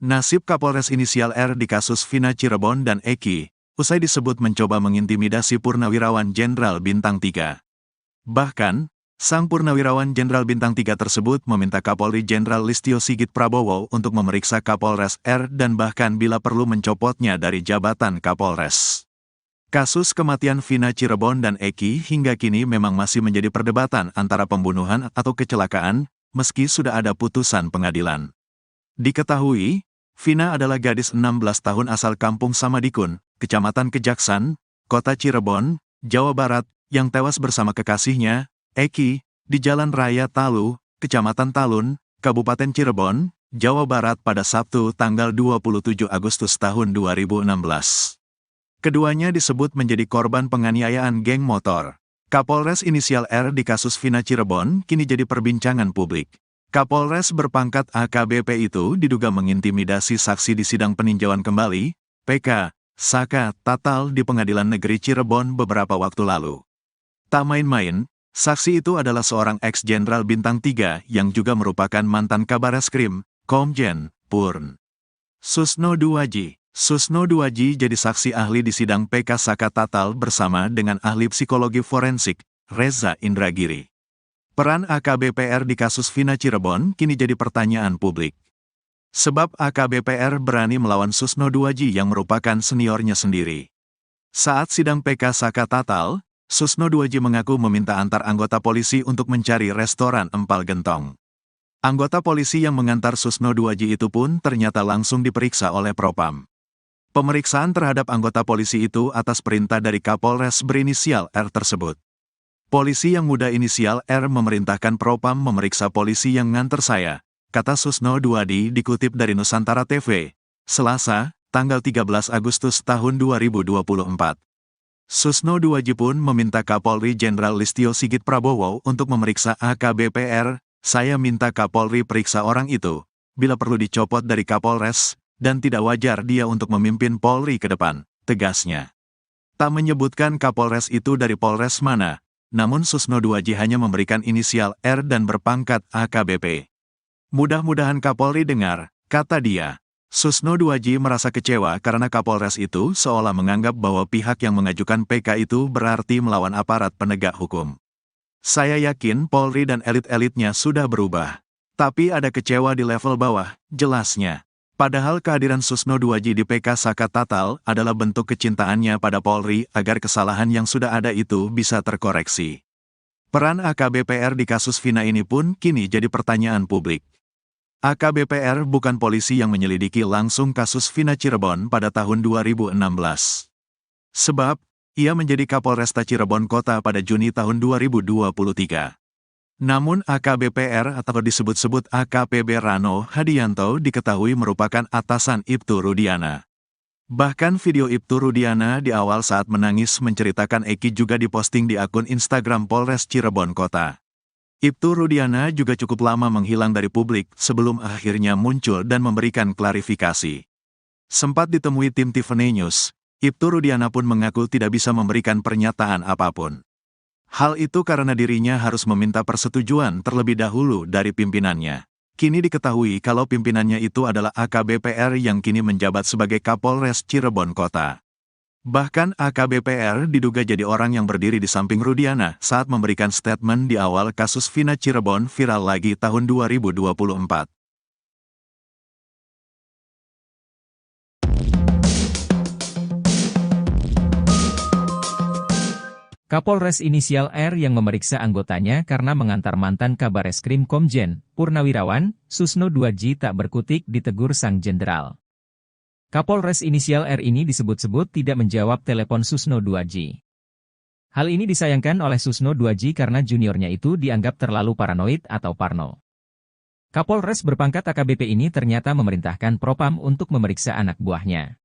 Nasib Kapolres inisial R di kasus Vina Cirebon dan Eki, usai disebut mencoba mengintimidasi Purnawirawan Jenderal Bintang 3. Bahkan, sang Purnawirawan Jenderal Bintang 3 tersebut meminta Kapolri Jenderal Listio Sigit Prabowo untuk memeriksa Kapolres R dan bahkan bila perlu mencopotnya dari jabatan Kapolres. Kasus kematian Vina Cirebon dan Eki hingga kini memang masih menjadi perdebatan antara pembunuhan atau kecelakaan, meski sudah ada putusan pengadilan. Diketahui, Vina adalah gadis 16 tahun asal Kampung Samadikun, Kecamatan Kejaksan, Kota Cirebon, Jawa Barat, yang tewas bersama kekasihnya, Eki, di Jalan Raya Talu, Kecamatan Talun, Kabupaten Cirebon, Jawa Barat pada Sabtu tanggal 27 Agustus tahun 2016. Keduanya disebut menjadi korban penganiayaan geng motor. Kapolres inisial R di kasus Vina Cirebon kini jadi perbincangan publik. Kapolres berpangkat AKBP itu diduga mengintimidasi saksi di sidang peninjauan kembali, PK, Saka Tatal di Pengadilan Negeri Cirebon beberapa waktu lalu. Tak main-main, saksi itu adalah seorang ex-jenderal Bintang 3 yang juga merupakan mantan Kabareskrim, Komjen, Purn. Susno Duwaji. Susno Duwaji jadi saksi ahli di sidang PK Saka Tatal bersama dengan ahli psikologi forensik, Reza Indragiri. Peran AKBPR di kasus Vina Cirebon kini jadi pertanyaan publik. Sebab AKBPR berani melawan Susno Duwaji yang merupakan seniornya sendiri. Saat sidang PK Saka Tatal, Susno Duwaji mengaku meminta antar anggota polisi untuk mencari restoran empal gentong. Anggota polisi yang mengantar Susno Duwaji itu pun ternyata langsung diperiksa oleh Propam. Pemeriksaan terhadap anggota polisi itu atas perintah dari Kapolres berinisial R tersebut. Polisi yang muda inisial R memerintahkan Propam memeriksa polisi yang nganter saya, kata Susno Duwaji dikutip dari Nusantara TV, Selasa, tanggal 13 Agustus tahun 2024. Susno Duwaji pun meminta Kapolri Jenderal Listio Sigit Prabowo untuk memeriksa AKBPR, saya minta Kapolri periksa orang itu, bila perlu dicopot dari Kapolres, dan tidak wajar dia untuk memimpin Polri ke depan, tegasnya. Tak menyebutkan Kapolres itu dari Polres mana, namun Susno Duwaji hanya memberikan inisial R dan berpangkat AKBP. Mudah-mudahan Kapolri dengar, kata dia. Susno Duwaji merasa kecewa karena Kapolres itu seolah menganggap bahwa pihak yang mengajukan PK itu berarti melawan aparat penegak hukum. Saya yakin Polri dan elit-elitnya sudah berubah. Tapi ada kecewa di level bawah, jelasnya. Padahal kehadiran Susno Duwaji di PK Saka Tatal adalah bentuk kecintaannya pada Polri agar kesalahan yang sudah ada itu bisa terkoreksi. Peran AKBPR di kasus Vina ini pun kini jadi pertanyaan publik. AKBPR bukan polisi yang menyelidiki langsung kasus Vina Cirebon pada tahun 2016. Sebab, ia menjadi Kapolresta Cirebon Kota pada Juni tahun 2023. Namun AKBPR atau disebut-sebut AKPB Rano Hadianto diketahui merupakan atasan Ibtu Rudiana. Bahkan video Ibtu Rudiana di awal saat menangis menceritakan Eki juga diposting di akun Instagram Polres Cirebon Kota. Ibtu Rudiana juga cukup lama menghilang dari publik sebelum akhirnya muncul dan memberikan klarifikasi. Sempat ditemui tim Tiffany News, Ibtu Rudiana pun mengaku tidak bisa memberikan pernyataan apapun. Hal itu karena dirinya harus meminta persetujuan terlebih dahulu dari pimpinannya. Kini diketahui kalau pimpinannya itu adalah AKBPR yang kini menjabat sebagai Kapolres Cirebon Kota. Bahkan AKBPR diduga jadi orang yang berdiri di samping Rudiana saat memberikan statement di awal kasus Vina Cirebon viral lagi tahun 2024. Kapolres inisial R yang memeriksa anggotanya karena mengantar mantan Kabareskrim Komjen, Purnawirawan, Susno Duwaji tak berkutik ditegur sang jenderal. Kapolres inisial R ini disebut-sebut tidak menjawab telepon Susno Duwaji. Hal ini disayangkan oleh Susno Duwaji karena juniornya itu dianggap terlalu paranoid atau parno. Kapolres berpangkat AKBP ini ternyata memerintahkan Propam untuk memeriksa anak buahnya.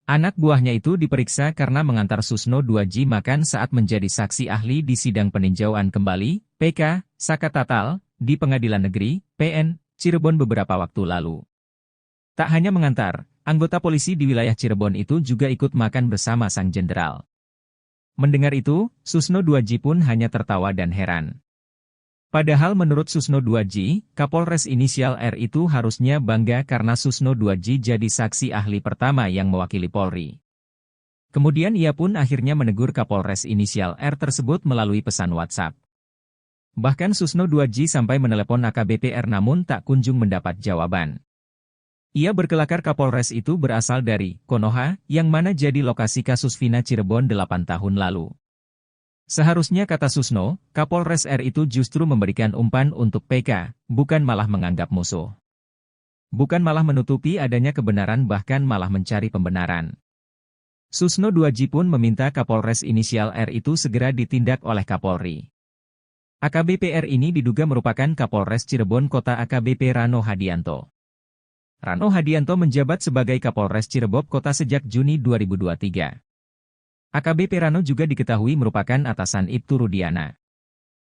Anak buahnya itu diperiksa karena mengantar Susno Duwaji makan saat menjadi saksi ahli di sidang peninjauan kembali, PK, Saka Tatal, di Pengadilan Negeri, PN, Cirebon beberapa waktu lalu. Tak hanya mengantar, anggota polisi di wilayah Cirebon itu juga ikut makan bersama sang jenderal. Mendengar itu, Susno Duwaji pun hanya tertawa dan heran. Padahal menurut Susno 2J, Kapolres inisial R itu harusnya bangga karena Susno 2J jadi saksi ahli pertama yang mewakili Polri. Kemudian ia pun akhirnya menegur Kapolres inisial R tersebut melalui pesan WhatsApp. Bahkan Susno 2J sampai menelepon AKBP R namun tak kunjung mendapat jawaban. Ia berkelakar Kapolres itu berasal dari Konoha, yang mana jadi lokasi kasus Vina Cirebon 8 tahun lalu. Seharusnya kata Susno, Kapolres R itu justru memberikan umpan untuk PK, bukan malah menganggap musuh. Bukan malah menutupi adanya kebenaran bahkan malah mencari pembenaran. Susno 2J pun meminta Kapolres inisial R itu segera ditindak oleh Kapolri. AKBP R ini diduga merupakan Kapolres Cirebon Kota AKBP Rano Hadianto. Rano Hadianto menjabat sebagai Kapolres Cirebon Kota sejak Juni 2023. AKBP Rano juga diketahui merupakan atasan Ibtu Rudiana.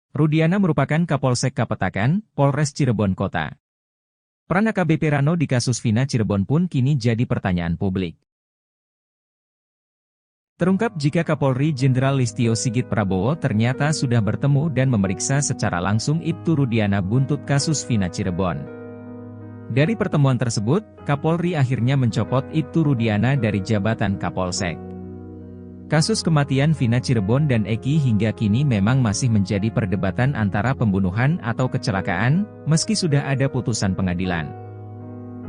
Rudiana merupakan Kapolsek Kapetakan, Polres Cirebon Kota. Peran AKBP Rano di kasus Vina Cirebon pun kini jadi pertanyaan publik. Terungkap jika Kapolri Jenderal Listio Sigit Prabowo ternyata sudah bertemu dan memeriksa secara langsung Ibtu Rudiana buntut kasus Vina Cirebon. Dari pertemuan tersebut, Kapolri akhirnya mencopot Ibtu Rudiana dari jabatan Kapolsek. Kasus kematian Vina Cirebon dan Eki hingga kini memang masih menjadi perdebatan antara pembunuhan atau kecelakaan, meski sudah ada putusan pengadilan.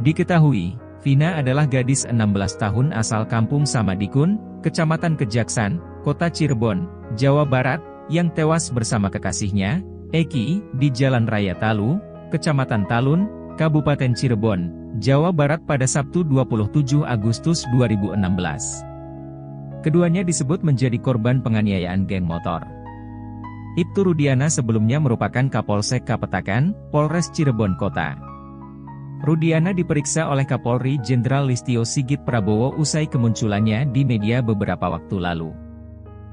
Diketahui, Vina adalah gadis 16 tahun asal kampung Samadikun, Kecamatan Kejaksan, Kota Cirebon, Jawa Barat, yang tewas bersama kekasihnya, Eki, di Jalan Raya Talu, Kecamatan Talun, Kabupaten Cirebon, Jawa Barat pada Sabtu 27 Agustus 2016. Keduanya disebut menjadi korban penganiayaan geng motor. Ibtu Rudiana sebelumnya merupakan Kapolsek Kapetakan, Polres Cirebon Kota. Rudiana diperiksa oleh Kapolri Jenderal Listio Sigit Prabowo usai kemunculannya di media beberapa waktu lalu.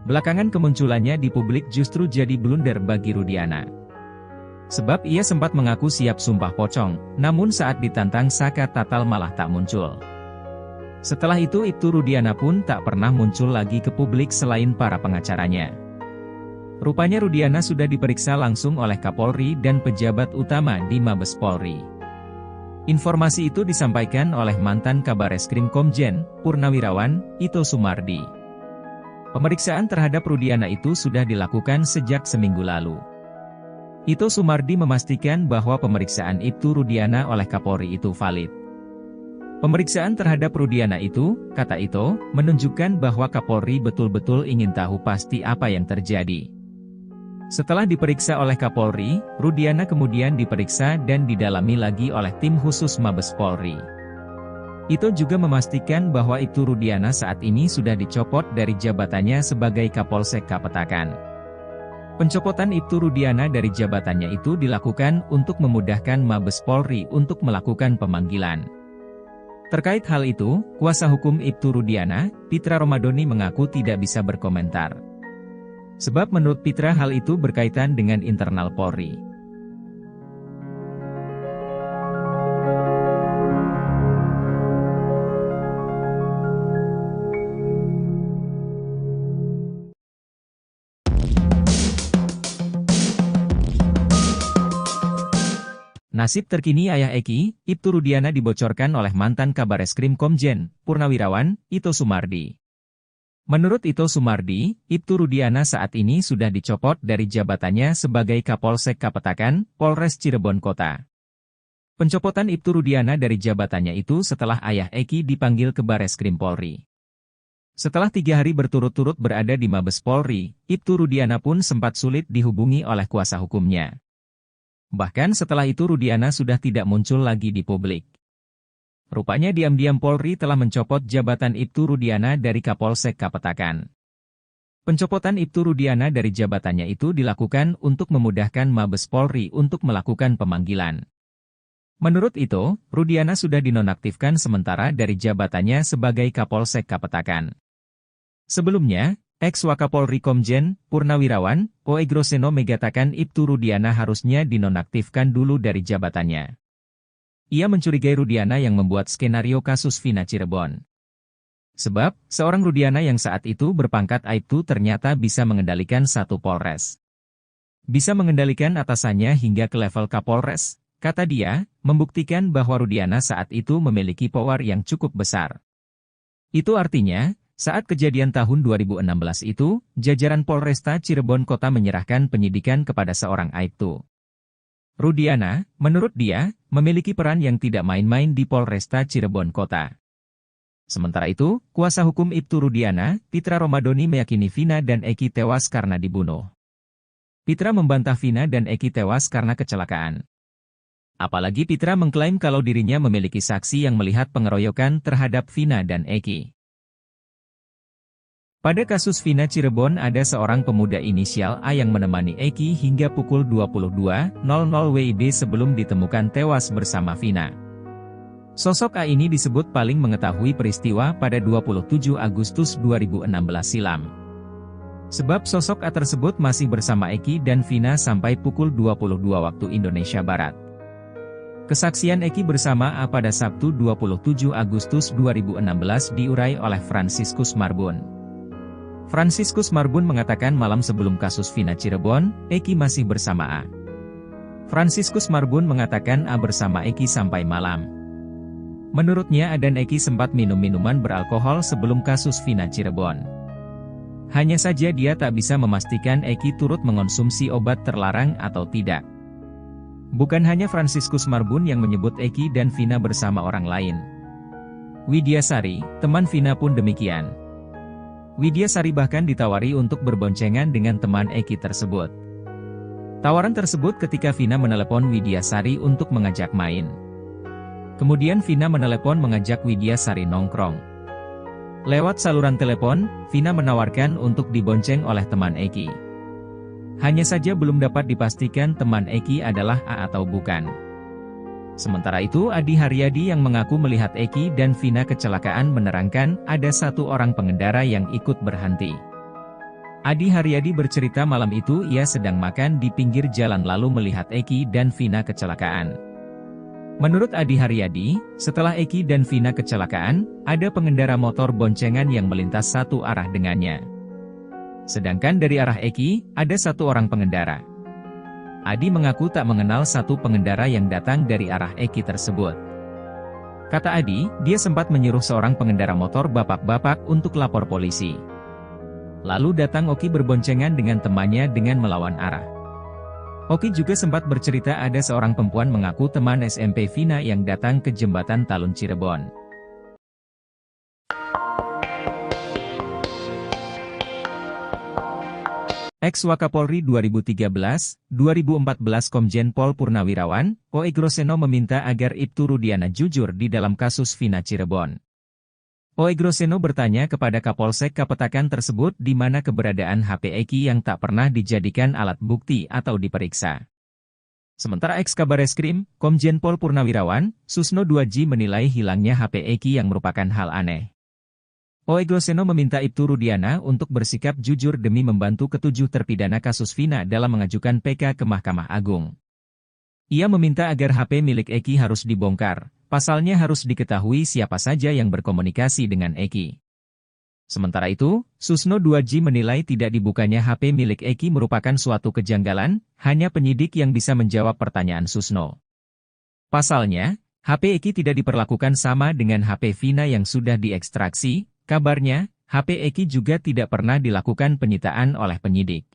Belakangan kemunculannya di publik justru jadi blunder bagi Rudiana. Sebab ia sempat mengaku siap sumpah pocong, namun saat ditantang Saka Tatal malah tak muncul. Setelah itu Ibtu Rudiana pun tak pernah muncul lagi ke publik selain para pengacaranya. Rupanya Rudiana sudah diperiksa langsung oleh Kapolri dan pejabat utama di Mabes Polri. Informasi itu disampaikan oleh mantan Kabareskrim Komjen, Purnawirawan, Ito Sumardi. Pemeriksaan terhadap Rudiana itu sudah dilakukan sejak seminggu lalu. Ito Sumardi memastikan bahwa pemeriksaan Ibtu Rudiana oleh Kapolri itu valid. Pemeriksaan terhadap Rudiana itu, kata Ito, menunjukkan bahwa Kapolri betul-betul ingin tahu pasti apa yang terjadi. Setelah diperiksa oleh Kapolri, Rudiana kemudian diperiksa dan didalami lagi oleh tim khusus Mabes Polri. Ito juga memastikan bahwa Ibtu Rudiana saat ini sudah dicopot dari jabatannya sebagai Kapolsek Kapetakan. Pencopotan Ibtu Rudiana dari jabatannya itu dilakukan untuk memudahkan Mabes Polri untuk melakukan pemanggilan. Terkait hal itu, kuasa hukum Ibtu Rudiana, Pitra Romadoni mengaku tidak bisa berkomentar. Sebab menurut Pitra hal itu berkaitan dengan internal Polri. Nasib terkini ayah Eki, Ibtu Rudiana dibocorkan oleh mantan Kabareskrim Komjen, Purnawirawan, Ito Sumardi. Menurut Ito Sumardi, Ibtu Rudiana saat ini sudah dicopot dari jabatannya sebagai Kapolsek Kapetakan, Polres Cirebon Kota. Pencopotan Ibtu Rudiana dari jabatannya itu setelah ayah Eki dipanggil ke Bareskrim Polri. Setelah 3 hari berturut-turut berada di Mabes Polri, Ibtu Rudiana pun sempat sulit dihubungi oleh kuasa hukumnya. Bahkan setelah itu Rudiana sudah tidak muncul lagi di publik. Rupanya diam-diam Polri telah mencopot jabatan Ibtu Rudiana dari Kapolsek Kapetakan. Pencopotan Ibtu Rudiana dari jabatannya itu dilakukan untuk memudahkan Mabes Polri untuk melakukan pemanggilan. Menurut itu, Rudiana sudah dinonaktifkan sementara dari jabatannya sebagai Kapolsek Kapetakan. Sebelumnya, ex-Wakapolri Komjen, Purnawirawan, Oegroseno mengatakan Ibtu Rudiana harusnya dinonaktifkan dulu dari jabatannya. Ia mencurigai Rudiana yang membuat skenario kasus Vina Cirebon. Sebab, seorang Rudiana yang saat itu berpangkat Aibtu ternyata bisa mengendalikan satu Polres. Bisa mengendalikan atasannya hingga ke level Kapolres, kata dia, membuktikan bahwa Rudiana saat itu memiliki power yang cukup besar. Itu artinya, saat kejadian tahun 2016 itu, jajaran Polresta Cirebon Kota menyerahkan penyidikan kepada seorang Aibtu. Rudiana, menurut dia, memiliki peran yang tidak main-main di Polresta Cirebon Kota. Sementara itu, kuasa hukum Ibtu Rudiana, Pitra Romadoni meyakini Vina dan Eki tewas karena dibunuh. Pitra membantah Vina dan Eki tewas karena kecelakaan. Apalagi Pitra mengklaim kalau dirinya memiliki saksi yang melihat pengeroyokan terhadap Vina dan Eki. Pada kasus Vina Cirebon ada seorang pemuda inisial A yang menemani Eki hingga pukul 22.00 WIB sebelum ditemukan tewas bersama Vina. Sosok A ini disebut paling mengetahui peristiwa pada 27 Agustus 2016 silam. Sebab sosok A tersebut masih bersama Eki dan Vina sampai pukul 22 waktu Indonesia Barat. Kesaksian Eki bersama A pada Sabtu 27 Agustus 2016 diurai oleh Franciscus Marbun. Franciscus Marbun mengatakan malam sebelum kasus Vina Cirebon, Eki masih bersama A. Franciscus Marbun mengatakan A bersama Eki sampai malam. Menurutnya A dan Eki sempat minum minuman beralkohol sebelum kasus Vina Cirebon. Hanya saja dia tak bisa memastikan Eki turut mengonsumsi obat terlarang atau tidak. Bukan hanya Franciscus Marbun yang menyebut Eki dan Vina bersama orang lain. Widyasari, teman Vina pun demikian. Widyasari bahkan ditawari untuk berboncengan dengan teman Eki tersebut. Tawaran tersebut ketika Vina menelepon Widyasari untuk mengajak main. Kemudian Vina menelepon mengajak Widyasari nongkrong. Lewat saluran telepon, Vina menawarkan untuk dibonceng oleh teman Eki. Hanya saja belum dapat dipastikan teman Eki adalah A atau bukan. Sementara itu Adi Haryadi yang mengaku melihat Eki dan Vina kecelakaan menerangkan ada satu orang pengendara yang ikut berhenti. Adi Haryadi bercerita malam itu ia sedang makan di pinggir jalan lalu melihat Eki dan Vina kecelakaan. Menurut Adi Haryadi, setelah Eki dan Vina kecelakaan, ada pengendara motor boncengan yang melintas satu arah dengannya. Sedangkan dari arah Eki, ada satu orang pengendara. Adi mengaku tak mengenal satu pengendara yang datang dari arah Eki tersebut. Kata Adi, dia sempat menyuruh seorang pengendara motor bapak-bapak untuk lapor polisi. Lalu datang Oki berboncengan dengan temannya dengan melawan arah. Oki juga sempat bercerita ada seorang perempuan mengaku teman SMP Vina yang datang ke jembatan Talun Cirebon. Ex-Wakapolri 2013-2014 Komjen Pol Purnawirawan, Oegroseno meminta agar Ibtu Rudiana jujur di dalam kasus Vina Cirebon. Oegroseno bertanya kepada Kapolsek Kapetakan tersebut di mana keberadaan HP Eki yang tak pernah dijadikan alat bukti atau diperiksa. Sementara ex-Kabareskrim, Komjen Pol Purnawirawan, Susno 2J menilai hilangnya HP Eki yang merupakan hal aneh. Oegroseno meminta Ibtu Rudiana untuk bersikap jujur demi membantu ketujuh terpidana kasus Vina dalam mengajukan PK ke Mahkamah Agung. Ia meminta agar HP milik Eki harus dibongkar, pasalnya harus diketahui siapa saja yang berkomunikasi dengan Eki. Sementara itu, Susno 2J menilai tidak dibukanya HP milik Eki merupakan suatu kejanggalan, hanya penyidik yang bisa menjawab pertanyaan Susno. Pasalnya, HP Eki tidak diperlakukan sama dengan HP Vina yang sudah diekstraksi. Kabarnya, HP Eki juga tidak pernah dilakukan penyitaan oleh penyidik.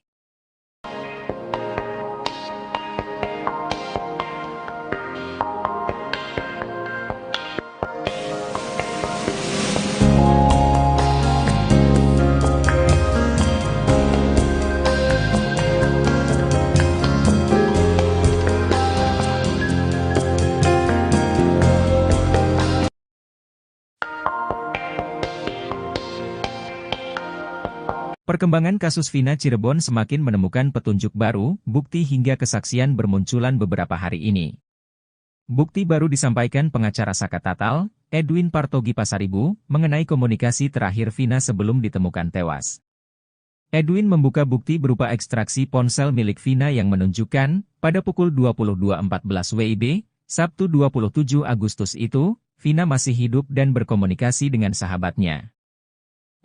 Perkembangan kasus Vina Cirebon semakin menemukan petunjuk baru, bukti hingga kesaksian bermunculan beberapa hari ini. Bukti baru disampaikan pengacara Saka Tatal, Edwin Partogi Pasaribu, mengenai komunikasi terakhir Vina sebelum ditemukan tewas. Edwin membuka bukti berupa ekstraksi ponsel milik Vina yang menunjukkan, pada pukul 22.14 WIB, Sabtu 27 Agustus itu, Vina masih hidup dan berkomunikasi dengan sahabatnya.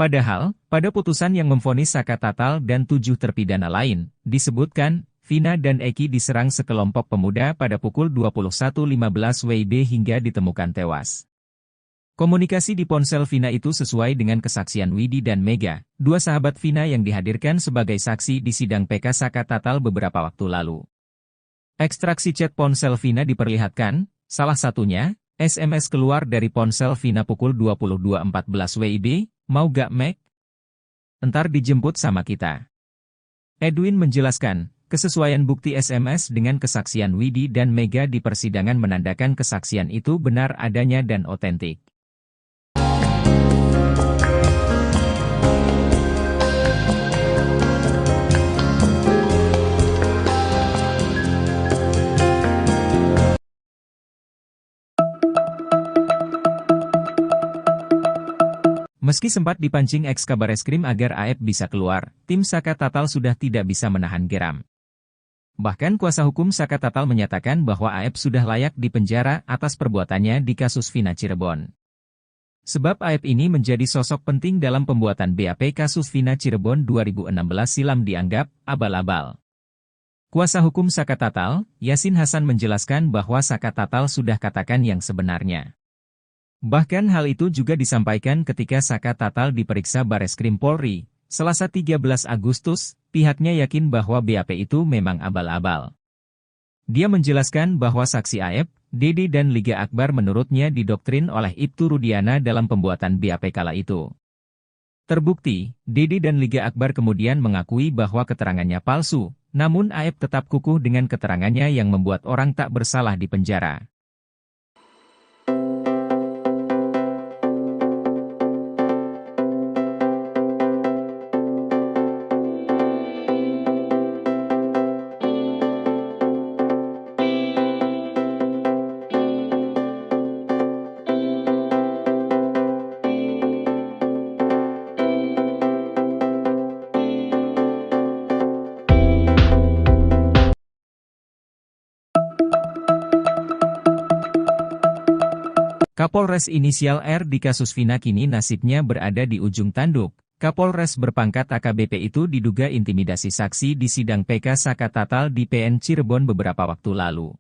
Padahal, pada putusan yang memvonis Saka Tatal dan 7 terpidana lain, disebutkan, Vina dan Eki diserang sekelompok pemuda pada pukul 21.15 WIB hingga ditemukan tewas. Komunikasi di ponsel Vina itu sesuai dengan kesaksian Widi dan Mega, dua sahabat Vina yang dihadirkan sebagai saksi di sidang PK Saka Tatal beberapa waktu lalu. Ekstraksi chat ponsel Vina diperlihatkan, salah satunya, SMS keluar dari ponsel Vina pukul 22.14 WIB, "Mau gak Meg? Entar dijemput sama kita." Edwin menjelaskan, kesesuaian bukti SMS dengan kesaksian Widi dan Mega di persidangan menandakan kesaksian itu benar adanya dan otentik. Meski sempat dipancing eks-Kabareskrim agar Aep bisa keluar, tim Saka Tatal sudah tidak bisa menahan geram. Bahkan kuasa hukum Saka Tatal menyatakan bahwa Aep sudah layak dipenjara atas perbuatannya di kasus Vina Cirebon. Sebab Aep ini menjadi sosok penting dalam pembuatan BAP kasus Vina Cirebon 2016 silam dianggap abal-abal. Kuasa hukum Saka Tatal, Yasin Hasan menjelaskan bahwa Saka Tatal sudah katakan yang sebenarnya. Bahkan hal itu juga disampaikan ketika Saka Tatal diperiksa Bareskrim Polri, Selasa 13 Agustus, pihaknya yakin bahwa BAP itu memang abal-abal. Dia menjelaskan bahwa saksi Aep, Dede dan Liga Akbar menurutnya didoktrin oleh Ibtu Rudiana dalam pembuatan BAP kala itu. Terbukti, Dede dan Liga Akbar kemudian mengakui bahwa keterangannya palsu, namun Aep tetap kukuh dengan keterangannya yang membuat orang tak bersalah di penjara. Kapolres inisial R di kasus Vina kini nasibnya berada di ujung tanduk. Kapolres berpangkat AKBP itu diduga intimidasi saksi di sidang PK Saka Tatal di PN Cirebon beberapa waktu lalu.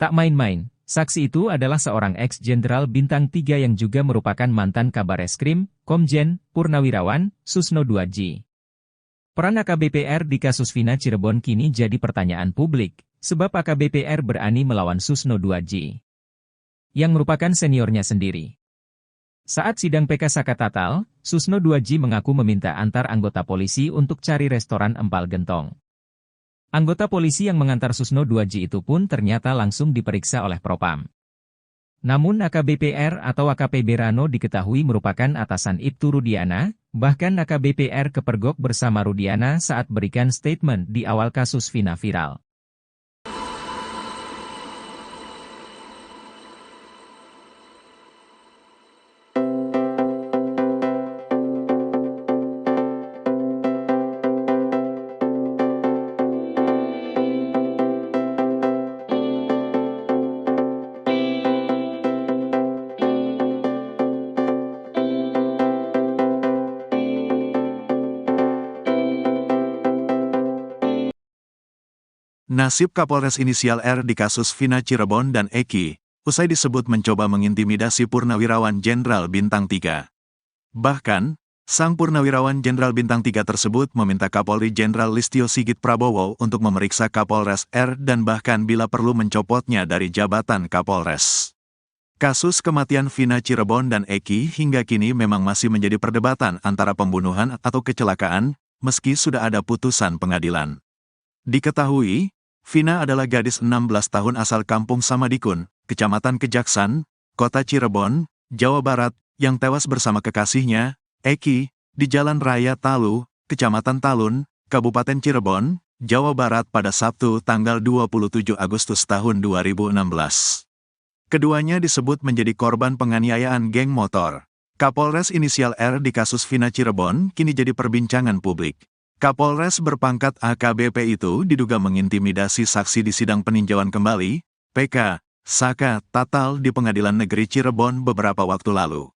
Tak main-main, saksi itu adalah seorang ex-jenderal bintang 3 yang juga merupakan mantan Kabareskrim, Komjen, Purnawirawan, Susno 2J. Peran AKBP R di kasus Vina Cirebon kini jadi pertanyaan publik, sebab AKBP R berani melawan Susno 2J. Yang merupakan seniornya sendiri. Saat sidang PK Saka Tatal, Susno 2J mengaku meminta antar anggota polisi untuk cari restoran empal gentong. Anggota polisi yang mengantar Susno 2J itu pun ternyata langsung diperiksa oleh Propam. Namun AKBP R atau AKP Rano diketahui merupakan atasan Ibtu Rudiana, bahkan AKBP R kepergok bersama Rudiana saat berikan statement di awal kasus Vina viral. Nasib Kapolres inisial R di kasus Vina Cirebon dan Eki, usai disebut mencoba mengintimidasi Purnawirawan Jenderal Bintang 3. Bahkan, sang Purnawirawan Jenderal Bintang 3 tersebut meminta Kapolri Jenderal Listio Sigit Prabowo untuk memeriksa Kapolres R dan bahkan bila perlu mencopotnya dari jabatan Kapolres. Kasus kematian Vina Cirebon dan Eki hingga kini memang masih menjadi perdebatan antara pembunuhan atau kecelakaan, meski sudah ada putusan pengadilan. Diketahui, Vina adalah gadis 16 tahun asal Kampung Samadikun, Kecamatan Kejaksan, Kota Cirebon, Jawa Barat, yang tewas bersama kekasihnya, Eki, di Jalan Raya Talu, Kecamatan Talun, Kabupaten Cirebon, Jawa Barat pada Sabtu tanggal 27 Agustus tahun 2016. Keduanya disebut menjadi korban penganiayaan geng motor. Kapolres inisial R di kasus Vina Cirebon kini jadi perbincangan publik. Kapolres berpangkat AKBP itu diduga mengintimidasi saksi di sidang peninjauan kembali, PK, Saka Tatal di Pengadilan Negeri Cirebon beberapa waktu lalu.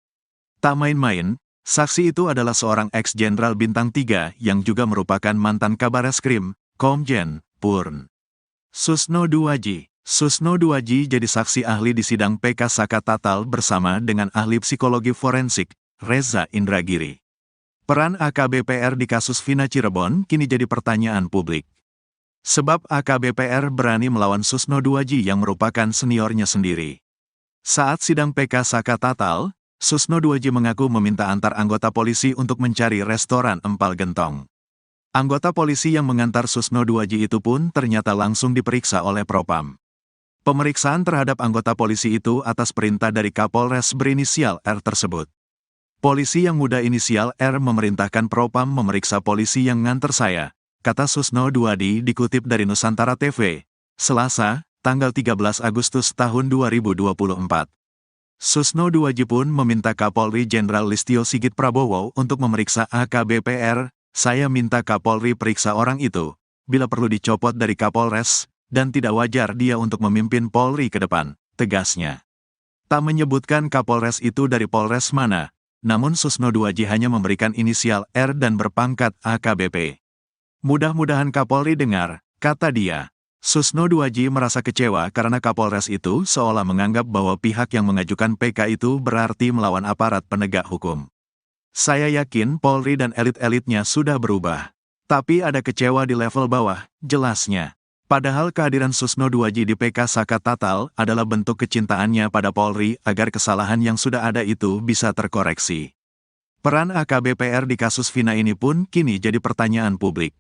Tak main-main, saksi itu adalah seorang ex-jenderal bintang 3 yang juga merupakan mantan Kabareskrim, Komjen, Purn. Susno Duaji. Susno Duaji jadi saksi ahli di sidang PK Saka Tatal bersama dengan ahli psikologi forensik, Reza Indragiri. Peran AKBPR di kasus Vina Cirebon kini jadi pertanyaan publik. Sebab AKBPR berani melawan Susno Duaji yang merupakan seniornya sendiri. Saat sidang PK Saka Tatal, Susno Duaji mengaku meminta antar anggota polisi untuk mencari restoran empal gentong. Anggota polisi yang mengantar Susno Duaji itu pun ternyata langsung diperiksa oleh Propam. Pemeriksaan terhadap anggota polisi itu atas perintah dari Kapolres berinisial R tersebut. Polisi yang muda inisial R memerintahkan Propam memeriksa polisi yang nganter saya, kata Susno Duaji dikutip dari Nusantara TV, Selasa, tanggal 13 Agustus tahun 2024. Susno Duaji pun meminta Kapolri Jenderal Listio Sigit Prabowo untuk memeriksa AKBPR, saya minta Kapolri periksa orang itu, bila perlu dicopot dari Kapolres, dan tidak wajar dia untuk memimpin Polri ke depan, tegasnya. Tak menyebutkan Kapolres itu dari Polres mana, namun Susno Duaji hanya memberikan inisial R dan berpangkat AKBP. Mudah-mudahan Kapolri dengar, kata dia. Susno Duaji merasa kecewa karena Kapolres itu seolah menganggap bahwa pihak yang mengajukan PK itu berarti melawan aparat penegak hukum. Saya yakin Polri dan elit-elitnya sudah berubah. Tapi ada kecewa di level bawah, jelasnya. Padahal kehadiran Susno Duaji di PK Saka Tatal adalah bentuk kecintaannya pada Polri agar kesalahan yang sudah ada itu bisa terkoreksi. Peran AKBPR di kasus Vina ini pun kini jadi pertanyaan publik.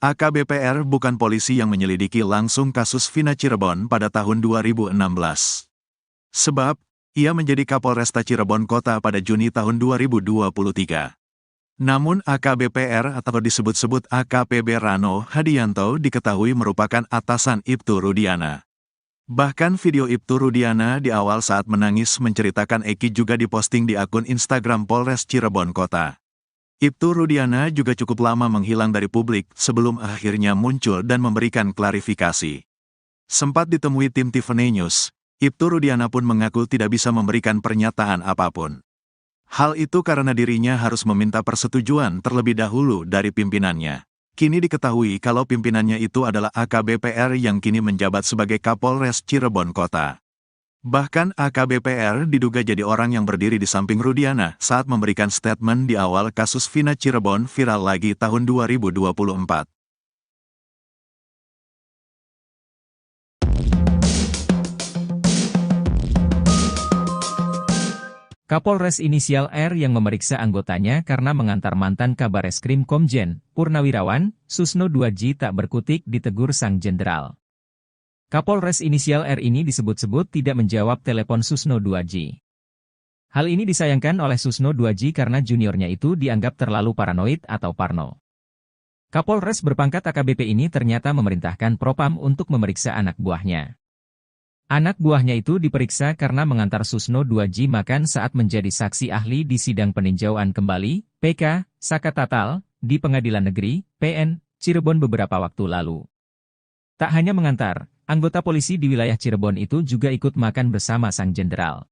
AKBPR bukan polisi yang menyelidiki langsung kasus Vina Cirebon pada tahun 2016. Sebab, ia menjadi Kapolresta Cirebon Kota pada Juni tahun 2023. Namun AKBPR atau disebut-sebut AKPB Rano Hadianto diketahui merupakan atasan Ibtu Rudiana. Bahkan video Ibtu Rudiana di awal saat menangis menceritakan Eki juga diposting di akun Instagram Polres Cirebon Kota. Ibtu Rudiana juga cukup lama menghilang dari publik sebelum akhirnya muncul dan memberikan klarifikasi. Sempat ditemui tim Tiffany News, Ibtu Rudiana pun mengaku tidak bisa memberikan pernyataan apapun. Hal itu karena dirinya harus meminta persetujuan terlebih dahulu dari pimpinannya. Kini diketahui kalau pimpinannya itu adalah AKBPR yang kini menjabat sebagai Kapolres Cirebon Kota. Bahkan AKBPR diduga jadi orang yang berdiri di samping Rudiana saat memberikan statement di awal kasus Vina Cirebon viral lagi tahun 2024. Kapolres inisial R yang memeriksa anggotanya karena mengantar mantan Kabareskrim Komjen, Purnawirawan, Susno Duaji tak berkutik ditegur sang jenderal. Kapolres inisial R ini disebut-sebut tidak menjawab telepon Susno Duaji. Hal ini disayangkan oleh Susno Duaji karena juniornya itu dianggap terlalu paranoid atau parno. Kapolres berpangkat AKBP ini ternyata memerintahkan Propam untuk memeriksa anak buahnya. Anak buahnya itu diperiksa karena mengantar Susno Duaji makan saat menjadi saksi ahli di sidang peninjauan kembali, PK, Saka Tatal, di Pengadilan Negeri, PN, Cirebon beberapa waktu lalu. Tak hanya mengantar, anggota polisi di wilayah Cirebon itu juga ikut makan bersama sang jenderal.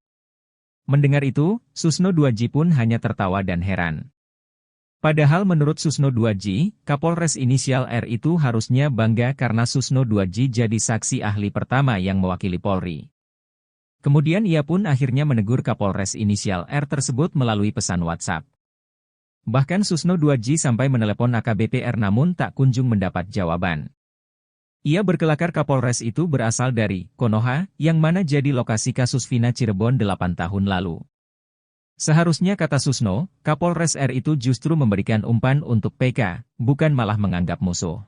Mendengar itu, Susno Duaji pun hanya tertawa dan heran. Padahal menurut Susno Duaji, Kapolres inisial R itu harusnya bangga karena Susno Duaji jadi saksi ahli pertama yang mewakili Polri. Kemudian ia pun akhirnya menegur Kapolres inisial R tersebut melalui pesan WhatsApp. Bahkan Susno Duaji sampai menelepon AKBP R namun tak kunjung mendapat jawaban. Ia berkelakar Kapolres itu berasal dari Konoha, yang mana jadi lokasi kasus Vina Cirebon 8 tahun lalu. Seharusnya kata Susno, Kapolres R itu justru memberikan umpan untuk PK, bukan malah menganggap musuh.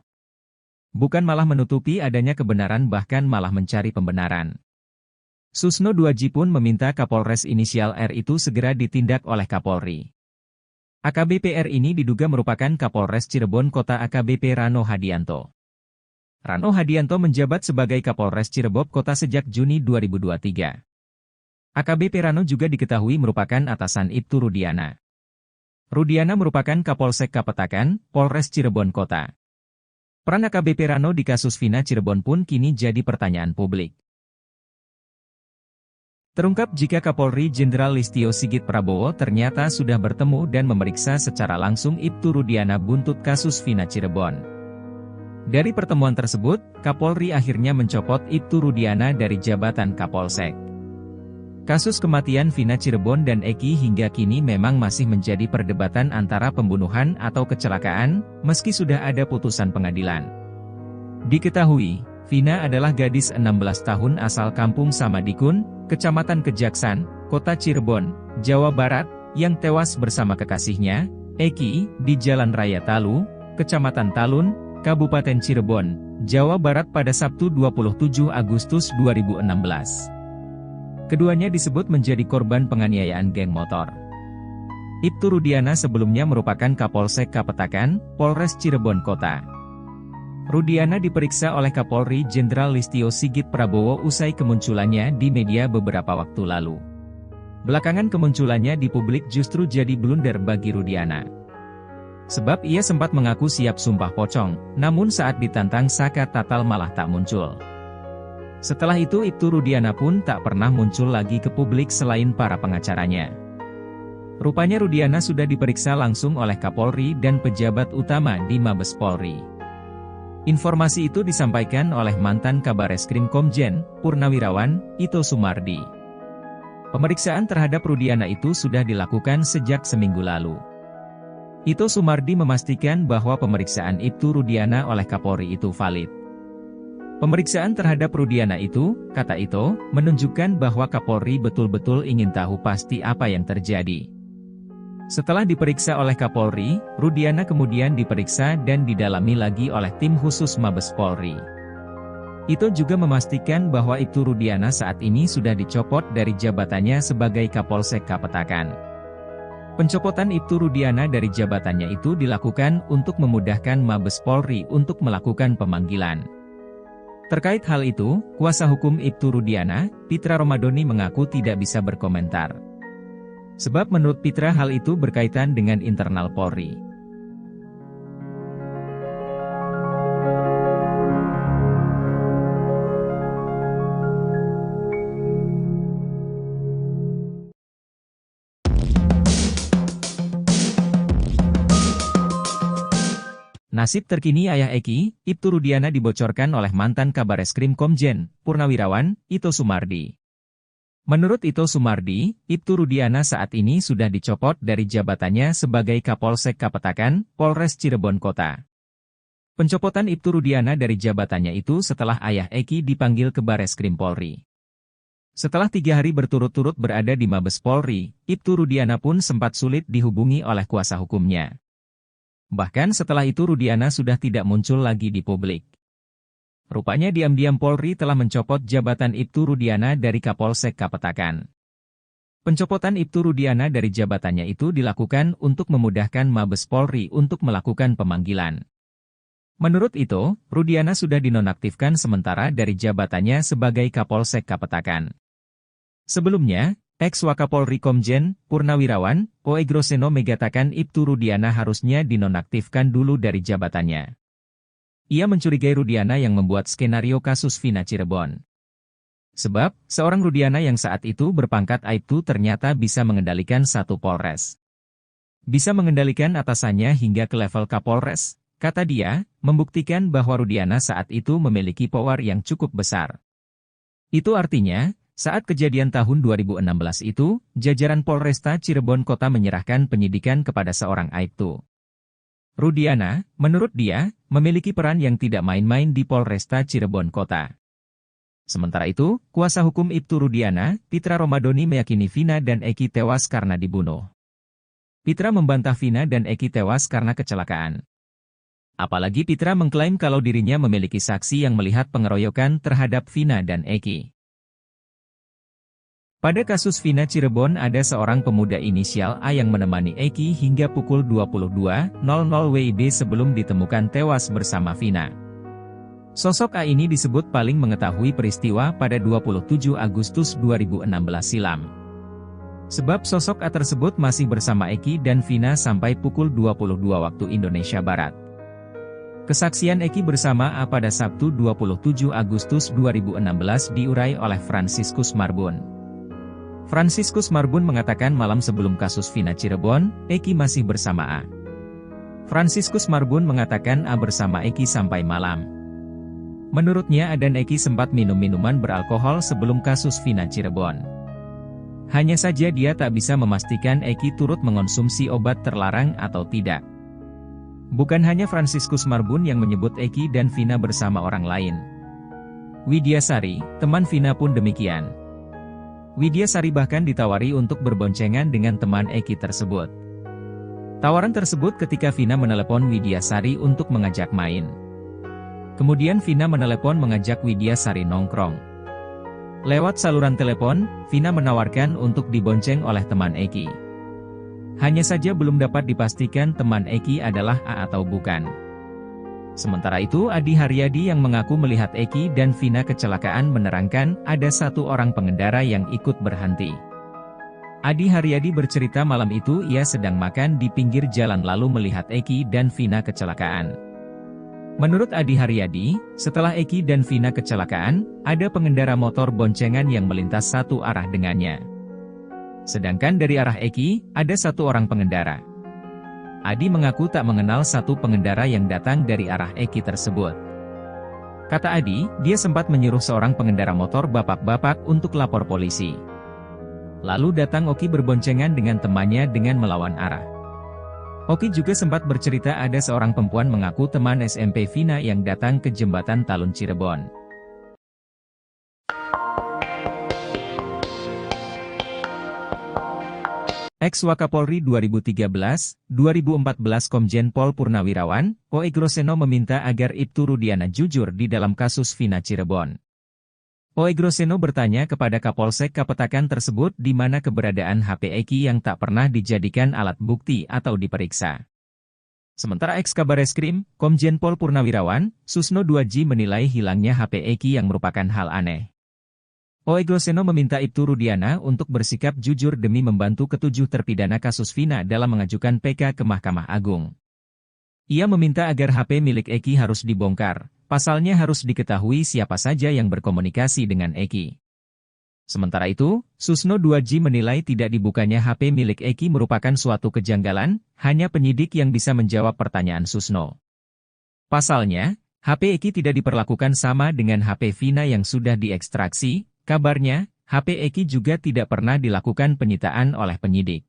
Bukan malah menutupi adanya kebenaran bahkan malah mencari pembenaran. Susno Duaji pun meminta Kapolres inisial R itu segera ditindak oleh Kapolri. AKBP R ini diduga merupakan Kapolres Cirebon Kota AKBP Rano Hadianto. Rano Hadianto menjabat sebagai Kapolres Cirebon Kota sejak Juni 2023. AKBP Rano juga diketahui merupakan atasan Ibtu Rudiana. Rudiana merupakan Kapolsek Kapetakan, Polres Cirebon Kota. Peran AKBP Rano di kasus Vina Cirebon pun kini jadi pertanyaan publik. Terungkap jika Kapolri Jenderal Listio Sigit Prabowo ternyata sudah bertemu dan memeriksa secara langsung Ibtu Rudiana buntut kasus Vina Cirebon. Dari pertemuan tersebut, Kapolri akhirnya mencopot Ibtu Rudiana dari jabatan Kapolsek. Kasus kematian Vina Cirebon dan Eki hingga kini memang masih menjadi perdebatan antara pembunuhan atau kecelakaan, meski sudah ada putusan pengadilan. Diketahui, Vina adalah gadis 16 tahun asal kampung Samadikun, Kecamatan Kejaksan, Kota Cirebon, Jawa Barat, yang tewas bersama kekasihnya, Eki, di Jalan Raya Talu, Kecamatan Talun, Kabupaten Cirebon, Jawa Barat pada Sabtu 27 Agustus 2016. Keduanya disebut menjadi korban penganiayaan geng motor. Ibtu Rudiana sebelumnya merupakan Kapolsek Kapetakan, Polres Cirebon Kota. Rudiana diperiksa oleh Kapolri Jenderal Listio Sigit Prabowo usai kemunculannya di media beberapa waktu lalu. Belakangan kemunculannya di publik justru jadi blunder bagi Rudiana. Sebab ia sempat mengaku siap sumpah pocong, namun saat ditantang Saka Tatal malah tak muncul. Setelah itu Ibtu Rudiana pun tak pernah muncul lagi ke publik selain para pengacaranya. Rupanya Rudiana sudah diperiksa langsung oleh Kapolri dan pejabat utama di Mabes Polri. Informasi itu disampaikan oleh mantan Kabareskrim Komjen, Purnawirawan, Ito Sumardi. Pemeriksaan terhadap Rudiana itu sudah dilakukan sejak seminggu lalu. Ito Sumardi memastikan bahwa pemeriksaan Ibtu Rudiana oleh Kapolri itu valid. Pemeriksaan terhadap Rudiana itu, kata Ito, menunjukkan bahwa Kapolri betul-betul ingin tahu pasti apa yang terjadi. Setelah diperiksa oleh Kapolri, Rudiana kemudian diperiksa dan didalami lagi oleh tim khusus Mabes Polri. Ito juga memastikan bahwa Ibtu Rudiana saat ini sudah dicopot dari jabatannya sebagai Kapolsek Kapetakan. Pencopotan Ibtu Rudiana dari jabatannya itu dilakukan untuk memudahkan Mabes Polri untuk melakukan pemanggilan. Terkait hal itu, kuasa hukum Ibtu Rudiana, Pitra Romadoni mengaku tidak bisa berkomentar. Sebab menurut Pitra hal itu berkaitan dengan internal Polri. Nasib terkini ayah Eki, Ibtu Rudiana dibocorkan oleh mantan Kabareskrim Komjen, Purnawirawan, Ito Sumardi. Menurut Ito Sumardi, Ibtu Rudiana saat ini sudah dicopot dari jabatannya sebagai Kapolsek Kapetakan, Polres Cirebon Kota. Pencopotan Ibtu Rudiana dari jabatannya itu setelah ayah Eki dipanggil ke Bareskrim Polri. Setelah 3 hari berturut-turut berada di Mabes Polri, Ibtu Rudiana pun sempat sulit dihubungi oleh kuasa hukumnya. Bahkan setelah itu Rudiana sudah tidak muncul lagi di publik. Rupanya diam-diam Polri telah mencopot jabatan Ibtu Rudiana dari Kapolsek Kapetakan. Pencopotan Ibtu Rudiana dari jabatannya itu dilakukan untuk memudahkan Mabes Polri untuk melakukan pemanggilan. Menurut itu, Rudiana sudah dinonaktifkan sementara dari jabatannya sebagai Kapolsek Kapetakan. Sebelumnya, ex-Wakapolri Komjen, Purnawirawan, Oe Groseno mengatakan Ibtu Rudiana harusnya dinonaktifkan dulu dari jabatannya. Ia mencurigai Rudiana yang membuat skenario kasus Vina Cirebon. Sebab, seorang Rudiana yang saat itu berpangkat Aibtu ternyata bisa mengendalikan satu Polres. Bisa mengendalikan atasannya hingga ke level Kapolres, kata dia, membuktikan bahwa Rudiana saat itu memiliki power yang cukup besar. Itu artinya, saat kejadian tahun 2016 itu, jajaran Polresta Cirebon Kota menyerahkan penyidikan kepada seorang Aibtu. Rudiana, menurut dia, memiliki peran yang tidak main-main di Polresta Cirebon Kota. Sementara itu, kuasa hukum Ibtu Rudiana, Pitra Romadoni meyakini Vina dan Eki tewas karena dibunuh. Pitra membantah Vina dan Eki tewas karena kecelakaan. Apalagi Pitra mengklaim kalau dirinya memiliki saksi yang melihat pengeroyokan terhadap Vina dan Eki. Pada kasus Vina Cirebon ada seorang pemuda inisial A yang menemani Eki hingga pukul 22.00 WIB sebelum ditemukan tewas bersama Vina. Sosok A ini disebut paling mengetahui peristiwa pada 27 Agustus 2016 silam. Sebab sosok A tersebut masih bersama Eki dan Vina sampai pukul 22 waktu Indonesia Barat. Kesaksian Eki bersama A pada Sabtu 27 Agustus 2016 diurai oleh Franciscus Marbun. Franciscus Marbun mengatakan malam sebelum kasus Vina Cirebon, Eki masih bersama A. Franciscus Marbun mengatakan A bersama Eki sampai malam. Menurutnya A dan Eki sempat minum minuman beralkohol sebelum kasus Vina Cirebon. Hanya saja dia tak bisa memastikan Eki turut mengonsumsi obat terlarang atau tidak. Bukan hanya Franciscus Marbun yang menyebut Eki dan Vina bersama orang lain. Widyasari, teman Vina pun demikian. Widyasari bahkan ditawari untuk berboncengan dengan teman Eki tersebut. Tawaran tersebut ketika Vina menelepon Widyasari untuk mengajak main. Kemudian Vina menelepon mengajak Widyasari nongkrong. Lewat saluran telepon, Vina menawarkan untuk dibonceng oleh teman Eki. Hanya saja belum dapat dipastikan teman Eki adalah A atau bukan. Sementara itu Adi Haryadi yang mengaku melihat Eki dan Vina kecelakaan menerangkan ada satu orang pengendara yang ikut berhenti. Adi Haryadi bercerita malam itu ia sedang makan di pinggir jalan lalu melihat Eki dan Vina kecelakaan. Menurut Adi Haryadi, setelah Eki dan Vina kecelakaan, ada pengendara motor boncengan yang melintas satu arah dengannya. Sedangkan dari arah Eki, ada satu orang pengendara. Adi mengaku tak mengenal satu pengendara yang datang dari arah Eki tersebut. Kata Adi, dia sempat menyuruh seorang pengendara motor bapak-bapak untuk lapor polisi. Lalu datang Oki berboncengan dengan temannya dengan melawan arah. Oki juga sempat bercerita ada seorang perempuan mengaku teman SMP Vina yang datang ke jembatan Talun Cirebon. Ex-Wakapolri 2013-2014 Komjen Pol Purnawirawan, Oegroseno meminta agar Ibtu Rudiana jujur di dalam kasus Vina Cirebon. Oegroseno bertanya kepada Kapolsek Kapetakan tersebut di mana keberadaan HP Eki yang tak pernah dijadikan alat bukti atau diperiksa. Sementara ex-Kabareskrim, Komjen Pol Purnawirawan, Susno 2J menilai hilangnya HP Eki yang merupakan hal aneh. Oegroseno meminta Ibtu Rudiana untuk bersikap jujur demi membantu ketujuh terpidana kasus Vina dalam mengajukan PK ke Mahkamah Agung. Ia meminta agar HP milik Eki harus dibongkar. Pasalnya harus diketahui siapa saja yang berkomunikasi dengan Eki. Sementara itu, Susno 2J menilai tidak dibukanya HP milik Eki merupakan suatu kejanggalan, hanya penyidik yang bisa menjawab pertanyaan Susno. Pasalnya, HP Eki tidak diperlakukan sama dengan HP Vina yang sudah diekstraksi, kabarnya, HP Eki juga tidak pernah dilakukan penyitaan oleh penyidik.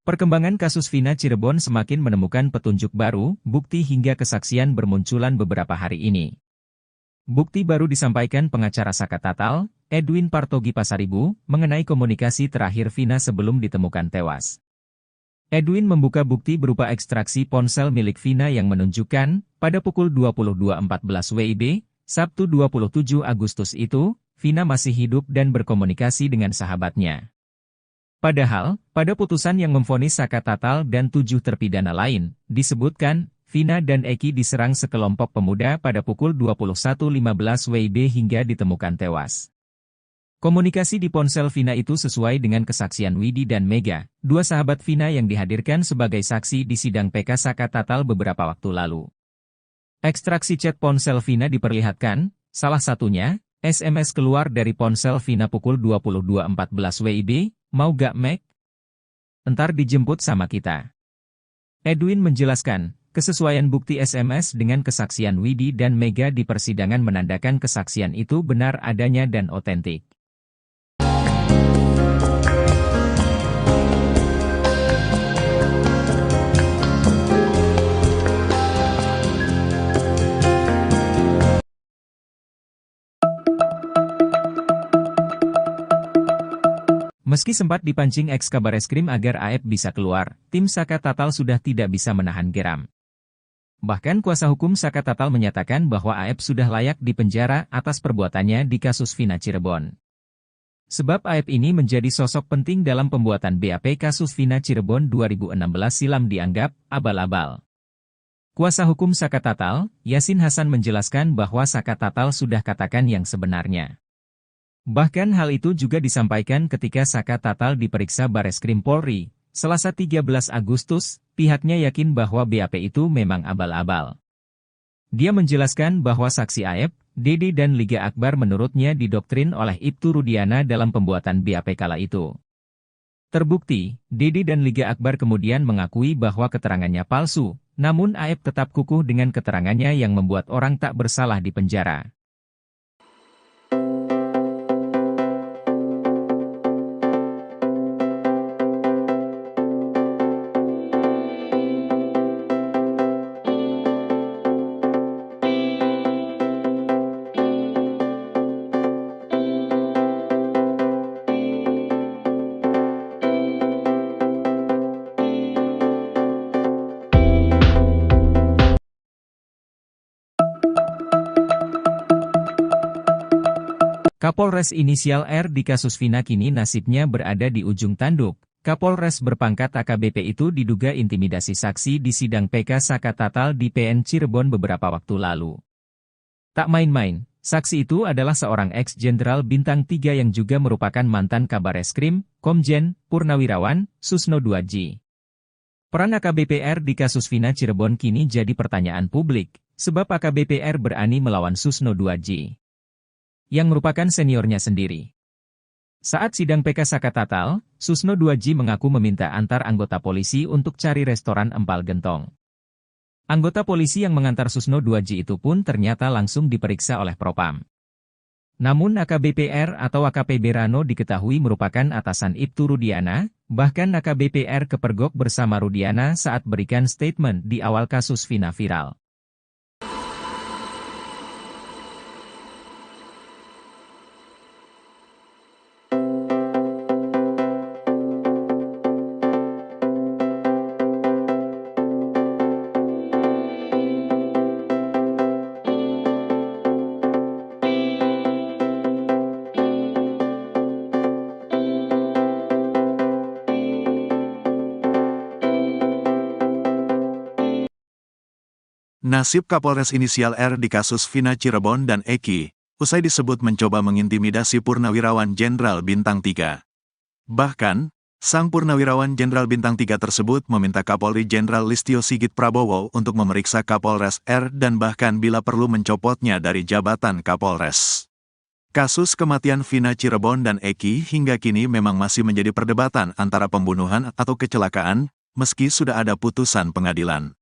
Perkembangan kasus Vina Cirebon semakin menemukan petunjuk baru, bukti hingga kesaksian bermunculan beberapa hari ini. Bukti baru disampaikan pengacara Saka Tatal, Edwin Partogi Pasaribu, mengenai komunikasi terakhir Vina sebelum ditemukan tewas. Edwin membuka bukti berupa ekstraksi ponsel milik Vina yang menunjukkan, pada pukul 22.14 WIB, Sabtu 27 Agustus itu, Vina masih hidup dan berkomunikasi dengan sahabatnya. Padahal, pada putusan yang memvonis Saka Tatal dan 7 terpidana lain, disebutkan, Vina dan Eki diserang sekelompok pemuda pada pukul 21.15 WIB hingga ditemukan tewas. Komunikasi di ponsel Vina itu sesuai dengan kesaksian Widi dan Mega, dua sahabat Vina yang dihadirkan sebagai saksi di sidang PK Saka Tatal beberapa waktu lalu. Ekstraksi chat ponsel Vina diperlihatkan, salah satunya, SMS keluar dari ponsel Vina pukul 22.14 WIB, mau gak Meg? Entar dijemput sama kita. Edwin menjelaskan, kesesuaian bukti SMS dengan kesaksian Widi dan Mega di persidangan menandakan kesaksian itu benar adanya dan otentik. Meski sempat dipancing ex-Kabareskrim agar AEP bisa keluar, tim Saka Tatal sudah tidak bisa menahan geram. Bahkan kuasa hukum Saka Tatal menyatakan bahwa AEP sudah layak dipenjara atas perbuatannya di kasus Vina Cirebon. Sebab AEP ini menjadi sosok penting dalam pembuatan BAP kasus Vina Cirebon 2016 silam dianggap abal-abal. Kuasa hukum Saka Tatal, Yasin Hasan menjelaskan bahwa Saka Tatal sudah katakan yang sebenarnya. Bahkan hal itu juga disampaikan ketika Saka Tatal diperiksa Bareskrim Polri, Selasa 13 Agustus, pihaknya yakin bahwa BAP itu memang abal-abal. Dia menjelaskan bahwa saksi Aep, Dede dan Liga Akbar menurutnya didoktrin oleh Ibtu Rudiana dalam pembuatan BAP kala itu. Terbukti, Dede dan Liga Akbar kemudian mengakui bahwa keterangannya palsu, namun Aep tetap kukuh dengan keterangannya yang membuat orang tak bersalah di penjara. Kapolres inisial R di kasus Vina kini nasibnya berada di ujung tanduk. Kapolres berpangkat AKBP itu diduga intimidasi saksi di sidang PK Saka Tatal di PN Cirebon beberapa waktu lalu. Tak main-main, saksi itu adalah seorang ex-jenderal bintang 3 yang juga merupakan mantan Kabareskrim, Komjen, Purnawirawan, Susno 2J. Peran AKBP R di kasus Vina Cirebon kini jadi pertanyaan publik, sebab AKBP R berani melawan Susno 2J. Yang merupakan seniornya sendiri. Saat sidang PK Saka Tatal, Susno 2J mengaku meminta antar anggota polisi untuk cari restoran empal gentong. Anggota polisi yang mengantar Susno 2J itu pun ternyata langsung diperiksa oleh Propam. Namun AKBP R atau AKP Rano diketahui merupakan atasan Ibtu Rudiana, bahkan AKBP R kepergok bersama Rudiana saat berikan statement di awal kasus Vina viral. Nasib Kapolres inisial R di kasus Vina Cirebon dan Eki, usai disebut mencoba mengintimidasi Purnawirawan Jenderal Bintang 3. Bahkan, sang Purnawirawan Jenderal Bintang 3 tersebut meminta Kapolri Jenderal Listio Sigit Prabowo untuk memeriksa Kapolres R dan bahkan bila perlu mencopotnya dari jabatan Kapolres. Kasus kematian Vina Cirebon dan Eki hingga kini memang masih menjadi perdebatan antara pembunuhan atau kecelakaan, meski sudah ada putusan pengadilan.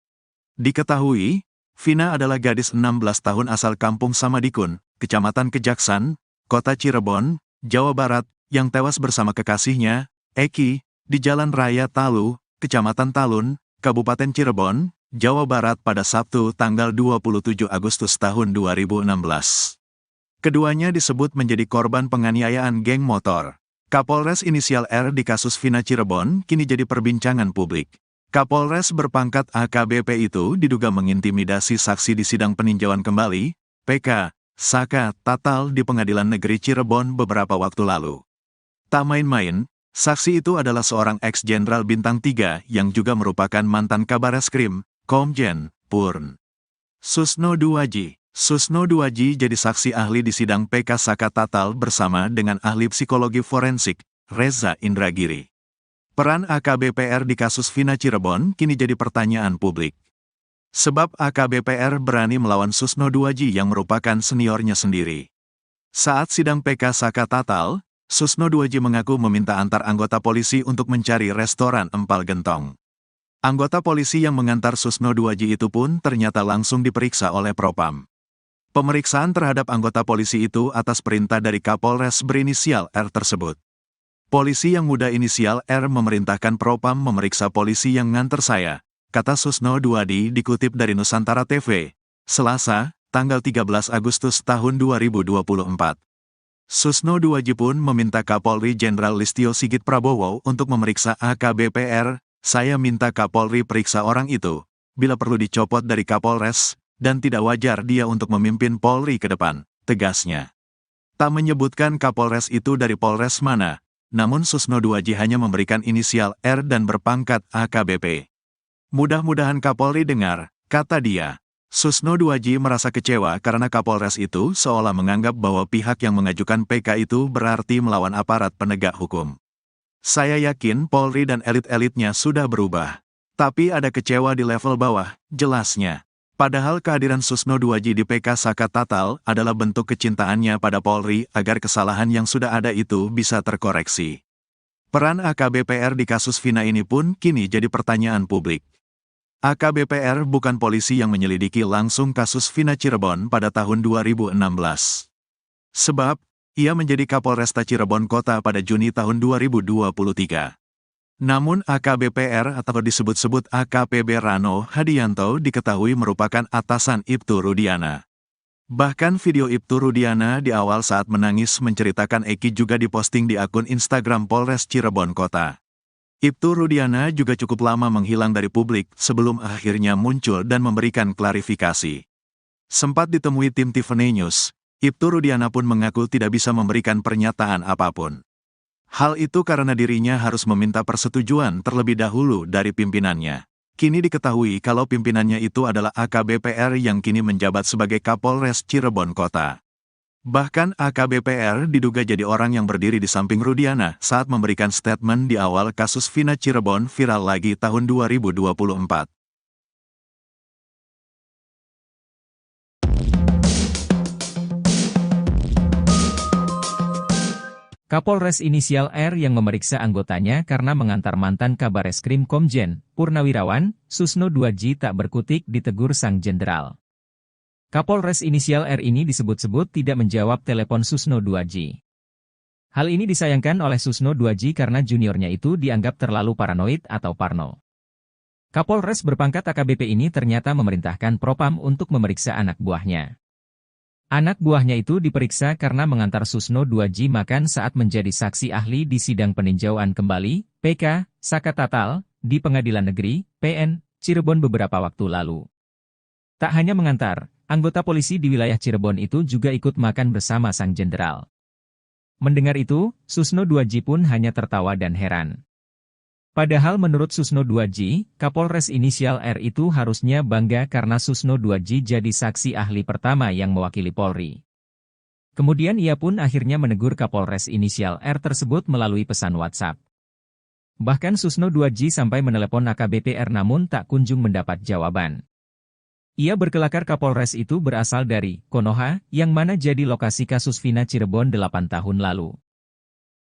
Diketahui, Vina adalah gadis 16 tahun asal Kampung Samadikun, Kecamatan Kejaksan, Kota Cirebon, Jawa Barat, yang tewas bersama kekasihnya, Eki, di Jalan Raya Talu, Kecamatan Talun, Kabupaten Cirebon, Jawa Barat pada Sabtu tanggal 27 Agustus tahun 2016. Keduanya disebut menjadi korban penganiayaan geng motor. Kapolres inisial R di kasus Vina Cirebon kini jadi perbincangan publik. Kapolres berpangkat AKBP itu diduga mengintimidasi saksi di sidang peninjauan kembali, PK, Saka Tatal di Pengadilan Negeri Cirebon beberapa waktu lalu. Tak main-main, saksi itu adalah seorang ex-jenderal bintang 3 yang juga merupakan mantan Kabareskrim, Komjen, Purn. Susno 2J. Susno 2J jadi saksi ahli di sidang PK Saka Tatal bersama dengan ahli psikologi forensik, Reza Indragiri. Peran AKBP-R di kasus Vina Cirebon kini jadi pertanyaan publik. Sebab AKBP-R berani melawan Susno 2J yang merupakan seniornya sendiri. Saat sidang PK Saka Tatal, Susno 2J mengaku meminta antar anggota polisi untuk mencari restoran empal gentong. Anggota polisi yang mengantar Susno 2J itu pun ternyata langsung diperiksa oleh Propam. Pemeriksaan terhadap anggota polisi itu atas perintah dari Kapolres berinisial R tersebut. Polisi yang muda inisial R memerintahkan Propam memeriksa polisi yang nganter saya, kata Susno 2J dikutip dari Nusantara TV, Selasa, tanggal 13 Agustus tahun 2024. Susno 2J pun meminta Kapolri Jenderal Listio Sigit Prabowo untuk memeriksa AKBP-R, saya minta Kapolri periksa orang itu, bila perlu dicopot dari Kapolres, dan tidak wajar dia untuk memimpin Polri ke depan, tegasnya. Tak menyebutkan Kapolres itu dari Polres mana, namun Susno 2J hanya memberikan inisial R dan berpangkat AKBP. Mudah-mudahan Kapolri dengar, Kata dia. Susno 2J merasa kecewa karena Kapolres itu seolah menganggap bahwa pihak yang mengajukan PK itu berarti melawan aparat penegak hukum. Saya yakin Polri dan elit-elitnya sudah berubah. Tapi ada kecewa di level bawah, jelasnya. Padahal kehadiran Susno 2J di PK Saka Tatal adalah bentuk kecintaannya pada Polri agar kesalahan yang sudah ada itu bisa terkoreksi. Peran AKBPR di kasus Vina ini pun kini jadi pertanyaan publik. AKBPR bukan polisi yang menyelidiki langsung kasus Vina Cirebon pada tahun 2016. Sebab, ia menjadi Kapolresta Cirebon Kota pada Juni tahun 2023. Namun AKBPR atau disebut-sebut AKPB Rano Hadianto diketahui merupakan atasan Ibtu Rudiana. Bahkan video Ibtu Rudiana di awal saat menangis menceritakan Eki juga diposting di akun Instagram Polres Cirebon Kota. Ibtu Rudiana juga cukup lama menghilang dari publik sebelum akhirnya muncul dan memberikan klarifikasi. Sempat ditemui tim Tiffany News, Ibtu Rudiana pun mengaku tidak bisa memberikan pernyataan apapun. Hal itu karena dirinya harus meminta persetujuan terlebih dahulu dari pimpinannya. Kini diketahui kalau pimpinannya itu adalah AKBPR yang kini menjabat sebagai Kapolres Cirebon Kota. Bahkan AKBPR diduga jadi orang yang berdiri di samping Rudiana saat memberikan statement di awal kasus Vina Cirebon viral lagi tahun 2024. Kapolres inisial R yang memeriksa anggotanya karena mengantar mantan Kabareskrim Komjen, Purnawirawan, Susno 2J tak berkutik ditegur sang jenderal. Kapolres inisial R ini disebut-sebut tidak menjawab telepon Susno 2J. Hal ini disayangkan oleh Susno 2J karena juniornya itu dianggap terlalu paranoid atau parno. Kapolres berpangkat AKBP ini ternyata memerintahkan Propam untuk memeriksa anak buahnya. Anak buahnya itu diperiksa karena mengantar Susno 2J makan saat menjadi saksi ahli di sidang peninjauan kembali, PK, Saka Tatal, di Pengadilan Negeri, PN, Cirebon beberapa waktu lalu. Tak hanya mengantar, anggota polisi di wilayah Cirebon itu juga ikut makan bersama sang jenderal. Mendengar itu, Susno 2J pun hanya tertawa dan heran. Padahal menurut Susno 2J, Kapolres inisial R itu harusnya bangga karena Susno 2J jadi saksi ahli pertama yang mewakili Polri. Kemudian ia pun akhirnya menegur Kapolres inisial R tersebut melalui pesan WhatsApp. Bahkan Susno 2J sampai menelepon AKBP R namun tak kunjung mendapat jawaban. Ia berkelakar Kapolres itu berasal dari Konoha, yang mana jadi lokasi kasus Vina Cirebon 8 tahun lalu.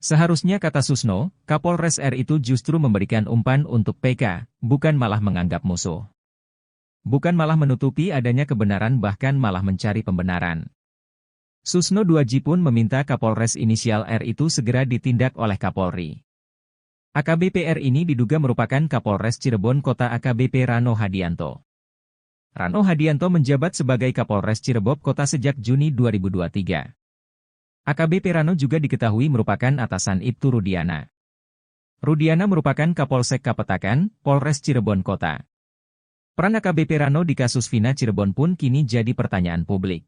Seharusnya kata Susno, Kapolres R itu justru memberikan umpan untuk PK, bukan malah menganggap musuh. Bukan malah menutupi adanya kebenaran bahkan malah mencari pembenaran. Susno 2J pun meminta Kapolres inisial R itu segera ditindak oleh Kapolri. AKBP R ini diduga merupakan Kapolres Cirebon Kota AKBP Rano Hadianto. Rano Hadianto menjabat sebagai Kapolres Cirebon Kota sejak Juni 2023. AKBP Rano juga diketahui merupakan atasan Ibtu Rudiana. Rudiana merupakan Kapolsek Kapetakan, Polres Cirebon Kota. Peran AKBP Rano di kasus Vina Cirebon pun kini jadi pertanyaan publik.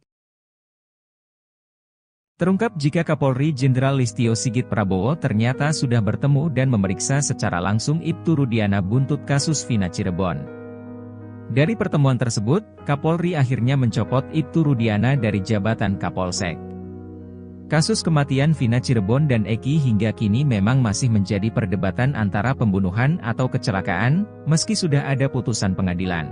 Terungkap jika Kapolri Jenderal Listio Sigit Prabowo ternyata sudah bertemu dan memeriksa secara langsung Ibtu Rudiana buntut kasus Vina Cirebon. Dari pertemuan tersebut, Kapolri akhirnya mencopot Ibtu Rudiana dari jabatan Kapolsek. Kasus kematian Vina Cirebon dan Eki hingga kini memang masih menjadi perdebatan antara pembunuhan atau kecelakaan, meski sudah ada putusan pengadilan.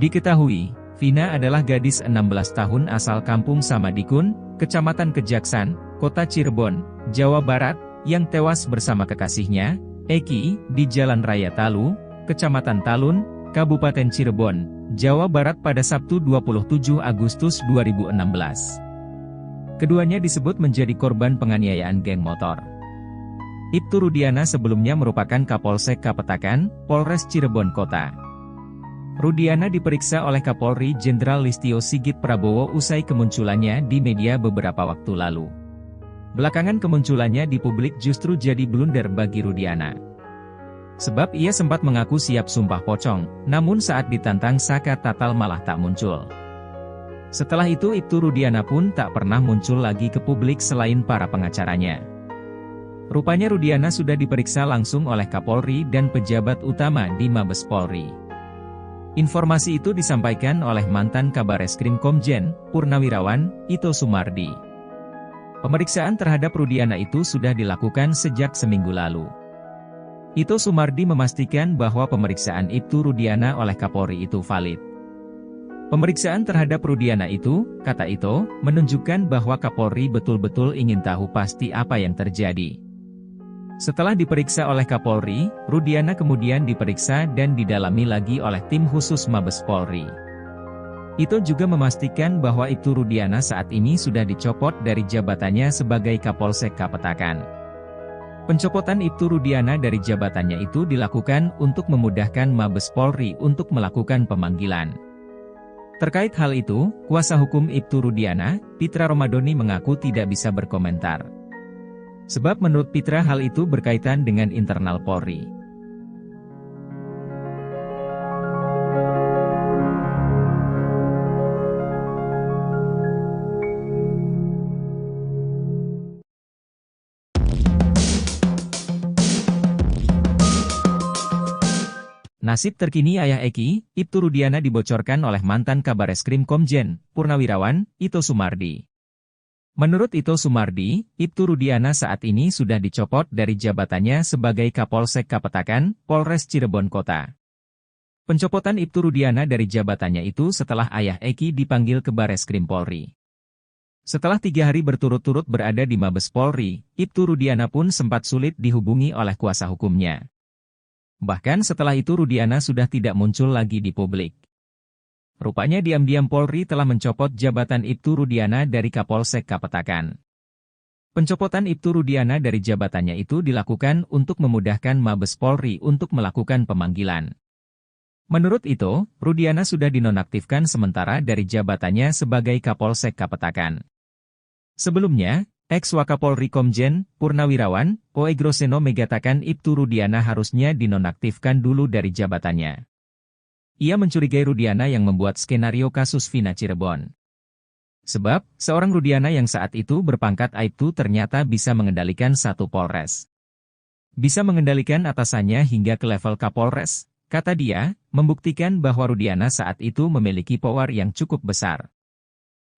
Diketahui, Vina adalah gadis 16 tahun asal kampung Samadikun, Kecamatan Kejaksan, Kota Cirebon, Jawa Barat, yang tewas bersama kekasihnya, Eki, di Jalan Raya Talu, Kecamatan Talun, Kabupaten Cirebon, Jawa Barat pada Sabtu 27 Agustus 2016. Keduanya disebut menjadi korban penganiayaan geng motor. Ibtu Rudiana sebelumnya merupakan Kapolsek Kapetakan, Polres Cirebon Kota. Rudiana diperiksa oleh Kapolri Jenderal Listio Sigit Prabowo usai kemunculannya di media beberapa waktu lalu. Belakangan kemunculannya di publik justru jadi blunder bagi Rudiana. Sebab ia sempat mengaku siap sumpah pocong, namun saat ditantang Saka Tatal malah tak muncul. Setelah itu Ibtu Rudiana pun tak pernah muncul lagi ke publik selain para pengacaranya. Rupanya Rudiana sudah diperiksa langsung oleh Kapolri dan pejabat utama di Mabes Polri. Informasi itu disampaikan oleh mantan Kabareskrim Komjen, Purnawirawan, Ito Sumardi. Pemeriksaan terhadap Rudiana itu sudah dilakukan sejak seminggu lalu. Ito Sumardi memastikan bahwa pemeriksaan Ibtu Rudiana oleh Kapolri itu valid. Pemeriksaan terhadap Rudiana itu, kata Ito, menunjukkan bahwa Kapolri betul-betul ingin tahu pasti apa yang terjadi. Setelah diperiksa oleh Kapolri, Rudiana kemudian diperiksa dan didalami lagi oleh tim khusus Mabes Polri. Ito juga memastikan bahwa Ibtu Rudiana saat ini sudah dicopot dari jabatannya sebagai Kapolsek Kapetakan. Pencopotan Ibtu Rudiana dari jabatannya itu dilakukan untuk memudahkan Mabes Polri untuk melakukan pemanggilan. Terkait hal itu, kuasa hukum Ibtu Rudiana, Pitra Romadoni mengaku tidak bisa berkomentar. Sebab menurut Pitra hal itu berkaitan dengan internal Polri. Nasib terkini ayah Eki, Ibtu Rudiana dibocorkan oleh mantan Kabareskrim Komjen, Purnawirawan, Ito Sumardi. Menurut Ito Sumardi, Ibtu Rudiana saat ini sudah dicopot dari jabatannya sebagai Kapolsek Kapetakan, Polres Cirebon Kota. Pencopotan Ibtu Rudiana dari jabatannya itu setelah ayah Eki dipanggil ke Bareskrim Polri. Setelah 3 hari berturut-turut berada di Mabes Polri, Ibtu Rudiana pun sempat sulit dihubungi oleh kuasa hukumnya. Bahkan setelah itu Rudiana sudah tidak muncul lagi di publik. Rupanya diam-diam Polri telah mencopot jabatan Ibtu Rudiana dari Kapolsek Kapetakan. Pencopotan Ibtu Rudiana dari jabatannya itu dilakukan untuk memudahkan Mabes Polri untuk melakukan pemanggilan. Menurut itu, Rudiana sudah dinonaktifkan sementara dari jabatannya sebagai Kapolsek Kapetakan. Sebelumnya, ex-Wakapolri Komjen, Purnawirawan, Oe Groseno mengatakan Ibtu Rudiana harusnya dinonaktifkan dulu dari jabatannya. Ia mencurigai Rudiana yang membuat skenario kasus Vina Cirebon. Sebab, seorang Rudiana yang saat itu berpangkat Aibtu ternyata bisa mengendalikan satu Polres. Bisa mengendalikan atasannya hingga ke level Kapolres, kata dia, membuktikan bahwa Rudiana saat itu memiliki power yang cukup besar.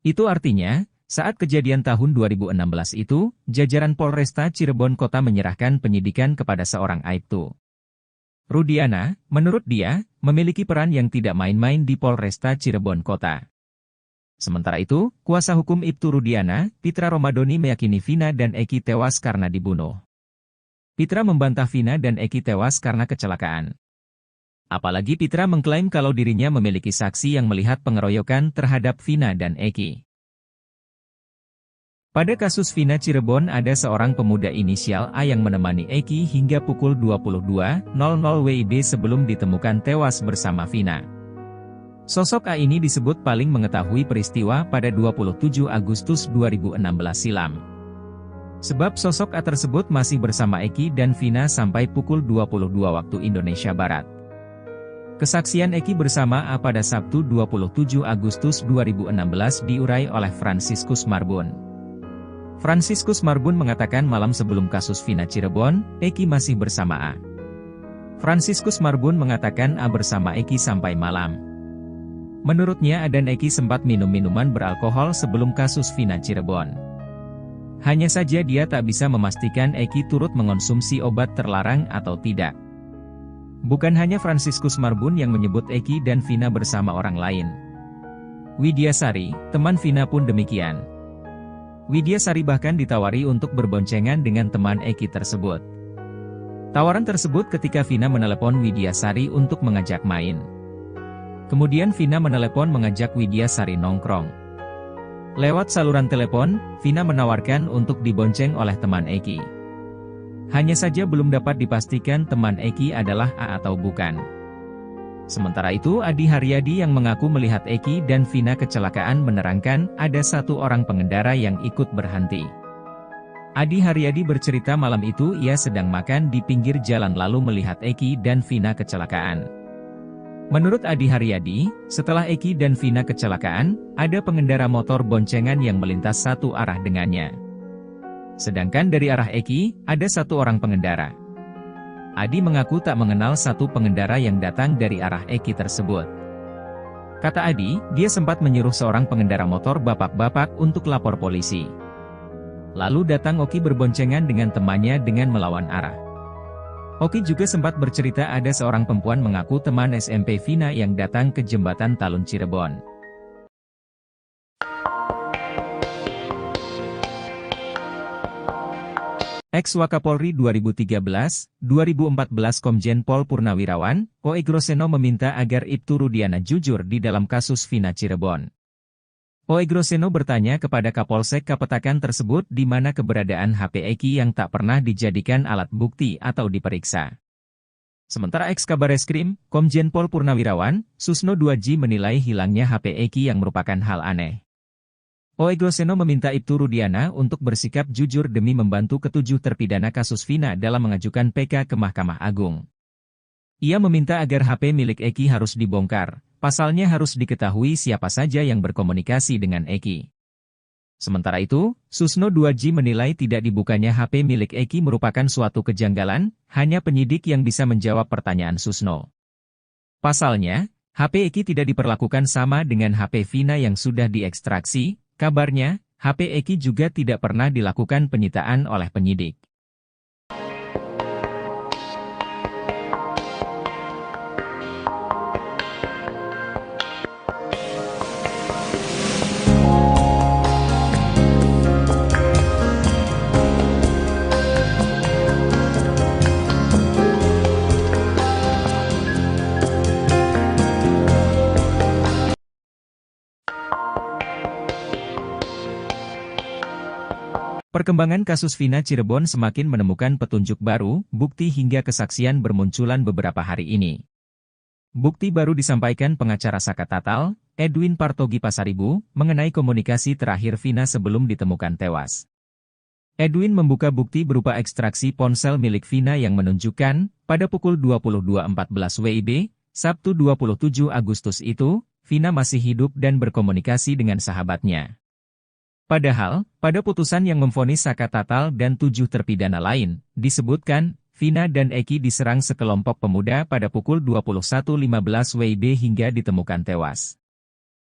Itu artinya, saat kejadian tahun 2016 itu, jajaran Polresta Cirebon Kota menyerahkan penyidikan kepada seorang Aibtu. Rudiana, menurut dia, memiliki peran yang tidak main-main di Polresta Cirebon Kota. Sementara itu, kuasa hukum Ibtu Rudiana, Pitra Romadoni meyakini Vina dan Eki tewas karena dibunuh. Pitra membantah Vina dan Eki tewas karena kecelakaan. Apalagi Pitra mengklaim kalau dirinya memiliki saksi yang melihat pengeroyokan terhadap Vina dan Eki. Pada kasus Vina Cirebon ada seorang pemuda inisial A yang menemani Eki hingga pukul 22.00 WIB sebelum ditemukan tewas bersama Vina. Sosok A ini disebut paling mengetahui peristiwa pada 27 Agustus 2016 silam. Sebab sosok A tersebut masih bersama Eki dan Vina sampai pukul 22 waktu Indonesia Barat. Kesaksian Eki bersama A pada Sabtu 27 Agustus 2016 diurai oleh Franciscus Marbun. Franciscus Marbun mengatakan malam sebelum kasus Vina Cirebon, Eki masih bersama A. Franciscus Marbun mengatakan A bersama Eki sampai malam. Menurutnya A dan Eki sempat minum minuman beralkohol sebelum kasus Vina Cirebon. Hanya saja dia tak bisa memastikan Eki turut mengonsumsi obat terlarang atau tidak. Bukan hanya Franciscus Marbun yang menyebut Eki dan Vina bersama orang lain. Widyasari, teman Vina pun demikian. Widyasari bahkan ditawari untuk berboncengan dengan teman Eki tersebut. Tawaran tersebut ketika Vina menelepon Widyasari untuk mengajak main. Kemudian Vina menelepon mengajak Widyasari nongkrong. Lewat saluran telepon, Vina menawarkan untuk dibonceng oleh teman Eki. Hanya saja belum dapat dipastikan teman Eki adalah A atau bukan. Sementara itu Adi Haryadi yang mengaku melihat Eki dan Vina kecelakaan menerangkan ada satu orang pengendara yang ikut berhenti. Adi Haryadi bercerita malam itu ia sedang makan di pinggir jalan lalu melihat Eki dan Vina kecelakaan. Menurut Adi Haryadi, setelah Eki dan Vina kecelakaan, ada pengendara motor boncengan yang melintas satu arah dengannya. Sedangkan dari arah Eki, ada satu orang pengendara. Adi mengaku tak mengenal satu pengendara yang datang dari arah Eki tersebut. Kata Adi, dia sempat menyuruh seorang pengendara motor bapak-bapak untuk lapor polisi. Lalu datang Oki berboncengan dengan temannya dengan melawan arah. Oki juga sempat bercerita ada seorang perempuan mengaku teman SMP Vina yang datang ke jembatan Talun Cirebon. Ex-Wakapolri 2013-2014 Komjen Pol Purnawirawan, O. Groseno meminta agar Ibtu Rudiana jujur di dalam kasus Vina Cirebon. O. Groseno bertanya kepada Kapolsek Kapetakan tersebut di mana keberadaan HP Eki yang tak pernah dijadikan alat bukti atau diperiksa. Sementara ex-Kabareskrim, Komjen Pol Purnawirawan, Susno 2J menilai hilangnya HP Eki yang merupakan hal aneh. O. Groseno meminta Ibtu Rudiana untuk bersikap jujur demi membantu ketujuh terpidana kasus Vina dalam mengajukan PK ke Mahkamah Agung. Ia meminta agar HP milik Eki harus dibongkar, pasalnya harus diketahui siapa saja yang berkomunikasi dengan Eki. Sementara itu, Susno 2J menilai tidak dibukanya HP milik Eki merupakan suatu kejanggalan, hanya penyidik yang bisa menjawab pertanyaan Susno. Pasalnya, HP Eki tidak diperlakukan sama dengan HP Vina yang sudah diekstraksi. Kabarnya, HP Eki juga tidak pernah dilakukan penyitaan oleh penyidik. Perkembangan kasus Vina Cirebon semakin menemukan petunjuk baru, bukti hingga kesaksian bermunculan beberapa hari ini. Bukti baru disampaikan pengacara Saka Tatal, Edwin Partogi Pasaribu, mengenai komunikasi terakhir Vina sebelum ditemukan tewas. Edwin membuka bukti berupa ekstraksi ponsel milik Vina yang menunjukkan, pada pukul 22.14 WIB, Sabtu 27 Agustus itu, Vina masih hidup dan berkomunikasi dengan sahabatnya. Padahal, pada putusan yang memvonis Saka Tatal dan 7 terpidana lain, disebutkan, Vina dan Eki diserang sekelompok pemuda pada pukul 21.15 WIB hingga ditemukan tewas.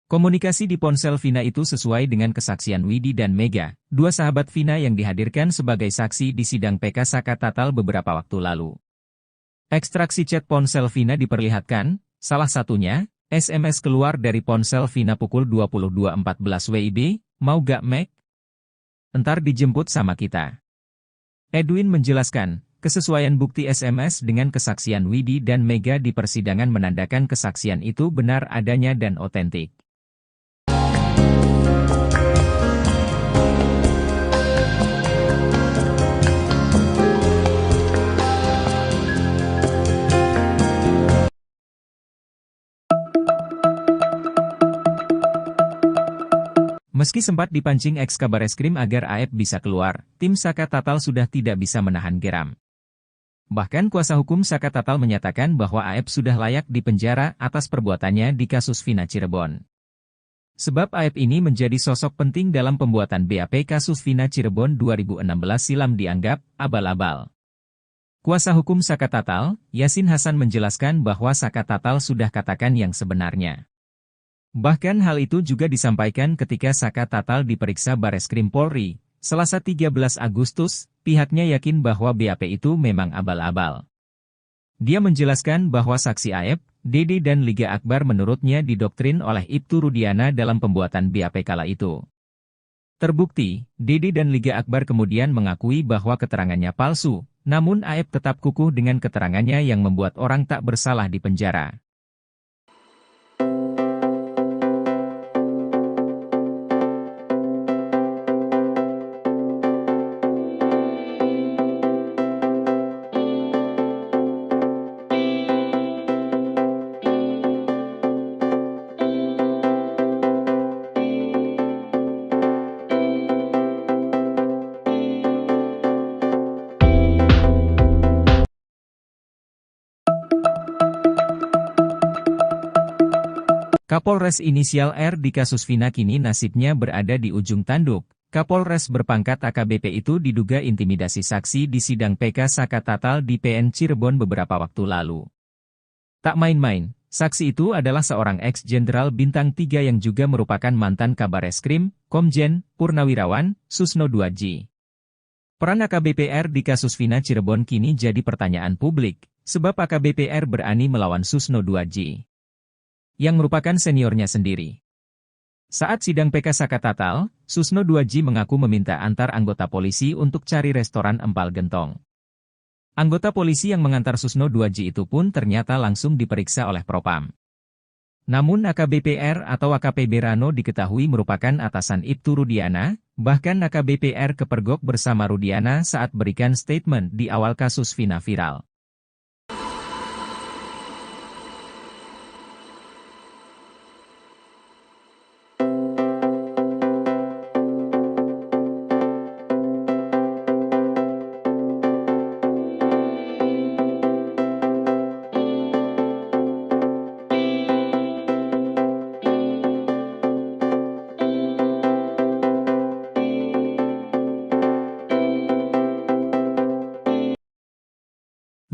Komunikasi di ponsel Vina itu sesuai dengan kesaksian Widi dan Mega, dua sahabat Vina yang dihadirkan sebagai saksi di sidang PK Saka Tatal beberapa waktu lalu. Ekstraksi chat ponsel Vina diperlihatkan, salah satunya, SMS keluar dari ponsel Vina pukul 22.14 WIB, "Mau gak Mac? Entar dijemput sama kita." Edwin menjelaskan, kesesuaian bukti SMS dengan kesaksian Widi dan Mega di persidangan menandakan kesaksian itu benar adanya dan otentik. Meski sempat dipancing ex-Kabareskrim agar Aep bisa keluar, tim Saka Tatal sudah tidak bisa menahan geram. Bahkan kuasa hukum Saka Tatal menyatakan bahwa Aep sudah layak dipenjara atas perbuatannya di kasus Vina Cirebon. Sebab Aep ini menjadi sosok penting dalam pembuatan BAP kasus Vina Cirebon 2016 silam dianggap abal-abal. Kuasa hukum Saka Tatal, Yasin Hasan menjelaskan bahwa Saka Tatal sudah katakan yang sebenarnya. Bahkan hal itu juga disampaikan ketika Saka Tatal diperiksa Bareskrim Polri, Selasa 13 Agustus, pihaknya yakin bahwa BAP itu memang abal-abal. Dia menjelaskan bahwa saksi Aep, Dede dan Liga Akbar menurutnya didoktrin oleh Ibtu Rudiana dalam pembuatan BAP kala itu. Terbukti, Dede dan Liga Akbar kemudian mengakui bahwa keterangannya palsu, namun Aep tetap kukuh dengan keterangannya yang membuat orang tak bersalah di penjara. Kapolres inisial R di kasus Vina kini nasibnya berada di ujung tanduk. Kapolres berpangkat AKBP itu diduga intimidasi saksi di sidang PK Saka Tatal di PN Cirebon beberapa waktu lalu. Tak main-main, Saksi itu adalah seorang ex-jenderal bintang 3 yang juga merupakan mantan Kabareskrim, Komjen, Purnawirawan, Susno 2J. Peran AKBP-R di kasus Vina Cirebon kini jadi pertanyaan publik, sebab AKBP-R berani melawan Susno 2J, yang merupakan seniornya sendiri. Saat sidang PK Saka Tatal, Susno 2J mengaku meminta antar anggota polisi untuk cari restoran empal gentong. Anggota polisi yang mengantar Susno 2J itu pun ternyata langsung diperiksa oleh Propam. Namun AKBP-R atau AKP Rano diketahui merupakan atasan Ibtu Rudiana, bahkan AKBP-R kepergok bersama Rudiana saat berikan statement di awal kasus Vina viral.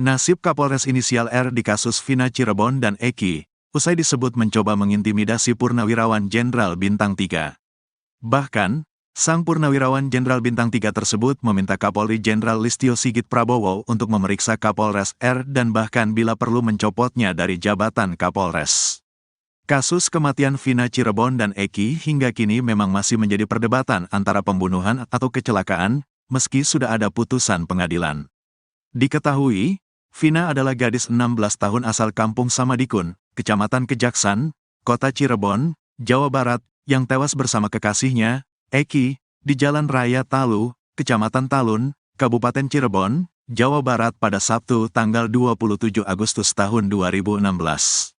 Nasib Kapolres inisial R di kasus Vina Cirebon dan Eki, usai disebut mencoba mengintimidasi Purnawirawan Jenderal Bintang 3. Bahkan, sang Purnawirawan Jenderal Bintang 3 tersebut meminta Kapolri Jenderal Listio Sigit Prabowo untuk memeriksa Kapolres R dan bahkan bila perlu mencopotnya dari jabatan Kapolres. Kasus kematian Vina Cirebon dan Eki hingga kini memang masih menjadi perdebatan antara pembunuhan atau kecelakaan, meski sudah ada putusan pengadilan. Diketahui, Vina adalah gadis 16 tahun asal kampung Samadikun, Kecamatan Kejaksan, Kota Cirebon, Jawa Barat, yang tewas bersama kekasihnya, Eki, di Jalan Raya Talu, Kecamatan Talun, Kabupaten Cirebon, Jawa Barat pada Sabtu tanggal 27 Agustus tahun 2016.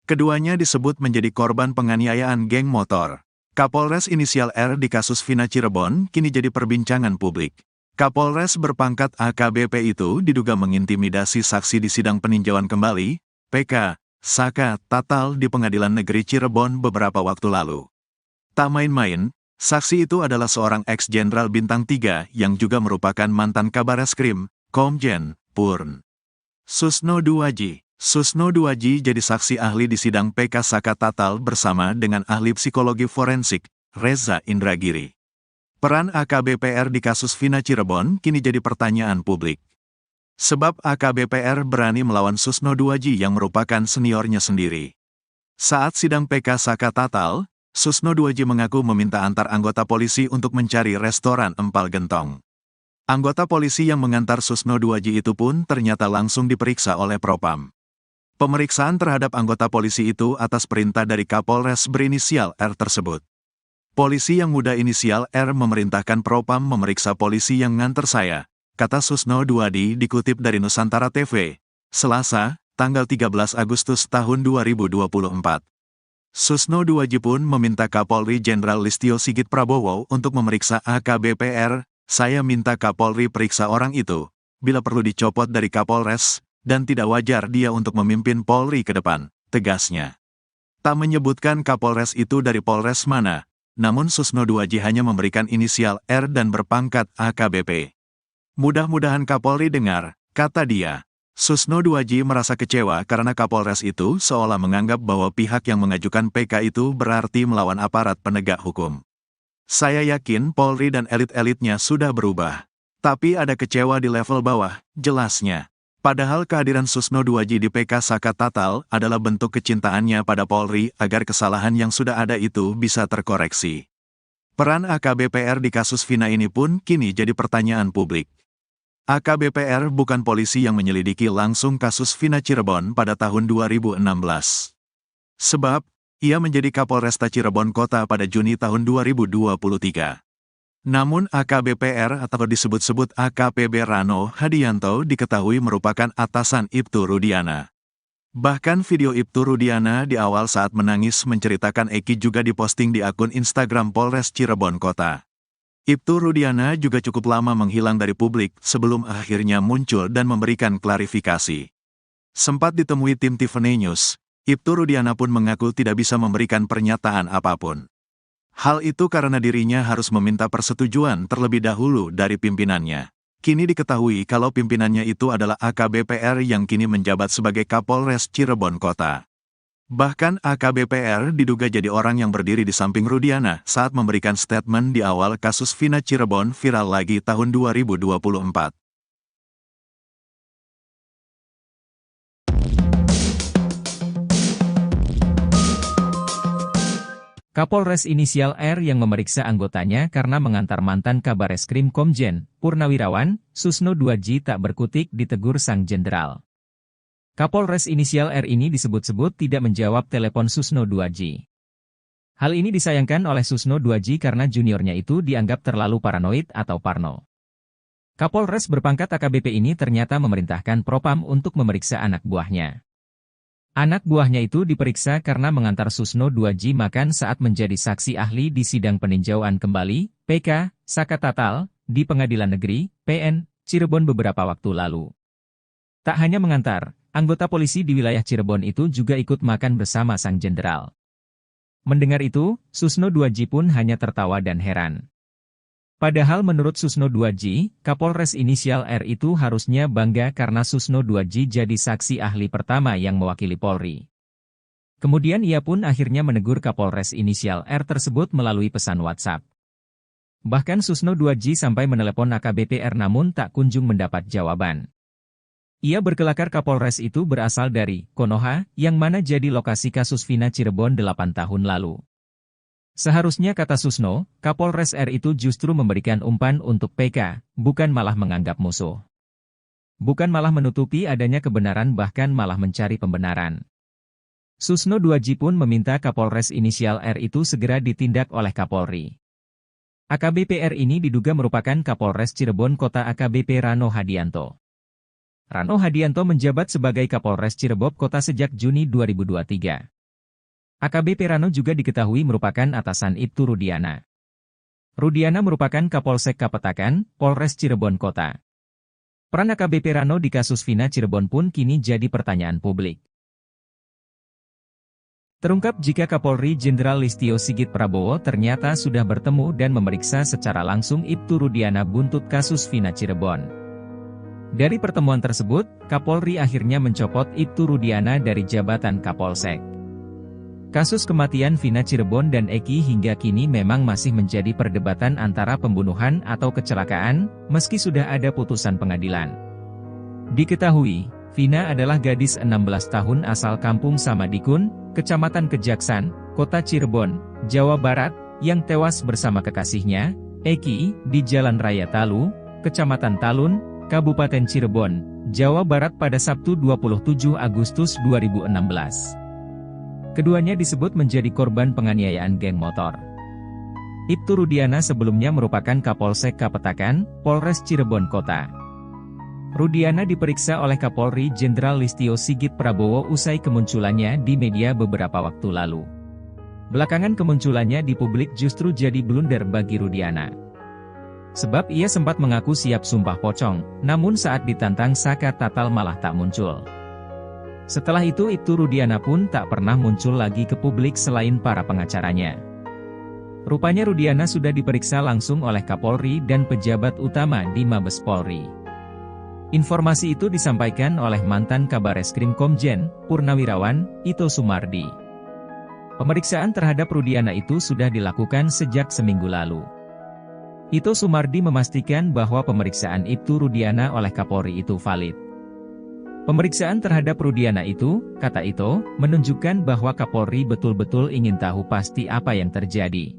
Keduanya disebut menjadi korban penganiayaan geng motor. Kapolres inisial R di kasus Vina Cirebon kini jadi perbincangan publik. Kapolres berpangkat AKBP itu diduga mengintimidasi saksi di sidang peninjauan kembali, PK, Saka Tatal di Pengadilan Negeri Cirebon beberapa waktu lalu. Tak main-main, saksi itu adalah seorang ex-jenderal bintang 3 yang juga merupakan mantan Kabareskrim, Komjen, Purn. Susno 2J. Susno 2J jadi saksi ahli di sidang PK Saka Tatal bersama dengan ahli psikologi forensik, Reza Indragiri. Peran AKBP-R di kasus Vina Cirebon kini jadi pertanyaan publik. Sebab AKBP-R berani melawan Susno 2J yang merupakan seniornya sendiri. Saat sidang PK Saka Tatal, Susno 2J mengaku meminta antar anggota polisi untuk mencari restoran empal gentong. Anggota polisi yang mengantar Susno 2J itu pun ternyata langsung diperiksa oleh Propam. Pemeriksaan terhadap anggota polisi itu atas perintah dari Kapolres berinisial R tersebut. Polisi yang muda inisial R memerintahkan Propam memeriksa polisi yang nganter saya, kata Susno 2J dikutip dari Nusantara TV, Selasa, tanggal 13 Agustus tahun 2024. Susno 2J pun meminta Kapolri Jenderal Listio Sigit Prabowo untuk memeriksa AKBP-R, saya minta Kapolri periksa orang itu, bila perlu dicopot dari Kapolres, dan tidak wajar dia untuk memimpin Polri ke depan, tegasnya. Tak menyebutkan Kapolres itu dari Polres mana, namun Susno 2J hanya memberikan inisial R dan berpangkat AKBP. Mudah-mudahan Kapolri dengar, kata dia. Susno 2J merasa kecewa karena Kapolres itu seolah menganggap bahwa pihak yang mengajukan PK itu berarti melawan aparat penegak hukum. Saya yakin Polri dan elit-elitnya sudah berubah. Tapi ada kecewa di level bawah, jelasnya. Padahal kehadiran Susno 2J di PK Saka Tatal adalah bentuk kecintaannya pada Polri agar kesalahan yang sudah ada itu bisa terkoreksi. Peran AKBP-R di kasus Vina ini pun kini jadi pertanyaan publik. AKBP-R bukan polisi yang menyelidiki langsung kasus Vina Cirebon pada tahun 2016. Sebab, ia menjadi Kapolresta Cirebon Kota pada Juni tahun 2023. Namun AKBP-R atau disebut-sebut AKP Rano Hadianto diketahui merupakan atasan Ibtu Rudiana. Bahkan video Ibtu Rudiana di awal saat menangis menceritakan Eki juga diposting di akun Instagram Polres Cirebon Kota. Ibtu Rudiana juga cukup lama menghilang dari publik sebelum akhirnya muncul dan memberikan klarifikasi. Sempat ditemui tim Tiffany News, Ibtu Rudiana pun mengaku tidak bisa memberikan pernyataan apapun. Hal itu karena dirinya harus meminta persetujuan terlebih dahulu dari pimpinannya. Kini diketahui kalau pimpinannya itu adalah AKBP-R yang kini menjabat sebagai Kapolres Cirebon Kota. Bahkan AKBP-R diduga jadi orang yang berdiri di samping Rudiana saat memberikan statement di awal kasus Vina Cirebon viral lagi tahun 2024. Kapolres inisial R yang memeriksa anggotanya karena mengantar mantan Kabareskrim Komjen, Purnawirawan, Susno 2J tak berkutik ditegur sang jenderal. Kapolres inisial R ini disebut-sebut tidak menjawab telepon Susno 2J. Hal ini disayangkan oleh Susno 2J karena juniornya itu dianggap terlalu paranoid atau parno. Kapolres berpangkat AKBP ini ternyata memerintahkan Propam untuk memeriksa anak buahnya. Anak buahnya itu diperiksa karena mengantar Susno 2J makan saat menjadi saksi ahli di sidang peninjauan kembali, PK, Saka Tatal, di Pengadilan Negeri, PN, Cirebon beberapa waktu lalu. Tak hanya mengantar, anggota polisi di wilayah Cirebon itu juga ikut makan bersama sang jenderal. Mendengar itu, Susno 2J pun hanya tertawa dan heran. Padahal menurut Susno 2J, Kapolres inisial R itu harusnya bangga karena Susno 2J jadi saksi ahli pertama yang mewakili Polri. Kemudian ia pun akhirnya menegur Kapolres inisial R tersebut melalui pesan WhatsApp. Bahkan Susno 2J sampai menelepon AKBP R namun tak kunjung mendapat jawaban. Ia berkelakar Kapolres itu berasal dari Konoha, yang mana jadi lokasi kasus Vina Cirebon 8 tahun lalu. Seharusnya kata Susno, Kapolres R itu justru memberikan umpan untuk PK, bukan malah menganggap musuh. Bukan malah menutupi adanya kebenaran bahkan malah mencari pembenaran. Susno 2J pun meminta Kapolres inisial R itu segera ditindak oleh Kapolri. AKBP R ini diduga merupakan Kapolres Cirebon Kota AKBP Rano Hadianto. Rano Hadianto menjabat sebagai Kapolres Cirebon Kota sejak Juni 2023. AKBP Rano juga diketahui merupakan atasan Ibtu Rudiana. Rudiana merupakan Kapolsek Kapetakan, Polres Cirebon Kota. Peran AKBP Rano di kasus Vina Cirebon pun kini jadi pertanyaan publik. Terungkap jika Kapolri Jenderal Listio Sigit Prabowo ternyata sudah bertemu dan memeriksa secara langsung Ibtu Rudiana buntut kasus Vina Cirebon. Dari pertemuan tersebut, Kapolri akhirnya mencopot Ibtu Rudiana dari jabatan Kapolsek. Kasus kematian Vina Cirebon dan Eki hingga kini memang masih menjadi perdebatan antara pembunuhan atau kecelakaan, meski sudah ada putusan pengadilan. Diketahui, Vina adalah gadis 16 tahun asal kampung Samadikun, Kecamatan Kejaksan, Kota Cirebon, Jawa Barat, yang tewas bersama kekasihnya, Eki, di Jalan Raya Talu, Kecamatan Talun, Kabupaten Cirebon, Jawa Barat pada Sabtu 27 Agustus 2016. Keduanya disebut menjadi korban penganiayaan geng motor. Ibtu Rudiana sebelumnya merupakan Kapolsek Kapetakan, Polres Cirebon Kota. Rudiana diperiksa oleh Kapolri Jenderal Listio Sigit Prabowo usai kemunculannya di media beberapa waktu lalu. Belakangan kemunculannya di publik justru jadi blunder bagi Rudiana. Sebab ia sempat mengaku siap sumpah pocong, namun saat ditantang Saka Tatal malah tak muncul. Setelah itu Ibtu Rudiana pun tak pernah muncul lagi ke publik selain para pengacaranya. Rupanya Rudiana sudah diperiksa langsung oleh Kapolri dan pejabat utama di Mabes Polri. Informasi itu disampaikan oleh mantan Kabareskrim Komjen, Purnawirawan, Ito Sumardi. Pemeriksaan terhadap Rudiana itu sudah dilakukan sejak seminggu lalu. Ito Sumardi memastikan bahwa pemeriksaan Ibtu Rudiana oleh Kapolri itu valid. Pemeriksaan terhadap Rudiana itu, kata Ito, menunjukkan bahwa Kapolri betul-betul ingin tahu pasti apa yang terjadi.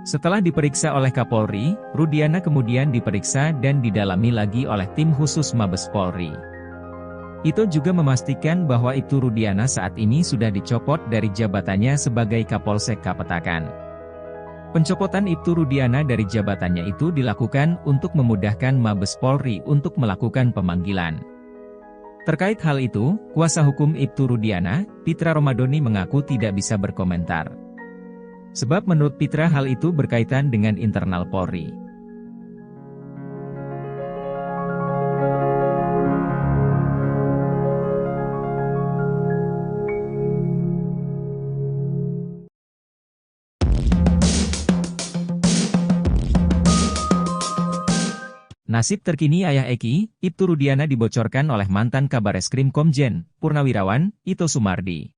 Setelah diperiksa oleh Kapolri, Rudiana kemudian diperiksa dan didalami lagi oleh tim khusus Mabes Polri. Ito juga memastikan bahwa Ibtu Rudiana saat ini sudah dicopot dari jabatannya sebagai Kapolsek Kapetakan. Pencopotan Ibtu Rudiana dari jabatannya itu dilakukan untuk memudahkan Mabes Polri untuk melakukan pemanggilan. Terkait hal itu, kuasa hukum Ibtu Rudiana, Pitra Romadoni mengaku tidak bisa berkomentar. Sebab menurut Pitra hal itu berkaitan dengan internal Polri. Nasib terkini ayah Eki, Ibtu Rudiana dibocorkan oleh mantan Kabareskrim Komjen, Purnawirawan, Ito Sumardi.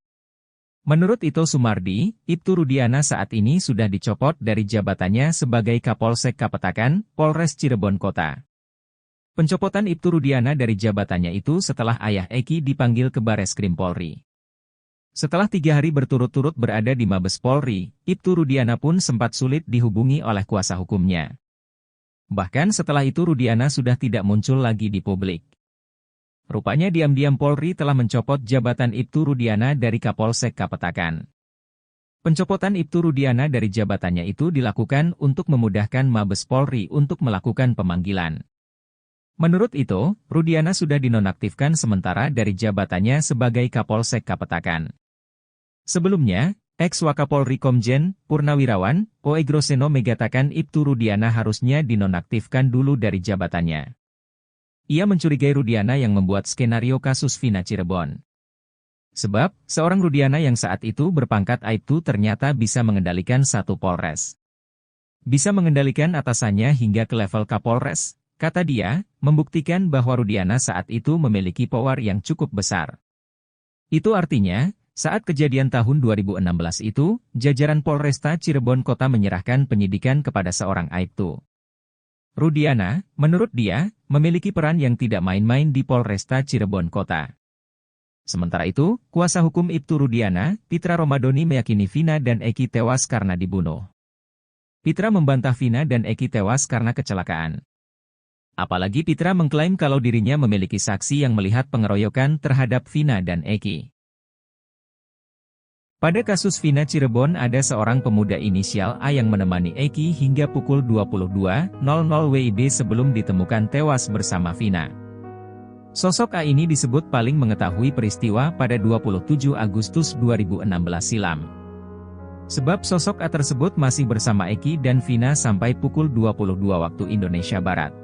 Menurut Ito Sumardi, Ibtu Rudiana saat ini sudah dicopot dari jabatannya sebagai Kapolsek Kapetakan, Polres Cirebon Kota. Pencopotan Ibtu Rudiana dari jabatannya itu setelah ayah Eki dipanggil ke Bareskrim Polri. Setelah 3 hari berturut-turut berada di Mabes Polri, Ibtu Rudiana pun sempat sulit dihubungi oleh kuasa hukumnya. Bahkan setelah itu Rudiana sudah tidak muncul lagi di publik. Rupanya diam-diam Polri telah mencopot jabatan Ibtu Rudiana dari Kapolsek Kapetakan. Pencopotan Ibtu Rudiana dari jabatannya itu dilakukan untuk memudahkan Mabes Polri untuk melakukan pemanggilan. Menurut itu, Rudiana sudah dinonaktifkan sementara dari jabatannya sebagai Kapolsek Kapetakan. Sebelumnya, ex-Wakapolri Komjen Purnawirawan Oegroseno mengatakan Ibtu Rudiana harusnya dinonaktifkan dulu dari jabatannya. Ia mencurigai Rudiana yang membuat skenario kasus Vina Cirebon. Sebab, seorang Rudiana yang saat itu berpangkat Aibtu ternyata bisa mengendalikan satu Polres. Bisa mengendalikan atasannya hingga ke level Kapolres, kata dia, membuktikan bahwa Rudiana saat itu memiliki power yang cukup besar. Itu artinya, saat kejadian tahun 2016 itu, jajaran Polresta Cirebon Kota menyerahkan penyidikan kepada seorang Aibtu. Rudiana, menurut dia, memiliki peran yang tidak main-main di Polresta Cirebon Kota. Sementara itu, kuasa hukum Ibtu Rudiana, Pitra Romadoni meyakini Vina dan Eki tewas karena dibunuh. Pitra membantah Vina dan Eki tewas karena kecelakaan. Apalagi Pitra mengklaim kalau dirinya memiliki saksi yang melihat pengeroyokan terhadap Vina dan Eki. Pada kasus Vina Cirebon ada seorang pemuda inisial A yang menemani Eki hingga pukul 22.00 WIB sebelum ditemukan tewas bersama Vina. Sosok A ini disebut paling mengetahui peristiwa pada 27 Agustus 2016 silam. Sebab sosok A tersebut masih bersama Eki dan Vina sampai pukul 22 waktu Indonesia Barat.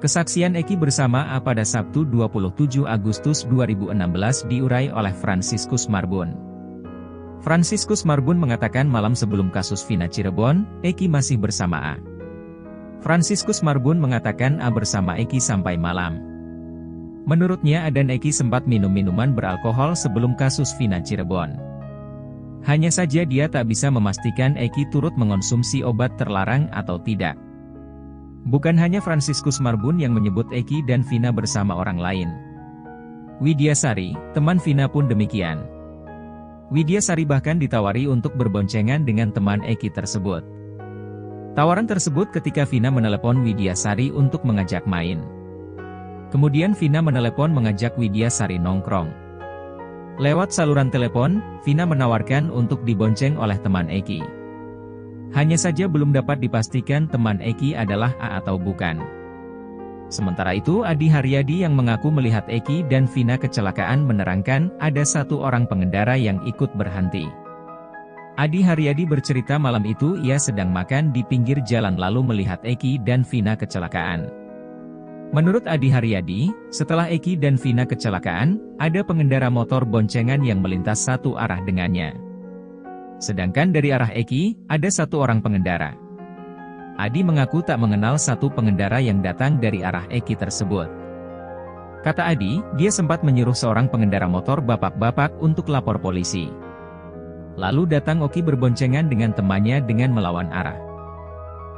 Kesaksian Eki bersama A pada Sabtu 27 Agustus 2016 diurai oleh Franciscus Marbun. Franciscus Marbun mengatakan malam sebelum kasus Vina Cirebon, Eki masih bersama A. Franciscus Marbun mengatakan A bersama Eki sampai malam. Menurutnya A dan Eki sempat minum minuman beralkohol sebelum kasus Vina Cirebon. Hanya saja dia tak bisa memastikan Eki turut mengonsumsi obat terlarang atau tidak. Bukan hanya Franciscus Marbun yang menyebut Eki dan Vina bersama orang lain. Widyasari, teman Vina pun demikian. Widyasari bahkan ditawari untuk berboncengan dengan teman Eki tersebut. Tawaran tersebut ketika Vina menelepon Widyasari untuk mengajak main. Kemudian Vina menelepon mengajak Widyasari nongkrong. Lewat saluran telepon, Vina menawarkan untuk dibonceng oleh teman Eki. Hanya saja belum dapat dipastikan teman Eki adalah A atau bukan. Sementara itu Adi Haryadi yang mengaku melihat Eki dan Vina kecelakaan menerangkan ada satu orang pengendara yang ikut berhenti. Adi Haryadi bercerita malam itu ia sedang makan di pinggir jalan lalu melihat Eki dan Vina kecelakaan. Menurut Adi Haryadi, setelah Eki dan Vina kecelakaan, ada pengendara motor boncengan yang melintas satu arah dengannya. Sedangkan dari arah Eki, ada satu orang pengendara. Adi mengaku tak mengenal satu pengendara yang datang dari arah Eki tersebut. Kata Adi, dia sempat menyuruh seorang pengendara motor bapak-bapak untuk lapor polisi. Lalu datang Oki berboncengan dengan temannya dengan melawan arah.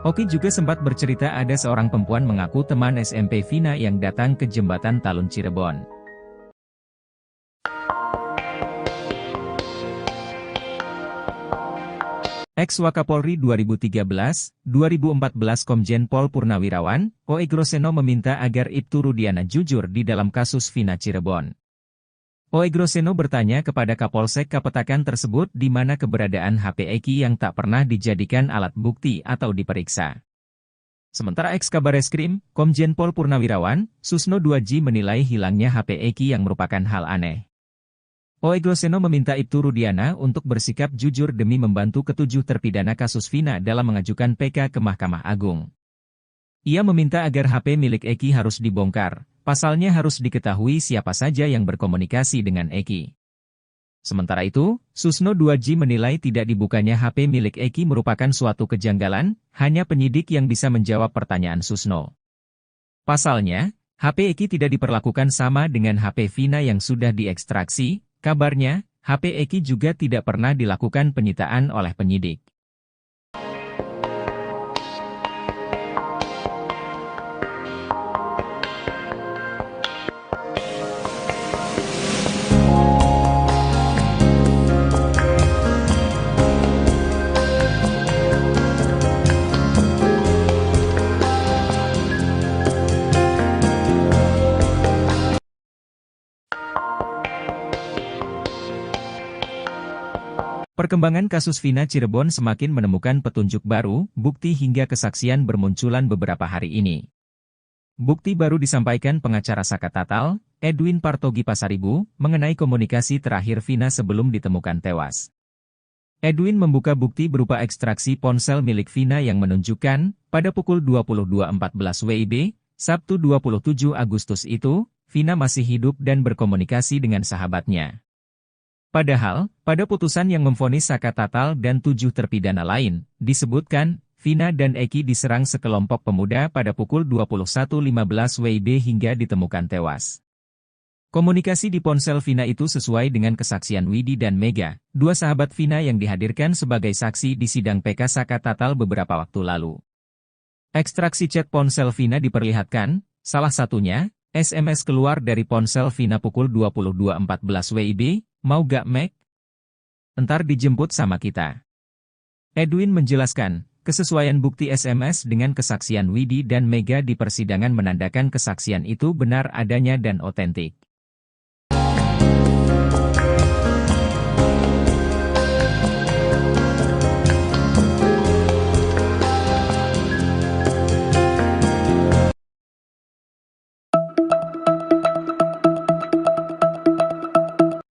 Oki juga sempat bercerita ada seorang perempuan mengaku teman SMP Vina yang datang ke jembatan Talun Cirebon. Ex-Wakapolri 2013-2014 Komjen Pol Purnawirawan, Oegroseno meminta agar Ibtu Rudiana jujur di dalam kasus Vina Cirebon. Oegroseno bertanya kepada Kapolsek Kapetakan tersebut di mana keberadaan HP Eki yang tak pernah dijadikan alat bukti atau diperiksa. Sementara ex-Kabareskrim, Komjen Pol Purnawirawan, Susno 2J menilai hilangnya HP Eki yang merupakan hal aneh. Oegroseno meminta Ibtu Rudiana untuk bersikap jujur demi membantu ketujuh terpidana kasus Vina dalam mengajukan PK ke Mahkamah Agung. Ia meminta agar HP milik Eki harus dibongkar, pasalnya harus diketahui siapa saja yang berkomunikasi dengan Eki. Sementara itu, Susno 2J menilai tidak dibukanya HP milik Eki merupakan suatu kejanggalan, hanya penyidik yang bisa menjawab pertanyaan Susno. Pasalnya, HP Eki tidak diperlakukan sama dengan HP Vina yang sudah diekstraksi. Kabarnya, HP Eki juga tidak pernah dilakukan penyitaan oleh penyidik. Perkembangan kasus Vina Cirebon semakin menemukan petunjuk baru, bukti hingga kesaksian bermunculan beberapa hari ini. Bukti baru disampaikan pengacara Saka Tatal, Edwin Partogi Pasaribu, mengenai komunikasi terakhir Vina sebelum ditemukan tewas. Edwin membuka bukti berupa ekstraksi ponsel milik Vina yang menunjukkan, pada pukul 22.14 WIB, Sabtu 27 Agustus itu, Vina masih hidup dan berkomunikasi dengan sahabatnya. Padahal, pada putusan yang memvonis Saka Tatal dan 7 terpidana lain, disebutkan, Vina dan Eki diserang sekelompok pemuda pada pukul 21.15 WIB hingga ditemukan tewas. Komunikasi di ponsel Vina itu sesuai dengan kesaksian Widi dan Mega, dua sahabat Vina yang dihadirkan sebagai saksi di sidang PK Saka Tatal beberapa waktu lalu. Ekstraksi chat ponsel Vina diperlihatkan, salah satunya, SMS keluar dari ponsel Vina pukul 22.14 WIB, "Mau gak Meg? Entar dijemput sama kita." Edwin menjelaskan, kesesuaian bukti SMS dengan kesaksian Widi dan Mega di persidangan menandakan kesaksian itu benar adanya dan otentik.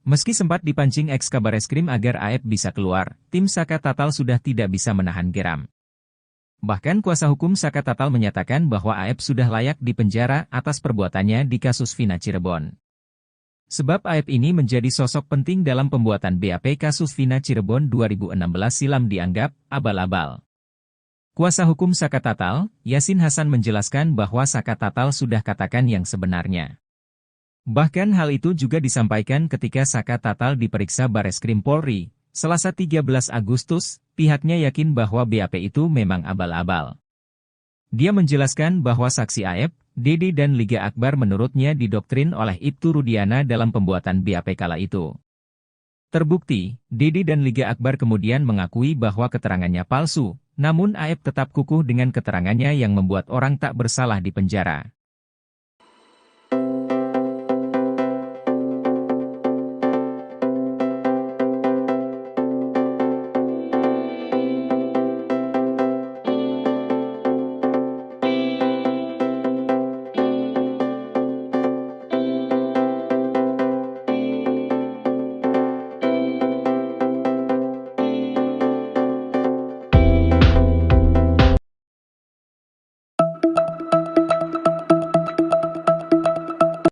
Meski sempat dipancing eks-Kabareskrim agar Aep bisa keluar, tim Saka Tatal sudah tidak bisa menahan geram. Bahkan kuasa hukum Saka Tatal menyatakan bahwa Aep sudah layak dipenjara atas perbuatannya di kasus Vina Cirebon. Sebab Aep ini menjadi sosok penting dalam pembuatan BAP kasus Vina Cirebon 2016 silam dianggap abal-abal. Kuasa hukum Saka Tatal, Yasin Hasan menjelaskan bahwa Saka Tatal sudah katakan yang sebenarnya. Bahkan hal itu juga disampaikan ketika Saka Tatal diperiksa Bareskrim Polri, Selasa 13 Agustus, pihaknya yakin bahwa BAP itu memang abal-abal. Dia menjelaskan bahwa saksi Aep, Dede dan Liga Akbar menurutnya didoktrin oleh Ibtu Rudiana dalam pembuatan BAP kala itu. Terbukti, Dede dan Liga Akbar kemudian mengakui bahwa keterangannya palsu, namun Aep tetap kukuh dengan keterangannya yang membuat orang tak bersalah di penjara.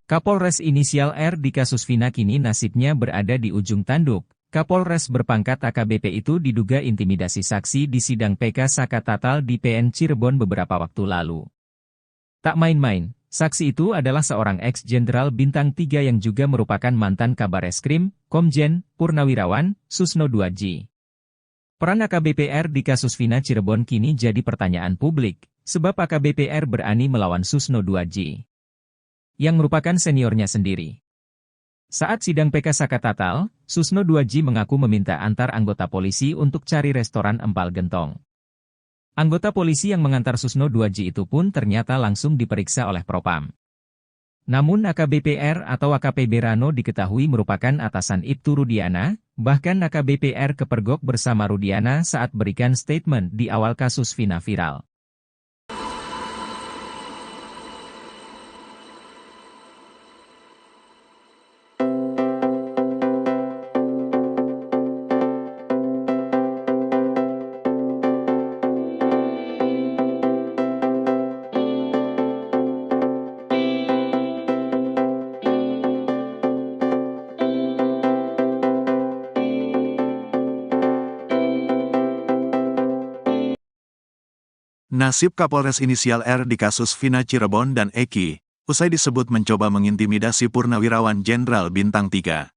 Kapolres inisial R di kasus Vina kini nasibnya berada di ujung tanduk. Kapolres berpangkat AKBP itu diduga intimidasi saksi di sidang PK Saka Tatal di PN Cirebon beberapa waktu lalu. Tak main-main, saksi itu adalah seorang ex-jenderal bintang 3 yang juga merupakan mantan Kabareskrim, Komjen, Purnawirawan, Susno 2J. Peran AKBP R di kasus Vina Cirebon kini jadi pertanyaan publik, sebab AKBP R berani melawan Susno 2J. Yang merupakan seniornya sendiri. Saat sidang PK Saka Tatal, Susno 2J mengaku meminta antar anggota polisi untuk cari restoran empal gentong. Anggota polisi yang mengantar Susno 2J itu pun ternyata langsung diperiksa oleh Propam. Namun AKBP R atau AKP Rano diketahui merupakan atasan Ibtu Rudiana, bahkan AKBP R kepergok bersama Rudiana saat berikan statement di awal kasus Vina viral. Nasib Kapolres inisial R di kasus Vina Cirebon dan Eki, usai disebut mencoba mengintimidasi Purnawirawan Jenderal Bintang 3.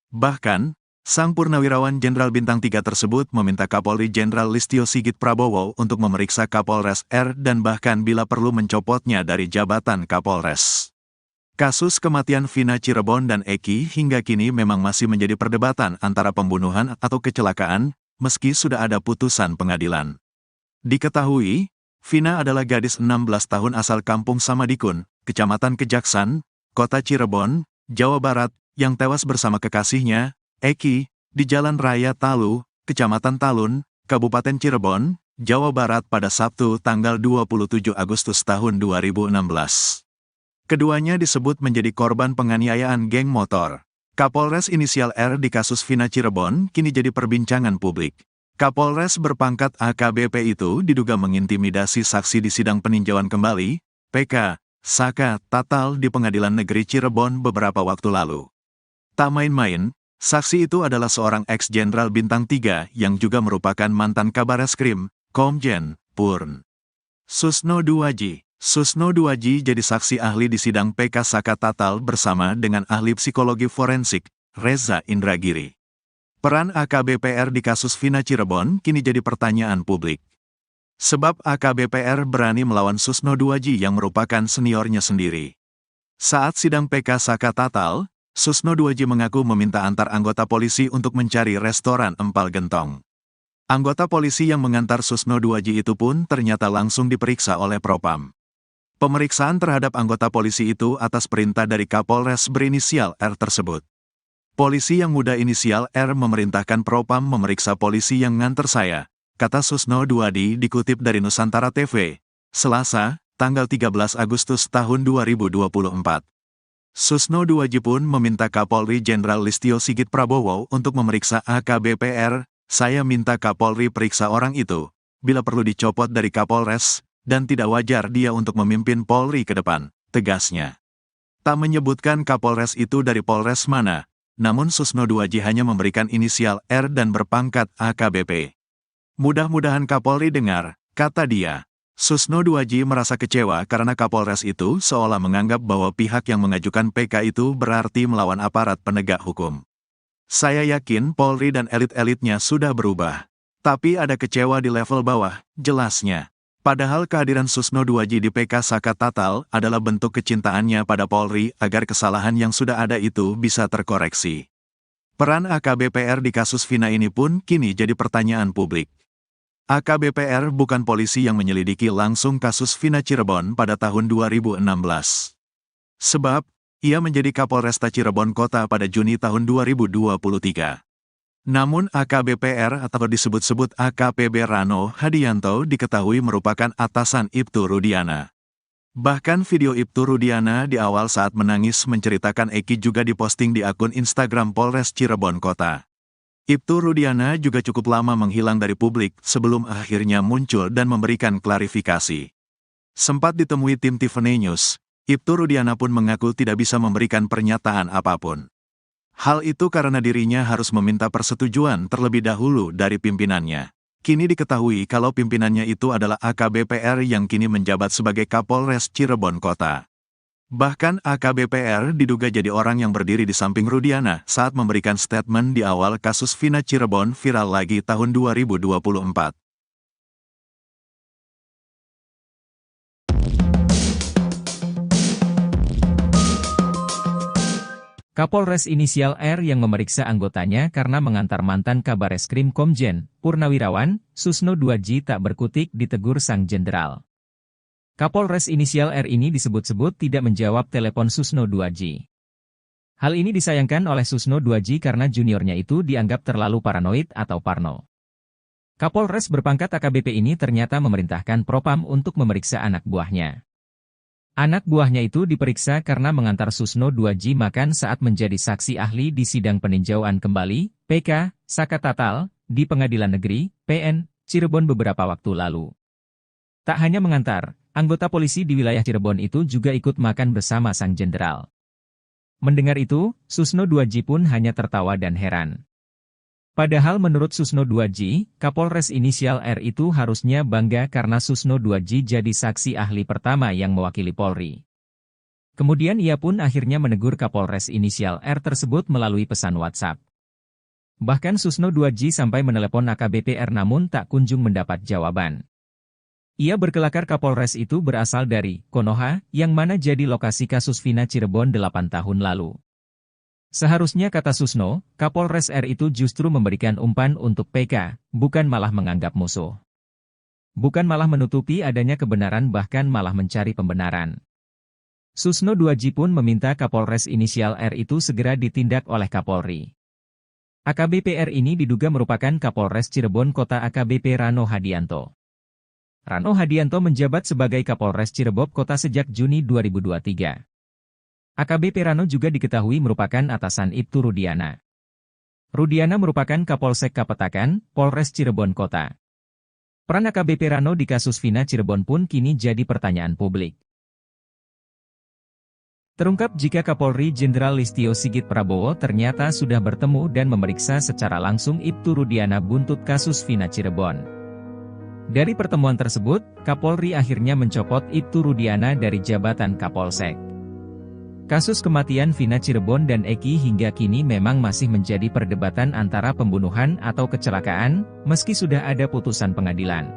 Bahkan, Sang Purnawirawan Jenderal Bintang 3 tersebut meminta Kapolri Jenderal Listio Sigit Prabowo untuk memeriksa Kapolres R dan bahkan bila perlu mencopotnya dari jabatan Kapolres. Kasus kematian Vina Cirebon dan Eki hingga kini memang masih menjadi perdebatan antara pembunuhan atau kecelakaan, meski sudah ada putusan pengadilan. Diketahui, Vina adalah gadis 16 tahun asal Kampung Samadikun, Kecamatan Kejaksan, Kota Cirebon, Jawa Barat, yang tewas bersama kekasihnya, Eki, di Jalan Raya Talu, Kecamatan Talun, Kabupaten Cirebon, Jawa Barat pada Sabtu tanggal 27 Agustus tahun 2016. Keduanya disebut menjadi korban penganiayaan geng motor. Kapolres inisial R di kasus Vina Cirebon kini jadi perbincangan publik. Kapolres berpangkat AKBP itu diduga mengintimidasi saksi di sidang peninjauan kembali, PK, Saka Tatal di Pengadilan Negeri Cirebon beberapa waktu lalu. Tak main-main, saksi itu adalah seorang ex-jenderal Bintang 3 yang juga merupakan mantan Kabareskrim, Komjen, Purn. Susno Duaji. Susno Duaji jadi saksi ahli di sidang PK Saka Tatal bersama dengan ahli psikologi forensik, Reza Indragiri. Peran AKBPR di kasus Vina Cirebon kini jadi pertanyaan publik. Sebab AKBPR berani melawan Susno Duaji yang merupakan seniornya sendiri. Saat sidang PK Saka Tatal, Susno Duaji mengaku meminta antar anggota polisi untuk mencari restoran empal gentong. Anggota polisi yang mengantar Susno Duaji itu pun ternyata langsung diperiksa oleh Propam. Pemeriksaan terhadap anggota polisi itu atas perintah dari Kapolres berinisial R tersebut. Polisi yang muda inisial R memerintahkan Propam memeriksa polisi yang nganter saya, kata Susno Duaji dikutip dari Nusantara TV, Selasa, tanggal 13 Agustus tahun 2024. Susno Duaji pun meminta Kapolri Jenderal Listio Sigit Prabowo untuk memeriksa AKBPR, saya minta Kapolri periksa orang itu, bila perlu dicopot dari Kapolres, dan tidak wajar dia untuk memimpin Polri ke depan, tegasnya. Tak menyebutkan Kapolres itu dari Polres mana, namun Susno Duaji hanya memberikan inisial R dan berpangkat AKBP. Mudah-mudahan Kapolri dengar, kata dia. Susno Duaji merasa kecewa karena Kapolres itu seolah menganggap bahwa pihak yang mengajukan PK itu berarti melawan aparat penegak hukum. Saya yakin Polri dan elit-elitnya sudah berubah. Tapi ada kecewa di level bawah, jelasnya. Padahal kehadiran Susno Duaji di PK Saka Tatal adalah bentuk kecintaannya pada Polri agar kesalahan yang sudah ada itu bisa terkoreksi. Peran AKBPR di kasus Vina ini pun kini jadi pertanyaan publik. AKBPR bukan polisi yang menyelidiki langsung kasus Vina Cirebon pada tahun 2016. Sebab, ia menjadi Kapolresta Cirebon Kota pada Juni tahun 2023. Namun AKBPR atau disebut-sebut AKPB Rano Hadianto diketahui merupakan atasan Ibtu Rudiana. Bahkan video Ibtu Rudiana di awal saat menangis menceritakan Eki juga diposting di akun Instagram Polres Cirebon Kota. Ibtu Rudiana juga cukup lama menghilang dari publik sebelum akhirnya muncul dan memberikan klarifikasi. Sempat ditemui tim Tiffany News, Ibtu Rudiana pun mengaku tidak bisa memberikan pernyataan apapun. Hal itu karena dirinya harus meminta persetujuan terlebih dahulu dari pimpinannya. Kini diketahui kalau pimpinannya itu adalah AKBPR yang kini menjabat sebagai Kapolres Cirebon Kota. Bahkan AKBPR diduga jadi orang yang berdiri di samping Rudiana saat memberikan statement di awal kasus Vina Cirebon viral lagi tahun 2024. Kapolres inisial R yang memeriksa anggotanya karena mengantar mantan Kabareskrim Komjen, Purnawirawan, Susno Duaji tak berkutik ditegur sang jenderal. Kapolres inisial R ini disebut-sebut tidak menjawab telepon Susno Duaji. Hal ini disayangkan oleh Susno Duaji karena juniornya itu dianggap terlalu paranoid atau parno. Kapolres berpangkat AKBP ini ternyata memerintahkan Propam untuk memeriksa anak buahnya. Anak buahnya itu diperiksa karena mengantar Susno Duaji makan saat menjadi saksi ahli di sidang peninjauan kembali, PK, Saka Tatal, di Pengadilan Negeri, PN, Cirebon beberapa waktu lalu. Tak hanya mengantar, anggota polisi di wilayah Cirebon itu juga ikut makan bersama sang jenderal. Mendengar itu, Susno Duaji pun hanya tertawa dan heran. Padahal menurut Susno Duaji, Kapolres inisial R itu harusnya bangga karena Susno Duaji jadi saksi ahli pertama yang mewakili Polri. Kemudian ia pun akhirnya menegur Kapolres inisial R tersebut melalui pesan WhatsApp. Bahkan Susno 2J sampai menelepon AKBP R namun tak kunjung mendapat jawaban. Ia berkelakar Kapolres itu berasal dari Konoha, yang mana jadi lokasi kasus Vina Cirebon 8 tahun lalu. Seharusnya kata Susno, Kapolres R itu justru memberikan umpan untuk PK, bukan malah menganggap musuh. Bukan malah menutupi adanya kebenaran bahkan malah mencari pembenaran. Susno 2J pun meminta Kapolres inisial R itu segera ditindak oleh Kapolri. AKBP R ini diduga merupakan Kapolres Cirebon Kota AKBP Rano Hadianto. Rano Hadianto menjabat sebagai Kapolres Cirebon Kota sejak Juni 2023. AKBP Rano juga diketahui merupakan atasan Ibtu Rudiana. Rudiana merupakan Kapolsek Kapetakan, Polres Cirebon Kota. Peran AKBP Rano di kasus Vina Cirebon pun kini jadi pertanyaan publik. Terungkap jika Kapolri Jenderal Listio Sigit Prabowo ternyata sudah bertemu dan memeriksa secara langsung Ibtu Rudiana buntut kasus Vina Cirebon. Dari pertemuan tersebut, Kapolri akhirnya mencopot Ibtu Rudiana dari jabatan Kapolsek. Kasus kematian Vina Cirebon dan Eki hingga kini memang masih menjadi perdebatan antara pembunuhan atau kecelakaan, meski sudah ada putusan pengadilan.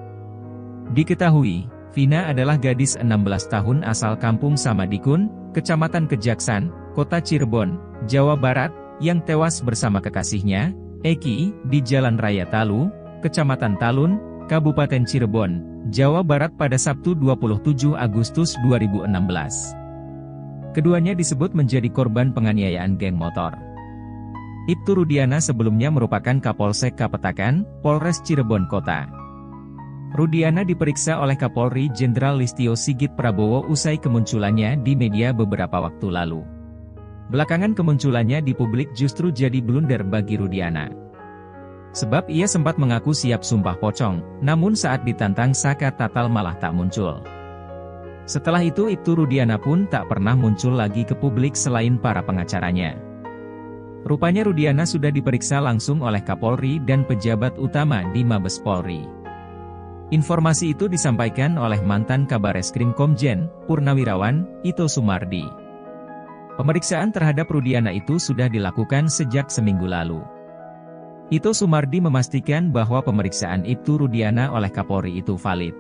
Diketahui, Vina adalah gadis 16 tahun asal kampung Samadikun, Kecamatan Kejaksan, Kota Cirebon, Jawa Barat, yang tewas bersama kekasihnya, Eki, di Jalan Raya Talu, Kecamatan Talun, Kabupaten Cirebon, Jawa Barat pada Sabtu 27 Agustus 2016. Keduanya disebut menjadi korban penganiayaan geng motor. Ibtu Rudiana sebelumnya merupakan Kapolsek Kapetakan, Polres Cirebon Kota. Rudiana diperiksa oleh Kapolri Jenderal Listio Sigit Prabowo usai kemunculannya di media beberapa waktu lalu. Belakangan kemunculannya di publik justru jadi blunder bagi Rudiana. Sebab ia sempat mengaku siap sumpah pocong, namun saat ditantang Saka Tatal malah tak muncul. Setelah itu Ibtu Rudiana pun tak pernah muncul lagi ke publik selain para pengacaranya. Rupanya Rudiana sudah diperiksa langsung oleh Kapolri dan pejabat utama di Mabes Polri. Informasi itu disampaikan oleh mantan Kabareskrim Komjen, Purnawirawan, Ito Sumardi. Pemeriksaan terhadap Rudiana itu sudah dilakukan sejak seminggu lalu. Ito Sumardi memastikan bahwa pemeriksaan Ibtu Rudiana oleh Kapolri itu valid.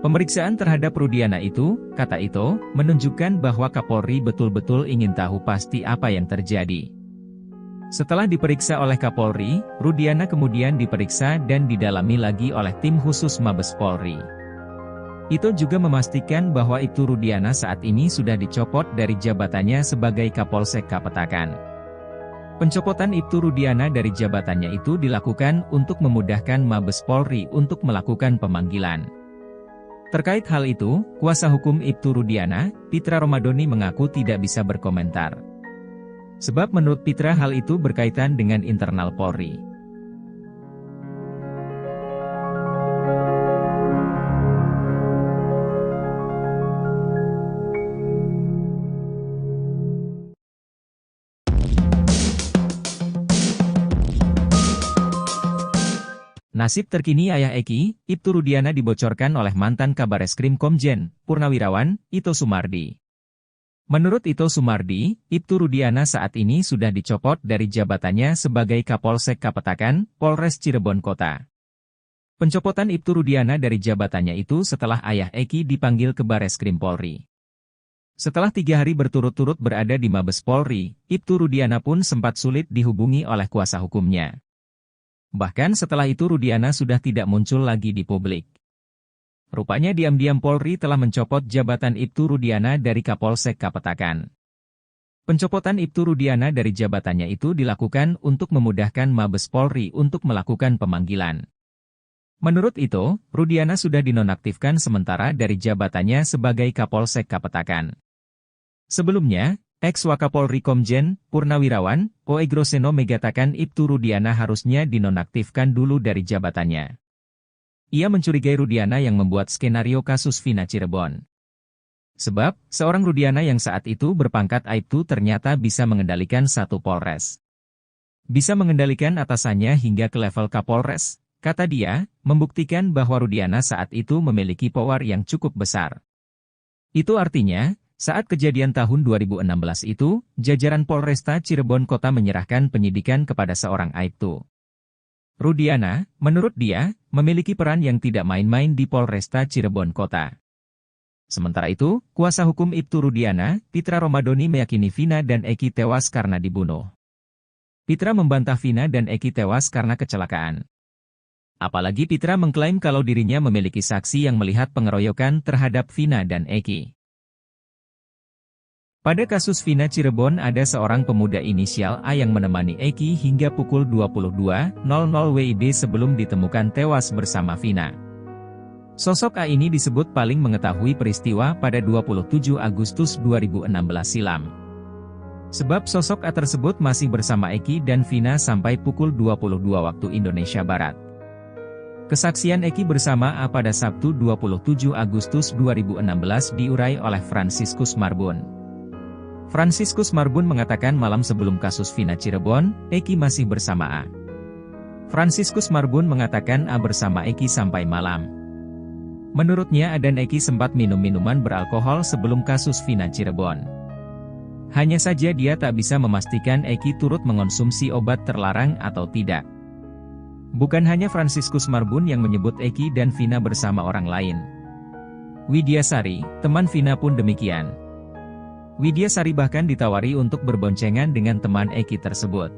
Pemeriksaan terhadap Rudiana itu, kata Ito, menunjukkan bahwa Kapolri betul-betul ingin tahu pasti apa yang terjadi. Setelah diperiksa oleh Kapolri, Rudiana kemudian diperiksa dan didalami lagi oleh tim khusus Mabes Polri. Ito juga memastikan bahwa Ibtu Rudiana saat ini sudah dicopot dari jabatannya sebagai Kapolsek Kapetakan. Pencopotan Ibtu Rudiana dari jabatannya itu dilakukan untuk memudahkan Mabes Polri untuk melakukan pemanggilan. Terkait hal itu, kuasa hukum Ibtu Rudiana, Pitra Romadoni mengaku tidak bisa berkomentar. Sebab menurut Pitra hal itu berkaitan dengan internal Polri. Nasib terkini ayah Eki, Ibtu Rudiana dibocorkan oleh mantan Kabareskrim Komjen, Purnawirawan, Ito Sumardi. Menurut Ito Sumardi, Ibtu Rudiana saat ini sudah dicopot dari jabatannya sebagai Kapolsek Kapetakan, Polres Cirebon Kota. Pencopotan Ibtu Rudiana dari jabatannya itu setelah ayah Eki dipanggil ke Bareskrim Polri. Setelah 3 hari berturut-turut berada di Mabes Polri, Ibtu Rudiana pun sempat sulit dihubungi oleh kuasa hukumnya. Bahkan setelah itu Rudiana sudah tidak muncul lagi di publik. Rupanya diam-diam Polri telah mencopot jabatan Ibtu Rudiana dari Kapolsek Kapetakan. Pencopotan Ibtu Rudiana dari jabatannya itu dilakukan untuk memudahkan Mabes Polri untuk melakukan pemanggilan. Menurut itu, Rudiana sudah dinonaktifkan sementara dari jabatannya sebagai Kapolsek Kapetakan. Sebelumnya, Ex-Wakapolri Komjen, Purnawirawan, Oe Groseno mengatakan Ibtu Rudiana harusnya dinonaktifkan dulu dari jabatannya. Ia mencurigai Rudiana yang membuat skenario kasus Vina Cirebon. Sebab, seorang Rudiana yang saat itu berpangkat Aibtu ternyata bisa mengendalikan satu Polres. Bisa mengendalikan atasannya hingga ke level Kapolres, kata dia, membuktikan bahwa Rudiana saat itu memiliki power yang cukup besar. Itu artinya, Saat kejadian tahun 2016 itu, jajaran Polresta Cirebon Kota menyerahkan penyidikan kepada seorang Aibtu Rudiana, menurut dia, memiliki peran yang tidak main-main di Polresta Cirebon Kota. Sementara itu, kuasa hukum Aibtu Rudiana, Pitra Romadoni meyakini Vina dan Eki tewas karena dibunuh. Pitra membantah Vina dan Eki tewas karena kecelakaan. Apalagi Pitra mengklaim kalau dirinya memiliki saksi yang melihat pengeroyokan terhadap Vina dan Eki. Pada kasus Vina Cirebon ada seorang pemuda inisial A yang menemani Eki hingga pukul 22.00 WIB sebelum ditemukan tewas bersama Vina. Sosok A ini disebut paling mengetahui peristiwa pada 27 Agustus 2016 silam. Sebab sosok A tersebut masih bersama Eki dan Vina sampai pukul 22 waktu Indonesia Barat. Kesaksian Eki bersama A pada Sabtu 27 Agustus 2016 diurai oleh Franciscus Marbun. Franciscus Marbun mengatakan malam sebelum kasus Vina Cirebon, Eki masih bersama A. Franciscus Marbun mengatakan A bersama Eki sampai malam. Menurutnya A dan Eki sempat minum minuman beralkohol sebelum kasus Vina Cirebon. Hanya saja dia tak bisa memastikan Eki turut mengonsumsi obat terlarang atau tidak. Bukan hanya Franciscus Marbun yang menyebut Eki dan Vina bersama orang lain. Widyasari, teman Vina pun demikian. Widyasari bahkan ditawari untuk berboncengan dengan teman Eki tersebut.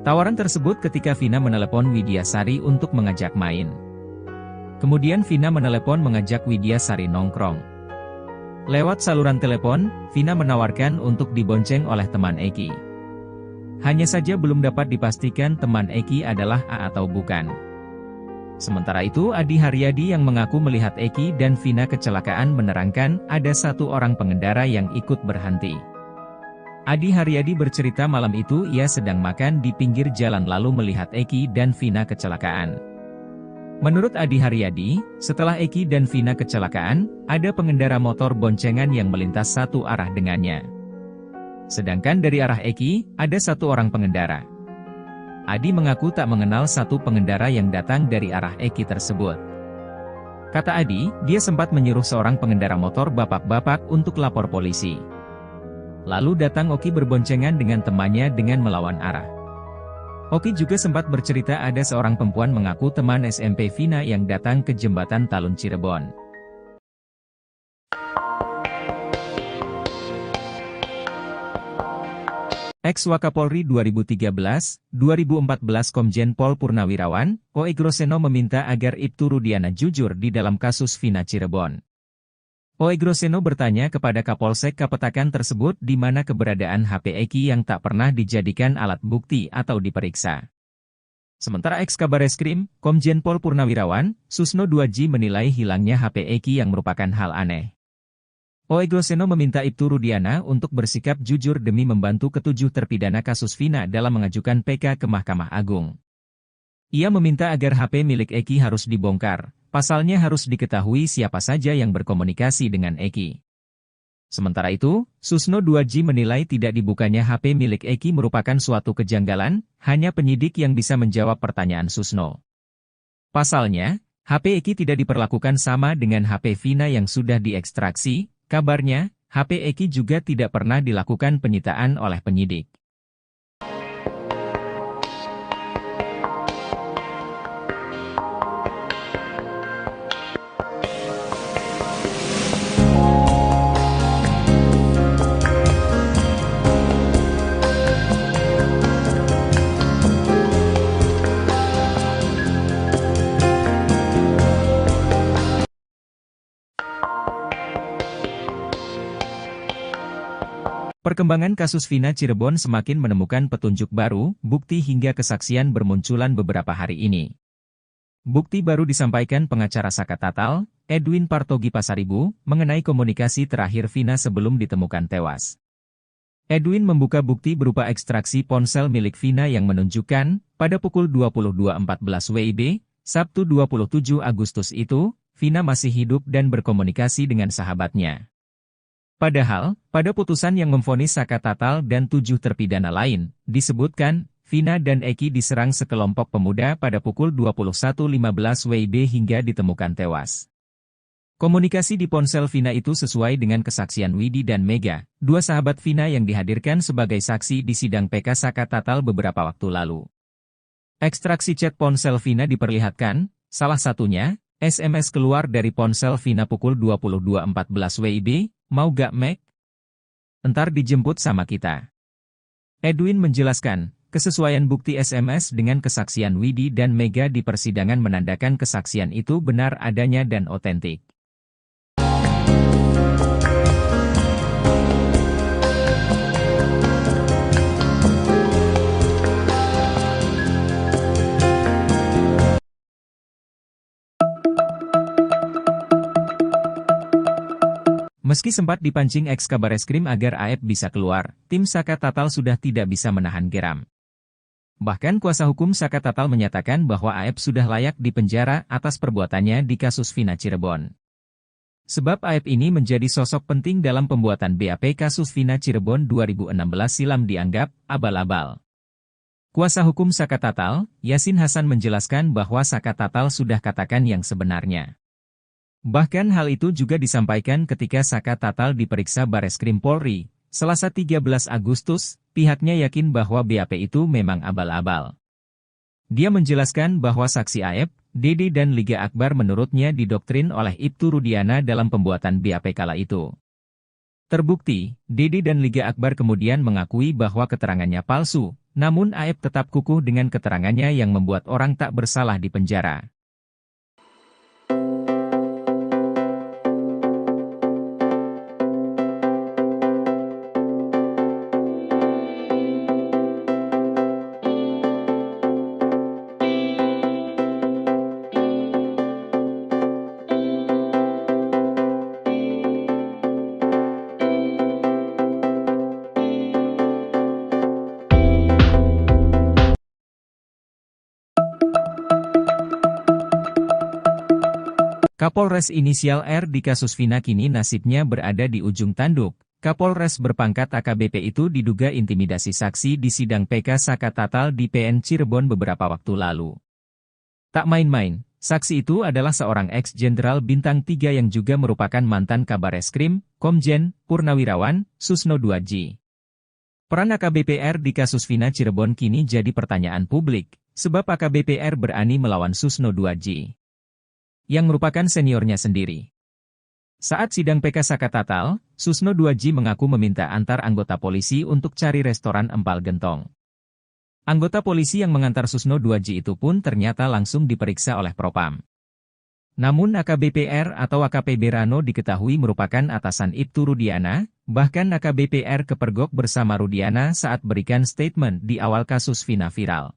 Tawaran tersebut ketika Vina menelepon Widyasari untuk mengajak main. Kemudian Vina menelepon mengajak Widyasari nongkrong. Lewat saluran telepon, Vina menawarkan untuk dibonceng oleh teman Eki. Hanya saja belum dapat dipastikan teman Eki adalah A atau bukan. Sementara itu Adi Haryadi yang mengaku melihat Eki dan Vina kecelakaan menerangkan ada satu orang pengendara yang ikut berhenti. Adi Haryadi bercerita malam itu ia sedang makan di pinggir jalan lalu melihat Eki dan Vina kecelakaan. Menurut Adi Haryadi, setelah Eki dan Vina kecelakaan, ada pengendara motor boncengan yang melintas satu arah dengannya. Sedangkan dari arah Eki, ada satu orang pengendara. Adi mengaku tak mengenal satu pengendara yang datang dari arah Eki tersebut. Kata Adi, dia sempat menyuruh seorang pengendara motor bapak-bapak untuk lapor polisi. Lalu datang Oki berboncengan dengan temannya dengan melawan arah. Oki juga sempat bercerita ada seorang perempuan mengaku teman SMP Vina yang datang ke jembatan Talun Cirebon. Ex-Wakapolri 2013-2014 Komjen Pol Purnawirawan, O.E. Groseno meminta agar Aibtu Rudiana jujur di dalam kasus Vina Cirebon. O.E. Groseno bertanya kepada Kapolsek Kapetakan tersebut di mana keberadaan HP Eki yang tak pernah dijadikan alat bukti atau diperiksa. Sementara ex-Kabareskrim, Komjen Pol Purnawirawan, Susno 2J menilai hilangnya HP Eki yang merupakan hal aneh. O.E. Groseno meminta Aibtu Rudiana untuk bersikap jujur demi membantu ketujuh terpidana kasus Vina dalam mengajukan PK ke Mahkamah Agung. Ia meminta agar HP milik Eki harus dibongkar, pasalnya harus diketahui siapa saja yang berkomunikasi dengan Eki. Sementara itu, Susno 2J menilai tidak dibukanya HP milik Eki merupakan suatu kejanggalan, hanya penyidik yang bisa menjawab pertanyaan Susno. Pasalnya, HP Eki tidak diperlakukan sama dengan HP Vina yang sudah diekstraksi. Kabarnya, HP Eki juga tidak pernah dilakukan penyitaan oleh penyidik. Perkembangan kasus Vina Cirebon semakin menemukan petunjuk baru, bukti hingga kesaksian bermunculan beberapa hari ini. Bukti baru disampaikan pengacara Saka Tatal, Edwin Partogi Pasaribu, mengenai komunikasi terakhir Vina sebelum ditemukan tewas. Edwin membuka bukti berupa ekstraksi ponsel milik Vina yang menunjukkan, pada pukul 22.14 WIB, Sabtu 27 Agustus itu, Vina masih hidup dan berkomunikasi dengan sahabatnya. Padahal, pada putusan yang memvonis Saka Tatal dan 7 terpidana lain, disebutkan, Vina dan Eki diserang sekelompok pemuda pada pukul 21.15 WIB hingga ditemukan tewas. Komunikasi di ponsel Vina itu sesuai dengan kesaksian Widi dan Mega, dua sahabat Vina yang dihadirkan sebagai saksi di sidang PK Saka Tatal beberapa waktu lalu. Ekstraksi chat ponsel Vina diperlihatkan, salah satunya, SMS keluar dari ponsel Vina pukul 22.14 WIB, "Mau gak Meg? Entar dijemput sama kita." Edwin menjelaskan, kesesuaian bukti SMS dengan kesaksian Widi dan Mega di persidangan menandakan kesaksian itu benar adanya dan otentik. Meski sempat dipancing eks-Kabareskrim agar Aep bisa keluar, tim Saka Tatal sudah tidak bisa menahan geram. Bahkan kuasa hukum Saka Tatal menyatakan bahwa Aep sudah layak dipenjara atas perbuatannya di kasus Vina Cirebon. Sebab Aep ini menjadi sosok penting dalam pembuatan BAP kasus Vina Cirebon 2016 silam dianggap abal-abal. Kuasa hukum Saka Tatal, Yasin Hasan menjelaskan bahwa Saka Tatal sudah katakan yang sebenarnya. Bahkan hal itu juga disampaikan ketika Saka Tatal diperiksa Bareskrim Polri, Selasa 13 Agustus, pihaknya yakin bahwa BAP itu memang abal-abal. Dia menjelaskan bahwa saksi Aep, Dede dan Liga Akbar menurutnya didoktrin oleh Ibtu Rudiana dalam pembuatan BAP kala itu. Terbukti, Dede dan Liga Akbar kemudian mengakui bahwa keterangannya palsu, namun Aep tetap kukuh dengan keterangannya yang membuat orang tak bersalah di penjara. Kapolres inisial R di kasus Vina kini nasibnya berada di ujung tanduk. Kapolres berpangkat AKBP itu diduga intimidasi saksi di sidang PK Saka Tatal di PN Cirebon beberapa waktu lalu. Tak main-main, saksi itu adalah seorang ex-jenderal bintang 3 yang juga merupakan mantan Kabareskrim, Komjen, Purnawirawan, Susno 2J. Peran AKBP R di kasus Vina Cirebon kini jadi pertanyaan publik, sebab AKBP R berani melawan Susno 2J. Yang merupakan seniornya sendiri. Saat sidang PK Saka Tatal, Susno 2J mengaku meminta antar anggota polisi untuk cari restoran empal gentong. Anggota polisi yang mengantar Susno 2J itu pun ternyata langsung diperiksa oleh Propam. Namun AKBP R atau AKP Rano diketahui merupakan atasan Ibtu Rudiana, bahkan AKBP R kepergok bersama Rudiana saat berikan statement di awal kasus Vina viral.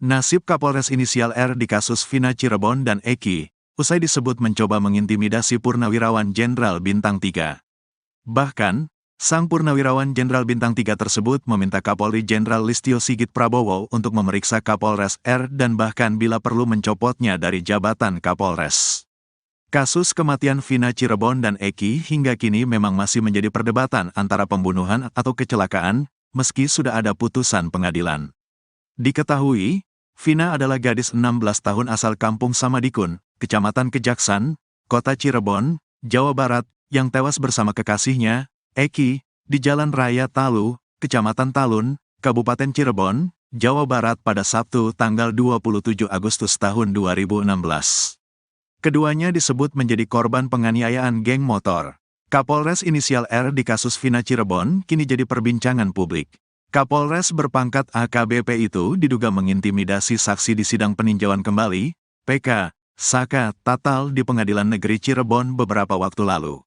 Nasib Kapolres inisial R di kasus Vina Cirebon dan Eki, usai disebut mencoba mengintimidasi Purnawirawan Jenderal Bintang 3. Bahkan, sang Purnawirawan Jenderal Bintang 3 tersebut meminta Kapolri Jenderal Listio Sigit Prabowo untuk memeriksa Kapolres R dan bahkan bila perlu mencopotnya dari jabatan Kapolres. Kasus kematian Vina Cirebon dan Eki hingga kini memang masih menjadi perdebatan antara pembunuhan atau kecelakaan, meski sudah ada putusan pengadilan. Diketahui, Vina adalah gadis 16 tahun asal Kampung Samadikun, Kecamatan Kejaksan, Kota Cirebon, Jawa Barat, yang tewas bersama kekasihnya, Eki, di Jalan Raya Talu, Kecamatan Talun, Kabupaten Cirebon, Jawa Barat pada Sabtu tanggal 27 Agustus tahun 2016. Keduanya disebut menjadi korban penganiayaan geng motor. Kapolres inisial R di kasus Vina Cirebon kini jadi perbincangan publik. Kapolres berpangkat AKBP itu diduga mengintimidasi saksi di sidang peninjauan kembali, PK, Saka Tatal di Pengadilan Negeri Cirebon beberapa waktu lalu.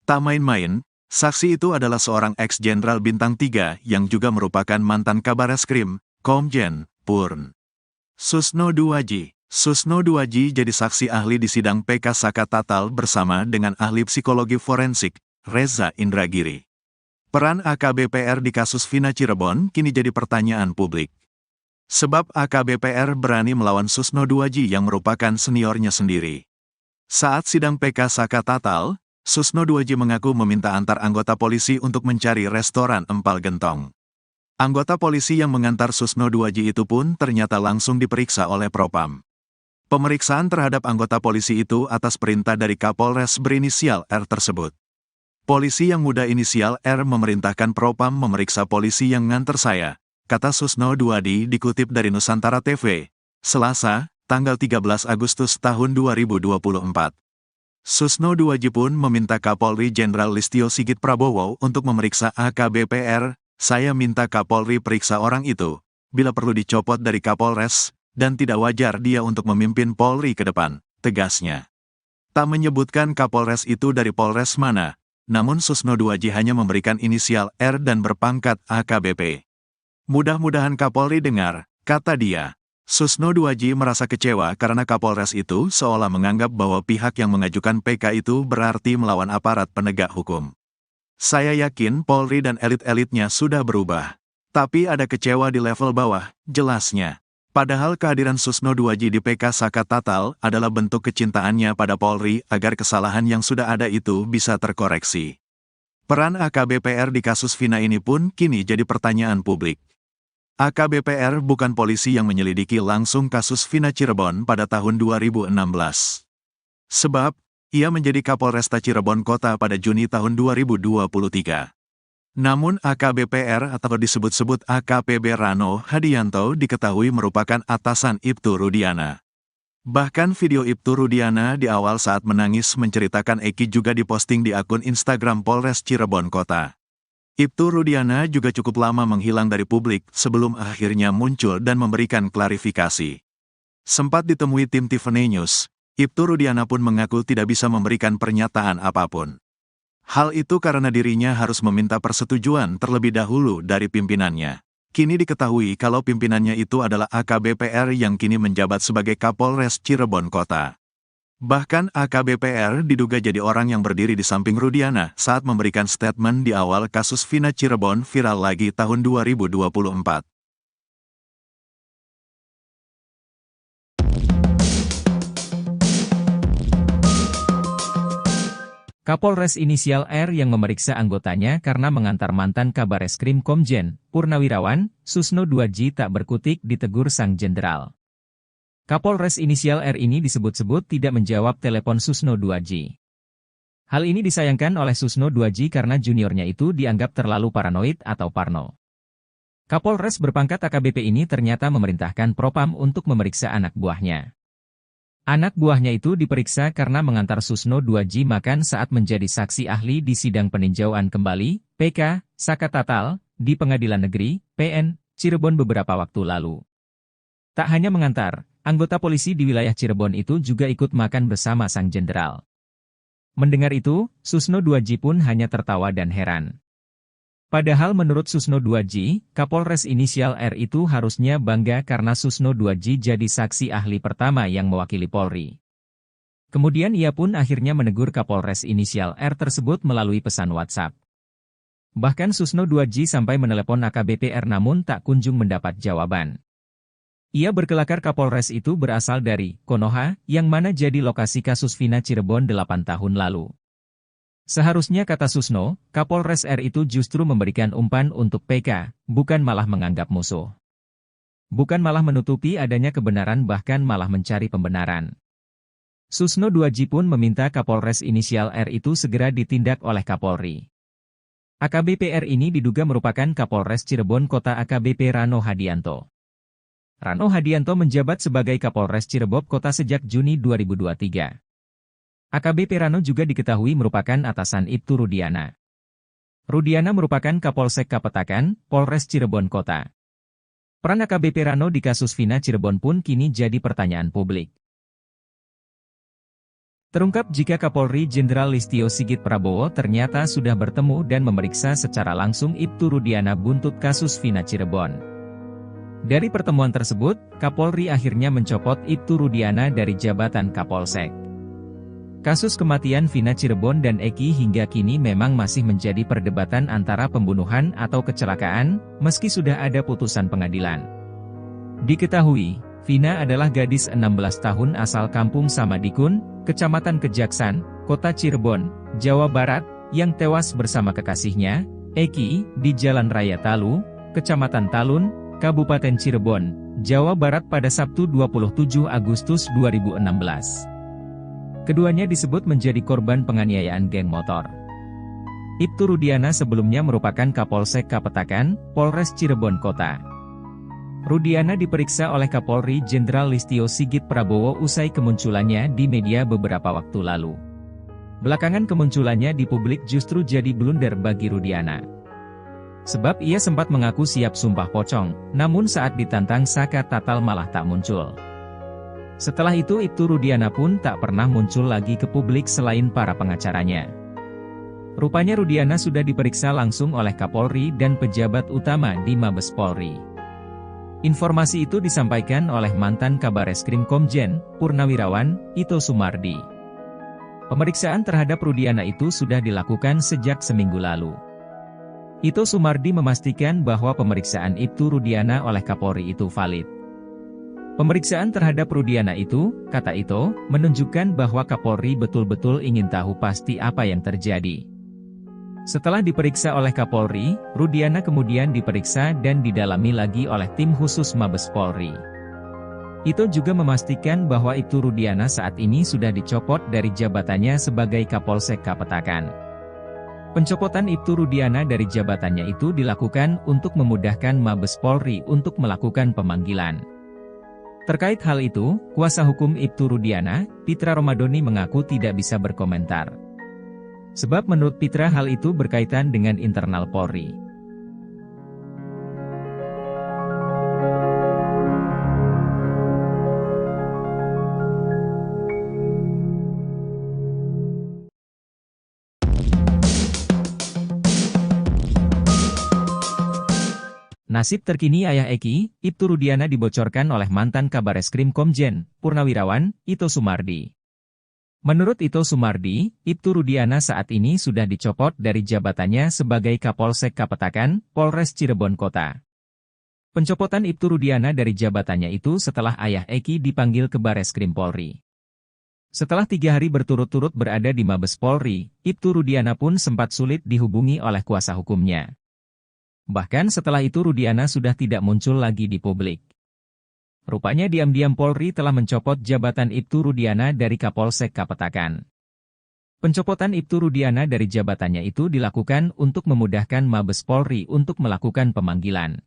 Tak main-main, saksi itu adalah seorang ex-jenderal bintang 3 yang juga merupakan mantan Kabareskrim, Komjen, Purn. Susno 2J. Susno Duaji jadi saksi ahli di sidang PK Saka Tatal bersama dengan ahli psikologi forensik, Reza Indragiri. Peran AKBPR di kasus Vina Cirebon kini jadi pertanyaan publik. Sebab AKBPR berani melawan Susno Duaji yang merupakan seniornya sendiri. Saat sidang PK Saka Tatal, Susno Duaji mengaku meminta antar anggota polisi untuk mencari restoran empal gentong. Anggota polisi yang mengantar Susno Duaji itu pun ternyata langsung diperiksa oleh Propam. Pemeriksaan terhadap anggota polisi itu atas perintah dari Kapolres berinisial R tersebut. Polisi yang muda inisial R memerintahkan Propam memeriksa polisi yang nganter saya, kata Susno Duaji dikutip dari Nusantara TV, Selasa, tanggal 13 Agustus tahun 2024. Susno Duaji pun meminta Kapolri Jenderal Listio Sigit Prabowo untuk memeriksa AKBPR. Saya minta Kapolri periksa orang itu, bila perlu dicopot dari Kapolres, dan tidak wajar dia untuk memimpin Polri ke depan, tegasnya. Tak menyebutkan Kapolres itu dari Polres mana, namun Susno Duaji hanya memberikan inisial R dan berpangkat AKBP. Mudah-mudahan Kapolri dengar, kata dia. Susno Duaji merasa kecewa karena Kapolres itu seolah menganggap bahwa pihak yang mengajukan PK itu berarti melawan aparat penegak hukum. Saya yakin Polri dan elit-elitnya sudah berubah. Tapi ada kecewa di level bawah, jelasnya. Padahal kehadiran Susno Duaji di PK Saka Tatal adalah bentuk kecintaannya pada Polri agar kesalahan yang sudah ada itu bisa terkoreksi. Peran AKBPR di kasus Vina ini pun kini jadi pertanyaan publik. AKBPR bukan polisi yang menyelidiki langsung kasus Vina Cirebon pada tahun 2016. Sebab, ia menjadi Kapolresta Cirebon Kota pada Juni tahun 2023. Namun AKBPR atau disebut-sebut AKPB Rano Hadianto diketahui merupakan atasan Ibtu Rudiana. Bahkan video Ibtu Rudiana di awal saat menangis menceritakan Eki juga diposting di akun Instagram Polres Cirebon Kota. Ibtu Rudiana juga cukup lama menghilang dari publik sebelum akhirnya muncul dan memberikan klarifikasi. Sempat ditemui tim Tiffany News, Ibtu Rudiana pun mengaku tidak bisa memberikan pernyataan apapun. Hal itu karena dirinya harus meminta persetujuan terlebih dahulu dari pimpinannya. Kini diketahui kalau pimpinannya itu adalah AKBPR yang kini menjabat sebagai Kapolres Cirebon Kota. Bahkan AKBPR diduga jadi orang yang berdiri di samping Rudiana saat memberikan statement di awal kasus Vina Cirebon viral lagi tahun 2024. Kapolres inisial R yang memeriksa anggotanya karena mengantar mantan Kabareskrim Komjen Purnawirawan, Susno Duaji tak berkutik ditegur sang jenderal. Kapolres inisial R ini disebut-sebut tidak menjawab telepon Susno Duaji. Hal ini disayangkan oleh Susno Duaji karena juniornya itu dianggap terlalu paranoid atau parno. Kapolres berpangkat AKBP ini ternyata memerintahkan Propam untuk memeriksa anak buahnya. Anak buahnya itu diperiksa karena mengantar Susno Duaji makan saat menjadi saksi ahli di sidang peninjauan kembali, PK, Saka Tatal, di Pengadilan Negeri, PN, Cirebon beberapa waktu lalu. Tak hanya mengantar, anggota polisi di wilayah Cirebon itu juga ikut makan bersama sang jenderal. Mendengar itu, Susno Duaji pun hanya tertawa dan heran. Padahal menurut Susno Duaji, Kapolres inisial R itu harusnya bangga karena Susno Duaji jadi saksi ahli pertama yang mewakili Polri. Kemudian ia pun akhirnya menegur Kapolres inisial R tersebut melalui pesan WhatsApp. Bahkan Susno Duaji sampai menelepon AKBP R namun tak kunjung mendapat jawaban. Ia berkelakar Kapolres itu berasal dari Konoha, yang mana jadi lokasi kasus Vina Cirebon 8 tahun lalu. Seharusnya kata Susno, Kapolres R itu justru memberikan umpan untuk PK, bukan malah menganggap musuh. Bukan malah menutupi adanya kebenaran bahkan malah mencari pembenaran. Susno Duaji pun meminta Kapolres inisial R itu segera ditindak oleh Kapolri. AKBP R ini diduga merupakan Kapolres Cirebon Kota AKBP Rano Hadianto. Rano Hadianto menjabat sebagai Kapolres Cirebon Kota sejak Juni 2023. AKBP Rano juga diketahui merupakan atasan Ibtu Rudiana. Rudiana merupakan Kapolsek Kapetakan, Polres Cirebon Kota. Peran AKBP Rano di kasus Vina Cirebon pun kini jadi pertanyaan publik. Terungkap jika Kapolri Jenderal Listio Sigit Prabowo ternyata sudah bertemu dan memeriksa secara langsung Ibtu Rudiana buntut kasus Vina Cirebon. Dari pertemuan tersebut, Kapolri akhirnya mencopot Ibtu Rudiana dari jabatan Kapolsek. Kasus kematian Vina Cirebon dan Eki hingga kini memang masih menjadi perdebatan antara pembunuhan atau kecelakaan, meski sudah ada putusan pengadilan. Diketahui, Vina adalah gadis 16 tahun asal kampung Samadikun, Kecamatan Kejaksan, Kota Cirebon, Jawa Barat, yang tewas bersama kekasihnya, Eki, di Jalan Raya Talu, Kecamatan Talun, Kabupaten Cirebon, Jawa Barat pada Sabtu 27 Agustus 2016. Keduanya disebut menjadi korban penganiayaan geng motor. Ibtu Rudiana sebelumnya merupakan Kapolsek Kapetakan, Polres Cirebon Kota. Rudiana diperiksa oleh Kapolri Jenderal Listio Sigit Prabowo usai kemunculannya di media beberapa waktu lalu. Belakangan kemunculannya di publik justru jadi blunder bagi Rudiana. Sebab ia sempat mengaku siap sumpah pocong, namun saat ditantang Saka Tatal malah tak muncul. Setelah itu Ibtu Rudiana pun tak pernah muncul lagi ke publik selain para pengacaranya. Rupanya Rudiana sudah diperiksa langsung oleh Kapolri dan pejabat utama di Mabes Polri. Informasi itu disampaikan oleh mantan Kabareskrim Komjen, Purnawirawan, Ito Sumardi. Pemeriksaan terhadap Rudiana itu sudah dilakukan sejak seminggu lalu. Ito Sumardi memastikan bahwa pemeriksaan Ibtu Rudiana oleh Kapolri itu valid. Pemeriksaan terhadap Rudiana itu, kata Ito, menunjukkan bahwa Kapolri betul-betul ingin tahu pasti apa yang terjadi. Setelah diperiksa oleh Kapolri, Rudiana kemudian diperiksa dan didalami lagi oleh tim khusus Mabes Polri. Ito juga memastikan bahwa Ibtu Rudiana saat ini sudah dicopot dari jabatannya sebagai Kapolsek Kapetakan. Pencopotan Ibtu Rudiana dari jabatannya itu dilakukan untuk memudahkan Mabes Polri untuk melakukan pemanggilan. Terkait hal itu, kuasa hukum Ibtu Rudiana, Pitra Romadoni mengaku tidak bisa berkomentar. Sebab menurut Pitra hal itu berkaitan dengan internal Polri. Nasib terkini ayah Eki, Ibtu Rudiana dibocorkan oleh mantan Kabareskrim Komjen, Purnawirawan, Ito Sumardi. Menurut Ito Sumardi, Ibtu Rudiana saat ini sudah dicopot dari jabatannya sebagai Kapolsek Kapetakan, Polres Cirebon Kota. Pencopotan Ibtu Rudiana dari jabatannya itu setelah ayah Eki dipanggil ke Bareskrim Polri. Setelah 3 hari berturut-turut berada di Mabes Polri, Ibtu Rudiana pun sempat sulit dihubungi oleh kuasa hukumnya. Bahkan setelah itu Rudiana sudah tidak muncul lagi di publik. Rupanya diam-diam Polri telah mencopot jabatan Ibtu Rudiana dari Kapolsek Kapetakan. Pencopotan Ibtu Rudiana dari jabatannya itu dilakukan untuk memudahkan Mabes Polri untuk melakukan pemanggilan.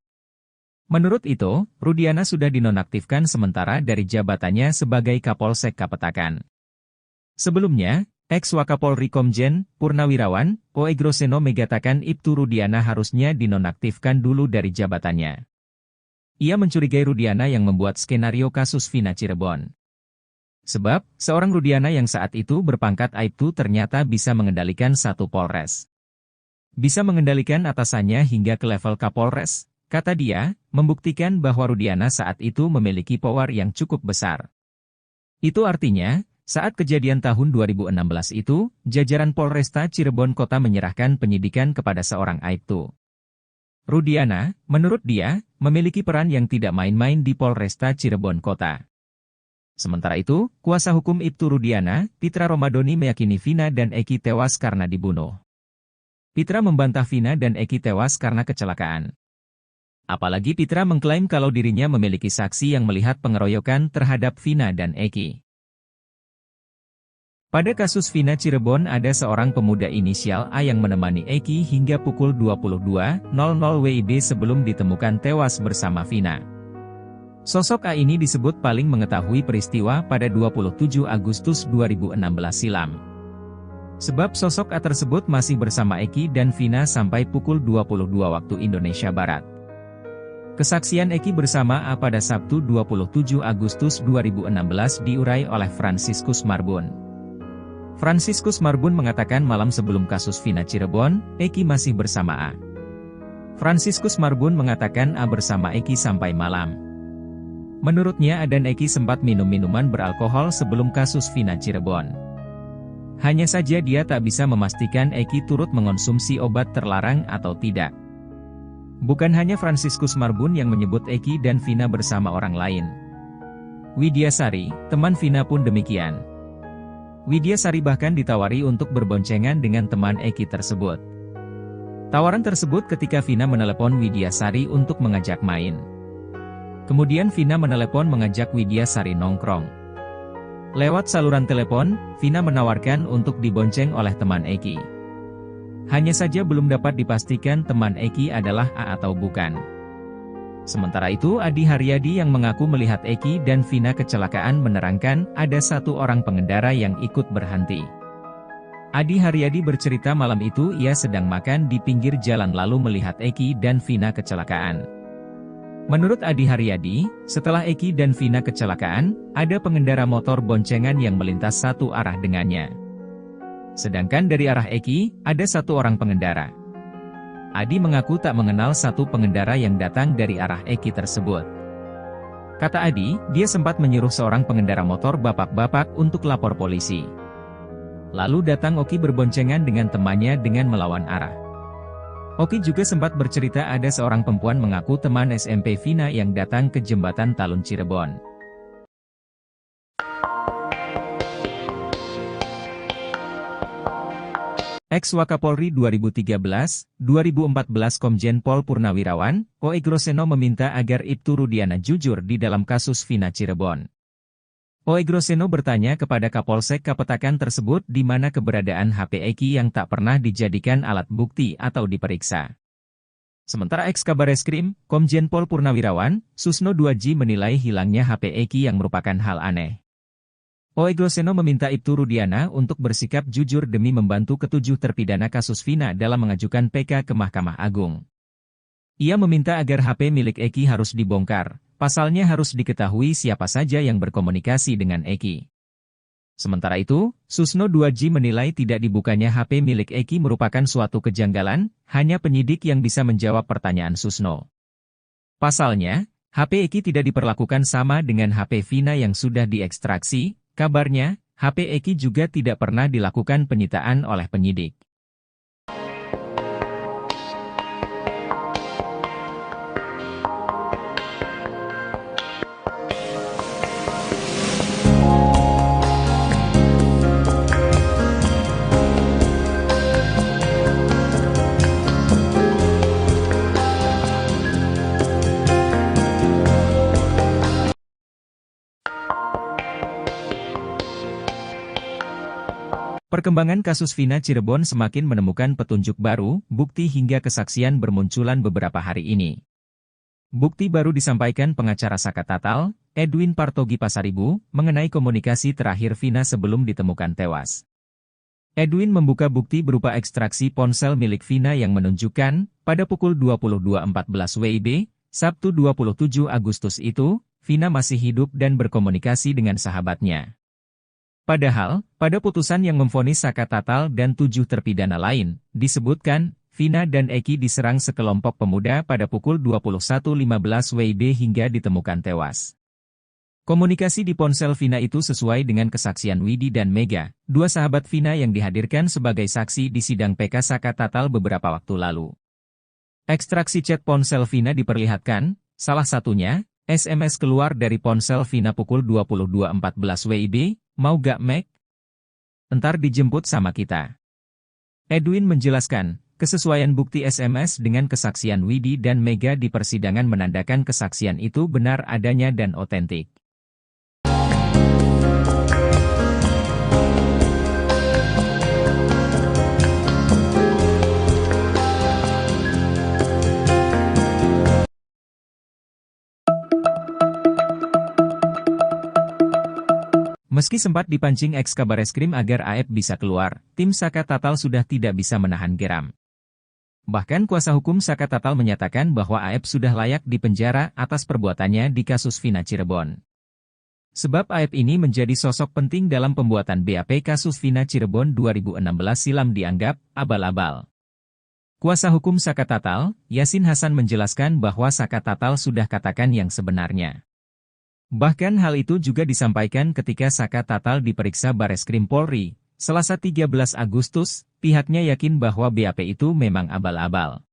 Menurut itu, Rudiana sudah dinonaktifkan sementara dari jabatannya sebagai Kapolsek Kapetakan. Sebelumnya, Ex-Wakapolri Komjen, Purnawirawan, Oegroseno megatakan Ibtu Rudiana harusnya dinonaktifkan dulu dari jabatannya. Ia mencurigai Rudiana yang membuat skenario kasus Vina Cirebon. Sebab, seorang Rudiana yang saat itu berpangkat Aibtu ternyata bisa mengendalikan satu Polres. Bisa mengendalikan atasannya hingga ke level Kapolres, kata dia, membuktikan bahwa Rudiana saat itu memiliki power yang cukup besar. Itu artinya, saat kejadian tahun 2016 itu, jajaran Polresta Cirebon Kota menyerahkan penyidikan kepada seorang Aibtu. Rudiana, menurut dia, memiliki peran yang tidak main-main di Polresta Cirebon Kota. Sementara itu, kuasa hukum Ibtu Rudiana, Pitra Romadoni meyakini Vina dan Eki tewas karena dibunuh. Pitra membantah Vina dan Eki tewas karena kecelakaan. Apalagi Pitra mengklaim kalau dirinya memiliki saksi yang melihat pengeroyokan terhadap Vina dan Eki. Pada kasus Vina Cirebon ada seorang pemuda inisial A yang menemani Eki hingga pukul 22.00 WIB sebelum ditemukan tewas bersama Vina. Sosok A ini disebut paling mengetahui peristiwa pada 27 Agustus 2016 silam. Sebab sosok A tersebut masih bersama Eki dan Vina sampai pukul 22 waktu Indonesia Barat. Kesaksian Eki bersama A pada Sabtu 27 Agustus 2016 diurai oleh Franciscus Marbun. Franciscus Marbun mengatakan malam sebelum kasus Vina Cirebon, Eki masih bersama A. Franciscus Marbun mengatakan A bersama Eki sampai malam. Menurutnya A dan Eki sempat minum minuman beralkohol sebelum kasus Vina Cirebon. Hanya saja dia tak bisa memastikan Eki turut mengonsumsi obat terlarang atau tidak. Bukan hanya Franciscus Marbun yang menyebut Eki dan Vina bersama orang lain. Widya Sari, teman Vina pun demikian. Widya Sari bahkan ditawari untuk berboncengan dengan teman Eki tersebut. Tawaran tersebut ketika Vina menelepon Widya Sari untuk mengajak main. Kemudian Vina menelepon mengajak Widya Sari nongkrong. Lewat saluran telepon, Vina menawarkan untuk dibonceng oleh teman Eki. Hanya saja belum dapat dipastikan teman Eki adalah A atau bukan. Sementara itu Adi Haryadi yang mengaku melihat Eki dan Vina kecelakaan menerangkan ada satu orang pengendara yang ikut berhenti. Adi Haryadi bercerita malam itu ia sedang makan di pinggir jalan lalu melihat Eki dan Vina kecelakaan. Menurut Adi Haryadi, setelah Eki dan Vina kecelakaan, ada pengendara motor boncengan yang melintas satu arah dengannya. Sedangkan dari arah Eki, ada satu orang pengendara. Adi mengaku tak mengenal satu pengendara yang datang dari arah Eki tersebut. Kata Adi, dia sempat menyuruh seorang pengendara motor bapak-bapak untuk lapor polisi. Lalu datang Oki berboncengan dengan temannya dengan melawan arah. Oki juga sempat bercerita ada seorang perempuan mengaku teman SMP Vina yang datang ke jembatan Talun Cirebon. Ex-Wakapolri 2013-2014 Komjen Pol Purnawirawan, Oe Groseno meminta agar Ibtu Rudiana jujur di dalam kasus Vina Cirebon. Oe Groseno bertanya kepada Kapolsek Kapetakan tersebut di mana keberadaan HP Eki yang tak pernah dijadikan alat bukti atau diperiksa. Sementara ex-Kabareskrim, Komjen Pol Purnawirawan, Susno 2J menilai hilangnya HP Eki yang merupakan hal aneh. Oe Groseno meminta Ibtu Rudiana untuk bersikap jujur demi membantu ketujuh terpidana kasus Vina dalam mengajukan PK ke Mahkamah Agung. Ia meminta agar HP milik Eki harus dibongkar, pasalnya harus diketahui siapa saja yang berkomunikasi dengan Eki. Sementara itu, Susno 2J menilai tidak dibukanya HP milik Eki merupakan suatu kejanggalan, hanya penyidik yang bisa menjawab pertanyaan Susno. Pasalnya, HP Eki tidak diperlakukan sama dengan HP Vina yang sudah diekstraksi. Kabarnya, HP Eki juga tidak pernah dilakukan penyitaan oleh penyidik. Perkembangan kasus Vina Cirebon semakin menemukan petunjuk baru, bukti hingga kesaksian bermunculan beberapa hari ini. Bukti baru disampaikan pengacara Saka Tatal, Edwin Partogi Pasaribu, mengenai komunikasi terakhir Vina sebelum ditemukan tewas. Edwin membuka bukti berupa ekstraksi ponsel milik Vina yang menunjukkan, pada pukul 22.14 WIB, Sabtu 27 Agustus itu, Vina masih hidup dan berkomunikasi dengan sahabatnya. Padahal, pada putusan yang memvonis Saka Tatal dan 7 terpidana lain, disebutkan, Vina dan Eki diserang sekelompok pemuda pada pukul 21.15 WIB hingga ditemukan tewas. Komunikasi di ponsel Vina itu sesuai dengan kesaksian Widi dan Mega, dua sahabat Vina yang dihadirkan sebagai saksi di sidang PK Saka Tatal beberapa waktu lalu. Ekstraksi chat ponsel Vina diperlihatkan, salah satunya, SMS keluar dari ponsel Vina pukul 22.14 WIB, "Mau gak Meg? Entar dijemput sama kita." Edwin menjelaskan, kesesuaian bukti SMS dengan kesaksian Widi dan Mega di persidangan menandakan kesaksian itu benar adanya dan otentik. Meski sempat dipancing ex-Kabareskrim agar AF bisa keluar, tim Saka Tatal sudah tidak bisa menahan geram. Bahkan kuasa hukum Saka Tatal menyatakan bahwa AF sudah layak dipenjara atas perbuatannya di kasus Vina Cirebon. Sebab AF ini menjadi sosok penting dalam pembuatan BAP kasus Vina Cirebon 2016 silam dianggap abal-abal. Kuasa hukum Saka Tatal, Yasin Hasan menjelaskan bahwa Saka Tatal sudah katakan yang sebenarnya. Bahkan hal itu juga disampaikan ketika Saka Tatal diperiksa Bareskrim Polri, Selasa 13 Agustus, pihaknya yakin bahwa BAP itu memang abal-abal.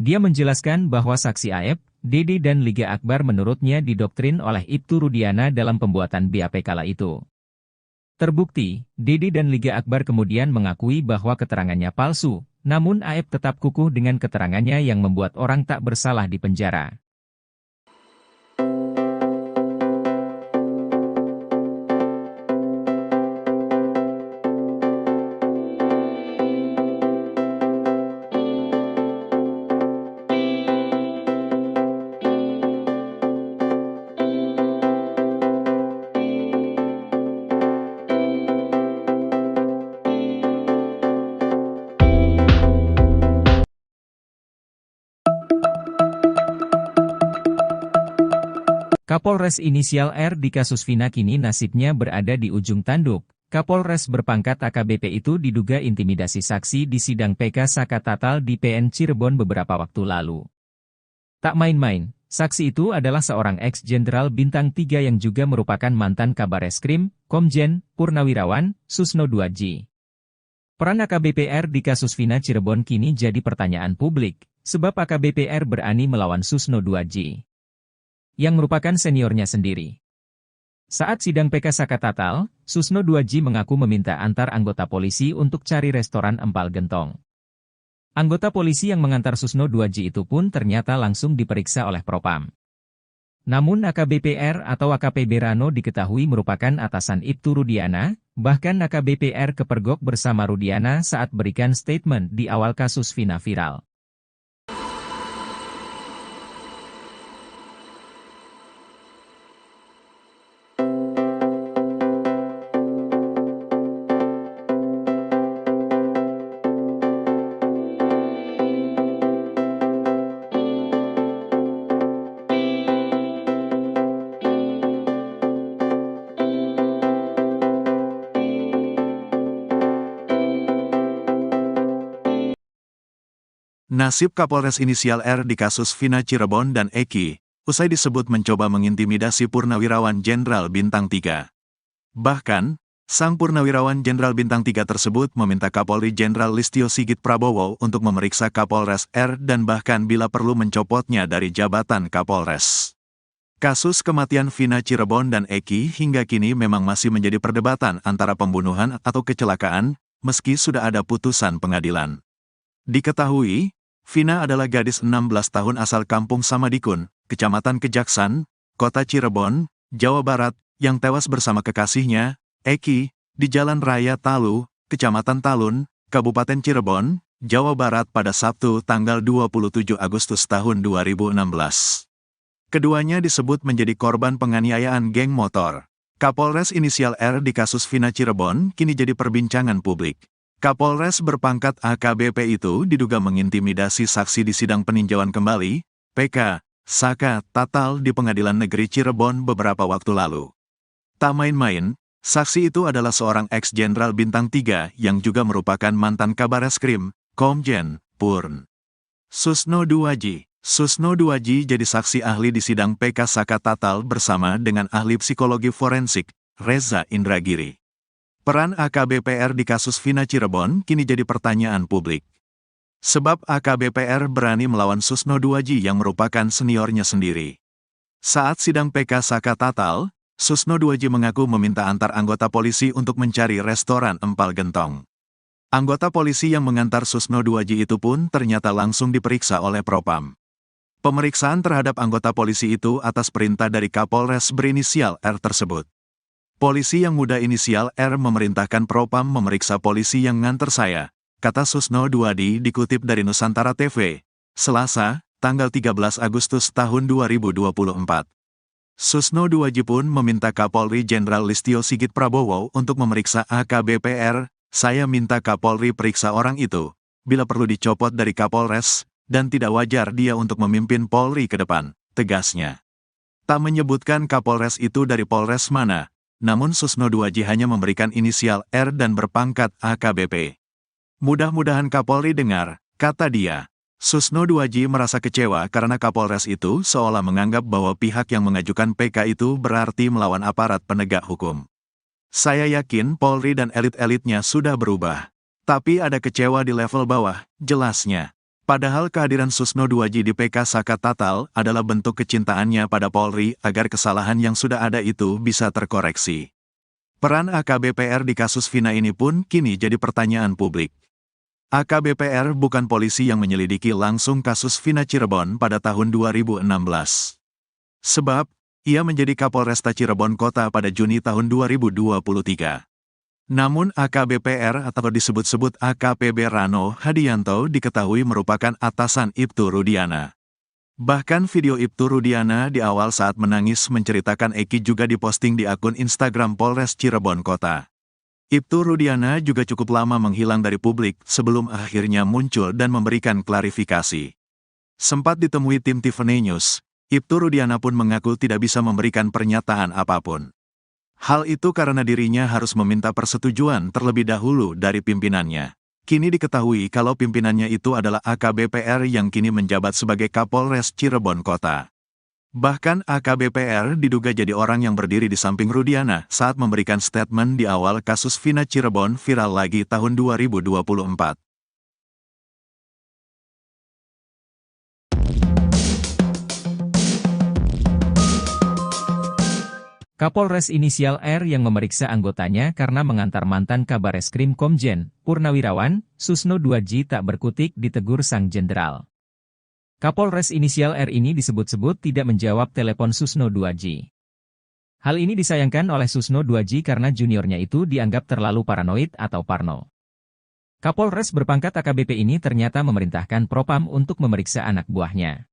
Dia menjelaskan bahwa saksi Aep, Dede dan Liga Akbar menurutnya didoktrin oleh Ibtu Rudiana dalam pembuatan BAP kala itu. Terbukti, Dede dan Liga Akbar kemudian mengakui bahwa keterangannya palsu, namun Aep tetap kukuh dengan keterangannya yang membuat orang tak bersalah di penjara. Kapolres inisial R di kasus Vina kini nasibnya berada di ujung tanduk. Kapolres berpangkat AKBP itu diduga intimidasi saksi di sidang PK Saka Tatal di PN Cirebon beberapa waktu lalu. Tak main-main, saksi itu adalah seorang ex-jenderal bintang 3 yang juga merupakan mantan Kabareskrim, Komjen, Purnawirawan, Susno 2J. Peran AKBP R di kasus Vina Cirebon kini jadi pertanyaan publik, sebab AKBP R berani melawan Susno 2J. Yang merupakan seniornya sendiri. Saat sidang PK Saka Tatal, Susno 2J mengaku meminta antar anggota polisi untuk cari restoran empal gentong. Anggota polisi yang mengantar Susno 2J itu pun ternyata langsung diperiksa oleh Propam. Namun AKBP R atau AKP Rano diketahui merupakan atasan Ibtu Rudiana, bahkan AKBP R kepergok bersama Rudiana saat berikan statement di awal kasus Vina viral. Nasib Kapolres inisial R di kasus Vina Cirebon dan Eki, usai disebut mencoba mengintimidasi Purnawirawan Jenderal Bintang 3. Bahkan, sang Purnawirawan Jenderal Bintang 3 tersebut meminta Kapolri Jenderal Listio Sigit Prabowo untuk memeriksa Kapolres R dan bahkan bila perlu mencopotnya dari jabatan Kapolres. Kasus kematian Vina Cirebon dan Eki hingga kini memang masih menjadi perdebatan antara pembunuhan atau kecelakaan, meski sudah ada putusan pengadilan. Diketahui, Vina adalah gadis 16 tahun asal Kampung Samadikun, Kecamatan Kejaksan, Kota Cirebon, Jawa Barat, yang tewas bersama kekasihnya, Eki, di Jalan Raya Talu, Kecamatan Talun, Kabupaten Cirebon, Jawa Barat pada Sabtu tanggal 27 Agustus tahun 2016. Keduanya disebut menjadi korban penganiayaan geng motor. Kapolres inisial R di kasus Vina Cirebon kini jadi perbincangan publik. Kapolres berpangkat AKBP itu diduga mengintimidasi saksi di sidang peninjauan kembali, PK, Saka Tatal di Pengadilan Negeri Cirebon beberapa waktu lalu. Tak main-main, saksi itu adalah seorang ex-jenderal bintang 3 yang juga merupakan mantan Kabareskrim, Komjen, Purn. Susno 2J. Susno 2J jadi saksi ahli di sidang PK Saka Tatal bersama dengan ahli psikologi forensik, Reza Indragiri. Peran AKBPR di kasus Vina Cirebon kini jadi pertanyaan publik. Sebab AKBPR berani melawan Susno 2J yang merupakan seniornya sendiri. Saat sidang PK Saka Tatal, Susno 2J mengaku meminta antar anggota polisi untuk mencari restoran empal gentong. Anggota polisi yang mengantar Susno 2J itu pun ternyata langsung diperiksa oleh Propam. Pemeriksaan terhadap anggota polisi itu atas perintah dari Kapolres berinisial R tersebut. Polisi yang muda inisial R memerintahkan Propam memeriksa polisi yang nganter saya, kata Susno 2J dikutip dari Nusantara TV, Selasa, tanggal 13 Agustus tahun 2024. Susno 2J pun meminta Kapolri Jenderal Listio Sigit Prabowo untuk memeriksa AKBPR, saya minta Kapolri periksa orang itu, bila perlu dicopot dari Kapolres, dan tidak wajar dia untuk memimpin Polri ke depan, tegasnya. Tak menyebutkan Kapolres itu dari Polres mana, namun Susno 2J hanya memberikan inisial R dan berpangkat AKBP. Mudah-mudahan Kapolri dengar, Kata dia. Susno Duaji merasa kecewa karena Kapolres itu seolah menganggap bahwa pihak yang mengajukan PK itu berarti melawan aparat penegak hukum. Saya yakin Polri dan elit-elitnya sudah berubah. Tapi ada kecewa di level bawah, jelasnya. Padahal kehadiran Susno Duaji di PK Saka Tatal adalah bentuk kecintaannya pada Polri agar kesalahan yang sudah ada itu bisa terkoreksi. Peran AKBPR di kasus Vina ini pun kini jadi pertanyaan publik. AKBPR bukan polisi yang menyelidiki langsung kasus Vina Cirebon pada tahun 2016. Sebab, ia menjadi Kapolresta Cirebon Kota pada Juni tahun 2023. Namun AKBPR atau disebut-sebut AKPB Rano Hadianto diketahui merupakan atasan Ibtu Rudiana. Bahkan video Ibtu Rudiana di awal saat menangis menceritakan Eki juga diposting di akun Instagram Polres Cirebon Kota. Ibtu Rudiana juga cukup lama menghilang dari publik sebelum akhirnya muncul dan memberikan klarifikasi. Sempat ditemui tim Tiffany News, Ibtu Rudiana pun mengaku tidak bisa memberikan pernyataan apapun. Hal itu karena dirinya harus meminta persetujuan terlebih dahulu dari pimpinannya. Kini diketahui kalau pimpinannya itu adalah AKBPR yang kini menjabat sebagai Kapolres Cirebon Kota. Bahkan AKBPR diduga jadi orang yang berdiri di samping Rudiana saat memberikan statement di awal kasus Vina Cirebon viral lagi tahun 2024. Kapolres inisial R yang memeriksa anggotanya karena mengantar mantan Kabareskrim Komjen Purnawirawan Susno Duaji tak berkutik ditegur sang jenderal. Kapolres inisial R ini disebut-sebut tidak menjawab telepon Susno Duaji. Hal ini disayangkan oleh Susno Duaji karena juniornya itu dianggap terlalu paranoid atau parno. Kapolres berpangkat AKBP ini ternyata memerintahkan Propam untuk memeriksa anak buahnya.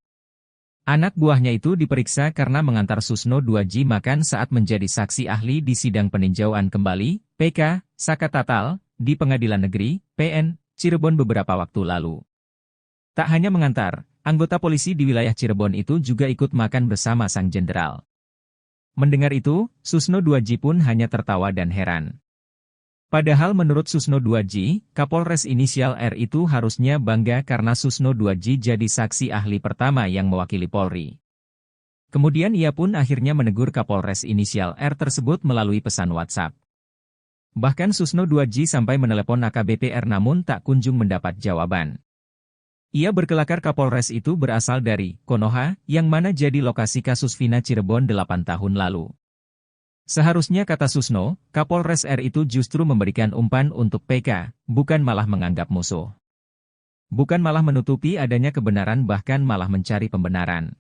Anak buahnya itu diperiksa karena mengantar Susno Duaji makan saat menjadi saksi ahli di sidang peninjauan kembali, PK, Saka Tatal, di Pengadilan Negeri, PN, Cirebon beberapa waktu lalu. Tak hanya mengantar, anggota polisi di wilayah Cirebon itu juga ikut makan bersama sang jenderal. Mendengar itu, Susno Duaji pun hanya tertawa dan heran. Padahal menurut Susno Duaji, Kapolres inisial R itu harusnya bangga karena Susno Duaji jadi saksi ahli pertama yang mewakili Polri. Kemudian ia pun akhirnya menegur Kapolres inisial R tersebut melalui pesan WhatsApp. Bahkan Susno Duaji sampai menelepon AKBPR namun tak kunjung mendapat jawaban. Ia berkelakar Kapolres itu berasal dari Konoha, yang mana jadi lokasi kasus Vina Cirebon 8 tahun lalu. Seharusnya kata Susno, Kapolres R itu justru memberikan umpan untuk PK, bukan malah menganggap musuh. Bukan malah menutupi adanya kebenaran bahkan malah mencari pembenaran.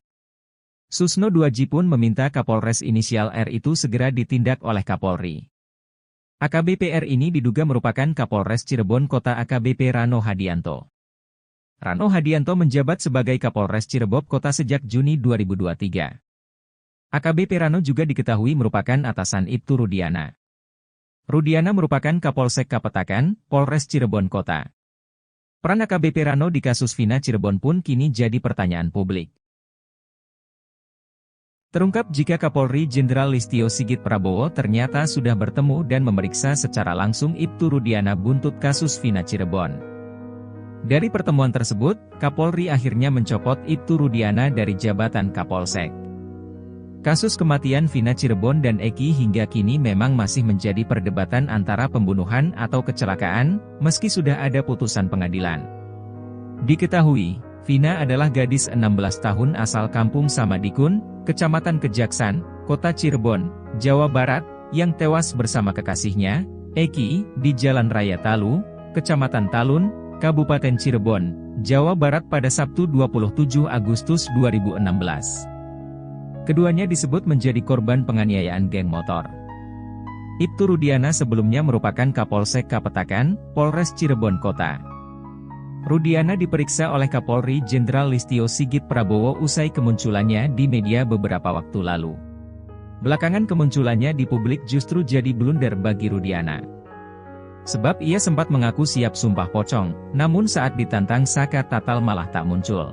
Susno Duaji pun meminta Kapolres inisial R itu segera ditindak oleh Kapolri. AKBP R ini diduga merupakan Kapolres Cirebon Kota AKBP Rano Hadianto. Rano Hadianto menjabat sebagai Kapolres Cirebon Kota sejak Juni 2023. AKBP Rano juga diketahui merupakan atasan Ibtu Rudiana. Rudiana merupakan Kapolsek Kapetakan, Polres Cirebon Kota. Peran AKBP Rano di kasus Vina Cirebon pun kini jadi pertanyaan publik. Terungkap jika Kapolri Jenderal Listio Sigit Prabowo ternyata sudah bertemu dan memeriksa secara langsung Ibtu Rudiana buntut kasus Vina Cirebon. Dari pertemuan tersebut, Kapolri akhirnya mencopot Ibtu Rudiana dari jabatan Kapolsek. Kasus kematian Vina Cirebon dan Eki hingga kini memang masih menjadi perdebatan antara pembunuhan atau kecelakaan, meski sudah ada putusan pengadilan. Diketahui, Vina adalah gadis 16 tahun asal kampung Samadikun, Kecamatan Kejaksan, Kota Cirebon, Jawa Barat, yang tewas bersama kekasihnya, Eki, di Jalan Raya Talu, Kecamatan Talun, Kabupaten Cirebon, Jawa Barat pada Sabtu 27 Agustus 2016. Keduanya disebut menjadi korban penganiayaan geng motor. Ibtu Rudiana sebelumnya merupakan Kapolsek Kapetakan, Polres Cirebon Kota. Rudiana diperiksa oleh Kapolri Jenderal Listio Sigit Prabowo usai kemunculannya di media beberapa waktu lalu. Belakangan kemunculannya di publik justru jadi blunder bagi Rudiana. Sebab ia sempat mengaku siap sumpah pocong, namun saat ditantang Saka Tatal malah tak muncul.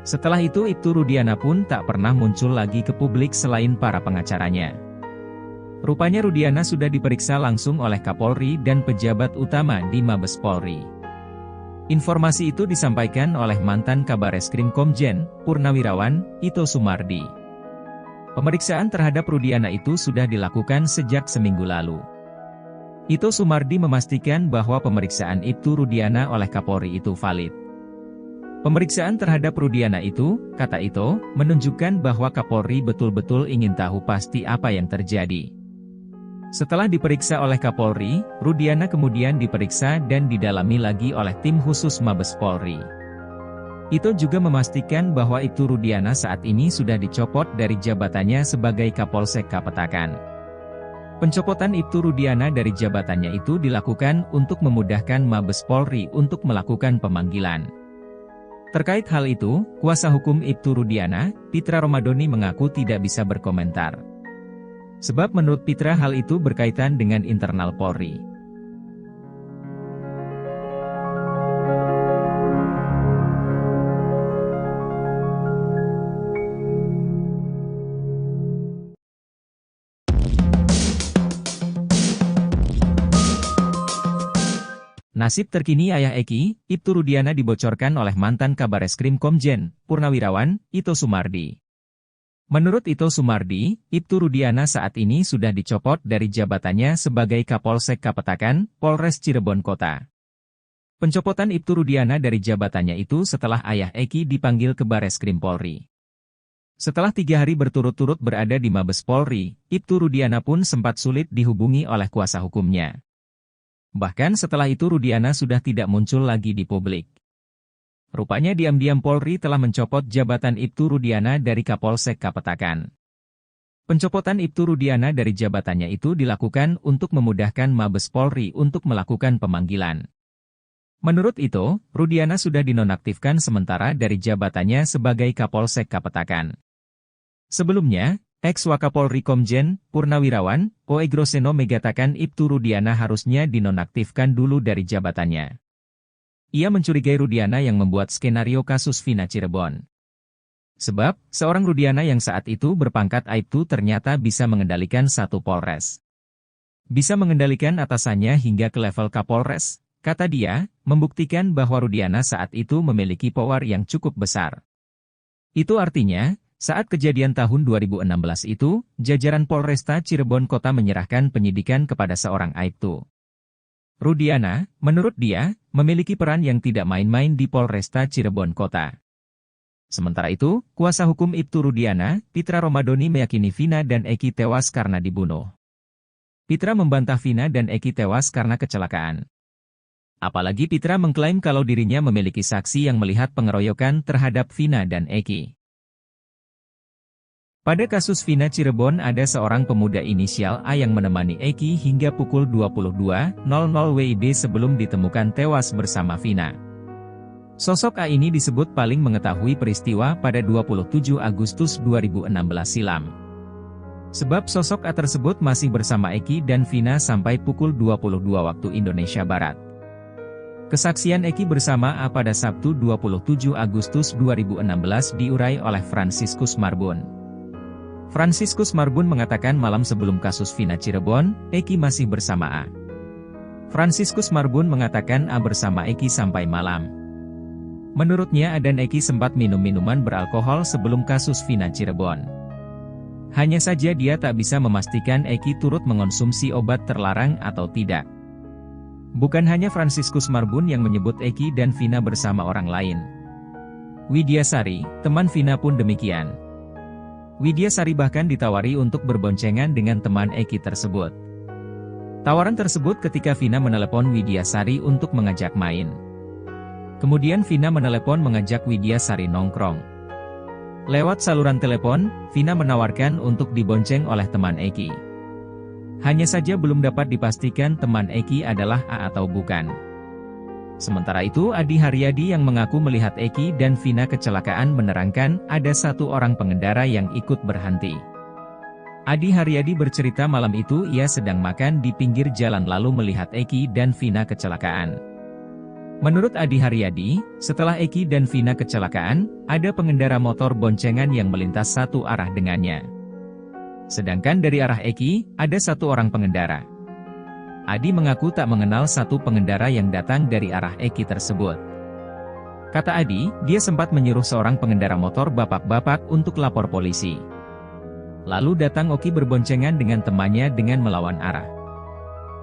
Setelah itu Ibtu Rudiana pun tak pernah muncul lagi ke publik selain para pengacaranya. Rupanya Rudiana sudah diperiksa langsung oleh Kapolri dan pejabat utama di Mabes Polri. Informasi itu disampaikan oleh mantan Kabareskrim Komjen, Purnawirawan, Ito Sumardi. Pemeriksaan terhadap Rudiana itu sudah dilakukan sejak seminggu lalu. Ito Sumardi memastikan bahwa pemeriksaan Ibtu Rudiana oleh Kapolri itu valid. Pemeriksaan terhadap Rudiana itu, kata Ito, menunjukkan bahwa Kapolri betul-betul ingin tahu pasti apa yang terjadi. Setelah diperiksa oleh Kapolri, Rudiana kemudian diperiksa dan didalami lagi oleh tim khusus Mabes Polri. Ito juga memastikan bahwa Ibtu Rudiana saat ini sudah dicopot dari jabatannya sebagai Kapolsek Kapetakan. Pencopotan Ibtu Rudiana dari jabatannya itu dilakukan untuk memudahkan Mabes Polri untuk melakukan pemanggilan. Terkait hal itu, kuasa hukum Ibtu Rudiana, Pitra Romadoni mengaku tidak bisa berkomentar. Sebab menurut Pitra hal itu berkaitan dengan internal Polri. Nasib terkini ayah Eki, Ibtu Rudiana dibocorkan oleh mantan Kabareskrim Komjen, Purnawirawan, Ito Sumardi. Menurut Ito Sumardi, Ibtu Rudiana saat ini sudah dicopot dari jabatannya sebagai Kapolsek Kapetakan, Polres Cirebon Kota. Pencopotan Ibtu Rudiana dari jabatannya itu setelah ayah Eki dipanggil ke Bareskrim Polri. Setelah 3 hari berturut-turut berada di Mabes Polri, Ibtu Rudiana pun sempat sulit dihubungi oleh kuasa hukumnya. Bahkan setelah itu Rudiana sudah tidak muncul lagi di publik. Rupanya diam-diam Polri telah mencopot jabatan Ibtu Rudiana dari Kapolsek Kapetakan. Pencopotan Ibtu Rudiana dari jabatannya itu dilakukan untuk memudahkan Mabes Polri untuk melakukan pemanggilan. Menurut Ito, Rudiana sudah dinonaktifkan sementara dari jabatannya sebagai Kapolsek Kapetakan. Sebelumnya, ex-Wakapolri Komjen, Purnawirawan, Oegroseno mengatakan Ibtu Rudiana harusnya dinonaktifkan dulu dari jabatannya. Ia mencurigai Rudiana yang membuat skenario kasus Vina Cirebon. Sebab, seorang Rudiana yang saat itu berpangkat Aibtu ternyata bisa mengendalikan satu Polres. Bisa mengendalikan atasannya hingga ke level Kapolres, kata dia, membuktikan bahwa Rudiana saat itu memiliki power yang cukup besar. Itu artinya, saat kejadian tahun 2016 itu, jajaran Polresta Cirebon Kota menyerahkan penyidikan kepada seorang Aibtu. Rudiana, menurut dia, memiliki peran yang tidak main-main di Polresta Cirebon Kota. Sementara itu, kuasa hukum Ibtu Rudiana, Pitra Romadoni meyakini Vina dan Eki tewas karena dibunuh. Pitra membantah Vina dan Eki tewas karena kecelakaan. Apalagi Pitra mengklaim kalau dirinya memiliki saksi yang melihat pengeroyokan terhadap Vina dan Eki. Pada kasus Vina Cirebon ada seorang pemuda inisial A yang menemani Eki hingga pukul 22.00 WIB sebelum ditemukan tewas bersama Vina. Sosok A ini disebut paling mengetahui peristiwa pada 27 Agustus 2016 silam. Sebab sosok A tersebut masih bersama Eki dan Vina sampai pukul 22 waktu Indonesia Barat. Kesaksian Eki bersama A pada Sabtu 27 Agustus 2016 diurai oleh Franciscus Marbun. Franciscus Marbun mengatakan malam sebelum kasus Vina Cirebon, Eki masih bersama A. Franciscus Marbun mengatakan A bersama Eki sampai malam. Menurutnya A dan Eki sempat minum minuman beralkohol sebelum kasus Vina Cirebon. Hanya saja dia tak bisa memastikan Eki turut mengonsumsi obat terlarang atau tidak. Bukan hanya Franciscus Marbun yang menyebut Eki dan Vina bersama orang lain. Widyasari, teman Vina pun demikian. Widyasari bahkan ditawari untuk berboncengan dengan teman Eki tersebut. Tawaran tersebut ketika Vina menelepon Widyasari untuk mengajak main. Kemudian Vina menelepon mengajak Widyasari nongkrong. Lewat saluran telepon, Vina menawarkan untuk dibonceng oleh teman Eki. Hanya saja belum dapat dipastikan teman Eki adalah A atau bukan. Sementara itu Adi Haryadi yang mengaku melihat Eki dan Vina kecelakaan menerangkan ada satu orang pengendara yang ikut berhenti. Adi Haryadi bercerita malam itu ia sedang makan di pinggir jalan lalu melihat Eki dan Vina kecelakaan. Menurut Adi Haryadi, setelah Eki dan Vina kecelakaan, ada pengendara motor boncengan yang melintas satu arah dengannya. Sedangkan dari arah Eki, ada satu orang pengendara. Adi mengaku tak mengenal satu pengendara yang datang dari arah Eki tersebut. Kata Adi, dia sempat menyuruh seorang pengendara motor bapak-bapak untuk lapor polisi. Lalu datang Oki berboncengan dengan temannya dengan melawan arah.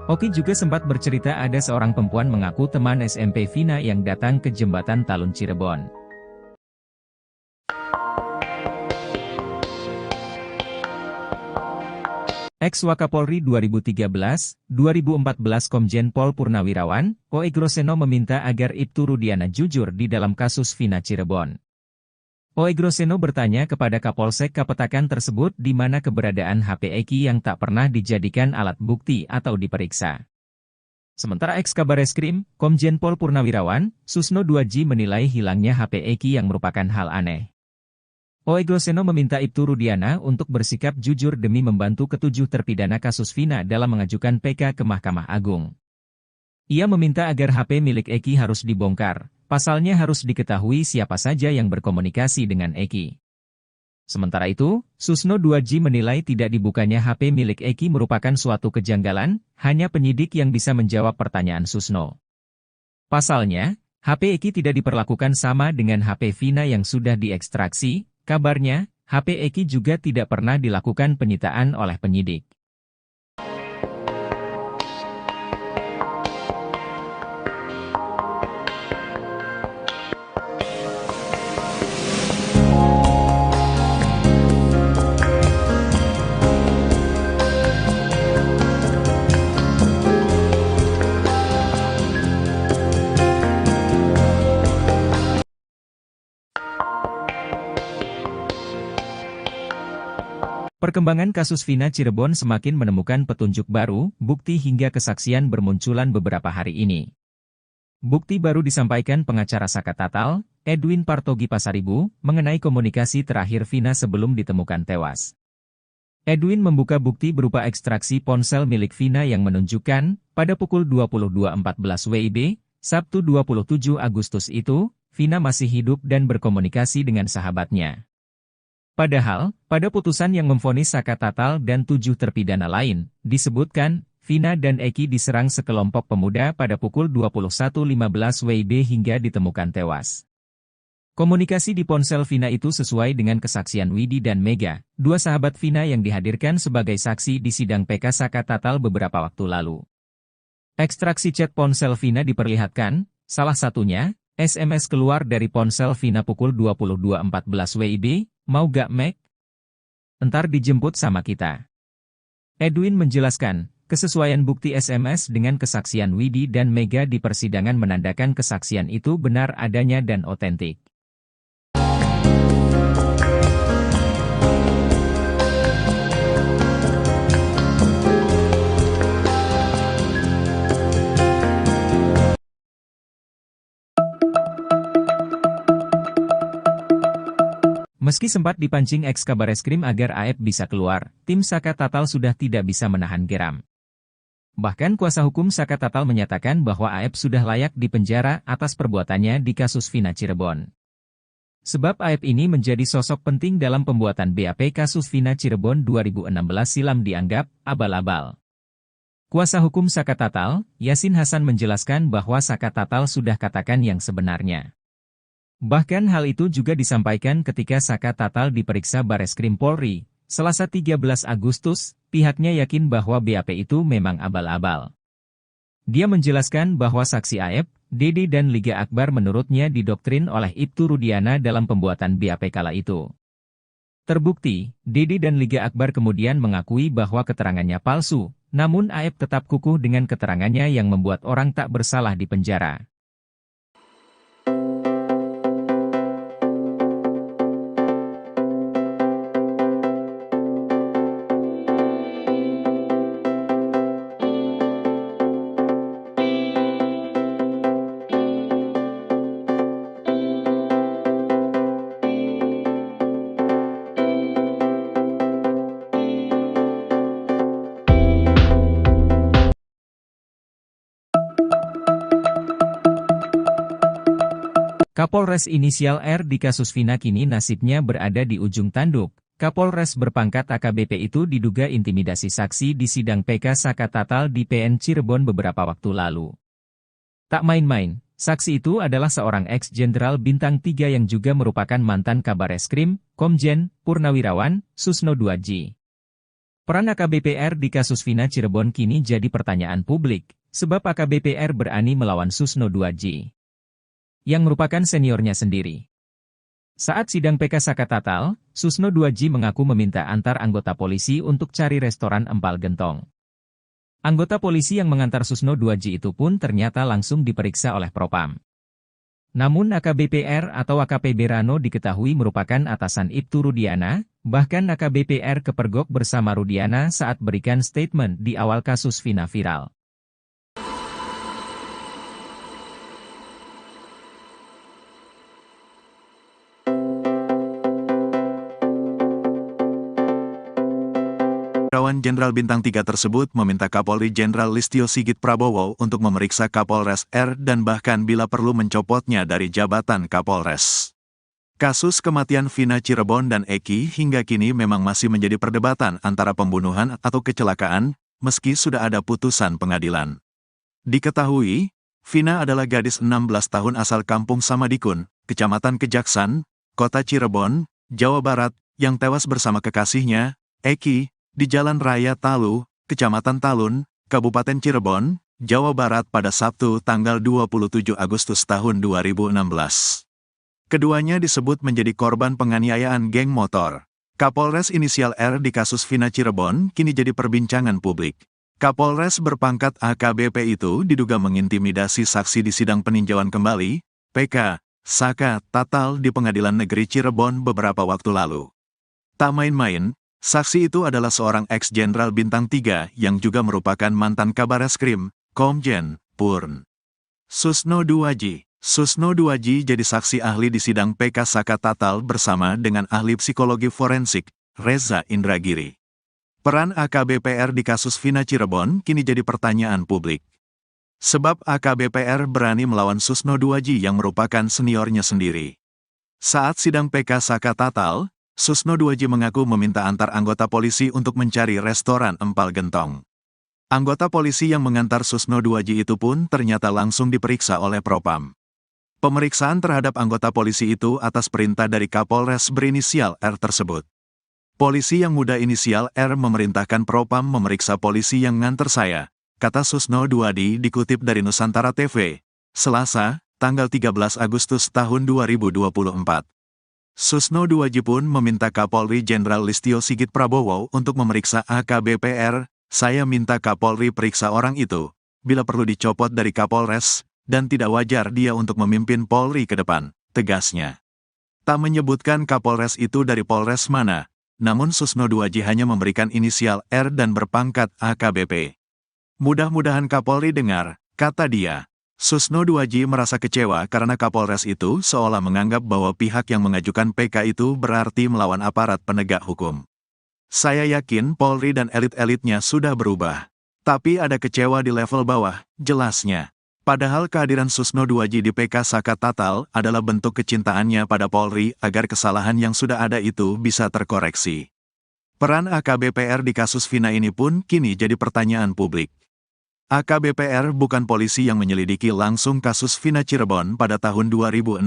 Oki juga sempat bercerita ada seorang perempuan mengaku teman SMP Vina yang datang ke jembatan Talun Cirebon. Ex-Wakapolri 2013-2014 Komjen Pol Purnawirawan, Oe Groseno meminta agar Ibtu Rudiana jujur di dalam kasus Vina Cirebon. Oe Groseno bertanya kepada Kapolsek Kapetakan tersebut di mana keberadaan HP Eki yang tak pernah dijadikan alat bukti atau diperiksa. Sementara ex-Kabareskrim, Komjen Pol Purnawirawan, Susno Duaji menilai hilangnya HP Eki yang merupakan hal aneh. Oe Groseno meminta Ibtu Rudiana untuk bersikap jujur demi membantu ketujuh terpidana kasus Vina dalam mengajukan PK ke Mahkamah Agung. Ia meminta agar HP milik Eki harus dibongkar, pasalnya harus diketahui siapa saja yang berkomunikasi dengan Eki. Sementara itu, Susno Duaji menilai tidak dibukanya HP milik Eki merupakan suatu kejanggalan, hanya penyidik yang bisa menjawab pertanyaan Susno. Pasalnya, HP Eki tidak diperlakukan sama dengan HP Vina yang sudah diekstraksi. Kabarnya, HP Eki juga tidak pernah dilakukan penyitaan oleh penyidik. Perkembangan kasus Vina Cirebon semakin menemukan petunjuk baru, bukti hingga kesaksian bermunculan beberapa hari ini. Bukti baru disampaikan pengacara Saka Tatal, Edwin Partogi Pasaribu, mengenai komunikasi terakhir Vina sebelum ditemukan tewas. Edwin membuka bukti berupa ekstraksi ponsel milik Vina yang menunjukkan, pada pukul 22.14 WIB, Sabtu 27 Agustus itu, Vina masih hidup dan berkomunikasi dengan sahabatnya. Padahal, pada putusan yang memvonis Saka Tatal dan 7 terpidana lain, disebutkan, Vina dan Eki diserang sekelompok pemuda pada pukul 21.15 WIB hingga ditemukan tewas. Komunikasi di ponsel Vina itu sesuai dengan kesaksian Widi dan Mega, dua sahabat Vina yang dihadirkan sebagai saksi di sidang PK Saka Tatal beberapa waktu lalu. Ekstraksi chat ponsel Vina diperlihatkan, salah satunya, SMS keluar dari ponsel Vina pukul 22.14 WIB, "Mau gak Meg? Entar dijemput sama kita." Edwin menjelaskan, kesesuaian bukti SMS dengan kesaksian Widi dan Mega di persidangan menandakan kesaksian itu benar adanya dan otentik. Meski sempat dipancing ex-Kabareskrim agar AF bisa keluar, tim Saka Tatal sudah tidak bisa menahan geram. Bahkan kuasa hukum Saka Tatal menyatakan bahwa AF sudah layak dipenjara atas perbuatannya di kasus Vina Cirebon. Sebab AF ini menjadi sosok penting dalam pembuatan BAP kasus Vina Cirebon 2016 silam dianggap abal-abal. Kuasa hukum Saka Tatal, Yasin Hasan menjelaskan bahwa Saka Tatal sudah katakan yang sebenarnya. Bahkan hal itu juga disampaikan ketika Saka Tatal diperiksa Bareskrim Polri, Selasa 13 Agustus, pihaknya yakin bahwa BAP itu memang abal-abal. Dia menjelaskan bahwa saksi AF, Dede dan Liga Akbar menurutnya didoktrin oleh Ibtu Rudiana dalam pembuatan BAP kala itu. Terbukti, Dede dan Liga Akbar kemudian mengakui bahwa keterangannya palsu, namun AF tetap kukuh dengan keterangannya yang membuat orang tak bersalah di penjara. Kapolres inisial R di kasus Vina kini nasibnya berada di ujung tanduk. Kapolres berpangkat AKBP itu diduga intimidasi saksi di sidang PK Saka Tatal di PN Cirebon beberapa waktu lalu. Tak main-main, Saksi itu adalah seorang ex-jenderal bintang 3 yang juga merupakan mantan Kabareskrim, Komjen, Purnawirawan, Susno 2J. Peran AKBP-R di kasus Vina Cirebon kini jadi pertanyaan publik, sebab AKBP-R berani melawan Susno 2J, yang merupakan seniornya sendiri. Saat sidang PK Saka Tatal, Susno 2J mengaku meminta antar anggota polisi untuk cari restoran empal gentong. Anggota polisi yang mengantar Susno 2J itu pun ternyata langsung diperiksa oleh Propam. Namun AKBP-R atau AKPB Rano diketahui merupakan atasan Ibtu Rudiana, bahkan AKBP-R kepergok bersama Rudiana saat berikan statement di awal kasus Vina viral. Wirawan Jenderal Bintang 3 tersebut meminta Kapolri Jenderal Listio Sigit Prabowo untuk memeriksa Kapolres R dan bahkan bila perlu mencopotnya dari jabatan Kapolres. Kasus kematian Vina Cirebon dan Eki hingga kini memang masih menjadi perdebatan antara pembunuhan atau kecelakaan, meski sudah ada putusan pengadilan. Diketahui, Vina adalah gadis 16 tahun asal Kampung Samadikun, Kecamatan Kejaksan, Kota Cirebon, Jawa Barat, yang tewas bersama kekasihnya, Eki, di Jalan Raya Talu, Kecamatan Talun, Kabupaten Cirebon, Jawa Barat pada Sabtu tanggal 27 Agustus tahun 2016. Keduanya disebut menjadi korban penganiayaan geng motor. Kapolres inisial R di kasus Vina Cirebon kini jadi perbincangan publik. Kapolres berpangkat AKBP itu diduga mengintimidasi saksi di sidang peninjauan kembali, PK, Saka Tatal di Pengadilan Negeri Cirebon beberapa waktu lalu. Tak main-main, saksi itu adalah seorang ex-jenderal bintang 3 yang juga merupakan mantan Kabareskrim, Komjen, Purn. Susno 2J. Susno 2J jadi saksi ahli di sidang PK Saka Tatal bersama dengan ahli psikologi forensik, Reza Indragiri. Peran AKBP-R di kasus Vina Cirebon kini jadi pertanyaan publik. Sebab AKBP-R berani melawan Susno 2J yang merupakan seniornya sendiri. Saat sidang PK Saka Tatal, Susno 2J mengaku meminta antar anggota polisi untuk mencari restoran empal gentong. Anggota polisi yang mengantar Susno 2J itu pun ternyata langsung diperiksa oleh Propam. Pemeriksaan terhadap anggota polisi itu atas perintah dari Kapolres berinisial R tersebut. Polisi yang muda inisial R memerintahkan Propam memeriksa polisi yang nganter saya, kata Susno 2J dikutip dari Nusantara TV, Selasa, tanggal 13 Agustus tahun 2024. Susno 2J pun meminta Kapolri Jenderal Listio Sigit Prabowo untuk memeriksa AKBP-R. Saya minta Kapolri periksa orang itu, bila perlu dicopot dari Kapolres, dan tidak wajar dia untuk memimpin Polri ke depan, tegasnya. Tak menyebutkan Kapolres itu dari Polres mana, namun Susno 2J hanya memberikan inisial R dan berpangkat AKBP. Mudah-mudahan Kapolri dengar, kata dia. Susno 2J merasa kecewa karena Kapolres itu seolah menganggap bahwa pihak yang mengajukan PK itu berarti melawan aparat penegak hukum. Saya yakin Polri dan elit-elitnya sudah berubah. Tapi ada kecewa di level bawah, jelasnya. Padahal kehadiran Susno 2J di PK Saka Tatal adalah bentuk kecintaannya pada Polri agar kesalahan yang sudah ada itu bisa terkoreksi. Peran AKBP-R di kasus Vina ini pun kini jadi pertanyaan publik. AKBP-R bukan polisi yang menyelidiki langsung kasus Vina Cirebon pada tahun 2016.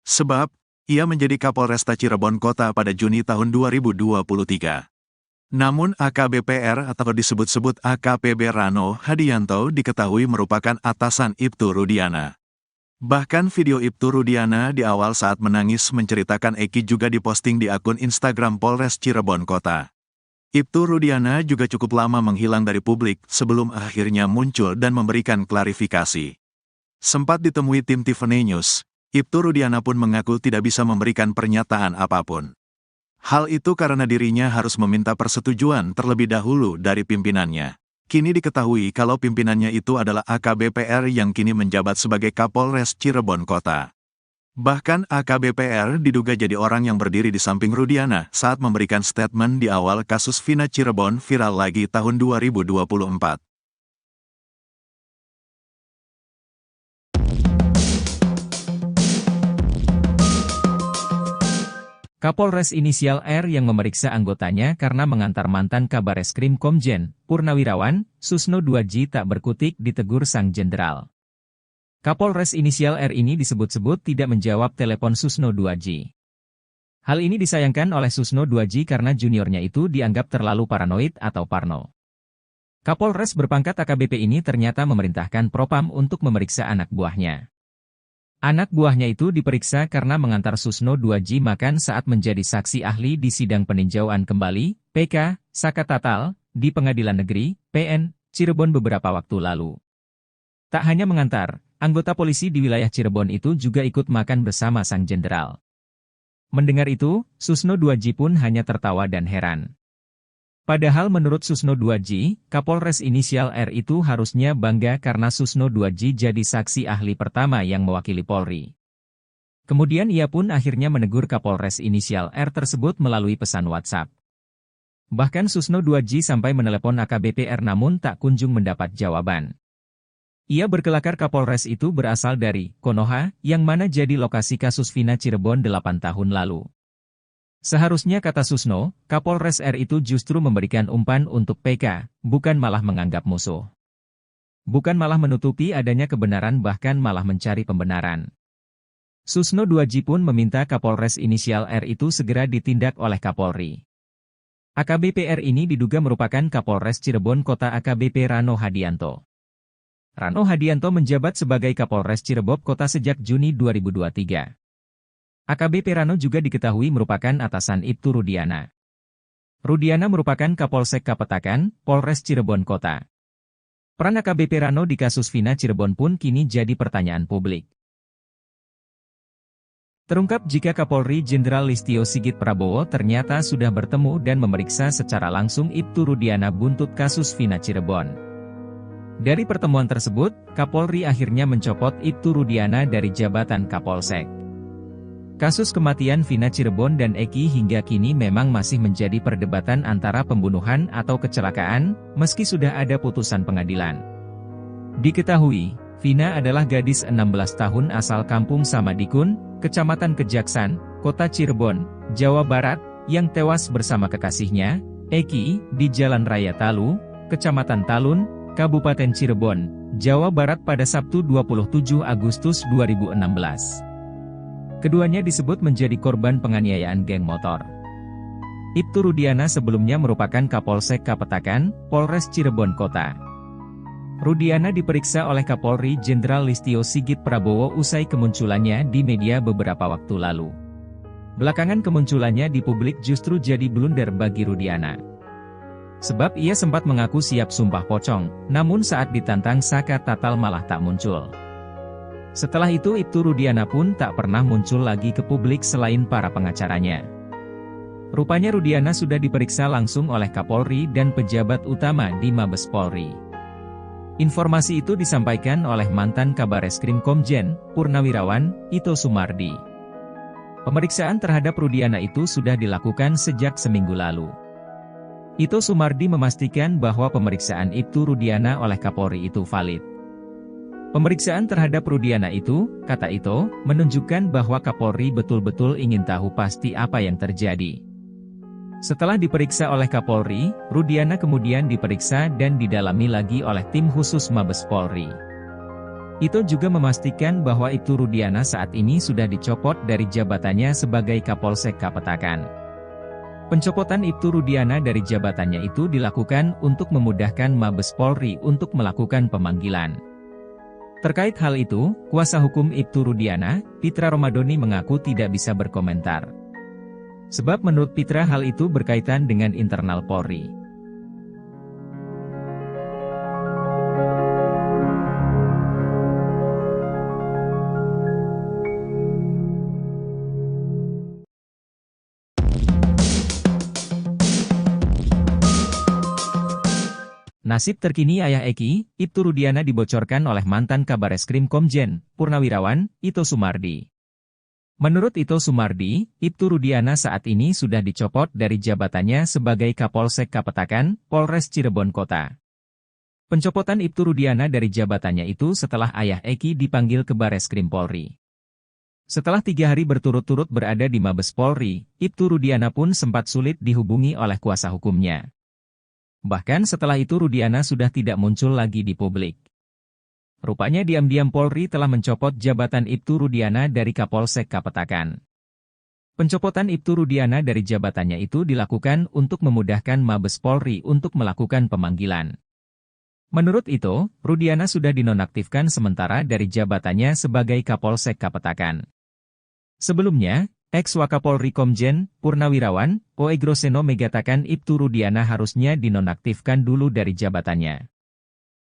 Sebab, ia menjadi Kapolresta Cirebon Kota pada Juni tahun 2023. Namun AKBP-R atau disebut-sebut AKPB Rano Hadianto diketahui merupakan atasan Ibtu Rudiana. Bahkan video Ibtu Rudiana di awal saat menangis menceritakan Eki juga diposting di akun Instagram Polres Cirebon Kota. Ibtu Rudiana juga cukup lama menghilang dari publik sebelum akhirnya muncul dan memberikan klarifikasi. Sempat ditemui tim Tiffany News, Ibtu Rudiana pun mengaku tidak bisa memberikan pernyataan apapun. Hal itu karena dirinya harus meminta persetujuan terlebih dahulu dari pimpinannya. Kini diketahui kalau pimpinannya itu adalah AKBP-R yang kini menjabat sebagai Kapolres Cirebon Kota. Bahkan AKBP-R diduga jadi orang yang berdiri di samping Rudiana saat memberikan statement di awal kasus Vina Cirebon viral lagi tahun 2024. Kapolres inisial R yang memeriksa anggotanya karena mengantar mantan Kabareskrim Komjen, Purnawirawan, Susno 2J tak berkutik ditegur sang jenderal. Kapolres inisial R ini disebut-sebut tidak menjawab telepon Susno 2J. Hal ini disayangkan oleh Susno 2J karena juniornya itu dianggap terlalu paranoid atau parno. Kapolres berpangkat AKBP ini ternyata memerintahkan Propam untuk memeriksa anak buahnya. Anak buahnya itu diperiksa karena mengantar Susno 2J makan saat menjadi saksi ahli di sidang peninjauan kembali, PK, Saka Tatal, di Pengadilan Negeri, PN, Cirebon beberapa waktu lalu. Tak hanya mengantar, anggota polisi di wilayah Cirebon itu juga ikut makan bersama sang jenderal. Mendengar itu, Susno 2J pun hanya tertawa dan heran. Padahal menurut Susno 2J, Kapolres inisial R itu harusnya bangga karena Susno 2J jadi saksi ahli pertama yang mewakili Polri. Kemudian ia pun akhirnya menegur Kapolres inisial R tersebut melalui pesan WhatsApp. Bahkan Susno 2J sampai menelepon AKBP R namun tak kunjung mendapat jawaban. Ia berkelakar Kapolres itu berasal dari Konoha, yang mana jadi lokasi kasus Vina Cirebon 8 tahun lalu. Seharusnya kata Susno, Kapolres R itu justru memberikan umpan untuk PK, bukan malah menganggap musuh. Bukan malah menutupi adanya kebenaran bahkan malah mencari pembenaran. Susno 2J pun meminta Kapolres inisial R itu segera ditindak oleh Kapolri. AKBP R ini diduga merupakan Kapolres Cirebon Kota AKBP Rano Hadianto. Rano Hadianto menjabat sebagai Kapolres Cirebon Kota sejak Juni 2023. AKBP Rano juga diketahui merupakan atasan Ibtu Rudiana. Rudiana merupakan Kapolsek Kapetakan, Polres Cirebon Kota. Peran AKBP Rano di kasus Vina Cirebon pun kini jadi pertanyaan publik. Terungkap jika Kapolri Jenderal Listio Sigit Prabowo ternyata sudah bertemu dan memeriksa secara langsung Ibtu Rudiana buntut kasus Vina Cirebon. Dari pertemuan tersebut, Kapolri akhirnya mencopot Ibtu Rudiana dari jabatan Kapolsek. Kasus kematian Vina Cirebon dan Eki hingga kini memang masih menjadi perdebatan antara pembunuhan atau kecelakaan, meski sudah ada putusan pengadilan. Diketahui, Vina adalah gadis 16 tahun asal kampung Samadikun, Kecamatan Kejaksan, Kota Cirebon, Jawa Barat, yang tewas bersama kekasihnya, Eki, di Jalan Raya Talu, Kecamatan Talun, Kabupaten Cirebon, Jawa Barat pada Sabtu 27 Agustus 2016. Keduanya disebut menjadi korban penganiayaan geng motor. Ibtu Rudiana sebelumnya merupakan Kapolsek Kapetakan, Polres Cirebon Kota. Rudiana diperiksa oleh Kapolri Jenderal Listio Sigit Prabowo usai kemunculannya di media beberapa waktu lalu. Belakangan kemunculannya di publik justru jadi blunder bagi Rudiana. Sebab ia sempat mengaku siap sumpah pocong, namun saat ditantang Saka Tatal malah tak muncul. Setelah itu Ibtu Rudiana pun tak pernah muncul lagi ke publik selain para pengacaranya. Rupanya Rudiana sudah diperiksa langsung oleh Kapolri dan pejabat utama di Mabes Polri. Informasi itu disampaikan oleh mantan Kabareskrim Komjen, Purnawirawan, Ito Sumardi. Pemeriksaan terhadap Rudiana itu sudah dilakukan sejak seminggu lalu. Ito Sumardi memastikan bahwa pemeriksaan Ibtu Rudiana oleh Kapolri itu valid. Pemeriksaan terhadap Rudiana itu, kata Ito, menunjukkan bahwa Kapolri betul-betul ingin tahu pasti apa yang terjadi. Setelah diperiksa oleh Kapolri, Rudiana kemudian diperiksa dan didalami lagi oleh tim khusus Mabes Polri. Ito juga memastikan bahwa Ibtu Rudiana saat ini sudah dicopot dari jabatannya sebagai Kapolsek Kapetakan. Pencopotan Ibtu Rudiana dari jabatannya itu dilakukan untuk memudahkan Mabes Polri untuk melakukan pemanggilan. Terkait hal itu, kuasa hukum Ibtu Rudiana, Pitra Romadoni mengaku tidak bisa berkomentar. Sebab menurut Pitra hal itu berkaitan dengan internal Polri. Nasib terkini ayah Eki, Ibtu Rudiana dibocorkan oleh mantan Kabareskrim Komjen, Purnawirawan, Ito Sumardi. Menurut Ito Sumardi, Ibtu Rudiana saat ini sudah dicopot dari jabatannya sebagai Kapolsek Kapetakan, Polres Cirebon Kota. Pencopotan Ibtu Rudiana dari jabatannya itu setelah ayah Eki dipanggil ke Bareskrim Polri. Setelah 3 hari berturut-turut berada di Mabes Polri, Ibtu Rudiana pun sempat sulit dihubungi oleh kuasa hukumnya. Bahkan setelah itu Rudiana sudah tidak muncul lagi di publik. Rupanya diam-diam Polri telah mencopot jabatan Ibtu Rudiana dari Kapolsek Kapetakan. Pencopotan Ibtu Rudiana dari jabatannya itu dilakukan untuk memudahkan Mabes Polri untuk melakukan pemanggilan. Menurut itu, Rudiana sudah dinonaktifkan sementara dari jabatannya sebagai Kapolsek Kapetakan. Sebelumnya, ex-Wakapolri Komjen Purnawirawan Oegroseno mengatakan Ibtu Rudiana harusnya dinonaktifkan dulu dari jabatannya.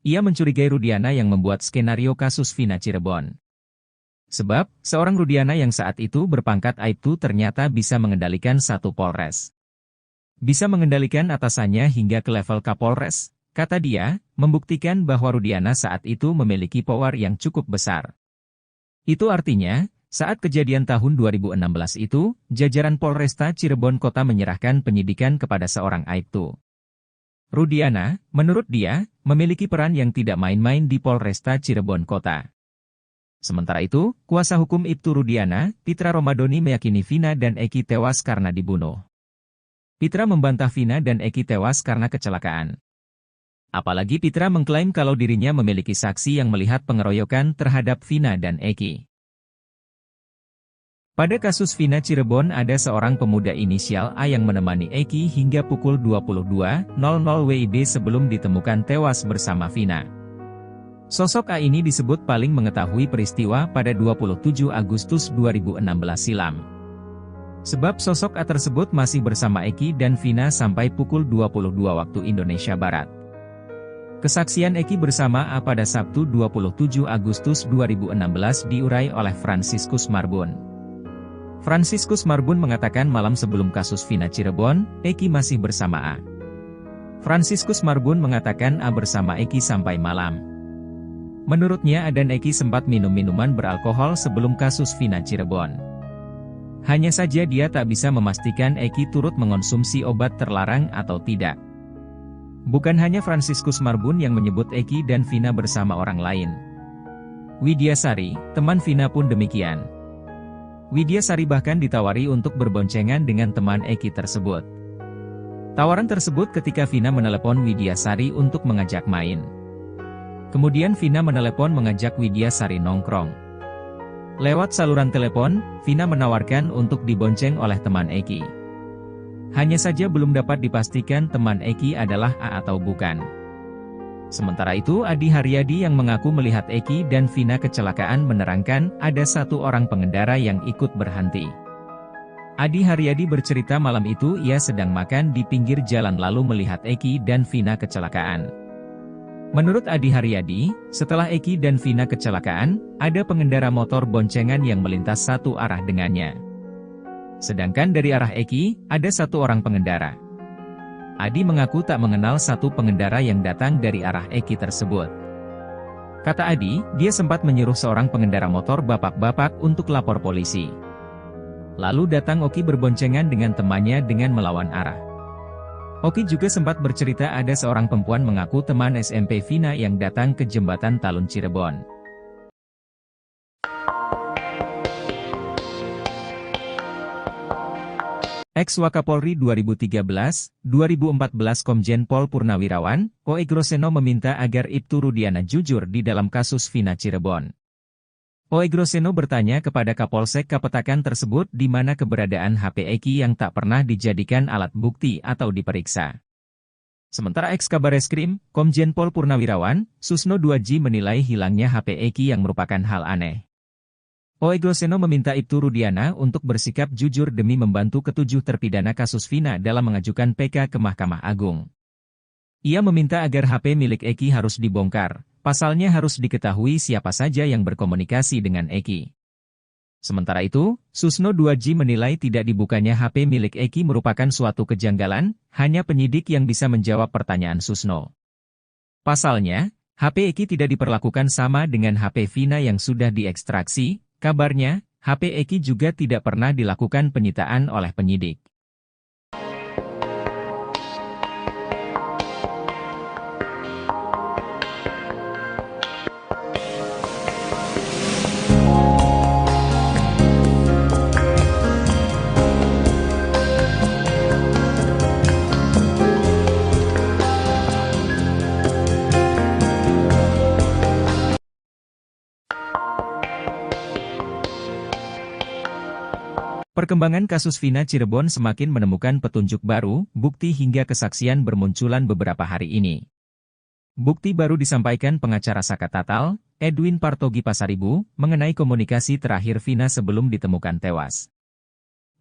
Ia mencurigai Rudiana yang membuat skenario kasus Vina Cirebon. Sebab, seorang Rudiana yang saat itu berpangkat Aibtu ternyata bisa mengendalikan satu Polres. Bisa mengendalikan atasannya hingga ke level Kapolres, kata dia, membuktikan bahwa Rudiana saat itu memiliki power yang cukup besar. Itu artinya, saat kejadian tahun 2016 itu, jajaran Polresta Cirebon Kota menyerahkan penyidikan kepada seorang Aibtu. Rudiana, menurut dia, memiliki peran yang tidak main-main di Polresta Cirebon Kota. Sementara itu, kuasa hukum Ibtu Rudiana, Pitra Romadoni meyakini Vina dan Eki tewas karena dibunuh. Pitra membantah Vina dan Eki tewas karena kecelakaan. Apalagi Pitra mengklaim kalau dirinya memiliki saksi yang melihat pengeroyokan terhadap Vina dan Eki. Pada kasus Vina Cirebon ada seorang pemuda inisial A yang menemani Eki hingga pukul 22.00 WIB sebelum ditemukan tewas bersama Vina. Sosok A ini disebut paling mengetahui peristiwa pada 27 Agustus 2016 silam. Sebab sosok A tersebut masih bersama Eki dan Vina sampai pukul 22 waktu Indonesia Barat. Kesaksian Eki bersama A pada Sabtu 27 Agustus 2016 diurai oleh Franciscus Marbun. Franciscus Marbun mengatakan malam sebelum kasus Vina Cirebon, Eki masih bersama A. Franciscus Marbun mengatakan A bersama Eki sampai malam. Menurutnya A dan Eki sempat minum minuman beralkohol sebelum kasus Vina Cirebon. Hanya saja dia tak bisa memastikan Eki turut mengonsumsi obat terlarang atau tidak. Bukan hanya Franciscus Marbun yang menyebut Eki dan Vina bersama orang lain. Widyasari, teman Vina pun demikian. Widyasari bahkan ditawari untuk berboncengan dengan teman Eki tersebut. Tawaran tersebut ketika Vina menelepon Widyasari untuk mengajak main. Kemudian Vina menelepon mengajak Widyasari nongkrong. Lewat saluran telepon, Vina menawarkan untuk dibonceng oleh teman Eki. Hanya saja belum dapat dipastikan teman Eki adalah A atau bukan. Sementara itu Adi Haryadi yang mengaku melihat Eki dan Vina kecelakaan menerangkan ada satu orang pengendara yang ikut berhenti. Adi Haryadi bercerita malam itu ia sedang makan di pinggir jalan lalu melihat Eki dan Vina kecelakaan. Menurut Adi Haryadi, setelah Eki dan Vina kecelakaan, ada pengendara motor boncengan yang melintas satu arah dengannya. Sedangkan dari arah Eki, ada satu orang pengendara. Adi mengaku tak mengenal satu pengendara yang datang dari arah Eki tersebut. Kata Adi, dia sempat menyuruh seorang pengendara motor bapak-bapak untuk lapor polisi. Lalu datang Oki berboncengan dengan temannya dengan melawan arah. Oki juga sempat bercerita ada seorang perempuan mengaku teman SMP Vina yang datang ke jembatan Talun Cirebon. Ex-Wakapolri 2013-2014 Komjen Pol Purnawirawan, Oegroseno meminta agar Ibtu Rudiana jujur di dalam kasus Vina Cirebon. Oegroseno bertanya kepada Kapolsek Kapetakan tersebut di mana keberadaan HP Eki yang tak pernah dijadikan alat bukti atau diperiksa. Sementara ex-Kabareskrim, Komjen Pol Purnawirawan, Susno Duaji menilai hilangnya HP Eki yang merupakan hal aneh. Oegroseno meminta Ibtu Rudiana untuk bersikap jujur demi membantu ketujuh terpidana kasus Vina dalam mengajukan PK ke Mahkamah Agung. Ia meminta agar HP milik Eki harus dibongkar, pasalnya harus diketahui siapa saja yang berkomunikasi dengan Eki. Sementara itu, Susno Duaji menilai tidak dibukanya HP milik Eki merupakan suatu kejanggalan, hanya penyidik yang bisa menjawab pertanyaan Susno. Pasalnya, HP Eki tidak diperlakukan sama dengan HP Vina yang sudah diekstraksi. Kabarnya, HP Eki juga tidak pernah dilakukan penyitaan oleh penyidik. Perkembangan kasus Vina Cirebon semakin menemukan petunjuk baru, bukti hingga kesaksian bermunculan beberapa hari ini. Bukti baru disampaikan pengacara Saka Tatal, Edwin Partogi Pasaribu, mengenai komunikasi terakhir Vina sebelum ditemukan tewas.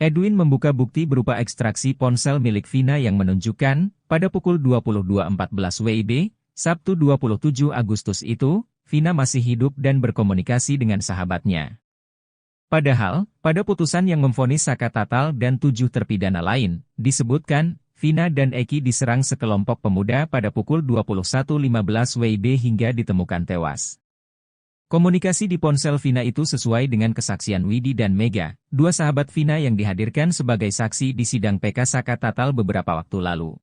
Edwin membuka bukti berupa ekstraksi ponsel milik Vina yang menunjukkan, pada pukul 22.14 WIB, Sabtu 27 Agustus itu, Vina masih hidup dan berkomunikasi dengan sahabatnya. Padahal, pada putusan yang memvonis Saka Tatal dan 7 terpidana lain, disebutkan, Vina dan Eki diserang sekelompok pemuda pada pukul 21.15 WIB hingga ditemukan tewas. Komunikasi di ponsel Vina itu sesuai dengan kesaksian Widi dan Mega, dua sahabat Vina yang dihadirkan sebagai saksi di sidang PK Saka Tatal beberapa waktu lalu.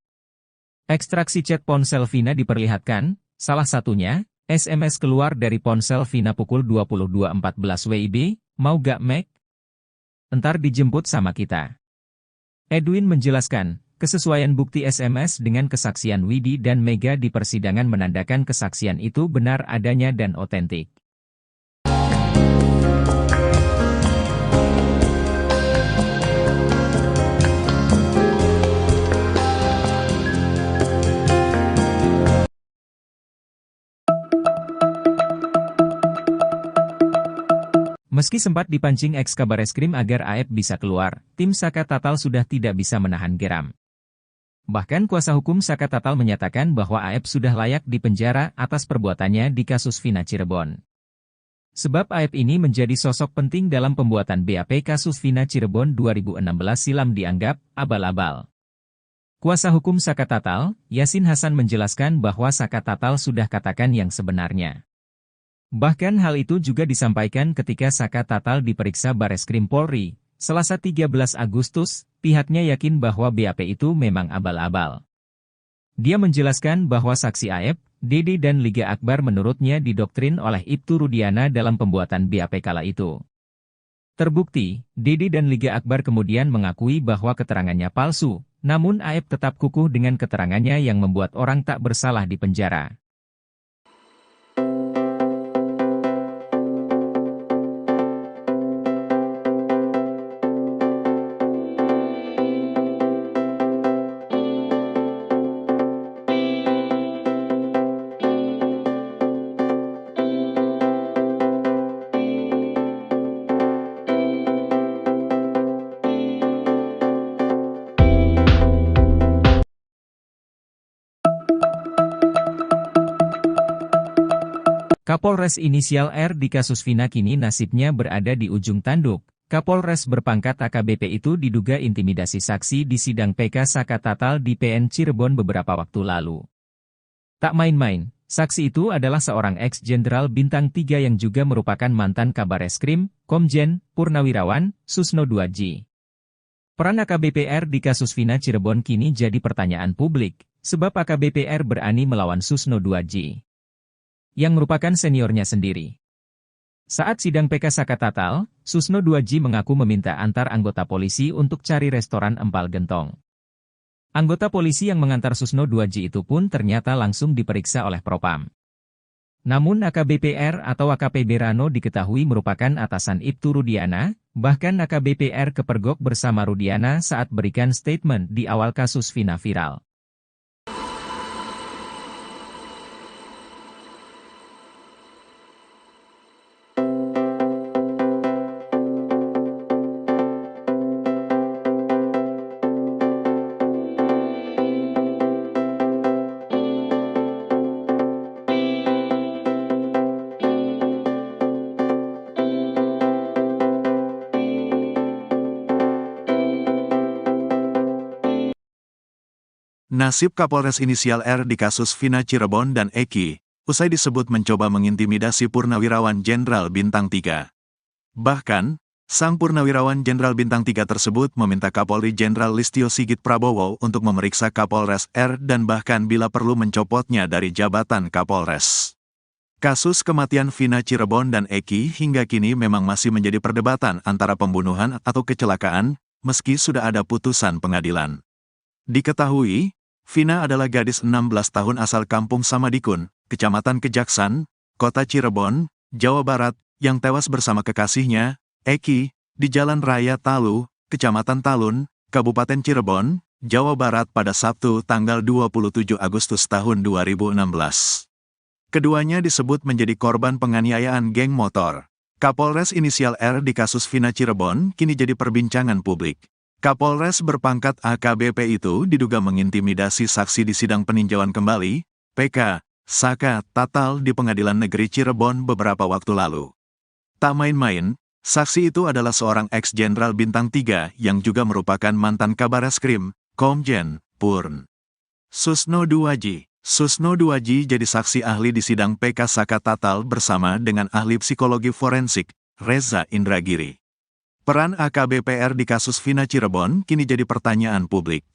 Ekstraksi chat ponsel Vina diperlihatkan, salah satunya, SMS keluar dari ponsel Vina pukul 22.14 WIB, "Mau gak Meg? Entar dijemput sama kita." Edwin menjelaskan, kesesuaian bukti SMS dengan kesaksian Widi dan Mega di persidangan menandakan kesaksian itu benar adanya dan otentik. Meski sempat dipancing eks-Kabareskrim agar Aep bisa keluar, tim Saka Tatal sudah tidak bisa menahan geram. Bahkan kuasa hukum Saka Tatal menyatakan bahwa Aep sudah layak dipenjara atas perbuatannya di kasus Vina Cirebon. Sebab Aep ini menjadi sosok penting dalam pembuatan BAP kasus Vina Cirebon 2016 silam dianggap abal-abal. Kuasa hukum Saka Tatal, Yasin Hasan menjelaskan bahwa Saka Tatal sudah katakan yang sebenarnya. Bahkan hal itu juga disampaikan ketika Saka Tatal diperiksa Bareskrim Polri, Selasa 13 Agustus, pihaknya yakin bahwa BAP itu memang abal-abal. Dia menjelaskan bahwa saksi Aep, Dede dan Liga Akbar menurutnya didoktrin oleh Ibtu Rudiana dalam pembuatan BAP kala itu. Terbukti, Dede dan Liga Akbar kemudian mengakui bahwa keterangannya palsu, namun Aep tetap kukuh dengan keterangannya yang membuat orang tak bersalah di penjara. Kapolres inisial R di kasus Vina kini nasibnya berada di ujung tanduk. Kapolres berpangkat AKBP itu diduga intimidasi saksi di sidang PK Saka Tatal di PN Cirebon beberapa waktu lalu. Tak main-main, saksi itu adalah seorang ex-jenderal bintang 3 yang juga merupakan mantan Kabareskrim, Komjen, Purnawirawan, Susno 2J. Peran AKBP R di kasus Vina Cirebon kini jadi pertanyaan publik, sebab AKBP R berani melawan Susno 2J. Yang merupakan seniornya sendiri. Saat sidang PK Saka Tatal, Susno 2J mengaku meminta antar anggota polisi untuk cari restoran empal gentong. Anggota polisi yang mengantar Susno 2J itu pun ternyata langsung diperiksa oleh Propam. Namun AKBP R atau AKP Rano diketahui merupakan atasan Ibtu Rudiana, bahkan AKBP R kepergok bersama Rudiana saat berikan statement di awal kasus Vina viral. Nasib Kapolres inisial R di kasus Vina Cirebon dan Eki, usai disebut mencoba mengintimidasi Purnawirawan Jenderal Bintang 3. Bahkan, sang Purnawirawan Jenderal Bintang 3 tersebut meminta Kapolri Jenderal Listio Sigit Prabowo untuk memeriksa Kapolres R dan bahkan bila perlu mencopotnya dari jabatan Kapolres. Kasus kematian Vina Cirebon dan Eki hingga kini memang masih menjadi perdebatan antara pembunuhan atau kecelakaan, meski sudah ada putusan pengadilan. Diketahui, Vina adalah gadis 16 tahun asal Kampung Samadikun, Kecamatan Kejaksan, Kota Cirebon, Jawa Barat, yang tewas bersama kekasihnya, Eki, di Jalan Raya Talu, Kecamatan Talun, Kabupaten Cirebon, Jawa Barat pada Sabtu tanggal 27 Agustus tahun 2016. Keduanya disebut menjadi korban penganiayaan geng motor. Kapolres inisial R di kasus Vina Cirebon kini jadi perbincangan publik. Kapolres berpangkat AKBP itu diduga mengintimidasi saksi di sidang peninjauan kembali, PK, Saka Tatal di Pengadilan Negeri Cirebon beberapa waktu lalu. Tak main-main, saksi itu adalah seorang ex-jenderal bintang 3 yang juga merupakan mantan Kabareskrim, Komjen, Purn. Susno Duaji. Susno Duaji jadi saksi ahli di sidang PK Saka Tatal bersama dengan ahli psikologi forensik, Reza Indragiri. Peran AKBPR di kasus Vina Cirebon kini jadi pertanyaan publik.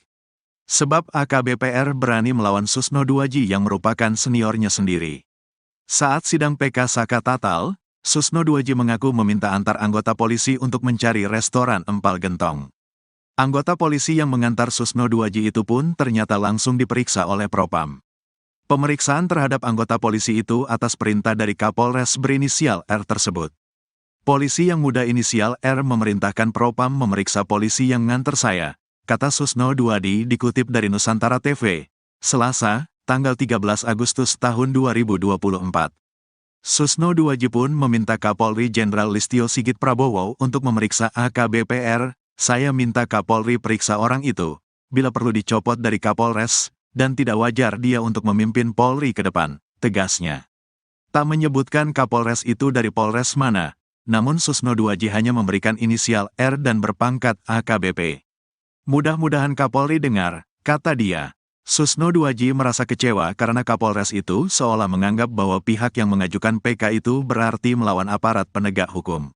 Sebab AKBPR berani melawan Susno Duaji yang merupakan seniornya sendiri. Saat sidang PK Saka Tatal, Susno Duaji mengaku meminta antar anggota polisi untuk mencari restoran empal gentong. Anggota polisi yang mengantar Susno Duaji itu pun ternyata langsung diperiksa oleh Propam. Pemeriksaan terhadap anggota polisi itu atas perintah dari Kapolres berinisial R tersebut. Polisi yang muda inisial R memerintahkan Propam memeriksa polisi yang nganter saya, kata Susno Duaji dikutip dari Nusantara TV, Selasa, tanggal 13 Agustus tahun 2024. Susno Duaji pun meminta Kapolri Jenderal Listio Sigit Prabowo untuk memeriksa AKBPR, saya minta Kapolri periksa orang itu, bila perlu dicopot dari Kapolres, dan tidak wajar dia untuk memimpin Polri ke depan, tegasnya. Tak menyebutkan Kapolres itu dari Polres mana, namun Susno Duaji hanya memberikan inisial R dan berpangkat AKBP. Mudah-mudahan Kapolri dengar, kata dia. Susno Duaji merasa kecewa karena Kapolres itu seolah menganggap bahwa pihak yang mengajukan PK itu berarti melawan aparat penegak hukum.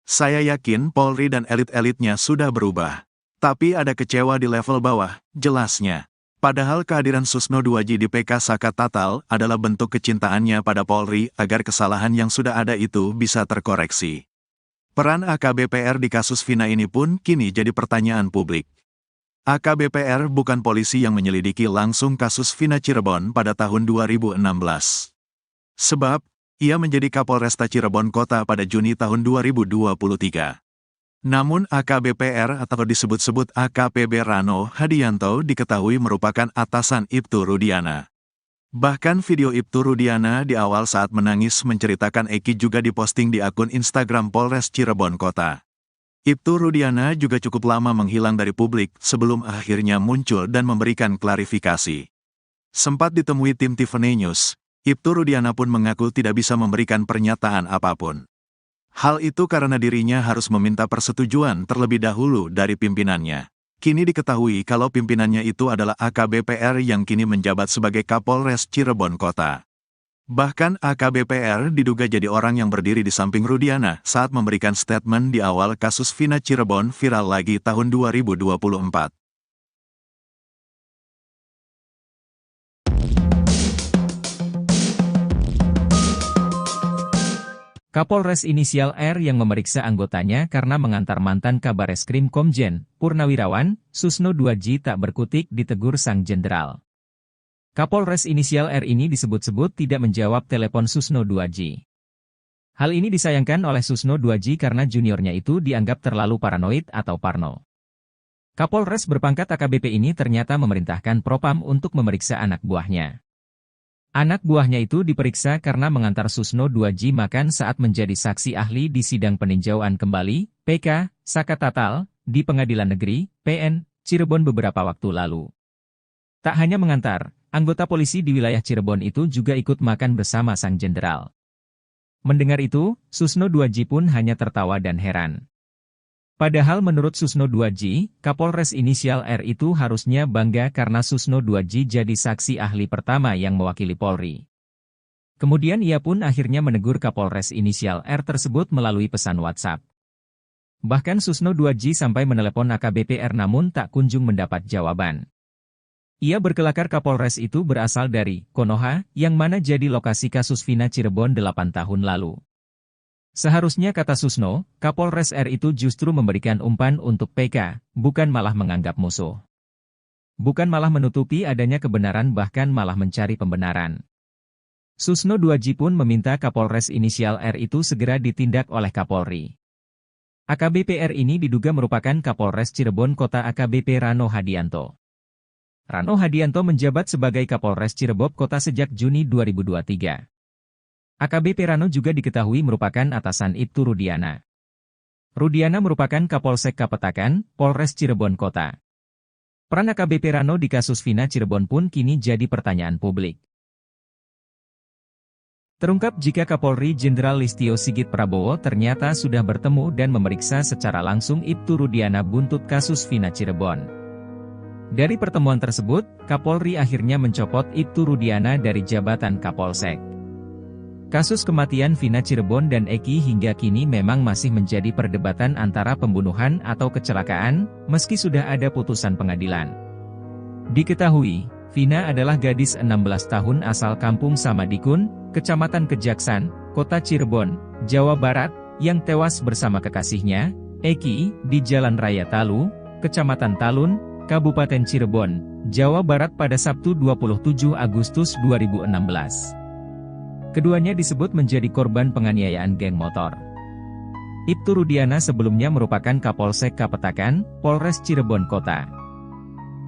Saya yakin Polri dan elit-elitnya sudah berubah. Tapi ada kecewa di level bawah, jelasnya. Padahal kehadiran Susno Duaji di PK Saka Tatal adalah bentuk kecintaannya pada Polri agar kesalahan yang sudah ada itu bisa terkoreksi. Peran AKBPR di kasus Vina ini pun kini jadi pertanyaan publik. AKBPR bukan polisi yang menyelidiki langsung kasus Vina Cirebon pada tahun 2016. Sebab, ia menjadi Kapolresta Cirebon Kota pada Juni tahun 2023. Namun AKBPR atau disebut-sebut AKPB Rano Hadianto diketahui merupakan atasan Ibtu Rudiana. Bahkan video Ibtu Rudiana di awal saat menangis menceritakan Eki juga diposting di akun Instagram Polres Cirebon Kota. Ibtu Rudiana juga cukup lama menghilang dari publik sebelum akhirnya muncul dan memberikan klarifikasi. Sempat ditemui tim Tiffany News, Ibtu Rudiana pun mengaku tidak bisa memberikan pernyataan apapun. Hal itu karena dirinya harus meminta persetujuan terlebih dahulu dari pimpinannya. Kini diketahui kalau pimpinannya itu adalah AKBPR yang kini menjabat sebagai Kapolres Cirebon Kota. Bahkan AKBPR diduga jadi orang yang berdiri di samping Rudiana saat memberikan statement di awal kasus Vina Cirebon viral lagi tahun 2024. Kapolres inisial R yang memeriksa anggotanya karena mengantar mantan Kabareskrim Komjen, Purnawirawan, Susno Duaji tak berkutik ditegur sang jenderal. Kapolres inisial R ini disebut-sebut tidak menjawab telepon Susno Duaji. Hal ini disayangkan oleh Susno Duaji karena juniornya itu dianggap terlalu paranoid atau parno. Kapolres berpangkat AKBP ini ternyata memerintahkan Propam untuk memeriksa anak buahnya. Anak buahnya itu diperiksa karena mengantar Susno Duaji makan saat menjadi saksi ahli di sidang peninjauan kembali, PK, Saka Tatal, di Pengadilan Negeri, PN, Cirebon beberapa waktu lalu. Tak hanya mengantar, anggota polisi di wilayah Cirebon itu juga ikut makan bersama sang jenderal. Mendengar itu, Susno Duaji pun hanya tertawa dan heran. Padahal menurut Susno Duaji, Kapolres inisial R itu harusnya bangga karena Susno Duaji jadi saksi ahli pertama yang mewakili Polri. Kemudian ia pun akhirnya menegur Kapolres inisial R tersebut melalui pesan WhatsApp. Bahkan Susno Duaji sampai menelepon AKBPR namun tak kunjung mendapat jawaban. Ia berkelakar Kapolres itu berasal dari Konoha, yang mana jadi lokasi kasus Vina Cirebon 8 tahun lalu. Seharusnya kata Susno, Kapolres R itu justru memberikan umpan untuk PK, bukan malah menganggap musuh. Bukan malah menutupi adanya kebenaran bahkan malah mencari pembenaran. Susno Duaji pun meminta Kapolres inisial R itu segera ditindak oleh Kapolri. AKBP-R ini diduga merupakan Kapolres Cirebon Kota AKBP Rano Hadianto. Rano Hadianto menjabat sebagai Kapolres Cirebon Kota sejak Juni 2023. AKBP Rano juga diketahui merupakan atasan Ibtu Rudiana. Rudiana merupakan Kapolsek Kapetakan, Polres Cirebon Kota. Peran AKBP Rano di kasus Vina Cirebon pun kini jadi pertanyaan publik. Terungkap jika Kapolri Jenderal Listio Sigit Prabowo ternyata sudah bertemu dan memeriksa secara langsung Ibtu Rudiana buntut kasus Vina Cirebon. Dari pertemuan tersebut, Kapolri akhirnya mencopot Ibtu Rudiana dari jabatan Kapolsek. Kasus kematian Vina Cirebon dan Eki hingga kini memang masih menjadi perdebatan antara pembunuhan atau kecelakaan, meski sudah ada putusan pengadilan. Diketahui, Vina adalah gadis 16 tahun asal kampung Samadikun, Kecamatan Kejaksan, Kota Cirebon, Jawa Barat, yang tewas bersama kekasihnya, Eki, di Jalan Raya Talu, Kecamatan Talun, Kabupaten Cirebon, Jawa Barat pada Sabtu 27 Agustus 2016. Keduanya disebut menjadi korban penganiayaan geng motor. Ibtu Rudiana sebelumnya merupakan Kapolsek Kapetakan, Polres Cirebon Kota.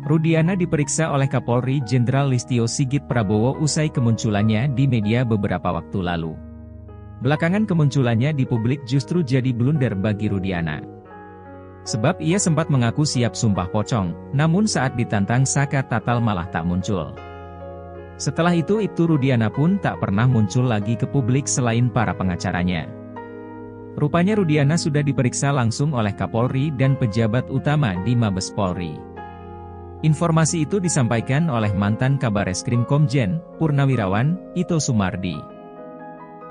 Rudiana diperiksa oleh Kapolri Jenderal Listio Sigit Prabowo usai kemunculannya di media beberapa waktu lalu. Belakangan kemunculannya di publik justru jadi blunder bagi Rudiana. Sebab ia sempat mengaku siap sumpah pocong, namun saat ditantang Saka Tatal malah tak muncul. Setelah itu Ibtu Rudiana pun tak pernah muncul lagi ke publik selain para pengacaranya. Rupanya Rudiana sudah diperiksa langsung oleh Kapolri dan pejabat utama di Mabes Polri. Informasi itu disampaikan oleh mantan Kabareskrim Komjen, Purnawirawan, Ito Sumardi.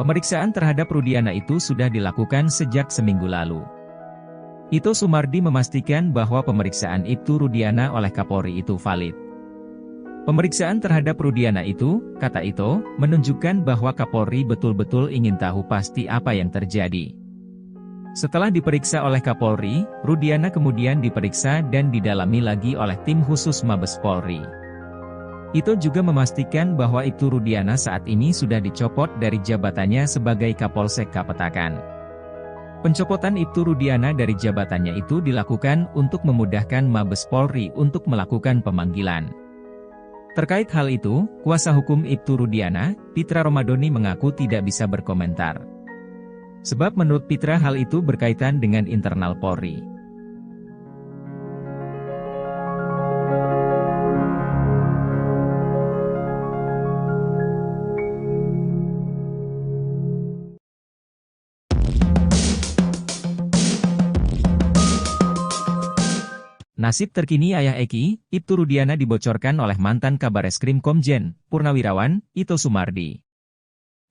Pemeriksaan terhadap Rudiana itu sudah dilakukan sejak seminggu lalu. Ito Sumardi memastikan bahwa pemeriksaan Ibtu Rudiana oleh Kapolri itu valid. Pemeriksaan terhadap Rudiana itu, kata Ito, menunjukkan bahwa Kapolri betul-betul ingin tahu pasti apa yang terjadi. Setelah diperiksa oleh Kapolri, Rudiana kemudian diperiksa dan didalami lagi oleh tim khusus Mabes Polri. Ito juga memastikan bahwa Ibtu Rudiana saat ini sudah dicopot dari jabatannya sebagai Kapolsek Kapetakan. Pencopotan Ibtu Rudiana dari jabatannya itu dilakukan untuk memudahkan Mabes Polri untuk melakukan pemanggilan. Terkait hal itu, kuasa hukum Ibtu Rudiana, Pitra Romadoni mengaku tidak bisa berkomentar. Sebab menurut Pitra hal itu berkaitan dengan internal Polri. Nasib terkini ayah Eki, Ibtu Rudiana dibocorkan oleh mantan Kabareskrim Komjen, Purnawirawan, Ito Sumardi.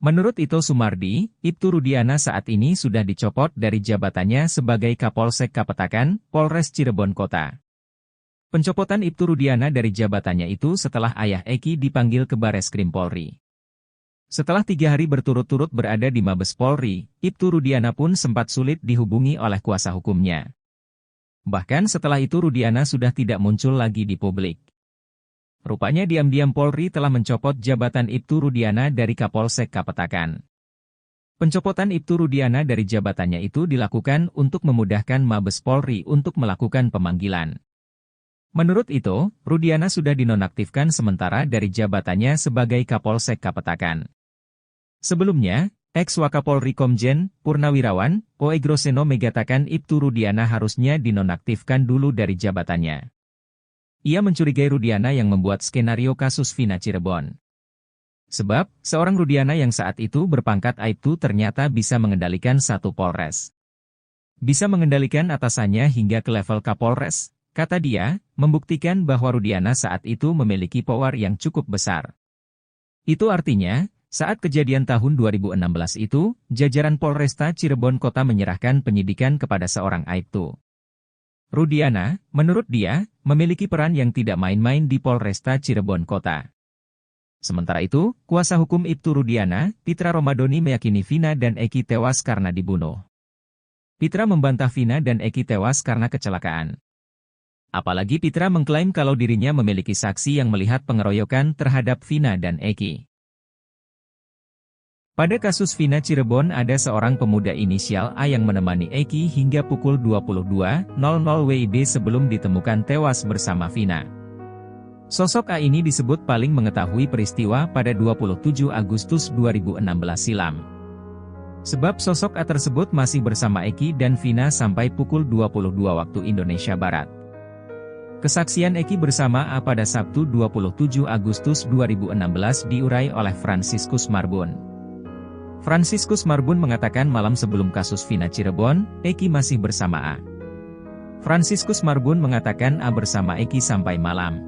Menurut Ito Sumardi, Ibtu Rudiana saat ini sudah dicopot dari jabatannya sebagai Kapolsek Kapetakan, Polres Cirebon Kota. Pencopotan Ibtu Rudiana dari jabatannya itu setelah ayah Eki dipanggil ke Bareskrim Polri. Setelah 3 hari berturut-turut berada di Mabes Polri, Ibtu Rudiana pun sempat sulit dihubungi oleh kuasa hukumnya. Bahkan setelah itu Rudiana sudah tidak muncul lagi di publik. Rupanya diam-diam Polri telah mencopot jabatan Ibtu Rudiana dari Kapolsek Kapetakan. Pencopotan Ibtu Rudiana dari jabatannya itu dilakukan untuk memudahkan Mabes Polri untuk melakukan pemanggilan. Menurut itu, Rudiana sudah dinonaktifkan sementara dari jabatannya sebagai Kapolsek Kapetakan. Sebelumnya, ex-Wakapolri Komjen, Purnawirawan, Oegroseno mengatakan Ibtu Rudiana harusnya dinonaktifkan dulu dari jabatannya. Ia mencurigai Rudiana yang membuat skenario kasus Vina Cirebon. Sebab, seorang Rudiana yang saat itu berpangkat Aibtu ternyata bisa mengendalikan satu Polres. Bisa mengendalikan atasannya hingga ke level Kapolres, kata dia, membuktikan bahwa Rudiana saat itu memiliki power yang cukup besar. Itu artinya, saat kejadian tahun 2016 itu, jajaran Polresta Cirebon Kota menyerahkan penyidikan kepada seorang Aibtu. Rudiana, menurut dia, memiliki peran yang tidak main-main di Polresta Cirebon Kota. Sementara itu, kuasa hukum Ibtu Rudiana, Pitra Romadoni meyakini Vina dan Eki tewas karena dibunuh. Pitra membantah Vina dan Eki tewas karena kecelakaan. Apalagi Pitra mengklaim kalau dirinya memiliki saksi yang melihat pengeroyokan terhadap Vina dan Eki. Pada kasus Vina Cirebon ada seorang pemuda inisial A yang menemani Eki hingga pukul 22.00 WIB sebelum ditemukan tewas bersama Vina. Sosok A ini disebut paling mengetahui peristiwa pada 27 Agustus 2016 silam. Sebab sosok A tersebut masih bersama Eki dan Vina sampai pukul 22 waktu Indonesia Barat. Kesaksian Eki bersama A pada Sabtu 27 Agustus 2016 diurai oleh Franciscus Marbun. Franciscus Marbun mengatakan malam sebelum kasus Vina Cirebon, Eki masih bersama A. Franciscus Marbun mengatakan A bersama Eki sampai malam.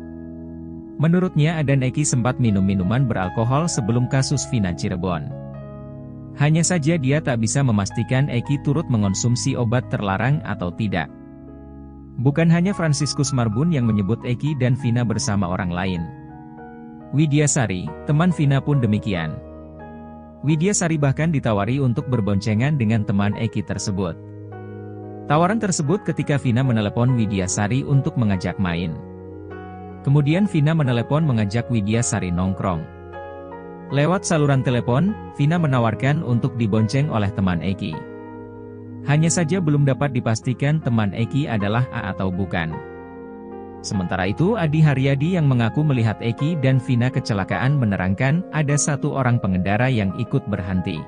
Menurutnya A dan Eki sempat minum minuman beralkohol sebelum kasus Vina Cirebon. Hanya saja dia tak bisa memastikan Eki turut mengonsumsi obat terlarang atau tidak. Bukan hanya Franciscus Marbun yang menyebut Eki dan Vina bersama orang lain. Widya Sari, teman Vina pun demikian. Widya Sari bahkan ditawari untuk berboncengan dengan teman Eki tersebut. Tawaran tersebut ketika Vina menelepon Widya Sari untuk mengajak main. Kemudian Vina menelepon mengajak Widya Sari nongkrong. Lewat saluran telepon, Vina menawarkan untuk dibonceng oleh teman Eki. Hanya saja belum dapat dipastikan teman Eki adalah A atau bukan. Sementara itu Adi Haryadi yang mengaku melihat Eki dan Vina kecelakaan menerangkan ada satu orang pengendara yang ikut berhenti.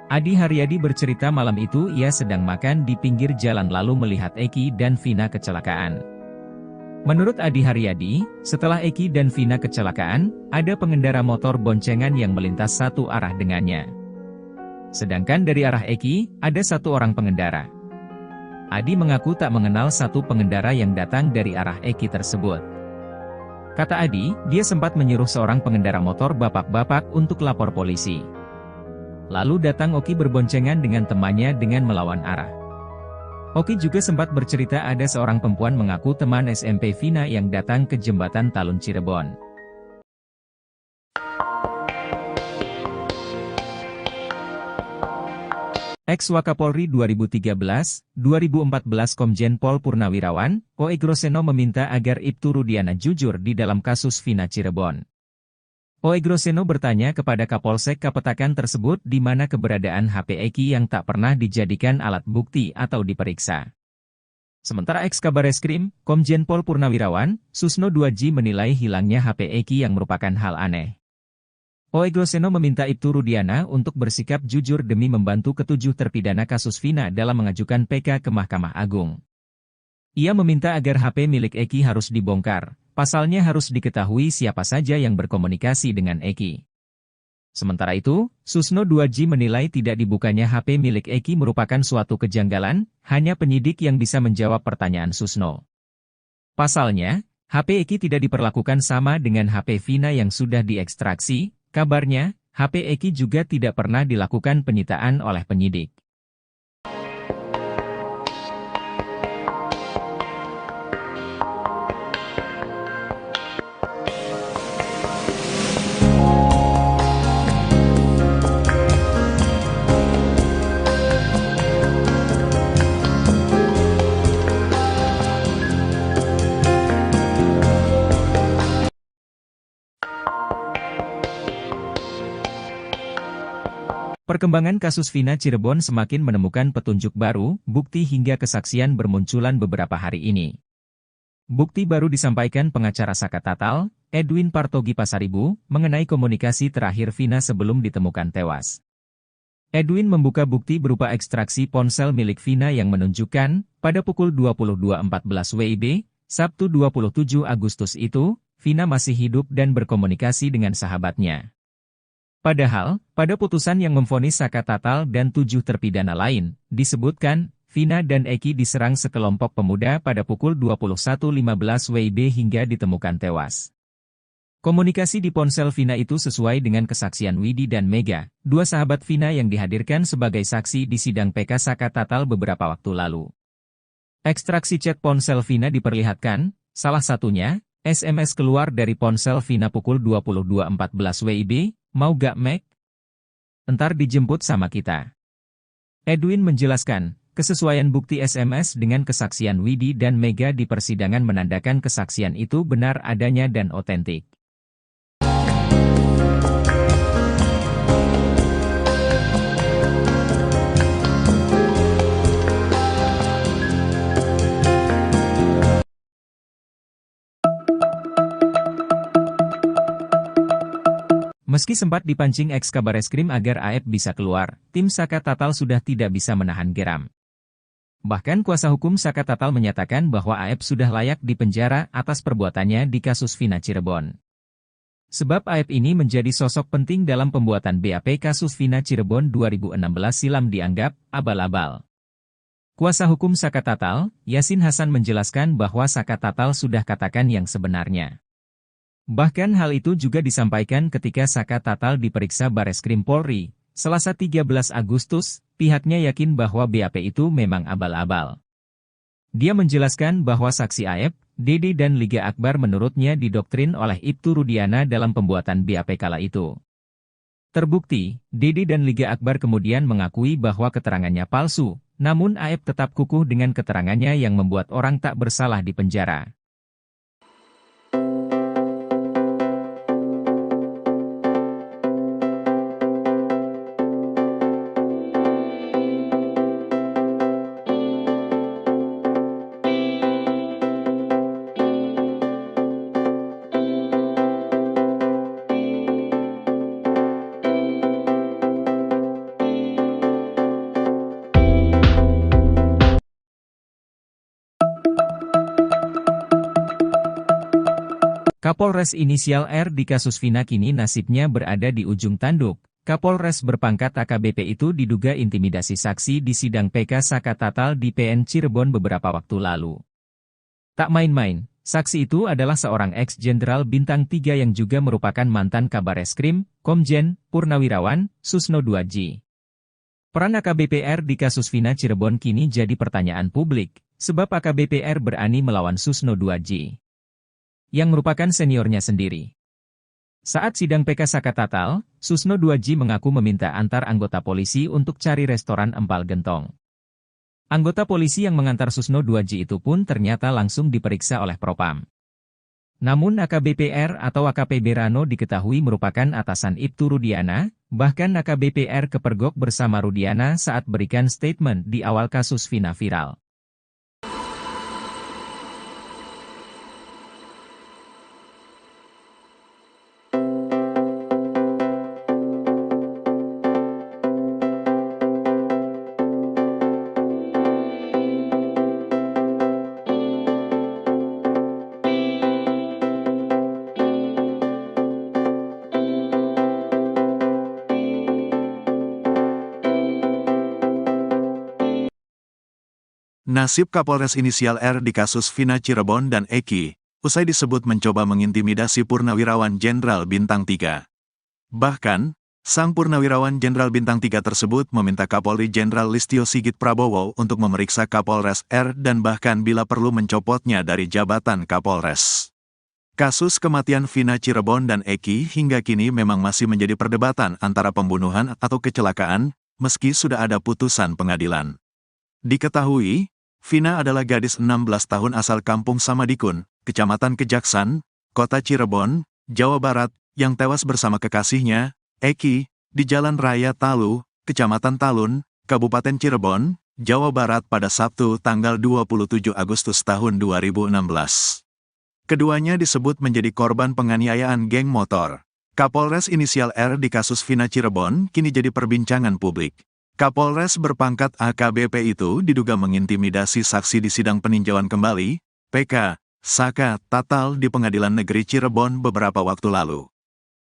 Adi Haryadi bercerita malam itu ia sedang makan di pinggir jalan lalu melihat Eki dan Vina kecelakaan. Menurut Adi Haryadi, setelah Eki dan Vina kecelakaan, ada pengendara motor boncengan yang melintas satu arah dengannya. Sedangkan dari arah Eki, ada satu orang pengendara. Adi mengaku tak mengenal satu pengendara yang datang dari arah Eki tersebut. Kata Adi, dia sempat menyuruh seorang pengendara motor bapak-bapak untuk lapor polisi. Lalu datang Oki berboncengan dengan temannya dengan melawan arah. Oki juga sempat bercerita ada seorang perempuan mengaku teman SMP Vina yang datang ke jembatan Talun Cirebon. Ex-Wakapolri 2013-2014 Komjen Pol Purnawirawan, Oegroseno meminta agar Ibtu Rudiana jujur di dalam kasus Vina Cirebon. Oegroseno bertanya kepada Kapolsek Kapetakan tersebut di mana keberadaan HP Eki yang tak pernah dijadikan alat bukti atau diperiksa. Sementara ex-Kabareskrim, Komjen Pol Purnawirawan, Susno Duaji menilai hilangnya HP Eki yang merupakan hal aneh. Oegroseno meminta Ibtu Rudiana untuk bersikap jujur demi membantu ketujuh terpidana kasus Vina dalam mengajukan PK ke Mahkamah Agung. Ia meminta agar HP milik Eki harus dibongkar, pasalnya harus diketahui siapa saja yang berkomunikasi dengan Eki. Sementara itu, Susno Duaji menilai tidak dibukanya HP milik Eki merupakan suatu kejanggalan, hanya penyidik yang bisa menjawab pertanyaan Susno. Pasalnya, HP Eki tidak diperlakukan sama dengan HP Vina yang sudah diekstraksi. Kabarnya, HP Eki juga tidak pernah dilakukan penyitaan oleh penyidik. Perkembangan kasus Vina Cirebon semakin menemukan petunjuk baru, bukti hingga kesaksian bermunculan beberapa hari ini. Bukti baru disampaikan pengacara Saka Tatal, Edwin Partogi Pasaribu, mengenai komunikasi terakhir Vina sebelum ditemukan tewas. Edwin membuka bukti berupa ekstraksi ponsel milik Vina yang menunjukkan, pada pukul 22.14 WIB, Sabtu 27 Agustus itu, Vina masih hidup dan berkomunikasi dengan sahabatnya. Padahal, pada putusan yang memvonis Saka Tatal dan 7 terpidana lain, disebutkan, Vina dan Eki diserang sekelompok pemuda pada pukul 21.15 WIB hingga ditemukan tewas. Komunikasi di ponsel Vina itu sesuai dengan kesaksian Widi dan Mega, dua sahabat Vina yang dihadirkan sebagai saksi di sidang PK Saka Tatal beberapa waktu lalu. Ekstraksi chat ponsel Vina diperlihatkan, salah satunya, SMS keluar dari ponsel Vina pukul 22.14 WIB, "Mau gak Meg? Entar dijemput sama kita." Edwin menjelaskan, kesesuaian bukti SMS dengan kesaksian Widi dan Mega di persidangan menandakan kesaksian itu benar adanya dan otentik. Meski sempat dipancing eks-Kabareskrim agar AF bisa keluar, tim Saka Tatal sudah tidak bisa menahan geram. Bahkan kuasa hukum Saka Tatal menyatakan bahwa AF sudah layak dipenjara atas perbuatannya di kasus Vina Cirebon. Sebab AF ini menjadi sosok penting dalam pembuatan BAP kasus Vina Cirebon 2016 silam dianggap abal-abal. Kuasa hukum Saka Tatal, Yasin Hasan menjelaskan bahwa Saka Tatal sudah katakan yang sebenarnya. Bahkan hal itu juga disampaikan ketika Saka Tatal diperiksa Bareskrim Polri, Selasa 13 Agustus, pihaknya yakin bahwa BAP itu memang abal-abal. Dia menjelaskan bahwa saksi AF, Dede dan Liga Akbar menurutnya didoktrin oleh Ibtu Rudiana dalam pembuatan BAP kala itu. Terbukti, Dede dan Liga Akbar kemudian mengakui bahwa keterangannya palsu, namun AF tetap kukuh dengan keterangannya yang membuat orang tak bersalah di penjara. Kapolres inisial R di kasus Vina kini nasibnya berada di ujung tanduk. Kapolres berpangkat AKBP itu diduga intimidasi saksi di sidang PK Saka Tatal di PN Cirebon beberapa waktu lalu. Tak main-main, saksi itu adalah seorang ex-jenderal bintang 3 yang juga merupakan mantan Kabareskrim, Komjen, Purnawirawan, Susno 2J. Peran AKBP R di kasus Vina Cirebon kini jadi pertanyaan publik, sebab AKBP R berani melawan Susno 2J. Yang merupakan seniornya sendiri. Saat sidang PK Saka Tatal, Susno 2J mengaku meminta antar anggota polisi untuk cari restoran empal gentong. Anggota polisi yang mengantar Susno 2J itu pun ternyata langsung diperiksa oleh Propam. Namun AKBP R atau AKP Rano diketahui merupakan atasan Ibtu Rudiana, bahkan AKBP R kepergok bersama Rudiana saat berikan statement di awal kasus Vina viral. Nasib Kapolres inisial R di kasus Vina Cirebon dan Eki, usai disebut mencoba mengintimidasi Purnawirawan Jenderal Bintang 3. Bahkan, sang Purnawirawan Jenderal Bintang 3 tersebut meminta Kapolri Jenderal Listio Sigit Prabowo untuk memeriksa Kapolres R dan bahkan bila perlu mencopotnya dari jabatan Kapolres. Kasus kematian Vina Cirebon dan Eki hingga kini memang masih menjadi perdebatan antara pembunuhan atau kecelakaan, meski sudah ada putusan pengadilan. Diketahui, Vina adalah gadis 16 tahun asal Kampung Samadikun, Kecamatan Kejaksan, Kota Cirebon, Jawa Barat, yang tewas bersama kekasihnya, Eki, di Jalan Raya Talu, Kecamatan Talun, Kabupaten Cirebon, Jawa Barat pada Sabtu tanggal 27 Agustus tahun 2016. Keduanya disebut menjadi korban penganiayaan geng motor. Kapolres inisial R di kasus Vina Cirebon kini jadi perbincangan publik. Kapolres berpangkat AKBP itu diduga mengintimidasi saksi di sidang peninjauan kembali, PK, Saka Tatal di Pengadilan Negeri Cirebon beberapa waktu lalu.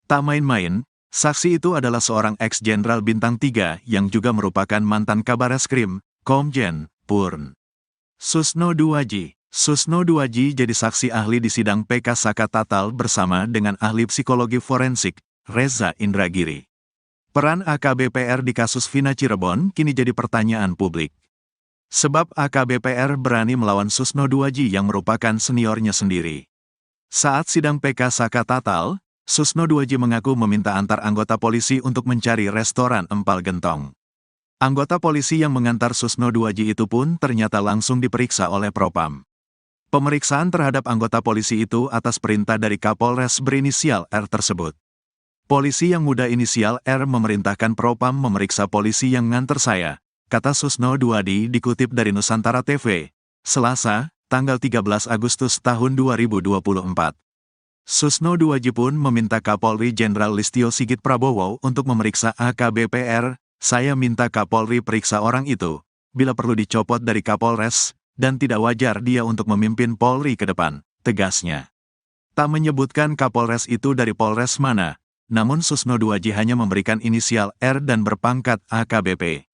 Tak main-main, saksi itu adalah seorang ex-jenderal bintang 3 yang juga merupakan mantan Kabareskrim, Komjen, Purn. Susno 2J. Susno 2J jadi saksi ahli di sidang PK Saka Tatal bersama dengan ahli psikologi forensik, Reza Indragiri. Peran AKBP R di kasus Vina Cirebon kini jadi pertanyaan publik. Sebab AKBP R berani melawan Susno 2J yang merupakan seniornya sendiri. Saat sidang PK Saka Tatal, Susno 2J mengaku meminta antar anggota polisi untuk mencari restoran empal gentong. Anggota polisi yang mengantar Susno 2J itu pun ternyata langsung diperiksa oleh Propam. Pemeriksaan terhadap anggota polisi itu atas perintah dari Kapolres berinisial R tersebut. Polisi yang muda inisial R memerintahkan Propam memeriksa polisi yang nganter saya, kata Susno 2J dikutip dari Nusantara TV, Selasa, tanggal 13 Agustus tahun 2024. Susno Duaji pun meminta Kapolri Jenderal Listio Sigit Prabowo untuk memeriksa AKBP-R. Saya minta Kapolri periksa orang itu, bila perlu dicopot dari Kapolres, dan tidak wajar dia untuk memimpin Polri ke depan, tegasnya. Tak menyebutkan Kapolres itu dari Polres mana, namun Susno Duaji hanya memberikan inisial R dan berpangkat AKBP.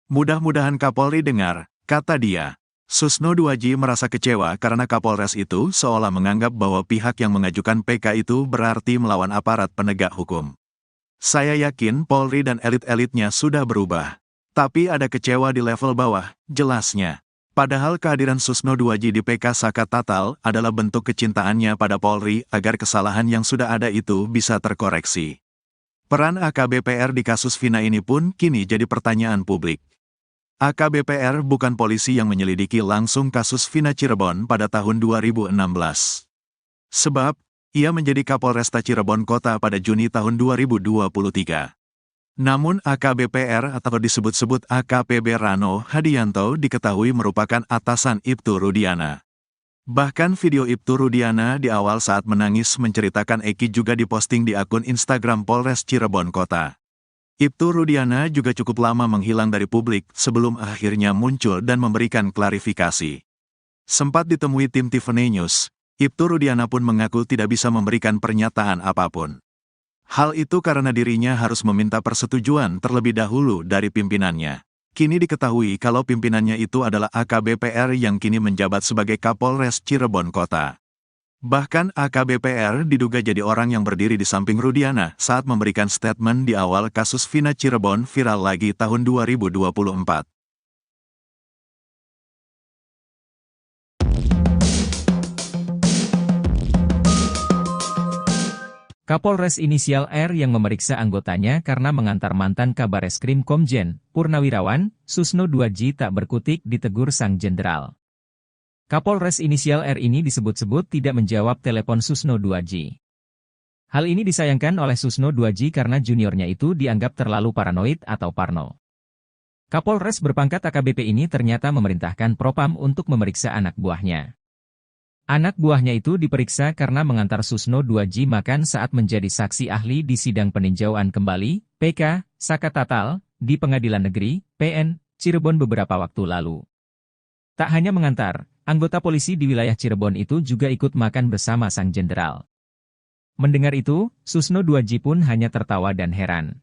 Mudah-mudahan Kapolri dengar, kata dia. Susno Duaji merasa kecewa karena Kapolres itu seolah menganggap bahwa pihak yang mengajukan PK itu berarti melawan aparat penegak hukum. Saya yakin Polri dan elit-elitnya sudah berubah. Tapi ada kecewa di level bawah, jelasnya. Padahal kehadiran Susno Duaji di PK Saka Tatal adalah bentuk kecintaannya pada Polri agar kesalahan yang sudah ada itu bisa terkoreksi. Peran AKBP-R di kasus Vina ini pun kini jadi pertanyaan publik. AKBP-R bukan polisi yang menyelidiki langsung kasus Vina Cirebon pada tahun 2016. Sebab, ia menjadi Kapolresta Cirebon Kota pada Juni tahun 2023. Namun AKBP-R atau disebut-sebut AKPB Rano Hadianto diketahui merupakan atasan Ibtu Rudiana. Bahkan video Ibtu Rudiana di awal saat menangis menceritakan Eki juga diposting di akun Instagram Polres Cirebon Kota. Ibtu Rudiana juga cukup lama menghilang dari publik sebelum akhirnya muncul dan memberikan klarifikasi. Sempat ditemui tim Tiffany News, Ibtu Rudiana pun mengaku tidak bisa memberikan pernyataan apapun. Hal itu karena dirinya harus meminta persetujuan terlebih dahulu dari pimpinannya. Kini diketahui kalau pimpinannya itu adalah AKBP-R yang kini menjabat sebagai Kapolres Cirebon Kota. Bahkan AKBP-R diduga jadi orang yang berdiri di samping Rudiana saat memberikan statement di awal kasus Vina Cirebon viral lagi tahun 2024. Kapolres inisial R yang memeriksa anggotanya karena mengantar mantan Kabareskrim Komjen Purnawirawan, Susno Duaji tak berkutik ditegur sang jenderal. Kapolres inisial R ini disebut-sebut tidak menjawab telepon Susno Duaji. Hal ini disayangkan oleh Susno Duaji karena juniornya itu dianggap terlalu paranoid atau parno. Kapolres berpangkat AKBP ini ternyata memerintahkan Propam untuk memeriksa anak buahnya. Anak buahnya itu diperiksa karena mengantar Susno Duaji makan saat menjadi saksi ahli di sidang peninjauan kembali, PK, Saka Tatal, di Pengadilan Negeri, PN, Cirebon beberapa waktu lalu. Tak hanya mengantar, anggota polisi di wilayah Cirebon itu juga ikut makan bersama sang jenderal. Mendengar itu, Susno Duaji pun hanya tertawa dan heran.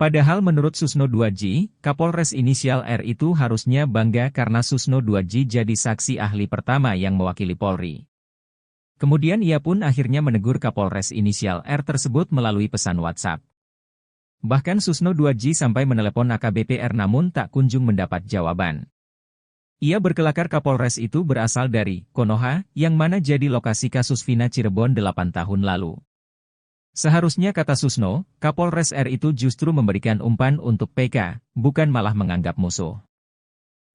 Padahal menurut Susno Duaji, Kapolres inisial R itu harusnya bangga karena Susno Duaji jadi saksi ahli pertama yang mewakili Polri. Kemudian ia pun akhirnya menegur Kapolres inisial R tersebut melalui pesan WhatsApp. Bahkan Susno Duaji sampai menelepon AKBP-R namun tak kunjung mendapat jawaban. Ia berkelakar Kapolres itu berasal dari Konoha, yang mana jadi lokasi kasus Vina Cirebon 8 tahun lalu. Seharusnya kata Susno, Kapolres R itu justru memberikan umpan untuk PK, bukan malah menganggap musuh.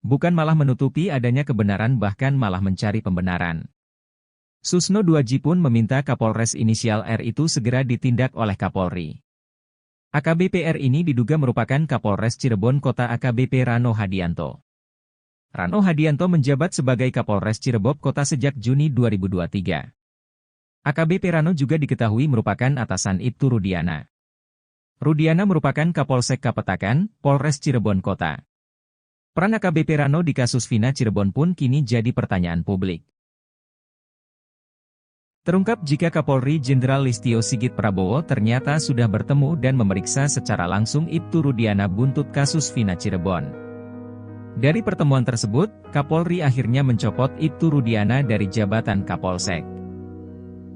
Bukan malah menutupi adanya kebenaran bahkan malah mencari pembenaran. Susno Duaji pun meminta Kapolres inisial R itu segera ditindak oleh Kapolri. AKBP-R ini diduga merupakan Kapolres Cirebon Kota AKBP Rano Hadianto. Rano Hadianto menjabat sebagai Kapolres Cirebon Kota sejak Juni 2023. AKBP Rano juga diketahui merupakan atasan Ibtu Rudiana. Rudiana merupakan Kapolsek Kapetakan, Polres Cirebon Kota. Peran AKBP Rano di kasus Vina Cirebon pun kini jadi pertanyaan publik. Terungkap jika Kapolri Jenderal Listio Sigit Prabowo ternyata sudah bertemu dan memeriksa secara langsung Ibtu Rudiana buntut kasus Vina Cirebon. Dari pertemuan tersebut, Kapolri akhirnya mencopot Ibtu Rudiana dari jabatan Kapolsek.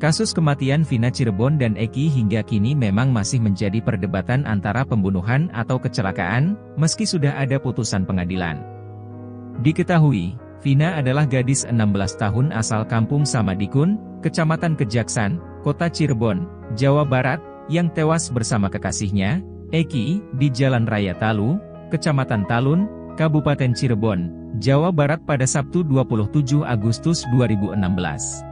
Kasus kematian Vina Cirebon dan Eki hingga kini memang masih menjadi perdebatan antara pembunuhan atau kecelakaan, meski sudah ada putusan pengadilan. Diketahui, Vina adalah gadis 16 tahun asal kampung Samadikun, Kecamatan Kejaksan, Kota Cirebon, Jawa Barat, yang tewas bersama kekasihnya, Eki, di Jalan Raya Talu, Kecamatan Talun, Kabupaten Cirebon, Jawa Barat pada Sabtu 27 Agustus 2016.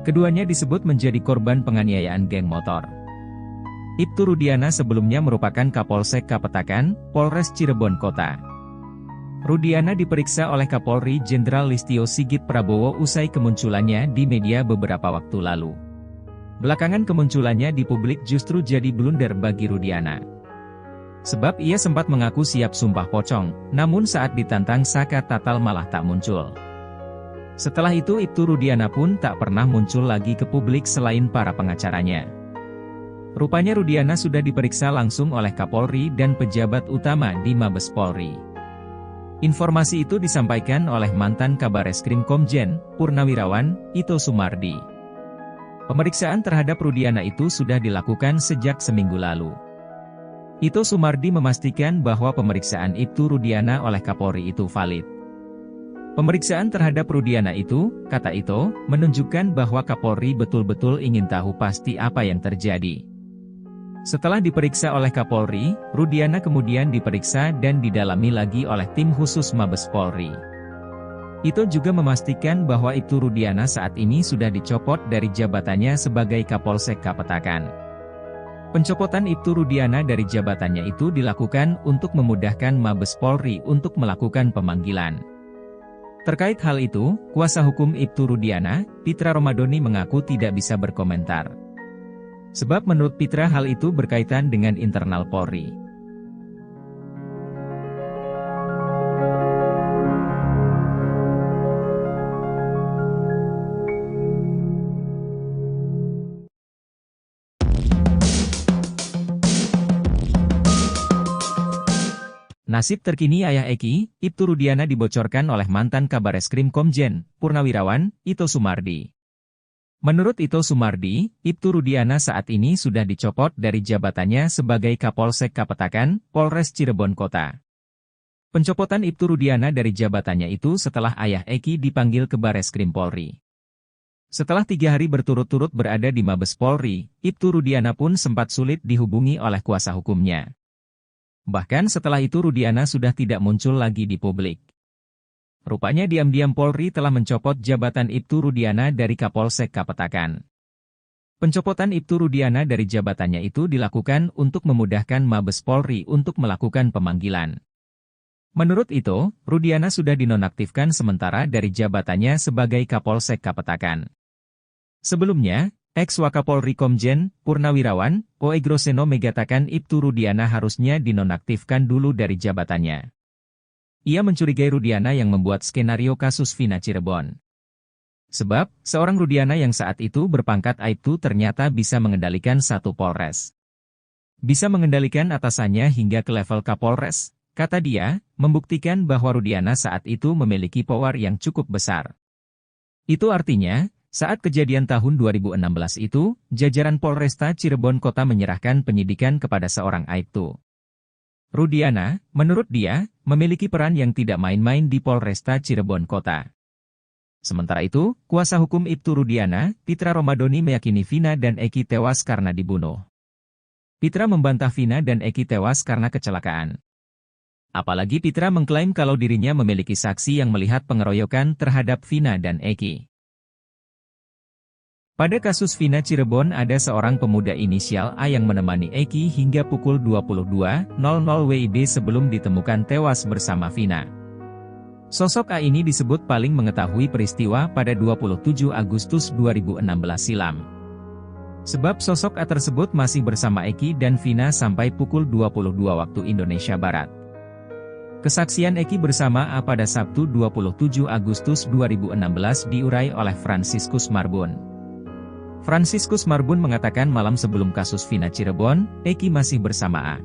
Keduanya disebut menjadi korban penganiayaan geng motor. Ibtu Rudiana sebelumnya merupakan Kapolsek Kapetakan, Polres Cirebon Kota. Rudiana diperiksa oleh Kapolri Jenderal Listio Sigit Prabowo usai kemunculannya di media beberapa waktu lalu. Belakangan kemunculannya di publik justru jadi blunder bagi Rudiana. Sebab ia sempat mengaku siap sumpah pocong, namun saat ditantang Saka Tatal malah tak muncul. Setelah itu Ibtu Rudiana pun tak pernah muncul lagi ke publik selain para pengacaranya. Rupanya Rudiana sudah diperiksa langsung oleh Kapolri dan pejabat utama di Mabes Polri. Informasi itu disampaikan oleh mantan Kabareskrim Komjen, Purnawirawan, Ito Sumardi. Pemeriksaan terhadap Rudiana itu sudah dilakukan sejak seminggu lalu. Ito Sumardi memastikan bahwa pemeriksaan Ibtu Rudiana oleh Kapolri itu valid. Pemeriksaan terhadap Rudiana itu, kata Ito, menunjukkan bahwa Kapolri betul-betul ingin tahu pasti apa yang terjadi. Setelah diperiksa oleh Kapolri, Rudiana kemudian diperiksa dan didalami lagi oleh tim khusus Mabes Polri. Ito juga memastikan bahwa Ibtu Rudiana saat ini sudah dicopot dari jabatannya sebagai Kapolsek Kapetakan. Pencopotan Ibtu Rudiana dari jabatannya itu dilakukan untuk memudahkan Mabes Polri untuk melakukan pemanggilan. Terkait hal itu, kuasa hukum Ibtu Rudiana, Pitra Romadoni mengaku tidak bisa berkomentar. Sebab menurut Pitra hal itu berkaitan dengan internal Polri. Nasib terkini ayah Eki, Ibtu Rudiana dibocorkan oleh mantan Kabareskrim Komjen, Purnawirawan, Ito Sumardi. Menurut Ito Sumardi, Ibtu Rudiana saat ini sudah dicopot dari jabatannya sebagai Kapolsek Kapetakan, Polres Cirebon Kota. Pencopotan Ibtu Rudiana dari jabatannya itu setelah ayah Eki dipanggil ke Bareskrim Polri. Setelah 3 hari berturut-turut berada di Mabes Polri, Ibtu Rudiana pun sempat sulit dihubungi oleh kuasa hukumnya. Bahkan setelah itu Rudiana sudah tidak muncul lagi di publik. Rupanya diam-diam Polri telah mencopot jabatan Ibtu Rudiana dari Kapolsek Kapetakan. Pencopotan Ibtu Rudiana dari jabatannya itu dilakukan untuk memudahkan Mabes Polri untuk melakukan pemanggilan. Menurut itu, Rudiana sudah dinonaktifkan sementara dari jabatannya sebagai Kapolsek Kapetakan. Sebelumnya, ex-Wakapolri Komjen, Purnawirawan, Oegroseno mengatakan Ibtu Rudiana harusnya dinonaktifkan dulu dari jabatannya. Ia mencurigai Rudiana yang membuat skenario kasus Vina Cirebon. Sebab, seorang Rudiana yang saat itu berpangkat Aibtu ternyata bisa mengendalikan satu Polres. Bisa mengendalikan atasannya hingga ke level Kapolres, kata dia, membuktikan bahwa Rudiana saat itu memiliki power yang cukup besar. Itu artinya, saat kejadian tahun 2016 itu, jajaran Polresta Cirebon Kota menyerahkan penyidikan kepada seorang Aibtu. Rudiana, menurut dia, memiliki peran yang tidak main-main di Polresta Cirebon Kota. Sementara itu, kuasa hukum Ibtu Rudiana, Pitra Romadoni meyakini Vina dan Eki tewas karena dibunuh. Pitra membantah Vina dan Eki tewas karena kecelakaan. Apalagi Pitra mengklaim kalau dirinya memiliki saksi yang melihat pengeroyokan terhadap Vina dan Eki. Pada kasus Vina Cirebon ada seorang pemuda inisial A yang menemani Eki hingga pukul 22.00 WIB sebelum ditemukan tewas bersama Vina. Sosok A ini disebut paling mengetahui peristiwa pada 27 Agustus 2016 silam. Sebab sosok A tersebut masih bersama Eki dan Vina sampai pukul 22 waktu Indonesia Barat. Kesaksian Eki bersama A pada Sabtu 27 Agustus 2016 diurai oleh Franciscus Marbun. Franciscus Marbun mengatakan malam sebelum kasus Vina Cirebon, Eki masih bersama A.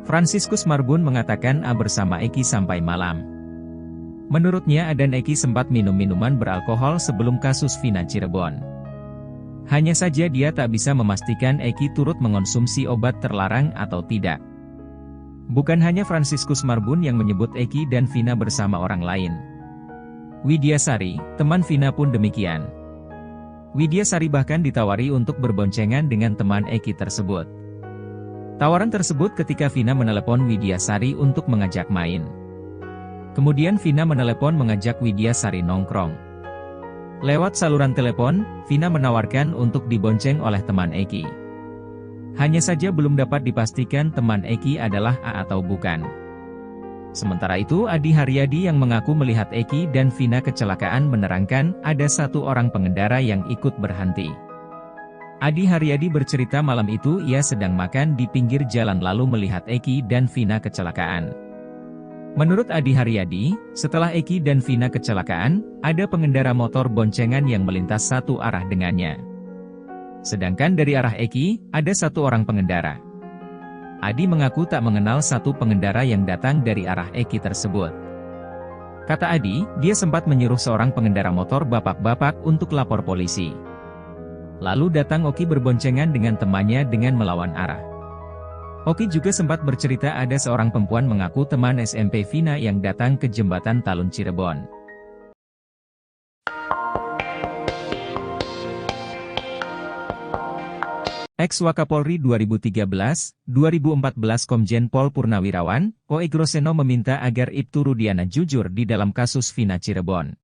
Franciscus Marbun mengatakan A bersama Eki sampai malam. Menurutnya A dan Eki sempat minum minuman beralkohol sebelum kasus Vina Cirebon. Hanya saja dia tak bisa memastikan Eki turut mengonsumsi obat terlarang atau tidak. Bukan hanya Franciscus Marbun yang menyebut Eki dan Vina bersama orang lain. Widyasari, teman Vina pun demikian. Widyasari bahkan ditawari untuk berboncengan dengan teman Eki tersebut. Tawaran tersebut ketika Vina menelepon Widyasari untuk mengajak main. Kemudian Vina menelepon mengajak Widyasari nongkrong. Lewat saluran telepon, Vina menawarkan untuk dibonceng oleh teman Eki. Hanya saja belum dapat dipastikan teman Eki adalah A atau bukan. Sementara itu Adi Haryadi yang mengaku melihat Eki dan Vina kecelakaan menerangkan ada satu orang pengendara yang ikut berhenti. Adi Haryadi bercerita malam itu ia sedang makan di pinggir jalan lalu melihat Eki dan Vina kecelakaan. Menurut Adi Haryadi, setelah Eki dan Vina kecelakaan, ada pengendara motor boncengan yang melintas satu arah dengannya. Sedangkan dari arah Eki, ada satu orang pengendara. Adi mengaku tak mengenal satu pengendara yang datang dari arah Eki tersebut. Kata Adi, dia sempat menyuruh seorang pengendara motor bapak-bapak untuk lapor polisi. Lalu datang Oki berboncengan dengan temannya dengan melawan arah. Oki juga sempat bercerita ada seorang perempuan mengaku teman SMP Vina yang datang ke jembatan Talun Cirebon. Ex-Wakapolri 2013-2014 Komjen Pol Purnawirawan, Oegroseno meminta agar Ibtu Rudiana jujur di dalam kasus Vina Cirebon.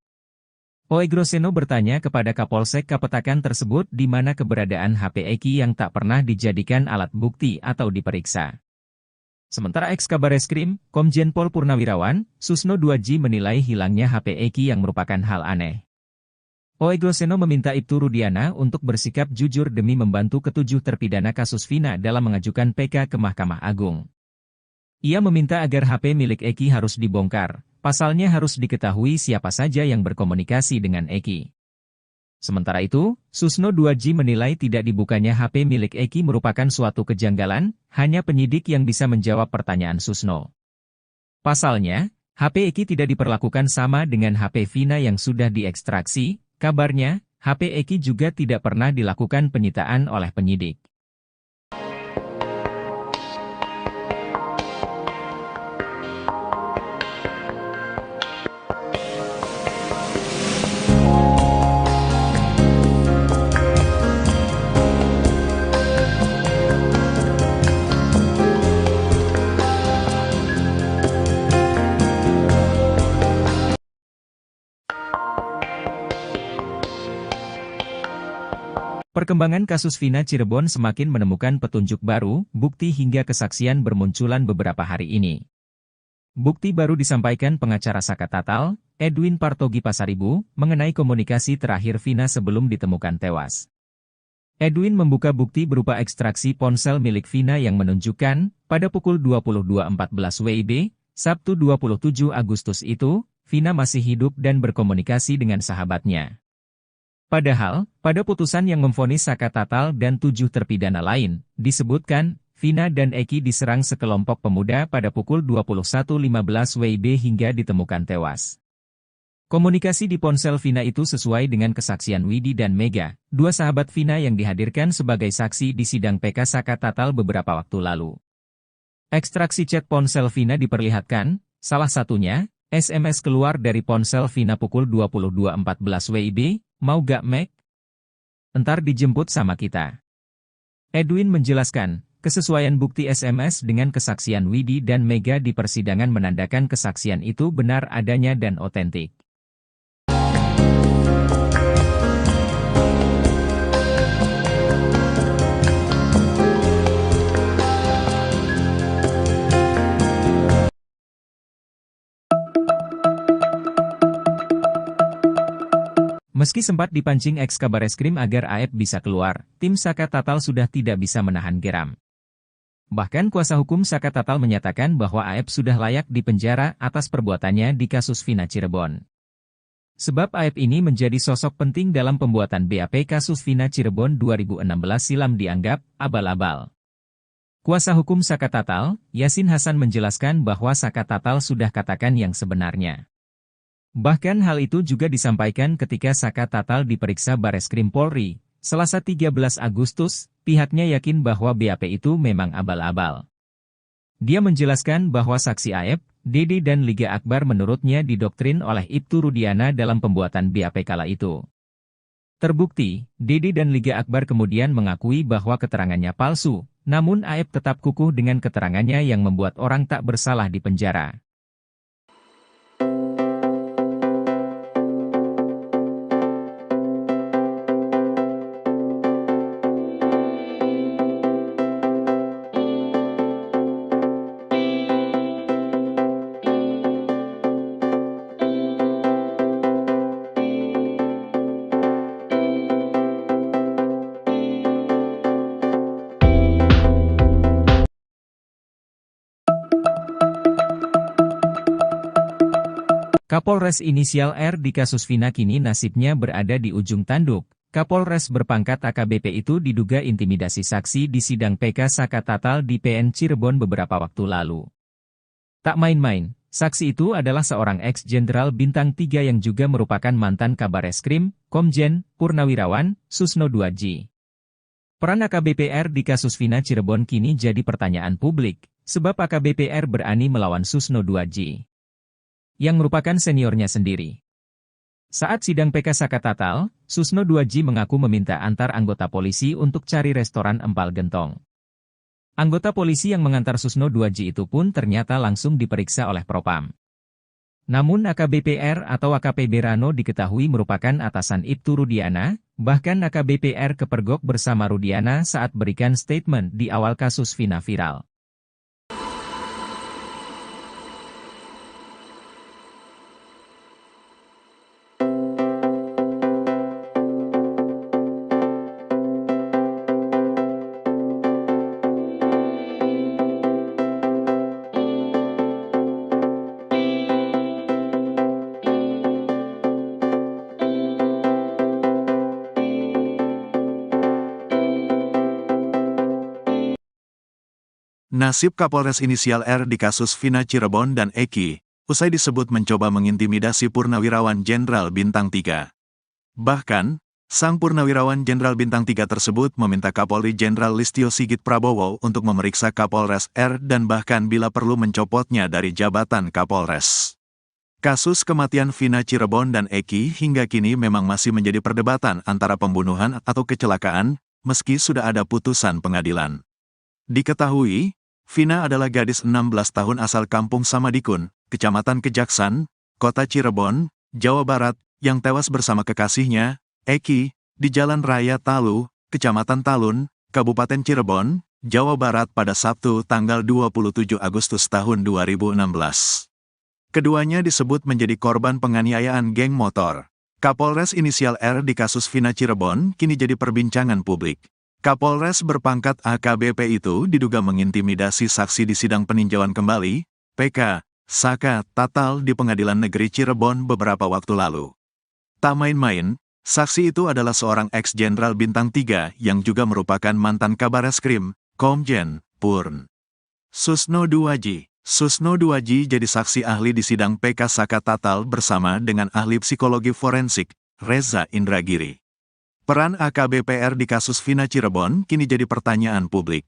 Oegroseno bertanya kepada Kapolsek Kapetakan tersebut di mana keberadaan HP Eki yang tak pernah dijadikan alat bukti atau diperiksa. Sementara ex-Kabareskrim, Komjen Pol Purnawirawan, Susno Duaji menilai hilangnya HP Eki yang merupakan hal aneh. Oegroseno meminta Ibtu Rudiana untuk bersikap jujur demi membantu ketujuh terpidana kasus Vina dalam mengajukan PK ke Mahkamah Agung. Ia meminta agar HP milik Eki harus dibongkar. Pasalnya harus diketahui siapa saja yang berkomunikasi dengan Eki. Sementara itu, Susno Duaji menilai tidak dibukanya HP milik Eki merupakan suatu kejanggalan, hanya penyidik yang bisa menjawab pertanyaan Susno. Pasalnya, HP Eki tidak diperlakukan sama dengan HP Vina yang sudah diekstraksi, kabarnya, HP Eki juga tidak pernah dilakukan penyitaan oleh penyidik. Perkembangan kasus Vina Cirebon semakin menemukan petunjuk baru, bukti hingga kesaksian bermunculan beberapa hari ini. Bukti baru disampaikan pengacara Saka Tatal, Edwin Partogi Pasaribu, mengenai komunikasi terakhir Vina sebelum ditemukan tewas. Edwin membuka bukti berupa ekstraksi ponsel milik Vina yang menunjukkan, pada pukul 22.14 WIB, Sabtu 27 Agustus itu, Vina masih hidup dan berkomunikasi dengan sahabatnya. Padahal, pada putusan yang memvonis Saka Tatal dan 7 terpidana lain, disebutkan, Vina dan Eki diserang sekelompok pemuda pada pukul 21.15 WIB hingga ditemukan tewas. Komunikasi di ponsel Vina itu sesuai dengan kesaksian Widi dan Mega, dua sahabat Vina yang dihadirkan sebagai saksi di sidang PK Saka Tatal beberapa waktu lalu. Ekstraksi chat ponsel Vina diperlihatkan, salah satunya, SMS keluar dari ponsel Vina pukul 22.14 WIB, "Mau gak Meg? Entar dijemput sama kita." Edwin menjelaskan, kesesuaian bukti SMS dengan kesaksian Widi dan Mega di persidangan menandakan kesaksian itu benar adanya dan otentik. Meski sempat dipancing ex-Kabareskrim agar Aep bisa keluar, tim Saka Tatal sudah tidak bisa menahan geram. Bahkan kuasa hukum Saka Tatal menyatakan bahwa Aep sudah layak dipenjara atas perbuatannya di kasus Vina Cirebon. Sebab Aep ini menjadi sosok penting dalam pembuatan BAP kasus Vina Cirebon 2016 silam dianggap abal-abal. Kuasa hukum Saka Tatal, Yasin Hasan menjelaskan bahwa Saka Tatal sudah katakan yang sebenarnya. Bahkan hal itu juga disampaikan ketika Saka Tatal diperiksa Bareskrim Polri, Selasa 13 Agustus, pihaknya yakin bahwa BAP itu memang abal-abal. Dia menjelaskan bahwa saksi Aep, Dede dan Liga Akbar menurutnya didoktrin oleh Ibtu Rudiana dalam pembuatan BAP kala itu. Terbukti, Dede dan Liga Akbar kemudian mengakui bahwa keterangannya palsu, namun Aep tetap kukuh dengan keterangannya yang membuat orang tak bersalah di penjara. Kapolres inisial R di kasus Vina kini nasibnya berada di ujung tanduk. Kapolres berpangkat AKBP itu diduga intimidasi saksi di sidang PK Saka Tatal di PN Cirebon beberapa waktu lalu. Tak main-main, saksi itu adalah seorang ex-jenderal bintang 3 yang juga merupakan mantan Kabareskrim, Komjen, Purnawirawan, Susno 2J. Peran AKBP R di kasus Vina Cirebon kini jadi pertanyaan publik, sebab AKBP R berani melawan Susno 2J, yang merupakan seniornya sendiri. Saat sidang PK Saka Tatal, Susno 2J mengaku meminta antar anggota polisi untuk cari restoran empal gentong. Anggota polisi yang mengantar Susno 2J itu pun ternyata langsung diperiksa oleh Propam. Namun AKBP R atau AKPB Rano diketahui merupakan atasan Ibtu Rudiana, bahkan AKBP R kepergok bersama Rudiana saat berikan statement di awal kasus Vina viral. Nasib Kapolres inisial R di kasus Vina Cirebon dan Eki, usai disebut mencoba mengintimidasi Purnawirawan Jenderal Bintang 3. Bahkan, sang Purnawirawan Jenderal Bintang 3 tersebut meminta Kapolri Jenderal Listio Sigit Prabowo untuk memeriksa Kapolres R dan bahkan bila perlu mencopotnya dari jabatan Kapolres. Kasus kematian Vina Cirebon dan Eki hingga kini memang masih menjadi perdebatan antara pembunuhan atau kecelakaan, meski sudah ada putusan pengadilan. Diketahui, Vina adalah gadis 16 tahun asal Kampung Samadikun, Kecamatan Kejaksan, Kota Cirebon, Jawa Barat, yang tewas bersama kekasihnya, Eki, di Jalan Raya Talu, Kecamatan Talun, Kabupaten Cirebon, Jawa Barat pada Sabtu tanggal 27 Agustus tahun 2016. Keduanya disebut menjadi korban penganiayaan geng motor. Kapolres inisial R di kasus Vina Cirebon kini jadi perbincangan publik. Kapolres berpangkat AKBP itu diduga mengintimidasi saksi di sidang peninjauan kembali, PK, Saka Tatal di Pengadilan Negeri Cirebon beberapa waktu lalu. Tak main-main, saksi itu adalah seorang ex-jenderal bintang 3 yang juga merupakan mantan Kabareskrim, Komjen, Purn. Susno 2J. Susno 2J jadi saksi ahli di sidang PK Saka Tatal bersama dengan ahli psikologi forensik, Reza Indragiri. Peran AKBP R di kasus Vina Cirebon kini jadi pertanyaan publik.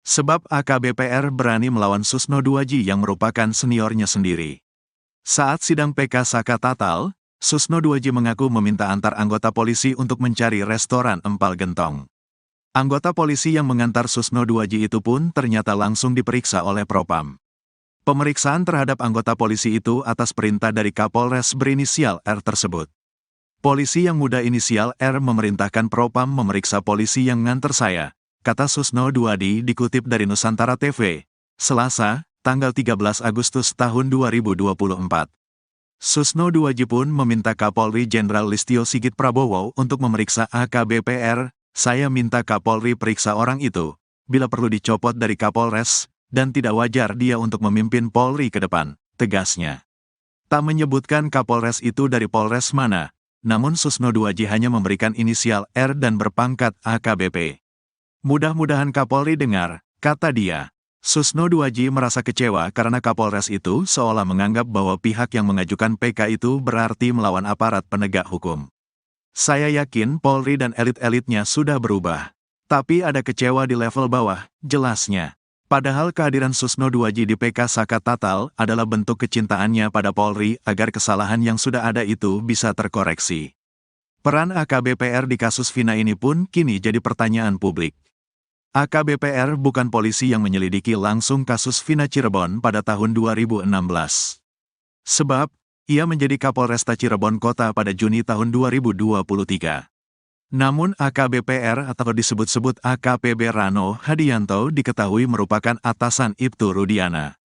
Sebab AKBP R berani melawan Susno 2J yang merupakan seniornya sendiri. Saat sidang PK Saka Tatal, Susno 2J mengaku meminta antar anggota polisi untuk mencari restoran empal gentong. Anggota polisi yang mengantar Susno 2J itu pun ternyata langsung diperiksa oleh Propam. Pemeriksaan terhadap anggota polisi itu atas perintah dari Kapolres berinisial R tersebut. Polisi yang muda inisial R memerintahkan Propam memeriksa polisi yang nganter saya, kata Susno 2J dikutip dari Nusantara TV, Selasa, tanggal 13 Agustus tahun 2024. Susno 2J pun meminta Kapolri Jenderal Listio Sigit Prabowo untuk memeriksa AKBP R, saya minta Kapolri periksa orang itu, bila perlu dicopot dari Kapolres, dan tidak wajar dia untuk memimpin Polri ke depan, tegasnya. Tak menyebutkan Kapolres itu dari Polres mana, namun Susno 2J hanya memberikan inisial R dan berpangkat AKBP. Mudah-mudahan Kapolri dengar, kata dia. Susno 2J merasa kecewa karena Kapolres itu seolah menganggap bahwa pihak yang mengajukan PK itu berarti melawan aparat penegak hukum. Saya yakin Polri dan elit-elitnya sudah berubah. Tapi ada kecewa di level bawah, jelasnya. Padahal kehadiran Susno 2J di PK Saka Tatal adalah bentuk kecintaannya pada Polri agar kesalahan yang sudah ada itu bisa terkoreksi. Peran AKBP R di kasus Vina ini pun kini jadi pertanyaan publik. AKBP R bukan polisi yang menyelidiki langsung kasus Vina Cirebon pada tahun 2016. Sebab, ia menjadi Kapolresta Cirebon Kota pada Juni tahun 2023. Namun AKBP R atau disebut-sebut AKPB Rano Hadianto diketahui merupakan atasan Ibtu Rudiana.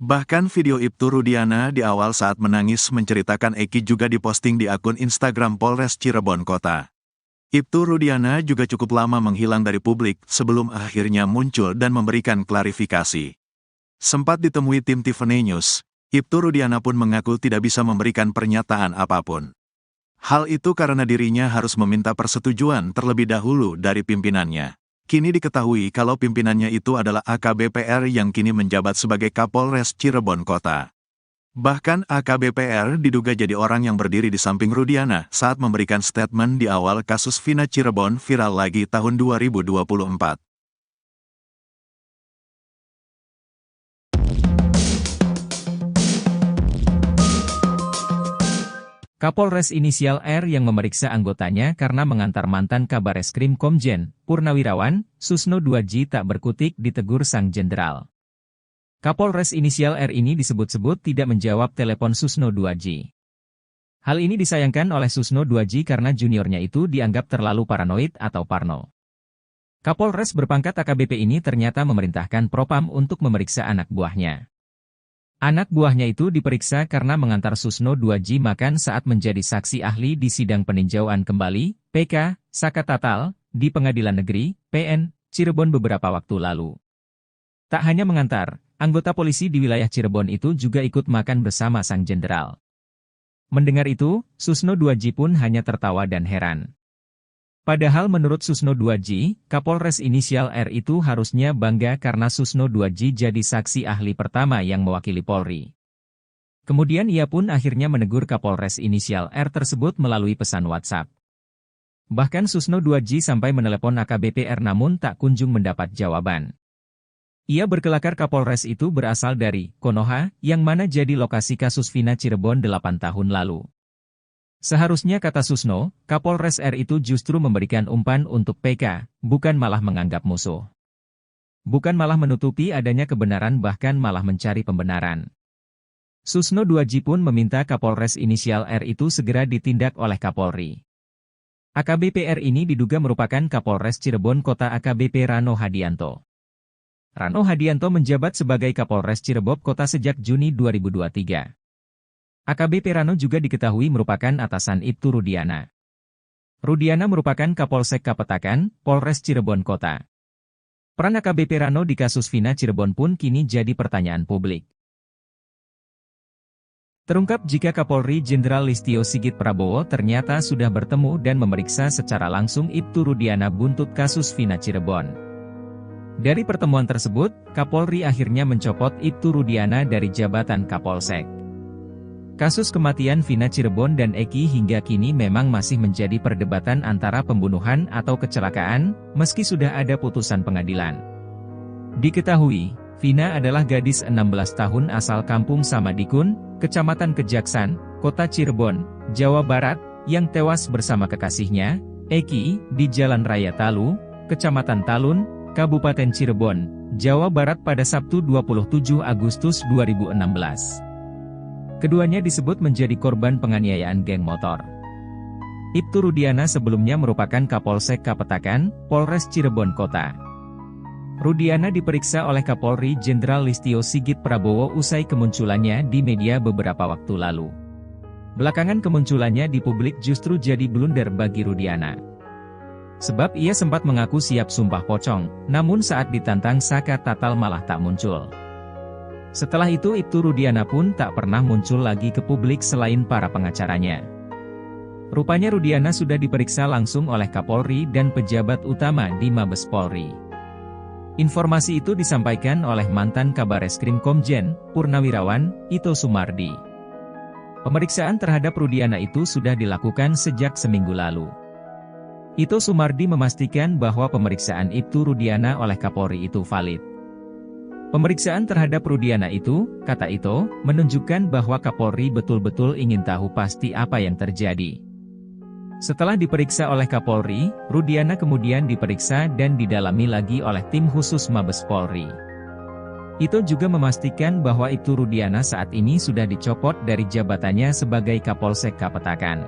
Bahkan video Ibtu Rudiana di awal saat menangis menceritakan Eki juga diposting di akun Instagram Polres Cirebon Kota. Ibtu Rudiana juga cukup lama menghilang dari publik sebelum akhirnya muncul dan memberikan klarifikasi. Sempat ditemui tim Tiffany News, Ibtu Rudiana pun mengaku tidak bisa memberikan pernyataan apapun. Hal itu karena dirinya harus meminta persetujuan terlebih dahulu dari pimpinannya. Kini diketahui kalau pimpinannya itu adalah AKBP-R yang kini menjabat sebagai Kapolres Cirebon Kota. Bahkan AKBP-R diduga jadi orang yang berdiri di samping Rudiana saat memberikan statement di awal kasus Vina Cirebon viral lagi tahun 2024. Kapolres inisial R yang memeriksa anggotanya karena mengantar mantan Kabareskrim Komjen, Purnawirawan, Susno 2J tak berkutik ditegur sang jenderal. Kapolres inisial R ini disebut-sebut tidak menjawab telepon Susno 2J. Hal ini disayangkan oleh Susno 2J karena juniornya itu dianggap terlalu paranoid atau parno. Kapolres berpangkat AKBP ini ternyata memerintahkan Propam untuk memeriksa anak buahnya. Anak buahnya itu diperiksa karena mengantar Susno 2J makan saat menjadi saksi ahli di sidang peninjauan kembali, PK, Saka Tatal, di Pengadilan Negeri, PN, Cirebon beberapa waktu lalu. Tak hanya mengantar, anggota polisi di wilayah Cirebon itu juga ikut makan bersama sang jenderal. Mendengar itu, Susno 2J pun hanya tertawa dan heran. Padahal menurut Susno 2J, Kapolres inisial R itu harusnya bangga karena Susno 2J jadi saksi ahli pertama yang mewakili Polri. Kemudian ia pun akhirnya menegur Kapolres inisial R tersebut melalui pesan WhatsApp. Bahkan Susno 2J sampai menelepon AKBP R namun tak kunjung mendapat jawaban. Ia berkelakar Kapolres itu berasal dari Konoha, yang mana jadi lokasi kasus Vina Cirebon 8 tahun lalu. Seharusnya kata Susno, Kapolres R itu justru memberikan umpan untuk PK, bukan malah menganggap musuh. Bukan malah menutupi adanya kebenaran bahkan malah mencari pembenaran. Susno 2J pun meminta Kapolres inisial R itu segera ditindak oleh Kapolri. AKBP R ini diduga merupakan Kapolres Cirebon Kota AKBP Rano Hadianto. Rano Hadianto menjabat sebagai Kapolres Cirebon Kota sejak Juni 2023. AKBP Rano juga diketahui merupakan atasan Ibtu Rudiana. Rudiana merupakan Kapolsek Kapetakan, Polres Cirebon Kota. Peran AKBP Rano di kasus Vina Cirebon pun kini jadi pertanyaan publik. Terungkap jika Kapolri Jenderal Listio Sigit Prabowo ternyata sudah bertemu dan memeriksa secara langsung Ibtu Rudiana buntut kasus Vina Cirebon. Dari pertemuan tersebut, Kapolri akhirnya mencopot Ibtu Rudiana dari jabatan Kapolsek. Kasus kematian Vina Cirebon dan Eki hingga kini memang masih menjadi perdebatan antara pembunuhan atau kecelakaan, meski sudah ada putusan pengadilan. Diketahui, Vina adalah gadis 16 tahun asal kampung Samadikun, Kecamatan Kejaksan, Kota Cirebon, Jawa Barat, yang tewas bersama kekasihnya, Eki, di Jalan Raya Talu, Kecamatan Talun, Kabupaten Cirebon, Jawa Barat pada Sabtu 27 Agustus 2016. Keduanya disebut menjadi korban penganiayaan geng motor. Ibtu Rudiana sebelumnya merupakan Kapolsek Kapetakan, Polres Cirebon Kota. Rudiana diperiksa oleh Kapolri Jenderal Listio Sigit Prabowo usai kemunculannya di media beberapa waktu lalu. Belakangan kemunculannya di publik justru jadi blunder bagi Rudiana. Sebab ia sempat mengaku siap sumpah pocong, namun saat ditantang Saka Tatal malah tak muncul. Setelah itu Ibtu Rudiana pun tak pernah muncul lagi ke publik selain para pengacaranya. Rupanya Rudiana sudah diperiksa langsung oleh Kapolri dan pejabat utama di Mabes Polri. Informasi itu disampaikan oleh mantan Kabareskrim Komjen, Purnawirawan, Ito Sumardi. Pemeriksaan terhadap Rudiana itu sudah dilakukan sejak seminggu lalu. Ito Sumardi memastikan bahwa pemeriksaan Ibtu Rudiana oleh Kapolri itu valid. Pemeriksaan terhadap Rudiana itu, kata Ito, menunjukkan bahwa Kapolri betul-betul ingin tahu pasti apa yang terjadi. Setelah diperiksa oleh Kapolri, Rudiana kemudian diperiksa dan didalami lagi oleh tim khusus Mabes Polri. Ito juga memastikan bahwa Ibtu Rudiana saat ini sudah dicopot dari jabatannya sebagai Kapolsek Kapetakan.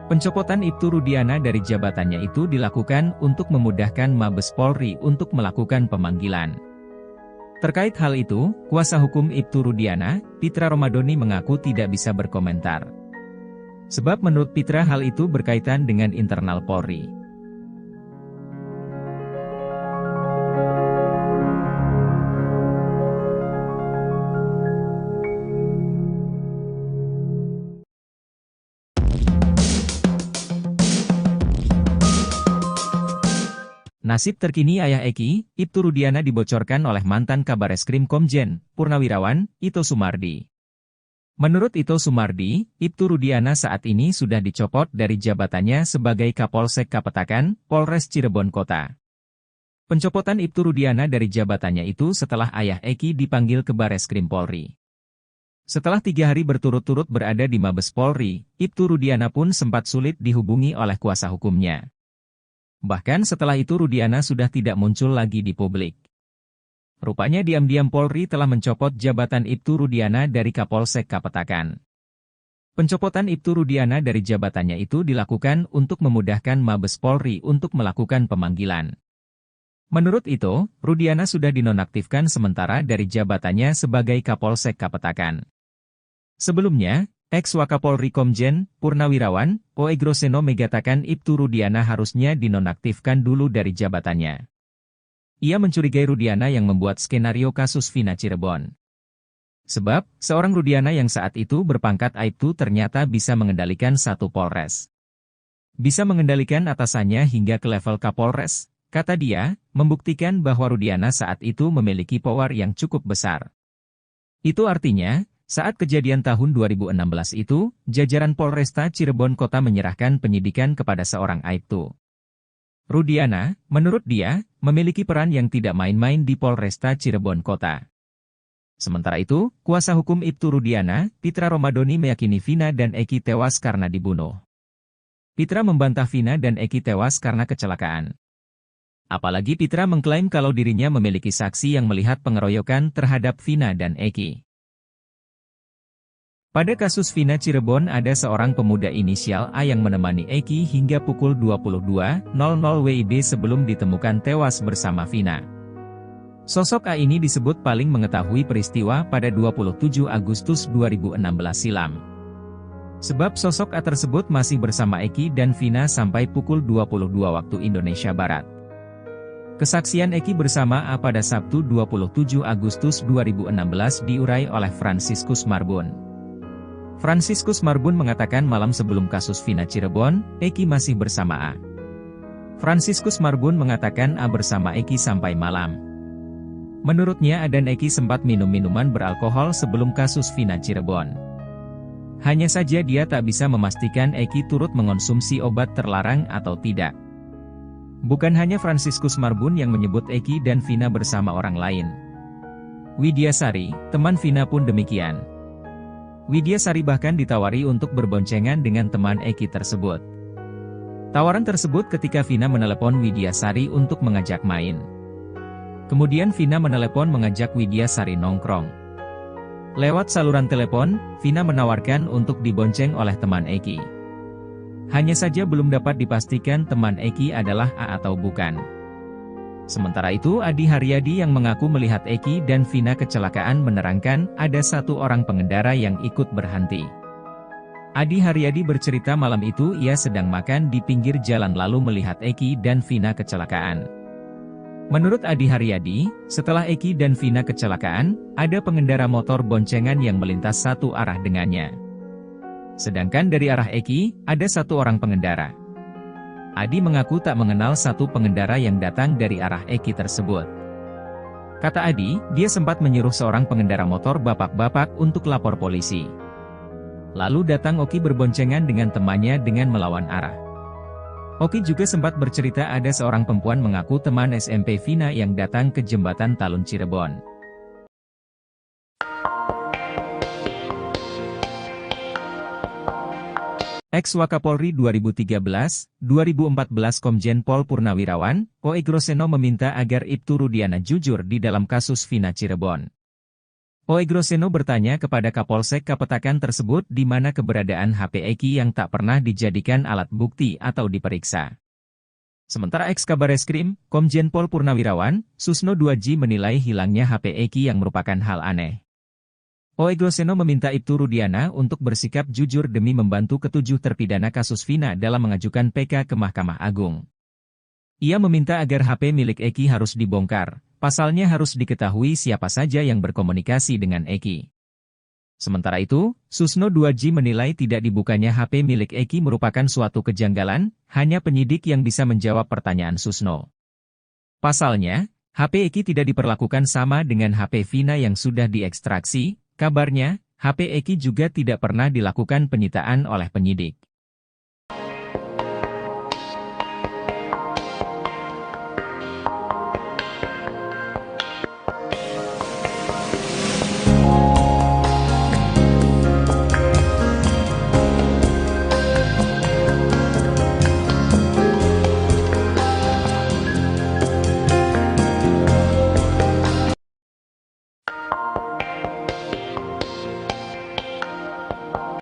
Pencopotan Ibtu Rudiana dari jabatannya itu dilakukan untuk memudahkan Mabes Polri untuk melakukan pemanggilan. Terkait hal itu, kuasa hukum Ibtu Rudiana, Pitra Romadoni mengaku tidak bisa berkomentar. Sebab menurut Pitra hal itu berkaitan dengan internal Polri. Nasib terkini ayah Eki, Ibtu Rudiana dibocorkan oleh mantan Kabareskrim Komjen, Purnawirawan, Ito Sumardi. Menurut Ito Sumardi, Ibtu Rudiana saat ini sudah dicopot dari jabatannya sebagai Kapolsek Kapetakan, Polres Cirebon Kota. Pencopotan Ibtu Rudiana dari jabatannya itu setelah ayah Eki dipanggil ke Bareskrim Polri. Setelah 3 hari berturut-turut berada di Mabes Polri, Ibtu Rudiana pun sempat sulit dihubungi oleh kuasa hukumnya. Bahkan setelah itu Rudiana sudah tidak muncul lagi di publik. Rupanya diam-diam Polri telah mencopot jabatan Ibtu Rudiana dari Kapolsek Kapetakan. Pencopotan Ibtu Rudiana dari jabatannya itu dilakukan untuk memudahkan Mabes Polri untuk melakukan pemanggilan. Menurut itu, Rudiana sudah dinonaktifkan sementara dari jabatannya sebagai Kapolsek Kapetakan. Sebelumnya, ex-Wakapolri Komjen, Purnawirawan, Oe Groseno mengatakan Ibtu Rudiana harusnya dinonaktifkan dulu dari jabatannya. Ia mencurigai Rudiana yang membuat skenario kasus Vina Cirebon. Sebab, seorang Rudiana yang saat itu berpangkat Aibtu ternyata bisa mengendalikan satu Polres. Bisa mengendalikan atasannya hingga ke level Kapolres, kata dia, membuktikan bahwa Rudiana saat itu memiliki power yang cukup besar. Itu artinya, saat kejadian tahun 2016 itu, jajaran Polresta Cirebon Kota menyerahkan penyidikan kepada seorang Aibtu. Rudiana, menurut dia, memiliki peran yang tidak main-main di Polresta Cirebon Kota. Sementara itu, kuasa hukum Ibtu Rudiana, Pitra Romadoni meyakini Vina dan Eki tewas karena dibunuh. Pitra membantah Vina dan Eki tewas karena kecelakaan. Apalagi Pitra mengklaim kalau dirinya memiliki saksi yang melihat pengeroyokan terhadap Vina dan Eki. Pada kasus Vina Cirebon ada seorang pemuda inisial A yang menemani Eki hingga pukul 22.00 WIB sebelum ditemukan tewas bersama Vina. Sosok A ini disebut paling mengetahui peristiwa pada 27 Agustus 2016 silam. Sebab sosok A tersebut masih bersama Eki dan Vina sampai pukul 22 waktu Indonesia Barat. Kesaksian Eki bersama A pada Sabtu 27 Agustus 2016 diurai oleh Franciscus Marbun. Franciscus Marbun mengatakan malam sebelum kasus Vina Cirebon, Eki masih bersama A. Franciscus Marbun mengatakan A bersama Eki sampai malam. Menurutnya A dan Eki sempat minum minuman beralkohol sebelum kasus Vina Cirebon. Hanya saja dia tak bisa memastikan Eki turut mengonsumsi obat terlarang atau tidak. Bukan hanya Franciscus Marbun yang menyebut Eki dan Vina bersama orang lain. Widyasari, teman Vina pun demikian. Widyasari bahkan ditawari untuk berboncengan dengan teman Eki tersebut. Tawaran tersebut ketika Vina menelepon Widyasari untuk mengajak main. Kemudian Vina menelepon mengajak Widyasari nongkrong. Lewat saluran telepon, Vina menawarkan untuk dibonceng oleh teman Eki. Hanya saja belum dapat dipastikan teman Eki adalah A atau bukan. Sementara itu Adi Haryadi yang mengaku melihat Eki dan Vina kecelakaan menerangkan ada satu orang pengendara yang ikut berhenti. Adi Haryadi bercerita malam itu ia sedang makan di pinggir jalan lalu melihat Eki dan Vina kecelakaan. Menurut Adi Haryadi, setelah Eki dan Vina kecelakaan, ada pengendara motor boncengan yang melintas satu arah dengannya. Sedangkan dari arah Eki, ada satu orang pengendara. Adi mengaku tak mengenal satu pengendara yang datang dari arah Eki tersebut. Kata Adi, dia sempat menyuruh seorang pengendara motor bapak-bapak untuk lapor polisi. Lalu datang Oki berboncengan dengan temannya dengan melawan arah. Oki juga sempat bercerita ada seorang perempuan mengaku teman SMP Vina yang datang ke jembatan Talun Cirebon. Ex-Wakapolri 2013-2014 Komjen Pol Purnawirawan, Oe Groseno meminta agar Ibtu Rudiana jujur di dalam kasus Vina Cirebon. Oe Groseno bertanya kepada Kapolsek Kapetakan tersebut di mana keberadaan HP Eki yang tak pernah dijadikan alat bukti atau diperiksa. Sementara ex-Kabareskrim, Komjen Pol Purnawirawan, Susno Duaji menilai hilangnya HP Eki yang merupakan hal aneh. Oe Groseno meminta Ibtu Rudiana untuk bersikap jujur demi membantu ketujuh terpidana kasus Vina dalam mengajukan PK ke Mahkamah Agung. Ia meminta agar HP milik Eki harus dibongkar, pasalnya harus diketahui siapa saja yang berkomunikasi dengan Eki. Sementara itu, Susno Duaji menilai tidak dibukanya HP milik Eki merupakan suatu kejanggalan, hanya penyidik yang bisa menjawab pertanyaan Susno. Pasalnya, HP Eki tidak diperlakukan sama dengan HP Vina yang sudah diekstraksi. Kabarnya, HP Eki juga tidak pernah dilakukan penyitaan oleh penyidik.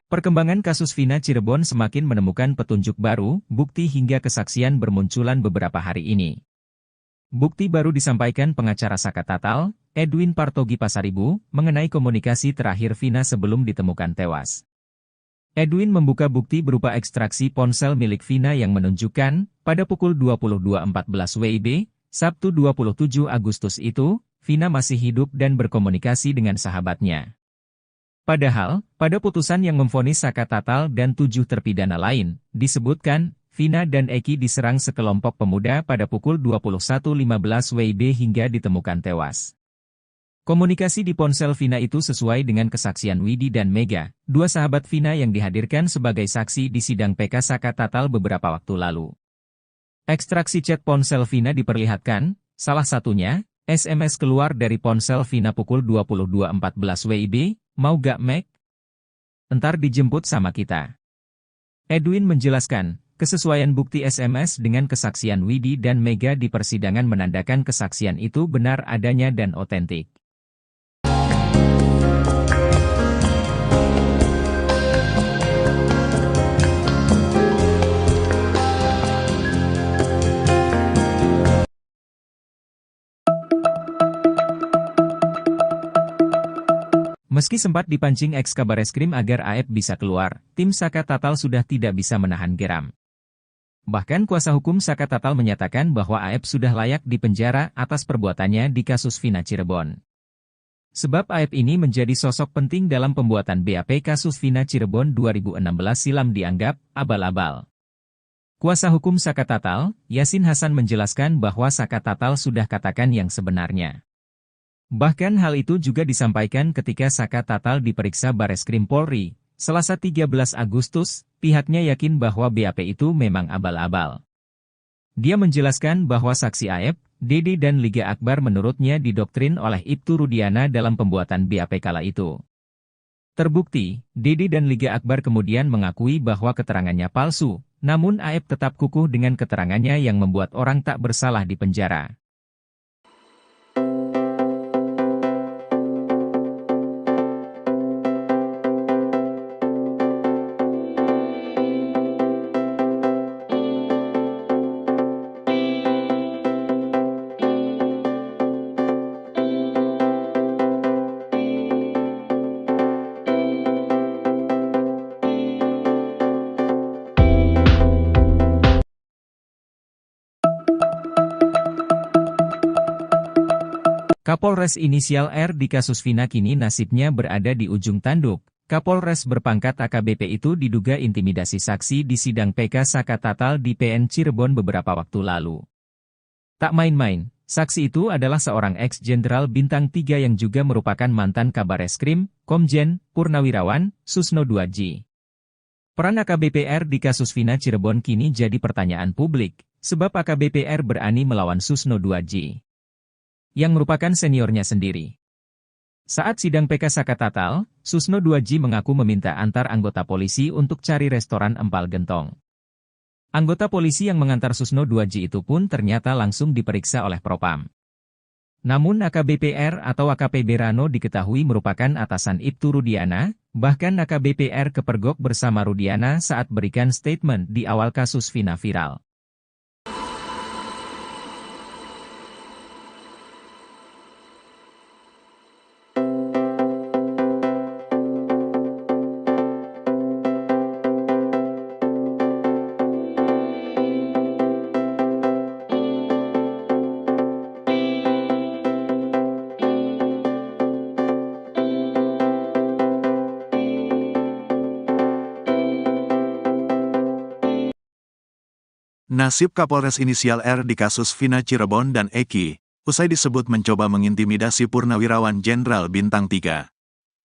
Perkembangan kasus Vina Cirebon semakin menemukan petunjuk baru, bukti hingga kesaksian bermunculan beberapa hari ini. Bukti baru disampaikan pengacara Saka Tatal, Edwin Partogi Pasaribu, mengenai komunikasi terakhir Vina sebelum ditemukan tewas. Edwin membuka bukti berupa ekstraksi ponsel milik Vina yang menunjukkan, pada pukul 22.14 WIB, Sabtu 27 Agustus itu, Vina masih hidup dan berkomunikasi dengan sahabatnya. Padahal, pada putusan yang memvonis Saka Tatal dan 7 terpidana lain, disebutkan, Vina dan Eki diserang sekelompok pemuda pada pukul 21.15 WIB hingga ditemukan tewas. Komunikasi di ponsel Vina itu sesuai dengan kesaksian Widi dan Mega, dua sahabat Vina yang dihadirkan sebagai saksi di sidang PK Saka Tatal beberapa waktu lalu. Ekstraksi chat ponsel Vina diperlihatkan, salah satunya, SMS keluar dari ponsel Vina pukul 22.14 WIB, "Mau gak, Meg? Entar dijemput sama kita." Edwin menjelaskan, kesesuaian bukti SMS dengan kesaksian Widi dan Mega di persidangan menandakan kesaksian itu benar adanya dan otentik. Meski sempat dipancing eks-Kabareskrim agar Aep bisa keluar, tim Saka Tatal sudah tidak bisa menahan geram. Bahkan kuasa hukum Saka Tatal menyatakan bahwa Aep sudah layak dipenjara atas perbuatannya di kasus Vina Cirebon. Sebab Aep ini menjadi sosok penting dalam pembuatan BAP kasus Vina Cirebon 2016 silam dianggap abal-abal. Kuasa hukum Saka Tatal, Yasin Hasan menjelaskan bahwa Saka Tatal sudah katakan yang sebenarnya. Bahkan hal itu juga disampaikan ketika Saka Tatal diperiksa Bareskrim Polri, Selasa 13 Agustus, pihaknya yakin bahwa BAP itu memang abal-abal. Dia menjelaskan bahwa saksi Aep, Dede dan Liga Akbar menurutnya didoktrin oleh Ibtu Rudiana dalam pembuatan BAP kala itu. Terbukti, Dede dan Liga Akbar kemudian mengakui bahwa keterangannya palsu, namun Aep tetap kukuh dengan keterangannya yang membuat orang tak bersalah di penjara. Kapolres inisial R di kasus Vina kini nasibnya berada di ujung tanduk. Kapolres berpangkat AKBP itu diduga intimidasi saksi di sidang PK Saka Tatal di PN Cirebon beberapa waktu lalu. Tak main-main, saksi itu adalah seorang ex-jenderal bintang 3 yang juga merupakan mantan Kabareskrim, Komjen, Purnawirawan, Susno 2J. Peran AKBP R di kasus Vina Cirebon kini jadi pertanyaan publik, sebab AKBP R berani melawan Susno 2J. Yang merupakan seniornya sendiri. Saat sidang PK Saka Tatal, Susno 2J mengaku meminta antar anggota polisi untuk cari restoran empal gentong. Anggota polisi yang mengantar Susno 2J itu pun ternyata langsung diperiksa oleh Propam. Namun AKBP R atau AKP Rano diketahui merupakan atasan Ibtu Rudiana, bahkan AKBP R kepergok bersama Rudiana saat berikan statement di awal kasus Vina viral. Nasib Kapolres inisial R di kasus Vina Cirebon dan Eki, usai disebut mencoba mengintimidasi Purnawirawan Jenderal Bintang 3.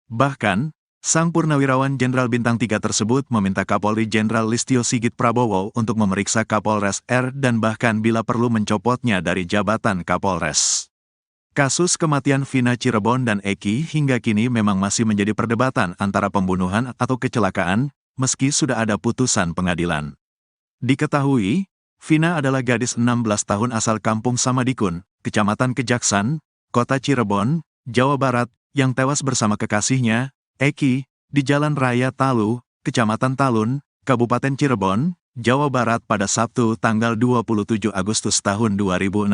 Bahkan, sang Purnawirawan Jenderal Bintang 3 tersebut meminta Kapolri Jenderal Listio Sigit Prabowo untuk memeriksa Kapolres R dan bahkan bila perlu mencopotnya dari jabatan Kapolres. Kasus kematian Vina Cirebon dan Eki hingga kini memang masih menjadi perdebatan antara pembunuhan atau kecelakaan, meski sudah ada putusan pengadilan. Diketahui, Vina adalah gadis 16 tahun asal Kampung Samadikun, Kecamatan Kejaksan, Kota Cirebon, Jawa Barat, yang tewas bersama kekasihnya, Eki, di Jalan Raya Talu, Kecamatan Talun, Kabupaten Cirebon, Jawa Barat pada Sabtu tanggal 27 Agustus tahun 2016.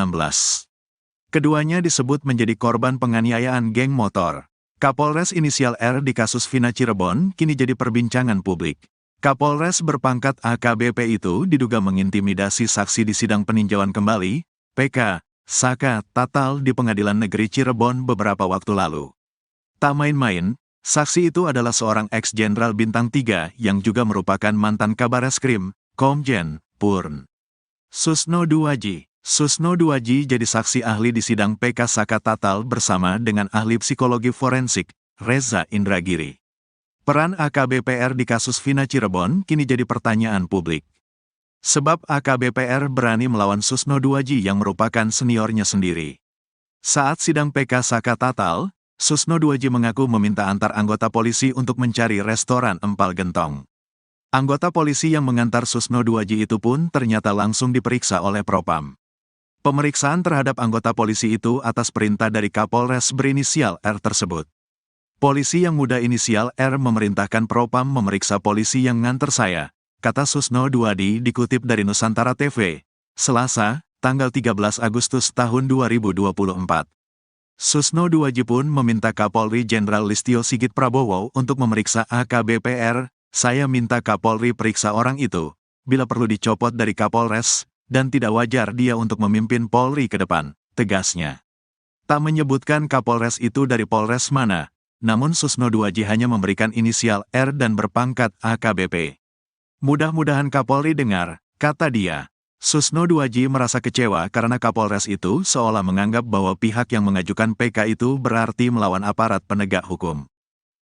Keduanya disebut menjadi korban penganiayaan geng motor. Kapolres inisial R di kasus Vina Cirebon kini jadi perbincangan publik. Kapolres berpangkat AKBP itu diduga mengintimidasi saksi di sidang peninjauan kembali, PK, Saka Tatal di Pengadilan Negeri Cirebon beberapa waktu lalu. Tak main-main, saksi itu adalah seorang ex-jenderal Bintang 3 yang juga merupakan mantan Kabareskrim, Komjen, Purn. Susno Duaji. Susno Duaji jadi saksi ahli di sidang PK Saka Tatal bersama dengan ahli psikologi forensik, Reza Indragiri. Peran AKBPR di kasus Vina Cirebon kini jadi pertanyaan publik. Sebab AKBPR berani melawan Susno Duaji yang merupakan seniornya sendiri. Saat sidang PK Saka Tatal, Susno Duaji mengaku meminta antar anggota polisi untuk mencari restoran empal gentong. Anggota polisi yang mengantar Susno Duaji itu pun ternyata langsung diperiksa oleh Propam. Pemeriksaan terhadap anggota polisi itu atas perintah dari Kapolres berinisial R tersebut. Polisi yang muda inisial R memerintahkan Propam memeriksa polisi yang nganter saya, kata Susno Duaji dikutip dari Nusantara TV, Selasa, tanggal 13 Agustus tahun 2024. Susno Duaji pun meminta Kapolri Jenderal Listio Sigit Prabowo untuk memeriksa AKBPR, saya minta Kapolri periksa orang itu, bila perlu dicopot dari Kapolres, dan tidak wajar dia untuk memimpin Polri ke depan, tegasnya. Tak menyebutkan Kapolres itu dari Polres mana, namun Susno Duaji hanya memberikan inisial R dan berpangkat AKBP. Mudah-mudahan Kapolri dengar, kata dia. Susno Duaji merasa kecewa karena Kapolres itu seolah menganggap bahwa pihak yang mengajukan PK itu berarti melawan aparat penegak hukum.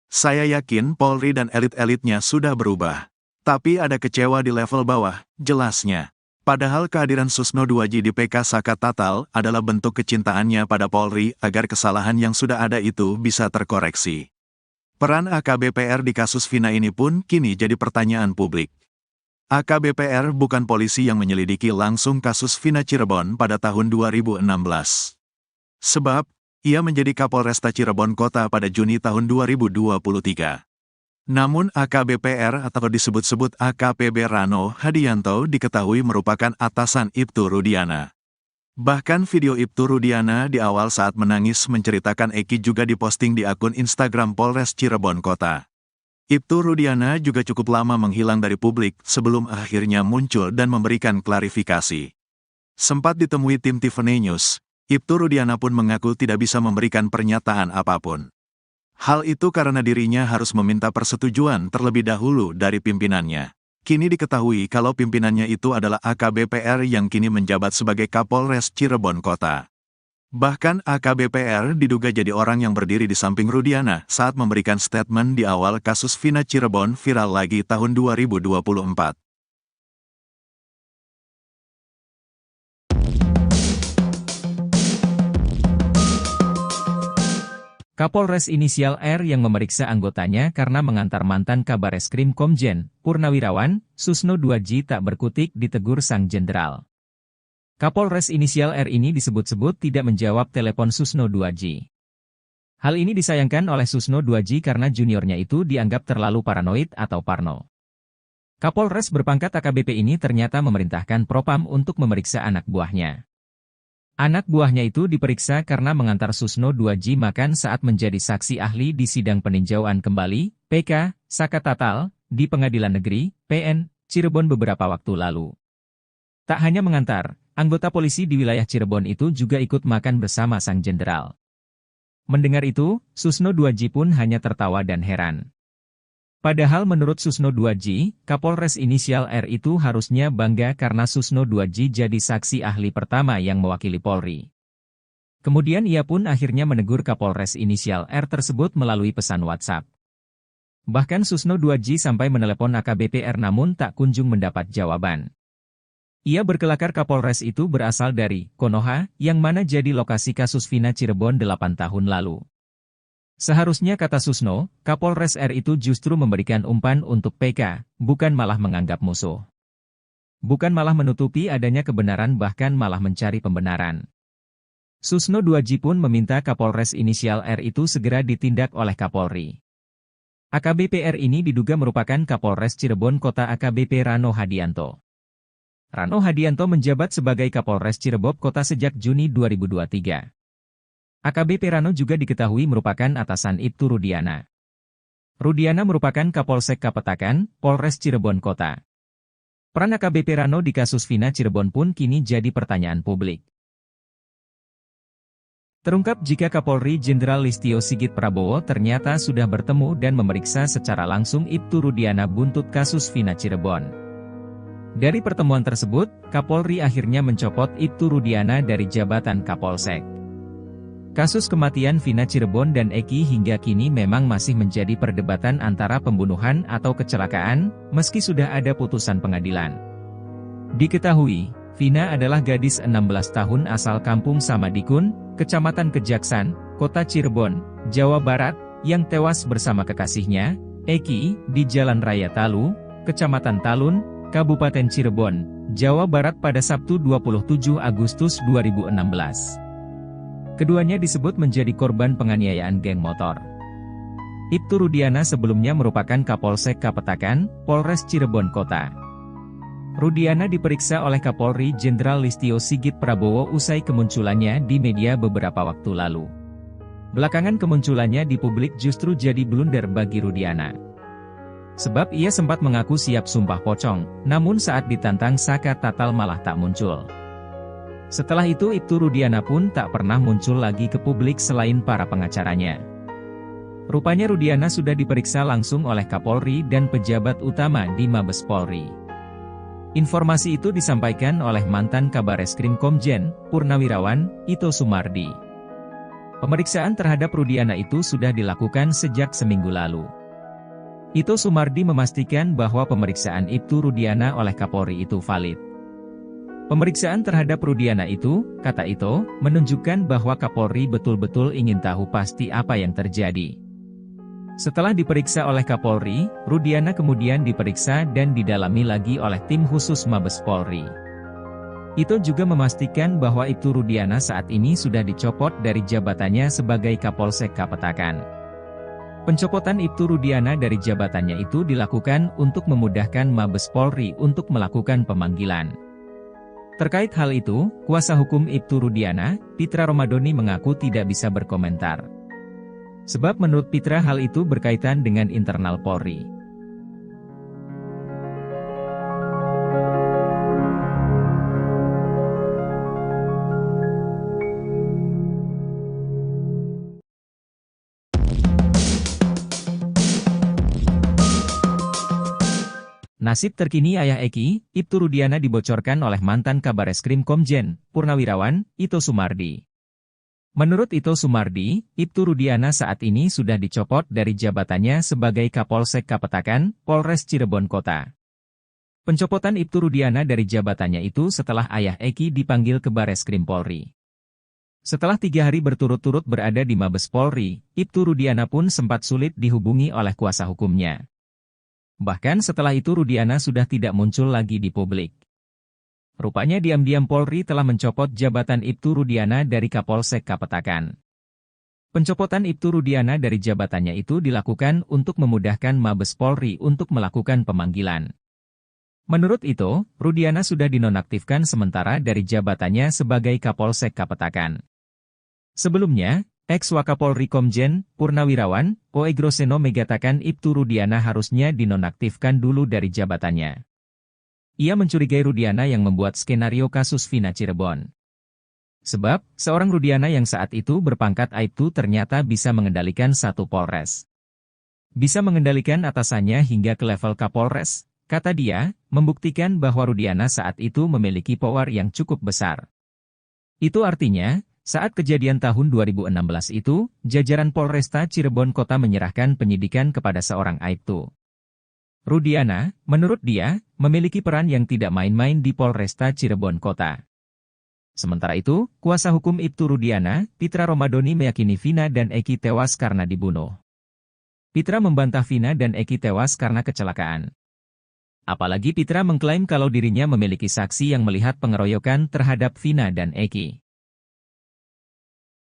Saya yakin Polri dan elit-elitnya sudah berubah. Tapi ada kecewa di level bawah, jelasnya. Padahal kehadiran Susno Duaji di PK Saka Tatal adalah bentuk kecintaannya pada Polri agar kesalahan yang sudah ada itu bisa terkoreksi. Peran AKBPR di kasus Vina ini pun kini jadi pertanyaan publik. AKBPR bukan polisi yang menyelidiki langsung kasus Vina Cirebon pada tahun 2016. Sebab, ia menjadi Kapolresta Cirebon Kota pada Juni tahun 2023. Namun AKBPR atau disebut-sebut AKPB Rano Hadianto diketahui merupakan atasan Ibtu Rudiana. Bahkan video Ibtu Rudiana di awal saat menangis menceritakan Eki juga diposting di akun Instagram Polres Cirebon Kota. Ibtu Rudiana juga cukup lama menghilang dari publik sebelum akhirnya muncul dan memberikan klarifikasi. Sempat ditemui tim Tiffany News, Ibtu Rudiana pun mengaku tidak bisa memberikan pernyataan apapun. Hal itu karena dirinya harus meminta persetujuan terlebih dahulu dari pimpinannya. Kini diketahui kalau pimpinannya itu adalah AKBPR yang kini menjabat sebagai Kapolres Cirebon Kota. Bahkan AKBPR diduga jadi orang yang berdiri di samping Rudiana saat memberikan statement di awal kasus Vina Cirebon viral lagi tahun 2024. Kapolres inisial R yang memeriksa anggotanya karena mengantar mantan Kabareskrim Komjen, Purnawirawan, Susno Duaji tak berkutik ditegur sang jenderal. Kapolres inisial R ini disebut-sebut tidak menjawab telepon Susno Duaji. Hal ini disayangkan oleh Susno Duaji karena juniornya itu dianggap terlalu paranoid atau parno. Kapolres berpangkat AKBP ini ternyata memerintahkan Propam untuk memeriksa anak buahnya. Anak buahnya itu diperiksa karena mengantar Susno Duaji makan saat menjadi saksi ahli di sidang peninjauan kembali, PK, Saka Tatal, di Pengadilan Negeri, PN, Cirebon beberapa waktu lalu. Tak hanya mengantar, anggota polisi di wilayah Cirebon itu juga ikut makan bersama sang jenderal. Mendengar itu, Susno Duaji pun hanya tertawa dan heran. Padahal menurut Susno 2J, Kapolres inisial R itu harusnya bangga karena Susno 2J jadi saksi ahli pertama yang mewakili Polri. Kemudian ia pun akhirnya menegur Kapolres inisial R tersebut melalui pesan WhatsApp. Bahkan Susno 2J sampai menelepon AKBP R namun tak kunjung mendapat jawaban. Ia berkelakar Kapolres itu berasal dari Konoha, yang mana jadi lokasi kasus Vina Cirebon 8 tahun lalu. Seharusnya kata Susno, Kapolres R itu justru memberikan umpan untuk PK, bukan malah menganggap musuh. Bukan malah menutupi adanya kebenaran bahkan malah mencari pembenaran. Susno 2J pun meminta Kapolres inisial R itu segera ditindak oleh Kapolri. AKBP R ini diduga merupakan Kapolres Cirebon Kota AKBP Rano Hadianto. Rano Hadianto menjabat sebagai Kapolres Cirebon Kota sejak Juni 2023. AKBP Rano juga diketahui merupakan atasan Ibtu Rudiana. Rudiana merupakan Kapolsek Kapetakan, Polres Cirebon Kota. Peran AKBP Rano di kasus Vina Cirebon pun kini jadi pertanyaan publik. Terungkap jika Kapolri Jenderal Listio Sigit Prabowo ternyata sudah bertemu dan memeriksa secara langsung Ibtu Rudiana buntut kasus Vina Cirebon. Dari pertemuan tersebut, Kapolri akhirnya mencopot Ibtu Rudiana dari jabatan Kapolsek. Kasus kematian Vina Cirebon dan Eki hingga kini memang masih menjadi perdebatan antara pembunuhan atau kecelakaan, meski sudah ada putusan pengadilan. Diketahui, Vina adalah gadis 16 tahun asal kampung Samadikun, Kecamatan Kejaksan, Kota Cirebon, Jawa Barat, yang tewas bersama kekasihnya, Eki, di Jalan Raya Talu, Kecamatan Talun, Kabupaten Cirebon, Jawa Barat pada Sabtu 27 Agustus 2016. Keduanya disebut menjadi korban penganiayaan geng motor. Ibtu Rudiana sebelumnya merupakan Kapolsek Kapetakan, Polres Cirebon Kota. Rudiana diperiksa oleh Kapolri Jenderal Listio Sigit Prabowo usai kemunculannya di media beberapa waktu lalu. Belakangan kemunculannya di publik justru jadi blunder bagi Rudiana. Sebab ia sempat mengaku siap sumpah pocong, namun saat ditantang Saka Tatal malah tak muncul. Setelah itu Ibtu Rudiana pun tak pernah muncul lagi ke publik selain para pengacaranya. Rupanya Rudiana sudah diperiksa langsung oleh Kapolri dan pejabat utama di Mabes Polri. Informasi itu disampaikan oleh mantan Kabareskrim Komjen, Purnawirawan, Ito Sumardi. Pemeriksaan terhadap Rudiana itu sudah dilakukan sejak seminggu lalu. Ito Sumardi memastikan bahwa pemeriksaan Ibtu Rudiana oleh Kapolri itu valid. Pemeriksaan terhadap Rudiana itu, kata Ito, menunjukkan bahwa Kapolri betul-betul ingin tahu pasti apa yang terjadi. Setelah diperiksa oleh Kapolri, Rudiana kemudian diperiksa dan didalami lagi oleh tim khusus Mabes Polri. Ito juga memastikan bahwa Ibtu Rudiana saat ini sudah dicopot dari jabatannya sebagai Kapolsek Kapetakan. Pencopotan Ibtu Rudiana dari jabatannya itu dilakukan untuk memudahkan Mabes Polri untuk melakukan pemanggilan. Terkait hal itu, kuasa hukum Ibtu Rudiana, Pitra Romadoni mengaku tidak bisa berkomentar. Sebab menurut Pitra hal itu berkaitan dengan internal Polri. Nasib terkini ayah Eki, Ibtu Rudiana dibocorkan oleh mantan Kabareskrim Komjen, Purnawirawan, Ito Sumardi. Menurut Ito Sumardi, Ibtu Rudiana saat ini sudah dicopot dari jabatannya sebagai Kapolsek Kapetakan, Polres Cirebon Kota. Pencopotan Ibtu Rudiana dari jabatannya itu setelah ayah Eki dipanggil ke Bareskrim Polri. Setelah 3 hari berturut-turut berada di Mabes Polri, Ibtu Rudiana pun sempat sulit dihubungi oleh kuasa hukumnya. Bahkan setelah itu Rudiana sudah tidak muncul lagi di publik. Rupanya diam-diam Polri telah mencopot jabatan Ibtu Rudiana dari Kapolsek Kapetakan. Pencopotan Ibtu Rudiana dari jabatannya itu dilakukan untuk memudahkan Mabes Polri untuk melakukan pemanggilan. Menurut itu, Rudiana sudah dinonaktifkan sementara dari jabatannya sebagai Kapolsek Kapetakan. Sebelumnya, Ex-Wakapolri Komjen, Purnawirawan, Oegroseno mengatakan Ibtu Rudiana harusnya dinonaktifkan dulu dari jabatannya. Ia mencurigai Rudiana yang membuat skenario kasus Vina Cirebon. Sebab, seorang Rudiana yang saat itu berpangkat Aibtu ternyata bisa mengendalikan satu Polres. Bisa mengendalikan atasannya hingga ke level Kapolres, kata dia, membuktikan bahwa Rudiana saat itu memiliki power yang cukup besar. Itu artinya, saat kejadian tahun 2016 itu, jajaran Polresta Cirebon Kota menyerahkan penyidikan kepada seorang Aibtu. Rudiana, menurut dia, memiliki peran yang tidak main-main di Polresta Cirebon Kota. Sementara itu, kuasa hukum Ibtu Rudiana, Pitra Romadoni meyakini Vina dan Eki tewas karena dibunuh. Pitra membantah Vina dan Eki tewas karena kecelakaan. Apalagi Pitra mengklaim kalau dirinya memiliki saksi yang melihat pengeroyokan terhadap Vina dan Eki.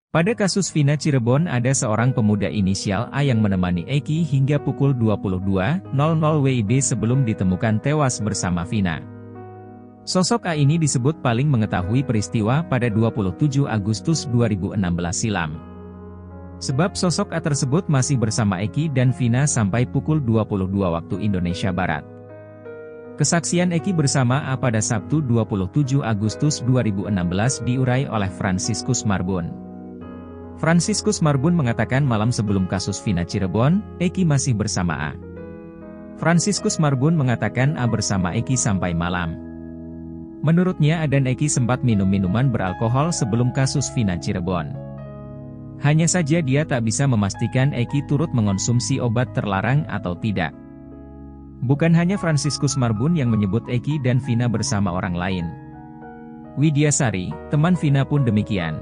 Pada kasus Vina Cirebon ada seorang pemuda inisial A yang menemani Eki hingga pukul 22.00 WIB sebelum ditemukan tewas bersama Vina. Sosok A ini disebut paling mengetahui peristiwa pada 27 Agustus 2016 silam. Sebab sosok A tersebut masih bersama Eki dan Vina sampai pukul 22 waktu Indonesia Barat. Kesaksian Eki bersama A pada Sabtu 27 Agustus 2016 diurai oleh Franciscus Marbun. Franciscus Marbun mengatakan malam sebelum kasus Vina Cirebon, Eki masih bersama A. Franciscus Marbun mengatakan A bersama Eki sampai malam. Menurutnya A dan Eki sempat minum minuman beralkohol sebelum kasus Vina Cirebon. Hanya saja dia tak bisa memastikan Eki turut mengonsumsi obat terlarang atau tidak. Bukan hanya Franciscus Marbun yang menyebut Eki dan Vina bersama orang lain. Widyasari, teman Vina pun demikian.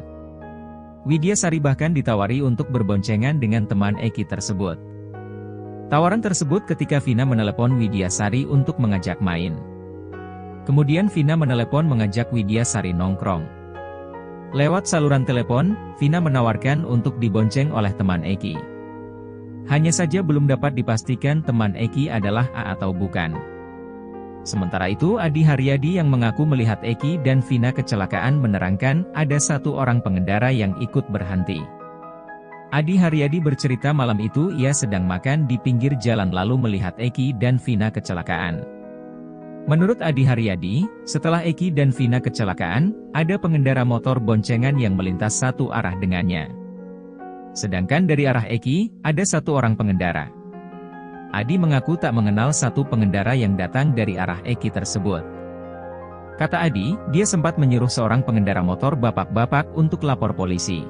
Widyasari bahkan ditawari untuk berboncengan dengan teman Eki tersebut. Tawaran tersebut ketika Vina menelepon Widyasari untuk mengajak main. Kemudian Vina menelepon mengajak Widyasari nongkrong. Lewat saluran telepon, Vina menawarkan untuk dibonceng oleh teman Eki. Hanya saja belum dapat dipastikan teman Eki adalah A atau bukan. Sementara itu Adi Haryadi yang mengaku melihat Eki dan Vina kecelakaan menerangkan ada satu orang pengendara yang ikut berhenti. Adi Haryadi bercerita malam itu ia sedang makan di pinggir jalan lalu melihat Eki dan Vina kecelakaan. Menurut Adi Haryadi, setelah Eki dan Vina kecelakaan, ada pengendara motor boncengan yang melintas satu arah dengannya. Sedangkan dari arah Eki, ada satu orang pengendara. Adi mengaku tak mengenal satu pengendara yang datang dari arah Eki tersebut. Kata Adi, dia sempat menyuruh seorang pengendara motor bapak-bapak untuk lapor polisi.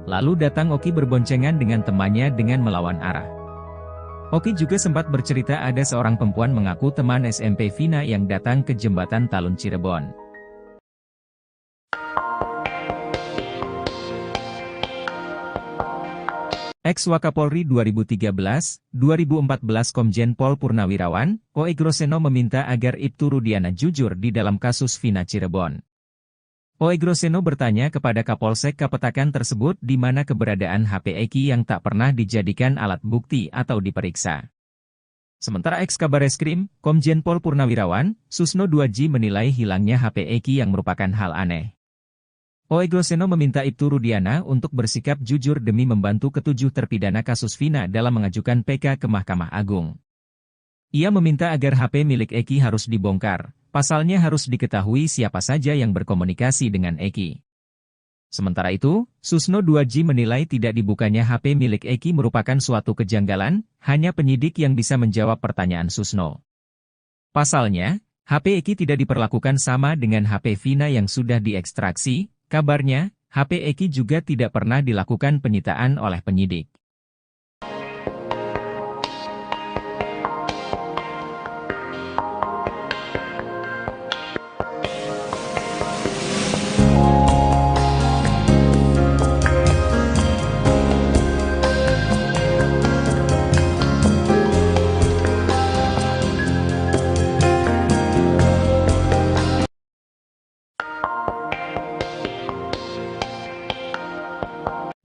Lalu datang Oki berboncengan dengan temannya dengan melawan arah. Oki juga sempat bercerita ada seorang perempuan mengaku teman SMP Vina yang datang ke jembatan Talun Cirebon. Ex-Wakapolri 2013-2014 Komjen Pol Purnawirawan, Oegroseno meminta agar Ibtu Rudiana jujur di dalam kasus Vina Cirebon. Oegroseno bertanya kepada Kapolsek Kapetakan tersebut di mana keberadaan HP Eki yang tak pernah dijadikan alat bukti atau diperiksa. Sementara ex-Kabareskrim, Komjen Pol Purnawirawan, Susno Duaji menilai hilangnya HP Eki yang merupakan hal aneh. Oegroseno meminta Ibtu Rudiana untuk bersikap jujur demi membantu ketujuh terpidana kasus Vina dalam mengajukan PK ke Mahkamah Agung. Ia meminta agar HP milik Eki harus dibongkar. Pasalnya harus diketahui siapa saja yang berkomunikasi dengan Eki. Sementara itu, Susno Duaji menilai tidak dibukanya HP milik Eki merupakan suatu kejanggalan, hanya penyidik yang bisa menjawab pertanyaan Susno. Pasalnya, HP Eki tidak diperlakukan sama dengan HP Vina yang sudah diekstraksi, kabarnya, HP Eki juga tidak pernah dilakukan penyitaan oleh penyidik.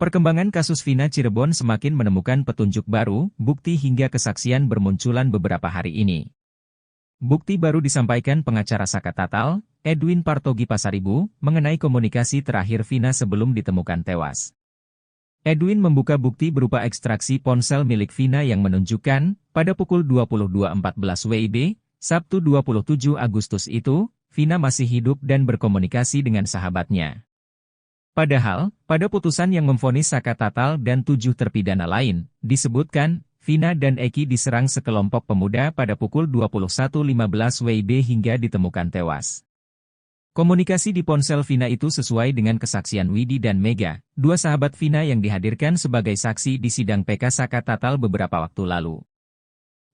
Perkembangan kasus Vina Cirebon semakin menemukan petunjuk baru, bukti hingga kesaksian bermunculan beberapa hari ini. Bukti baru disampaikan pengacara Saka Tatal, Edwin Partogi Pasaribu, mengenai komunikasi terakhir Vina sebelum ditemukan tewas. Edwin membuka bukti berupa ekstraksi ponsel milik Vina yang menunjukkan, pada pukul 22.14 WIB, Sabtu 27 Agustus itu, Vina masih hidup dan berkomunikasi dengan sahabatnya. Padahal, pada putusan yang memvonis Saka Tatal dan 7 terpidana lain, disebutkan, Vina dan Eki diserang sekelompok pemuda pada pukul 21.15 WIB hingga ditemukan tewas. Komunikasi di ponsel Vina itu sesuai dengan kesaksian Widi dan Mega, dua sahabat Vina yang dihadirkan sebagai saksi di sidang PK Saka Tatal beberapa waktu lalu.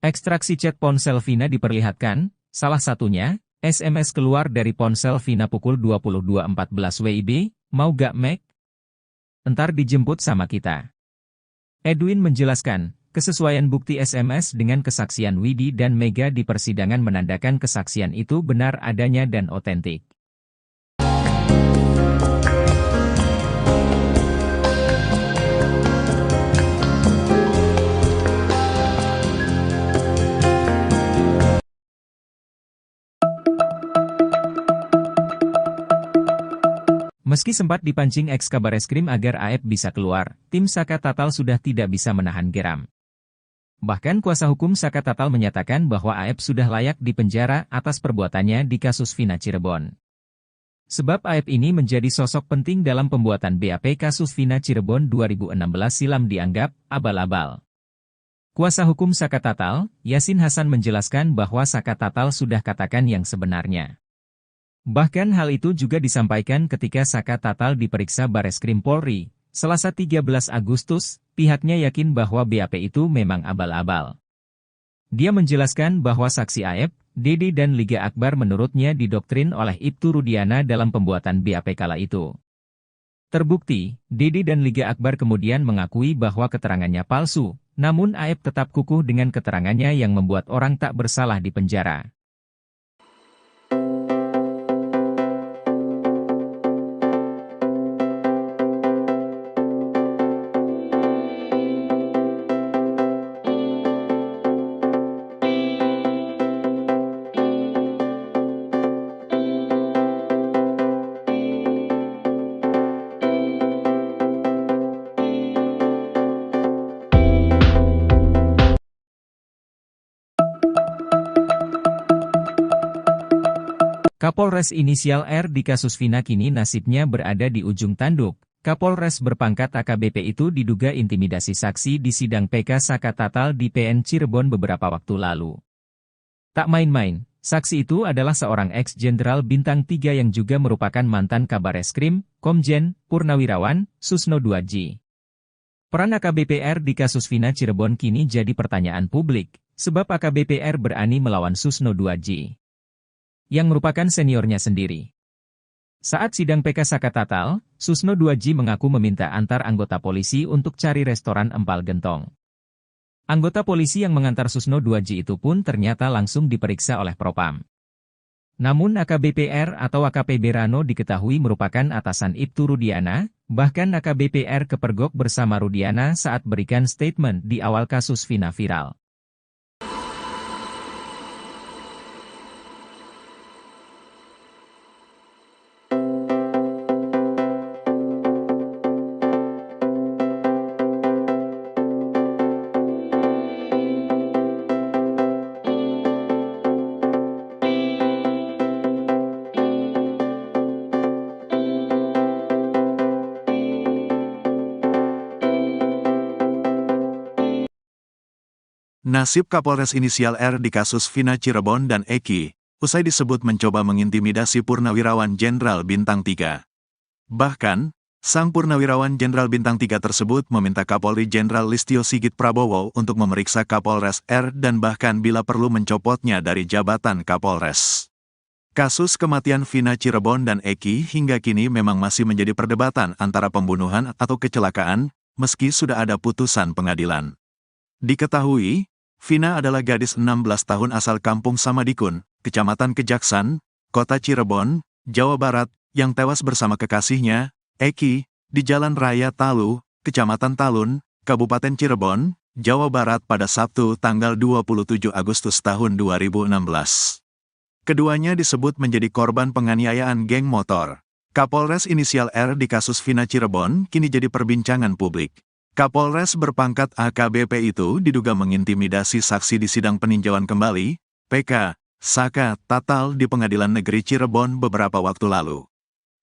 Ekstraksi chat ponsel Vina diperlihatkan, salah satunya, SMS keluar dari ponsel Vina pukul 22.14 WIB, "Mau gak Meg? Entar dijemput sama kita." Edwin menjelaskan, kesesuaian bukti SMS dengan kesaksian Widi dan Mega di persidangan menandakan kesaksian itu benar adanya dan otentik. Meski sempat dipancing eks-Kabareskrim agar Aep bisa keluar, tim Saka Tatal sudah tidak bisa menahan geram. Bahkan kuasa hukum Saka Tatal menyatakan bahwa Aep sudah layak dipenjara atas perbuatannya di kasus Vina Cirebon. Sebab Aep ini menjadi sosok penting dalam pembuatan BAP kasus Vina Cirebon 2016 silam dianggap abal-abal. Kuasa hukum Saka Tatal, Yasin Hasan menjelaskan bahwa Saka Tatal sudah katakan yang sebenarnya. Bahkan hal itu juga disampaikan ketika Saka Tatal diperiksa Bareskrim Polri, Selasa 13 Agustus, pihaknya yakin bahwa BAP itu memang abal-abal. Dia menjelaskan bahwa saksi Aep, Dede dan Liga Akbar menurutnya didoktrin oleh Ibtu Rudiana dalam pembuatan BAP kala itu. Terbukti, Dede dan Liga Akbar kemudian mengakui bahwa keterangannya palsu, namun Aep tetap kukuh dengan keterangannya yang membuat orang tak bersalah di penjara. Kapolres inisial R di kasus Vina kini nasibnya berada di ujung tanduk. Kapolres berpangkat AKBP itu diduga intimidasi saksi di sidang PK Saka Tatal di PN Cirebon beberapa waktu lalu. Tak main-main, saksi itu adalah seorang ex-jenderal bintang 3 yang juga merupakan mantan Kabareskrim, Komjen, Purnawirawan, Susno 2J. Peran AKBP R di kasus Vina Cirebon kini jadi pertanyaan publik, sebab AKBP R berani melawan Susno 2J. Yang merupakan seniornya sendiri. Saat sidang PK Saka Tatal, Susno 2J mengaku meminta antar anggota polisi untuk cari restoran empal gentong. Anggota polisi yang mengantar Susno 2J itu pun ternyata langsung diperiksa oleh Propam. Namun AKBP R atau AKPB Rano diketahui merupakan atasan Ibtu Rudiana, bahkan AKBP R kepergok bersama Rudiana saat berikan statement di awal kasus Vina viral. Nasib Kapolres inisial R di kasus Vina Cirebon dan Eki, usai disebut mencoba mengintimidasi Purnawirawan Jenderal Bintang 3. Bahkan, sang Purnawirawan Jenderal Bintang 3 tersebut meminta Kapolri Jenderal Listio Sigit Prabowo untuk memeriksa Kapolres R dan bahkan bila perlu mencopotnya dari jabatan Kapolres. Kasus kematian Vina Cirebon dan Eki hingga kini memang masih menjadi perdebatan antara pembunuhan atau kecelakaan, meski sudah ada putusan pengadilan. Diketahui, Vina adalah gadis 16 tahun asal Kampung Samadikun, Kecamatan Kejaksan, Kota Cirebon, Jawa Barat, yang tewas bersama kekasihnya, Eki, di Jalan Raya Talu, Kecamatan Talun, Kabupaten Cirebon, Jawa Barat pada Sabtu tanggal 27 Agustus tahun 2016. Keduanya disebut menjadi korban penganiayaan geng motor. Kapolres inisial R di kasus Vina Cirebon kini jadi perbincangan publik. Kapolres berpangkat AKBP itu diduga mengintimidasi saksi di sidang peninjauan kembali, PK, Saka Tatal di Pengadilan Negeri Cirebon beberapa waktu lalu.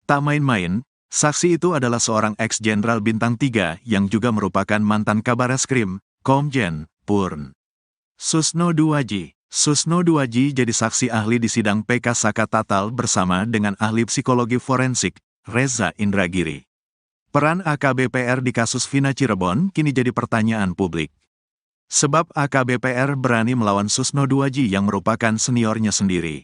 Tak main-main, saksi itu adalah seorang ex-jenderal bintang 3 yang juga merupakan mantan Kabareskrim, Komjen, Purn. Susno Duaji. Susno Duaji jadi saksi ahli di sidang PK Saka Tatal bersama dengan ahli psikologi forensik, Reza Indragiri. Peran AKBPR di kasus Vina Cirebon kini jadi pertanyaan publik. Sebab AKBPR berani melawan Susno Duaji yang merupakan seniornya sendiri.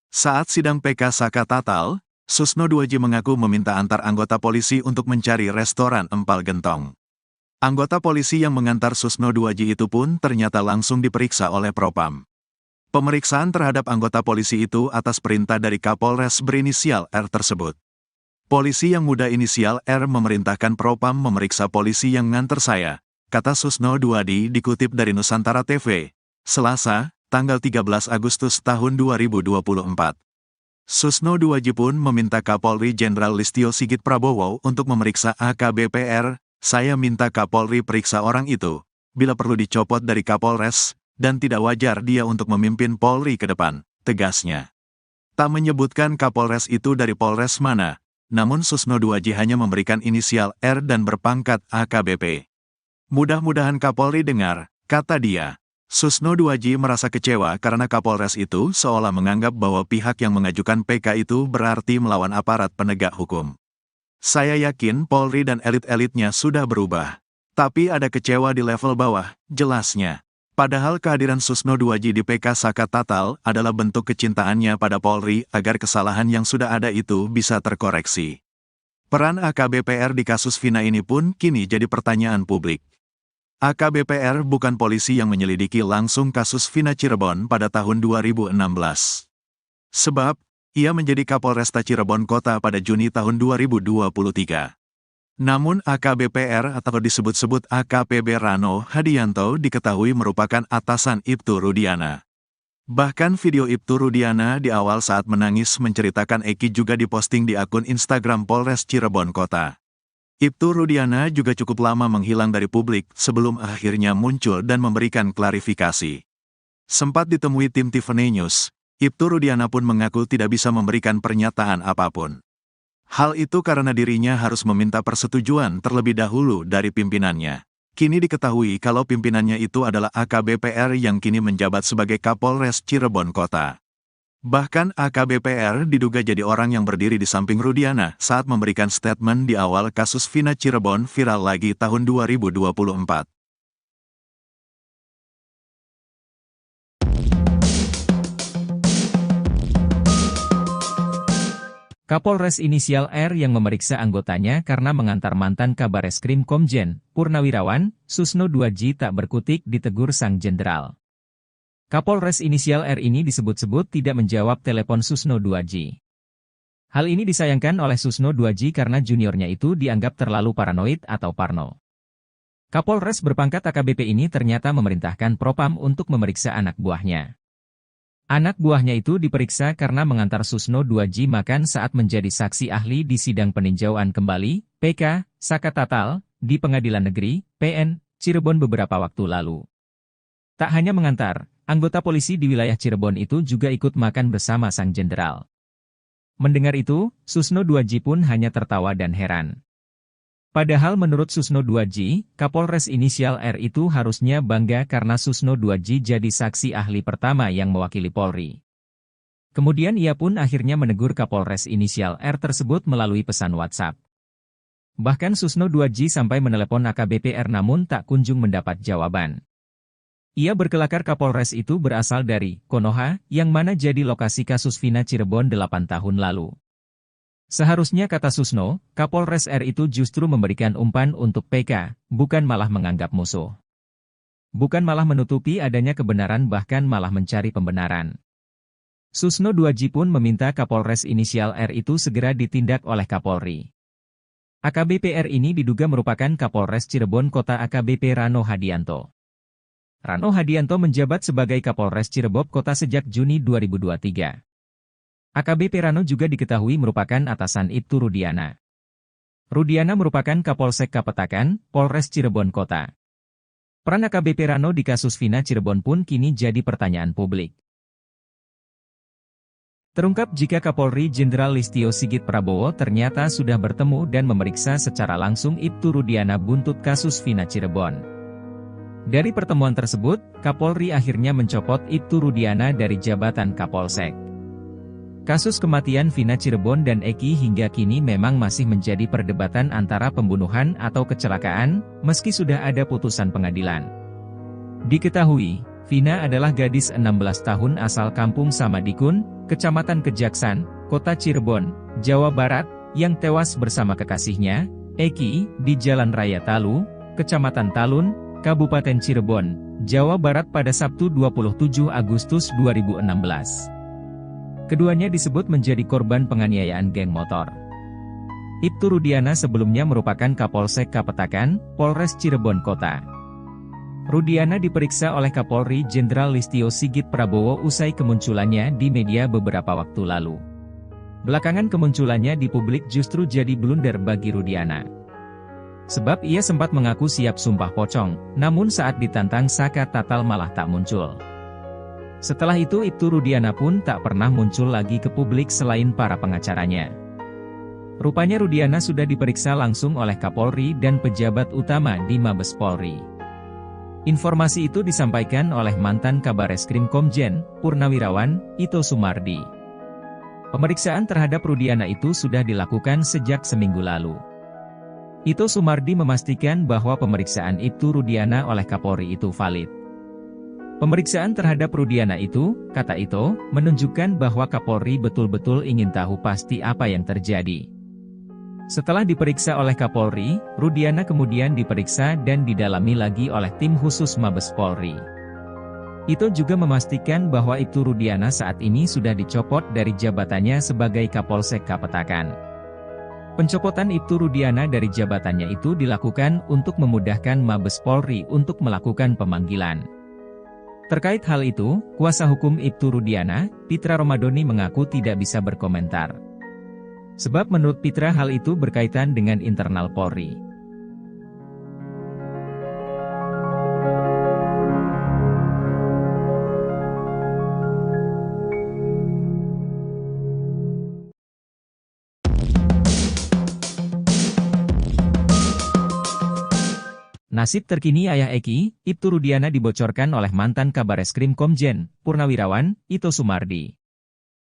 Saat sidang PK Saka Tatal, Susno Duaji mengaku meminta antar anggota polisi untuk mencari restoran Empal Gentong. Anggota polisi yang mengantar Susno Duaji itu pun ternyata langsung diperiksa oleh Propam. Pemeriksaan terhadap anggota polisi itu atas perintah dari Kapolres berinisial R tersebut. Polisi yang muda inisial R memerintahkan Propam memeriksa polisi yang nganter saya, kata Susno Duaji dikutip dari Nusantara TV, Selasa, tanggal 13 Agustus tahun 2024. Susno Duaji pun meminta Kapolri Jenderal Listio Sigit Prabowo untuk memeriksa AKBPR. Saya minta Kapolri periksa orang itu, bila perlu dicopot dari Kapolres, dan tidak wajar dia untuk memimpin Polri ke depan, tegasnya. Tak menyebutkan Kapolres itu dari Polres mana, namun Susno Duaji hanya memberikan inisial R dan berpangkat AKBP. Mudah-mudahan Kapolri dengar, kata dia. Susno Duaji merasa kecewa karena Kapolres itu seolah menganggap bahwa pihak yang mengajukan PK itu berarti melawan aparat penegak hukum. Saya yakin Polri dan elit-elitnya sudah berubah. Tapi ada kecewa di level bawah, jelasnya. Padahal kehadiran Susno Duaji di PK Saka Tatal adalah bentuk kecintaannya pada Polri agar kesalahan yang sudah ada itu bisa terkoreksi. Peran AKBPR di kasus Vina ini pun kini jadi pertanyaan publik. AKBPR bukan polisi yang menyelidiki langsung kasus Vina Cirebon pada tahun 2016. Sebab, ia menjadi Kapolresta Cirebon Kota pada Juni tahun 2023. Namun AKBPR atau disebut-sebut AKPB Rano Hadianto diketahui merupakan atasan Ibtu Rudiana. Bahkan video Ibtu Rudiana di awal saat menangis menceritakan Eki juga diposting di akun Instagram Polres Cirebon Kota. Ibtu Rudiana juga cukup lama menghilang dari publik sebelum akhirnya muncul dan memberikan klarifikasi. Sempat ditemui tim Tiffany News, Ibtu Rudiana pun mengaku tidak bisa memberikan pernyataan apapun. Hal itu karena dirinya harus meminta persetujuan terlebih dahulu dari pimpinannya. Kini diketahui kalau pimpinannya itu adalah AKBPR yang kini menjabat sebagai Kapolres Cirebon Kota. Bahkan AKBPR diduga jadi orang yang berdiri di samping Rudiana saat memberikan statement di awal kasus Vina Cirebon viral lagi tahun 2024. Kapolres inisial R yang memeriksa anggotanya karena mengantar mantan Kabareskrim Komjen, Purnawirawan, Susno Duaji tak berkutik ditegur sang jenderal. Kapolres inisial R ini disebut-sebut tidak menjawab telepon Susno Duaji. Hal ini disayangkan oleh Susno Duaji karena juniornya itu dianggap terlalu paranoid atau parno. Kapolres berpangkat AKBP ini ternyata memerintahkan Propam untuk memeriksa anak buahnya. Anak buahnya itu diperiksa karena mengantar Susno Duaji makan saat menjadi saksi ahli di sidang peninjauan kembali, PK, Saka Tatal, di Pengadilan Negeri, PN, Cirebon beberapa waktu lalu. Tak hanya mengantar, anggota polisi di wilayah Cirebon itu juga ikut makan bersama sang jenderal. Mendengar itu, Susno Duaji pun hanya tertawa dan heran. Padahal menurut Susno Duaji, Kapolres inisial R itu harusnya bangga karena Susno Duaji jadi saksi ahli pertama yang mewakili Polri. Kemudian ia pun akhirnya menegur Kapolres inisial R tersebut melalui pesan WhatsApp. Bahkan Susno Duaji sampai menelepon AKBP R namun tak kunjung mendapat jawaban. Ia berkelakar Kapolres itu berasal dari Konoha, yang mana jadi lokasi kasus Vina Cirebon 8 tahun lalu. Seharusnya kata Susno, Kapolres R itu justru memberikan umpan untuk PK, bukan malah menganggap musuh. Bukan malah menutupi adanya kebenaran bahkan malah mencari pembenaran. Susno Duaji pun meminta Kapolres inisial R itu segera ditindak oleh Kapolri. AKBP R ini diduga merupakan Kapolres Cirebon Kota AKBP Rano Hadianto. Rano Hadianto menjabat sebagai Kapolres Cirebon Kota sejak Juni 2023. AKBP Rano juga diketahui merupakan atasan Ibtu Rudiana. Rudiana merupakan Kapolsek Kapetakan, Polres Cirebon Kota. Peran AKBP Rano di kasus Vina Cirebon pun kini jadi pertanyaan publik. Terungkap jika Kapolri Jenderal Listio Sigit Prabowo ternyata sudah bertemu dan memeriksa secara langsung Ibtu Rudiana buntut kasus Vina Cirebon. Dari pertemuan tersebut, Kapolri akhirnya mencopot Ibtu Rudiana dari jabatan Kapolsek. Kasus kematian Vina Cirebon dan Eki hingga kini memang masih menjadi perdebatan antara pembunuhan atau kecelakaan, meski sudah ada putusan pengadilan. Diketahui, Vina adalah gadis 16 tahun asal kampung Samadikun, Kecamatan Kejaksan, Kota Cirebon, Jawa Barat, yang tewas bersama kekasihnya, Eki, di Jalan Raya Talu, Kecamatan Talun, Kabupaten Cirebon, Jawa Barat pada Sabtu 27 Agustus 2016. Keduanya disebut menjadi korban penganiayaan geng motor. Ibtu Rudiana sebelumnya merupakan Kapolsek Kapetakan, Polres Cirebon Kota. Rudiana diperiksa oleh Kapolri Jenderal Listio Sigit Prabowo usai kemunculannya di media beberapa waktu lalu. Belakangan kemunculannya di publik justru jadi blunder bagi Rudiana. Sebab ia sempat mengaku siap sumpah pocong, namun saat ditantang Saka Tatal malah tak muncul. Setelah itu Ibtu Rudiana pun tak pernah muncul lagi ke publik selain para pengacaranya. Rupanya Rudiana sudah diperiksa langsung oleh Kapolri dan pejabat utama di Mabes Polri. Informasi itu disampaikan oleh mantan Kabareskrim Komjen, Purnawirawan, Ito Sumardi. Pemeriksaan terhadap Rudiana itu sudah dilakukan sejak seminggu lalu. Ito Sumardi memastikan bahwa pemeriksaan Ibtu Rudiana oleh Kapolri itu valid. Pemeriksaan terhadap Rudiana itu, kata Ito, menunjukkan bahwa Kapolri betul-betul ingin tahu pasti apa yang terjadi. Setelah diperiksa oleh Kapolri, Rudiana kemudian diperiksa dan didalami lagi oleh tim khusus Mabes Polri. Ito juga memastikan bahwa Ibtu Rudiana saat ini sudah dicopot dari jabatannya sebagai Kapolsek Kapetakan. Pencopotan Ibtu Rudiana dari jabatannya itu dilakukan untuk memudahkan Mabes Polri untuk melakukan pemanggilan. Terkait hal itu, kuasa hukum Ibtu Rudiana, Pitra Romadoni mengaku tidak bisa berkomentar. Sebab menurut Pitra hal itu berkaitan dengan internal Polri. Nasib terkini ayah Eki, Ibtu Rudiana dibocorkan oleh mantan Kabareskrim Komjen, Purnawirawan, Ito Sumardi.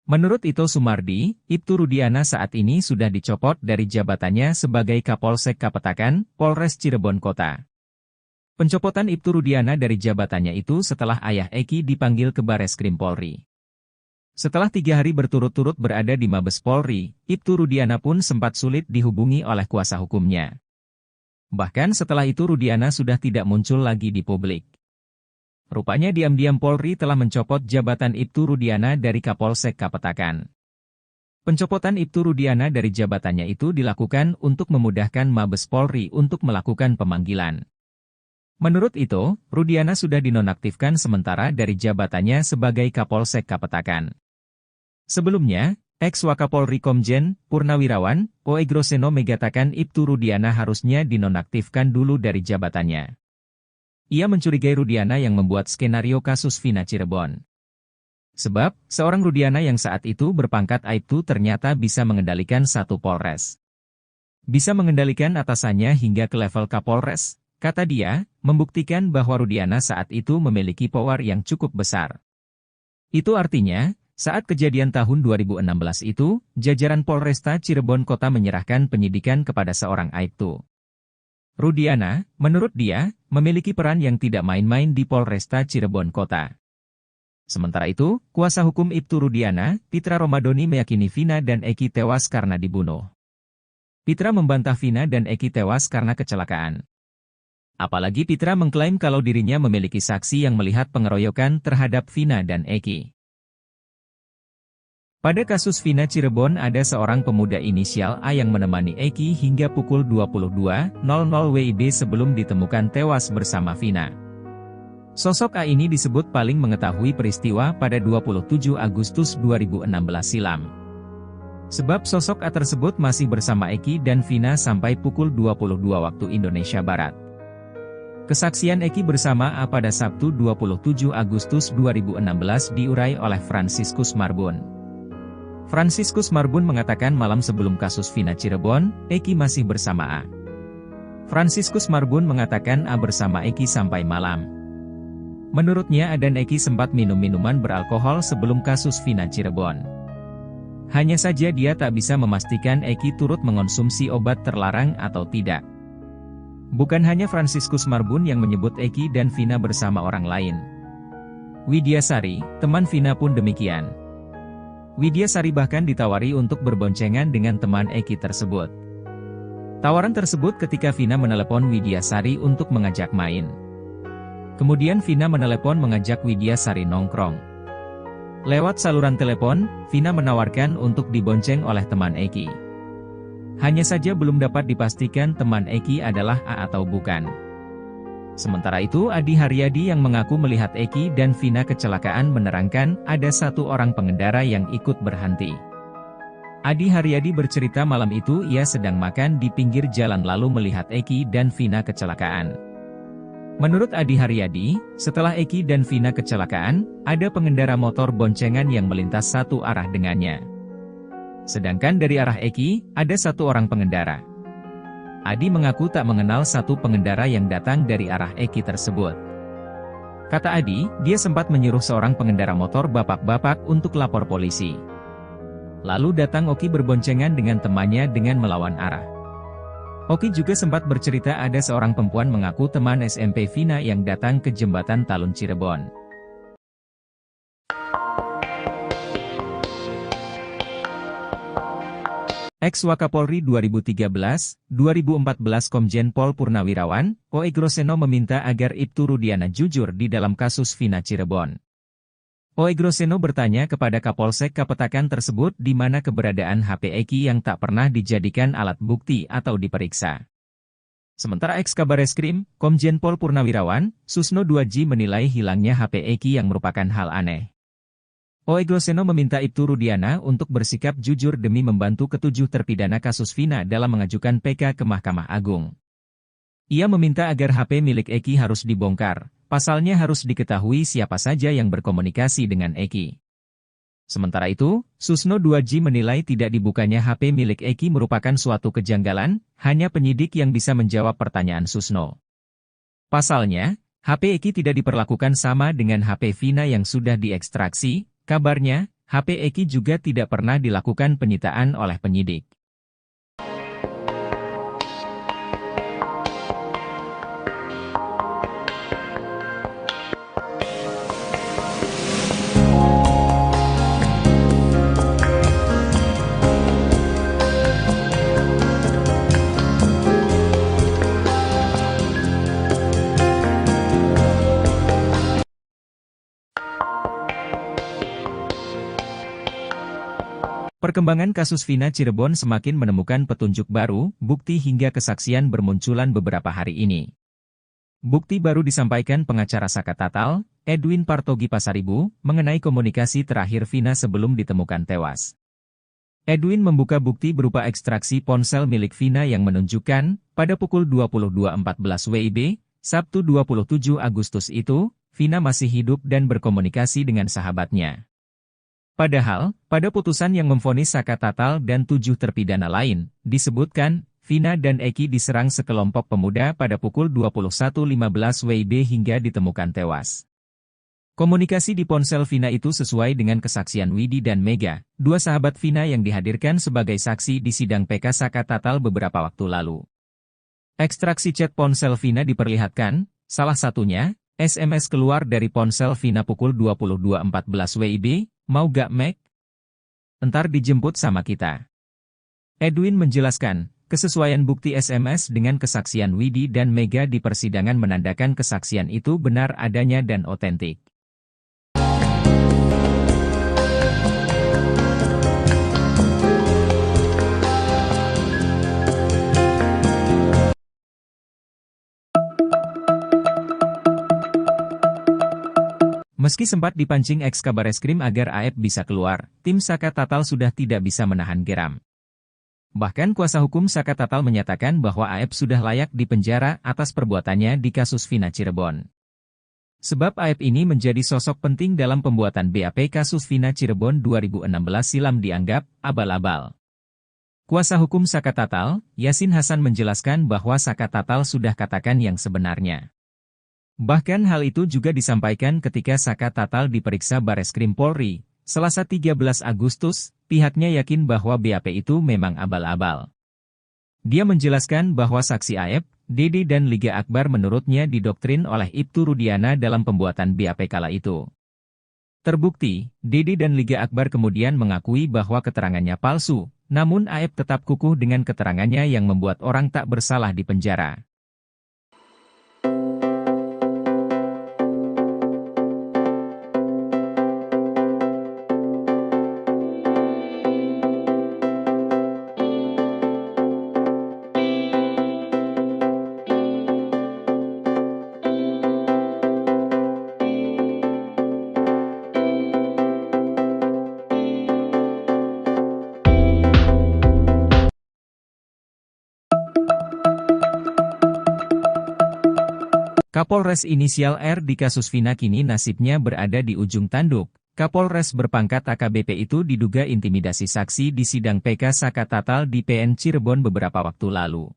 Menurut Ito Sumardi, Ibtu Rudiana saat ini sudah dicopot dari jabatannya sebagai Kapolsek Kapetakan, Polres Cirebon Kota. Pencopotan Ibtu Rudiana dari jabatannya itu setelah ayah Eki dipanggil ke Bareskrim Polri. Setelah 3 hari berturut-turut berada di Mabes Polri, Ibtu Rudiana pun sempat sulit dihubungi oleh kuasa hukumnya. Bahkan setelah itu Rudiana sudah tidak muncul lagi di publik. Rupanya diam-diam Polri telah mencopot jabatan Ibtu Rudiana dari Kapolsek Kapetakan. Pencopotan Ibtu Rudiana dari jabatannya itu dilakukan untuk memudahkan Mabes Polri untuk melakukan pemanggilan. Menurut itu, Rudiana sudah dinonaktifkan sementara dari jabatannya sebagai Kapolsek Kapetakan. Sebelumnya, Ex-Wakapolri Komjen, Purnawirawan, Oegroseno mengatakan Ibtu Rudiana harusnya dinonaktifkan dulu dari jabatannya. Ia mencurigai Rudiana yang membuat skenario kasus Vina Cirebon. Sebab, seorang Rudiana yang saat itu berpangkat Aibtu ternyata bisa mengendalikan satu Polres. Bisa mengendalikan atasannya hingga ke level Kapolres, kata dia, membuktikan bahwa Rudiana saat itu memiliki power yang cukup besar. Itu artinya, saat kejadian tahun 2016 itu, jajaran Polresta Cirebon Kota menyerahkan penyidikan kepada seorang Aibtu. Rudiana, menurut dia, memiliki peran yang tidak main-main di Polresta Cirebon Kota. Sementara itu, kuasa hukum Ibtu Rudiana, Pitra Romadoni meyakini Vina dan Eki tewas karena dibunuh. Pitra membantah Vina dan Eki tewas karena kecelakaan. Apalagi Pitra mengklaim kalau dirinya memiliki saksi yang melihat pengeroyokan terhadap Vina dan Eki. Pada kasus Vina Cirebon ada seorang pemuda inisial A yang menemani Eki hingga pukul 22.00 WIB sebelum ditemukan tewas bersama Vina. Sosok A ini disebut paling mengetahui peristiwa pada 27 Agustus 2016 silam. Sebab sosok A tersebut masih bersama Eki dan Vina sampai pukul 22 waktu Indonesia Barat. Kesaksian Eki bersama A pada Sabtu 27 Agustus 2016 diurai oleh Franciscus Marbun. Franciscus Marbun mengatakan malam sebelum kasus Vina Cirebon, Eki masih bersama A. Franciscus Marbun mengatakan A bersama Eki sampai malam. Menurutnya A dan Eki sempat minum minuman beralkohol sebelum kasus Vina Cirebon. Hanya saja dia tak bisa memastikan Eki turut mengonsumsi obat terlarang atau tidak. Bukan hanya Franciscus Marbun yang menyebut Eki dan Vina bersama orang lain. Widyasari, teman Vina pun demikian. Widyasari bahkan ditawari untuk berboncengan dengan teman Eki tersebut. Tawaran tersebut ketika Vina menelepon Widyasari untuk mengajak main. Kemudian Vina menelepon mengajak Widyasari nongkrong. Lewat saluran telepon, Vina menawarkan untuk dibonceng oleh teman Eki. Hanya saja belum dapat dipastikan teman Eki adalah A atau bukan. Sementara itu Adi Haryadi yang mengaku melihat Eki dan Vina kecelakaan menerangkan ada satu orang pengendara yang ikut berhenti. Adi Haryadi bercerita malam itu ia sedang makan di pinggir jalan lalu melihat Eki dan Vina kecelakaan. Menurut Adi Haryadi, setelah Eki dan Vina kecelakaan, ada pengendara motor boncengan yang melintas satu arah dengannya. Sedangkan dari arah Eki, ada satu orang pengendara. Adi mengaku tak mengenal satu pengendara yang datang dari arah Eki tersebut. Kata Adi, dia sempat menyuruh seorang pengendara motor bapak-bapak untuk lapor polisi. Lalu datang Oki berboncengan dengan temannya dengan melawan arah. Oki juga sempat bercerita ada seorang perempuan mengaku teman SMP Vina yang datang ke jembatan Talun Cirebon. Ex-Wakapolri 2013-2014 Komjen Pol Purnawirawan, Oegroseno meminta agar Ibtu Rudiana jujur di dalam kasus Vina Cirebon. Oegroseno bertanya kepada Kapolsek Kapetakan tersebut di mana keberadaan HP Eki yang tak pernah dijadikan alat bukti atau diperiksa. Sementara ex-Kabareskrim, Komjen Pol Purnawirawan, Susno Duaji menilai hilangnya HP Eki yang merupakan hal aneh. Oegroseno meminta Ibtu Rudiana untuk bersikap jujur demi membantu ketujuh terpidana kasus Vina dalam mengajukan PK ke Mahkamah Agung. Ia meminta agar HP milik Eki harus dibongkar, pasalnya harus diketahui siapa saja yang berkomunikasi dengan Eki. Sementara itu, Susno Duaji menilai tidak dibukanya HP milik Eki merupakan suatu kejanggalan, hanya penyidik yang bisa menjawab pertanyaan Susno. Pasalnya, HP Eki tidak diperlakukan sama dengan HP Vina yang sudah diekstraksi. Kabarnya, HP Eki juga tidak pernah dilakukan penyitaan oleh penyidik. Perkembangan kasus Vina Cirebon semakin menemukan petunjuk baru, bukti hingga kesaksian bermunculan beberapa hari ini. Bukti baru disampaikan pengacara Saka Tatal, Edwin Partogi Pasaribu, mengenai komunikasi terakhir Vina sebelum ditemukan tewas. Edwin membuka bukti berupa ekstraksi ponsel milik Vina yang menunjukkan, pada pukul 22.14 WIB, Sabtu 27 Agustus itu, Vina masih hidup dan berkomunikasi dengan sahabatnya. Padahal, pada putusan yang memvonis Saka Tatal dan 7 terpidana lain, disebutkan, Vina dan Eki diserang sekelompok pemuda pada pukul 21.15 WIB hingga ditemukan tewas. Komunikasi di ponsel Vina itu sesuai dengan kesaksian Widi dan Mega, dua sahabat Vina yang dihadirkan sebagai saksi di sidang PK Saka Tatal beberapa waktu lalu. Ekstraksi chat ponsel Vina diperlihatkan, salah satunya, SMS keluar dari ponsel Vina pukul 22.14 WIB, mau gak Meg? Entar dijemput sama kita. Edwin menjelaskan, kesesuaian bukti SMS dengan kesaksian Widi dan Mega di persidangan menandakan kesaksian itu benar adanya dan otentik. Meski sempat dipancing ex-Kabareskrim agar Aep bisa keluar, tim Saka Tatal sudah tidak bisa menahan geram. Bahkan kuasa hukum Saka Tatal menyatakan bahwa Aep sudah layak dipenjara atas perbuatannya di kasus Vina Cirebon. Sebab Aep ini menjadi sosok penting dalam pembuatan BAP kasus Vina Cirebon 2016 silam dianggap abal-abal. Kuasa hukum Saka Tatal, Yasin Hasan menjelaskan bahwa Saka Tatal sudah katakan yang sebenarnya. Bahkan hal itu juga disampaikan ketika Saka Tatal diperiksa Bareskrim Polri, Selasa 13 Agustus, pihaknya yakin bahwa BAP itu memang abal-abal. Dia menjelaskan bahwa saksi Aep, Dede dan Liga Akbar menurutnya didoktrin oleh Ibtu Rudiana dalam pembuatan BAP kala itu. Terbukti, Dede dan Liga Akbar kemudian mengakui bahwa keterangannya palsu, namun Aep tetap kukuh dengan keterangannya yang membuat orang tak bersalah di penjara. Kapolres inisial R di kasus Vina kini nasibnya berada di ujung tanduk. Kapolres berpangkat AKBP itu diduga intimidasi saksi di sidang PK Saka Tatal di PN Cirebon beberapa waktu lalu.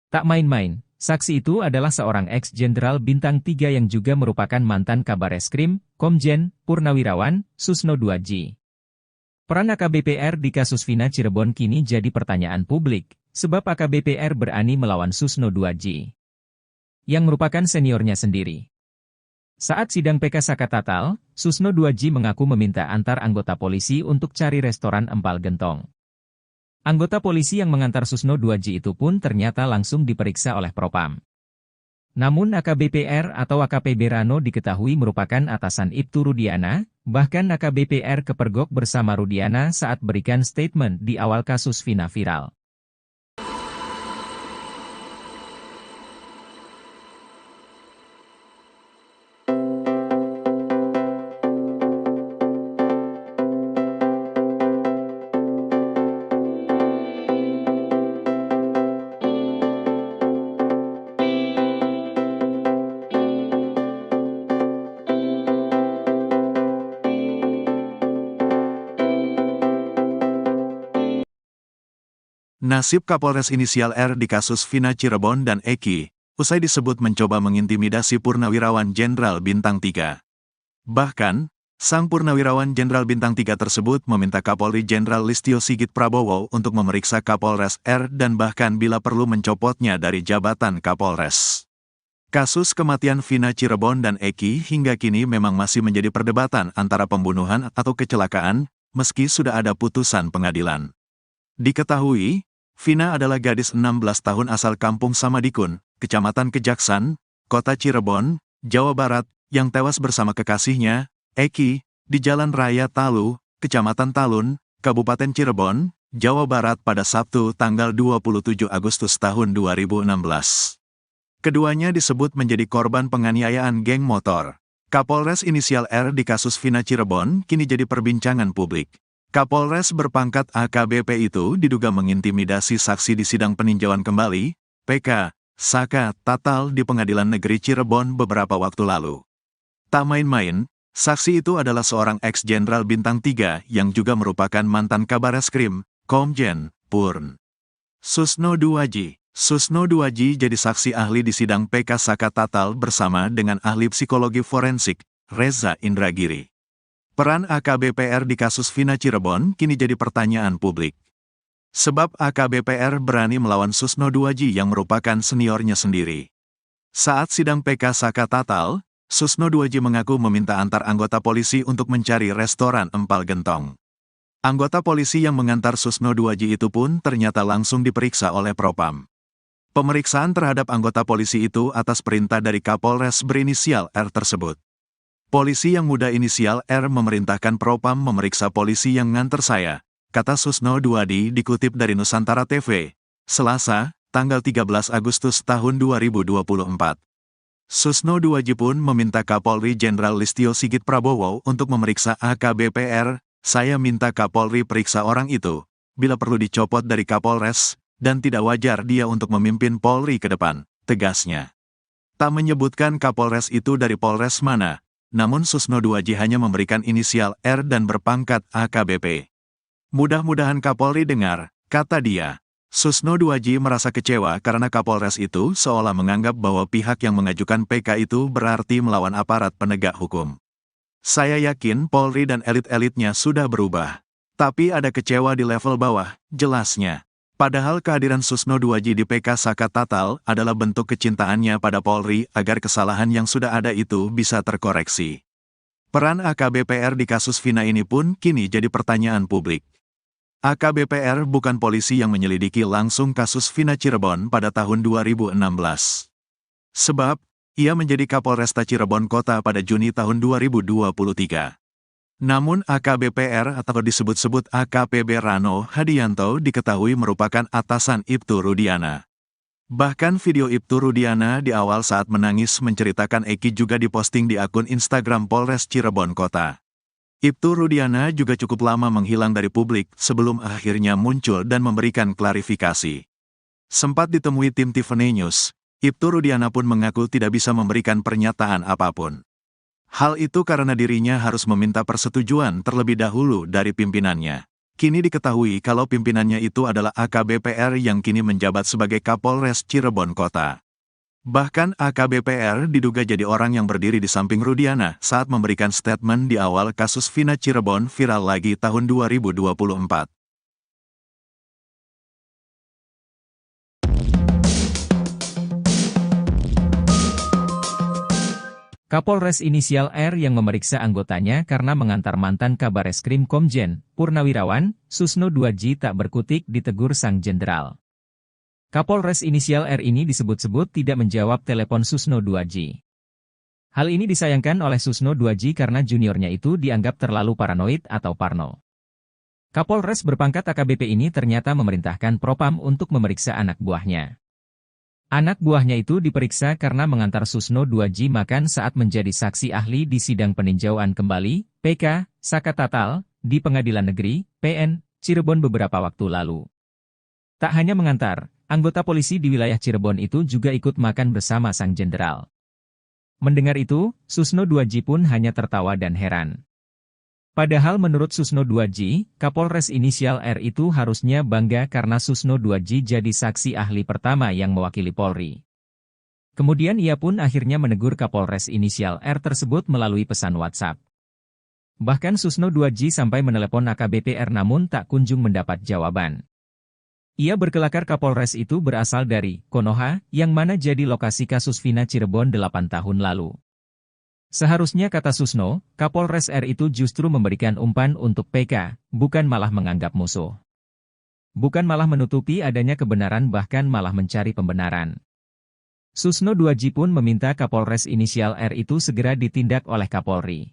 Tak main-main, saksi itu adalah seorang ex-jenderal bintang 3 yang juga merupakan mantan Kabareskrim, Komjen, Purnawirawan, Susno 2J. Peran AKBP R di kasus Vina Cirebon kini jadi pertanyaan publik, sebab AKBP R berani melawan Susno 2J. Yang merupakan seniornya sendiri. Saat sidang PK Saka Tatal, Susno 2J mengaku meminta antar anggota polisi untuk cari restoran empal gentong. Anggota polisi yang mengantar Susno 2J itu pun ternyata langsung diperiksa oleh Propam. Namun AKBP R atau AKP Rano diketahui merupakan atasan Ibtu Rudiana, bahkan AKBP R kepergok bersama Rudiana saat berikan statement di awal kasus Vina viral. Nasib Kapolres inisial R di kasus Vina Cirebon dan Eki, usai disebut mencoba mengintimidasi Purnawirawan Jenderal Bintang 3. Bahkan, sang Purnawirawan Jenderal Bintang 3 tersebut meminta Kapolri Jenderal Listio Sigit Prabowo untuk memeriksa Kapolres R dan bahkan bila perlu mencopotnya dari jabatan Kapolres. Kasus kematian Vina Cirebon dan Eki hingga kini memang masih menjadi perdebatan antara pembunuhan atau kecelakaan, meski sudah ada putusan pengadilan. Diketahui, Vina adalah gadis 16 tahun asal Kampung Samadikun, Kecamatan Kejaksan, Kota Cirebon, Jawa Barat, yang tewas bersama kekasihnya, Eki, di Jalan Raya Talu, Kecamatan Talun, Kabupaten Cirebon, Jawa Barat pada Sabtu tanggal 27 Agustus tahun 2016. Keduanya disebut menjadi korban penganiayaan geng motor. Kapolres inisial R di kasus Vina Cirebon kini jadi perbincangan publik. Kapolres berpangkat AKBP itu diduga mengintimidasi saksi di sidang peninjauan kembali, PK, Saka Tatal di Pengadilan Negeri Cirebon beberapa waktu lalu. Tak main-main, saksi itu adalah seorang ex-jenderal bintang 3 yang juga merupakan mantan Kabareskrim, Komjen, Purn. Susno 2J. Susno 2J jadi saksi ahli di sidang PK Saka Tatal bersama dengan ahli psikologi forensik, Reza Indragiri. Peran AKBP R di kasus Vina Cirebon kini jadi pertanyaan publik. Sebab AKBP R berani melawan Susno 2J yang merupakan seniornya sendiri. Saat sidang PK Saka Tatal, Susno 2J mengaku meminta antar anggota polisi untuk mencari restoran empal gentong. Anggota polisi yang mengantar Susno 2J itu pun ternyata langsung diperiksa oleh Propam. Pemeriksaan terhadap anggota polisi itu atas perintah dari Kapolres berinisial R tersebut. Polisi yang muda inisial R memerintahkan Propam memeriksa polisi yang nganter saya, kata Susno 2J dikutip dari Nusantara TV, Selasa, tanggal 13 Agustus tahun 2024. Susno 2J pun meminta Kapolri Jenderal Listio Sigit Prabowo untuk memeriksa AKBP R, saya minta Kapolri periksa orang itu, bila perlu dicopot dari Kapolres, dan tidak wajar dia untuk memimpin Polri ke depan, tegasnya. Tak menyebutkan Kapolres itu dari Polres mana, namun Susno 2J hanya memberikan inisial R dan berpangkat AKBP. Mudah-mudahan Kapolri dengar, Kata dia, Susno 2J merasa kecewa karena Kapolres itu seolah menganggap bahwa pihak yang mengajukan PK itu berarti melawan aparat penegak hukum. Saya yakin Polri dan elit-elitnya sudah berubah. Tapi ada kecewa di level bawah, jelasnya. Padahal kehadiran Susno 2J di PK Saka Tatal adalah bentuk kecintaannya pada Polri agar kesalahan yang sudah ada itu bisa terkoreksi. Peran AKBPR di kasus Vina ini pun kini jadi pertanyaan publik. AKBPR bukan polisi yang menyelidiki langsung kasus Vina Cirebon pada tahun 2016. Sebab, ia menjadi Kapolresta Cirebon Kota pada Juni tahun 2023. Namun AKBPR atau disebut-sebut AKPB Rano Hadianto diketahui merupakan atasan Ibtu Rudiana. Bahkan video Ibtu Rudiana di awal saat menangis menceritakan Eki juga diposting di akun Instagram Polres Cirebon Kota. Ibtu Rudiana juga cukup lama menghilang dari publik sebelum akhirnya muncul dan memberikan klarifikasi. Sempat ditemui tim Tiffany News, Ibtu Rudiana pun mengaku tidak bisa memberikan pernyataan apapun. Hal itu karena dirinya harus meminta persetujuan terlebih dahulu dari pimpinannya. Kini diketahui kalau pimpinannya itu adalah AKBPR yang kini menjabat sebagai Kapolres Cirebon Kota. Bahkan AKBPR diduga jadi orang yang berdiri di samping Rudiana saat memberikan statement di awal kasus Vina Cirebon viral lagi tahun 2024. Kapolres inisial R yang memeriksa anggotanya karena mengantar mantan Kabareskrim Komjen Purnawirawan, Susno 2J tak berkutik ditegur sang jenderal. Kapolres inisial R ini disebut-sebut tidak menjawab telepon Susno 2J. Hal ini disayangkan oleh Susno 2J karena juniornya itu dianggap terlalu paranoid atau parno. Kapolres berpangkat AKBP ini ternyata memerintahkan Propam untuk memeriksa anak buahnya. Anak buahnya itu diperiksa karena mengantar Susno 2J makan saat menjadi saksi ahli di sidang peninjauan kembali, PK, Saka Tatal, di Pengadilan Negeri, PN, Cirebon beberapa waktu lalu. Tak hanya mengantar, anggota polisi di wilayah Cirebon itu juga ikut makan bersama sang jenderal. Mendengar itu, Susno 2J pun hanya tertawa dan heran. Padahal menurut Susno 2J, Kapolres inisial R itu harusnya bangga karena Susno 2J jadi saksi ahli pertama yang mewakili Polri. Kemudian ia pun akhirnya menegur Kapolres inisial R tersebut melalui pesan WhatsApp. Bahkan Susno 2J sampai menelepon AKBP R namun tak kunjung mendapat jawaban. Ia berkelakar Kapolres itu berasal dari Konoha, yang mana jadi lokasi kasus Vina Cirebon 8 tahun lalu. Seharusnya kata Susno, Kapolres R itu justru memberikan umpan untuk PK, bukan malah menganggap musuh. Bukan malah menutupi adanya kebenaran bahkan malah mencari pembenaran. Susno 2J pun meminta Kapolres inisial R itu segera ditindak oleh Kapolri.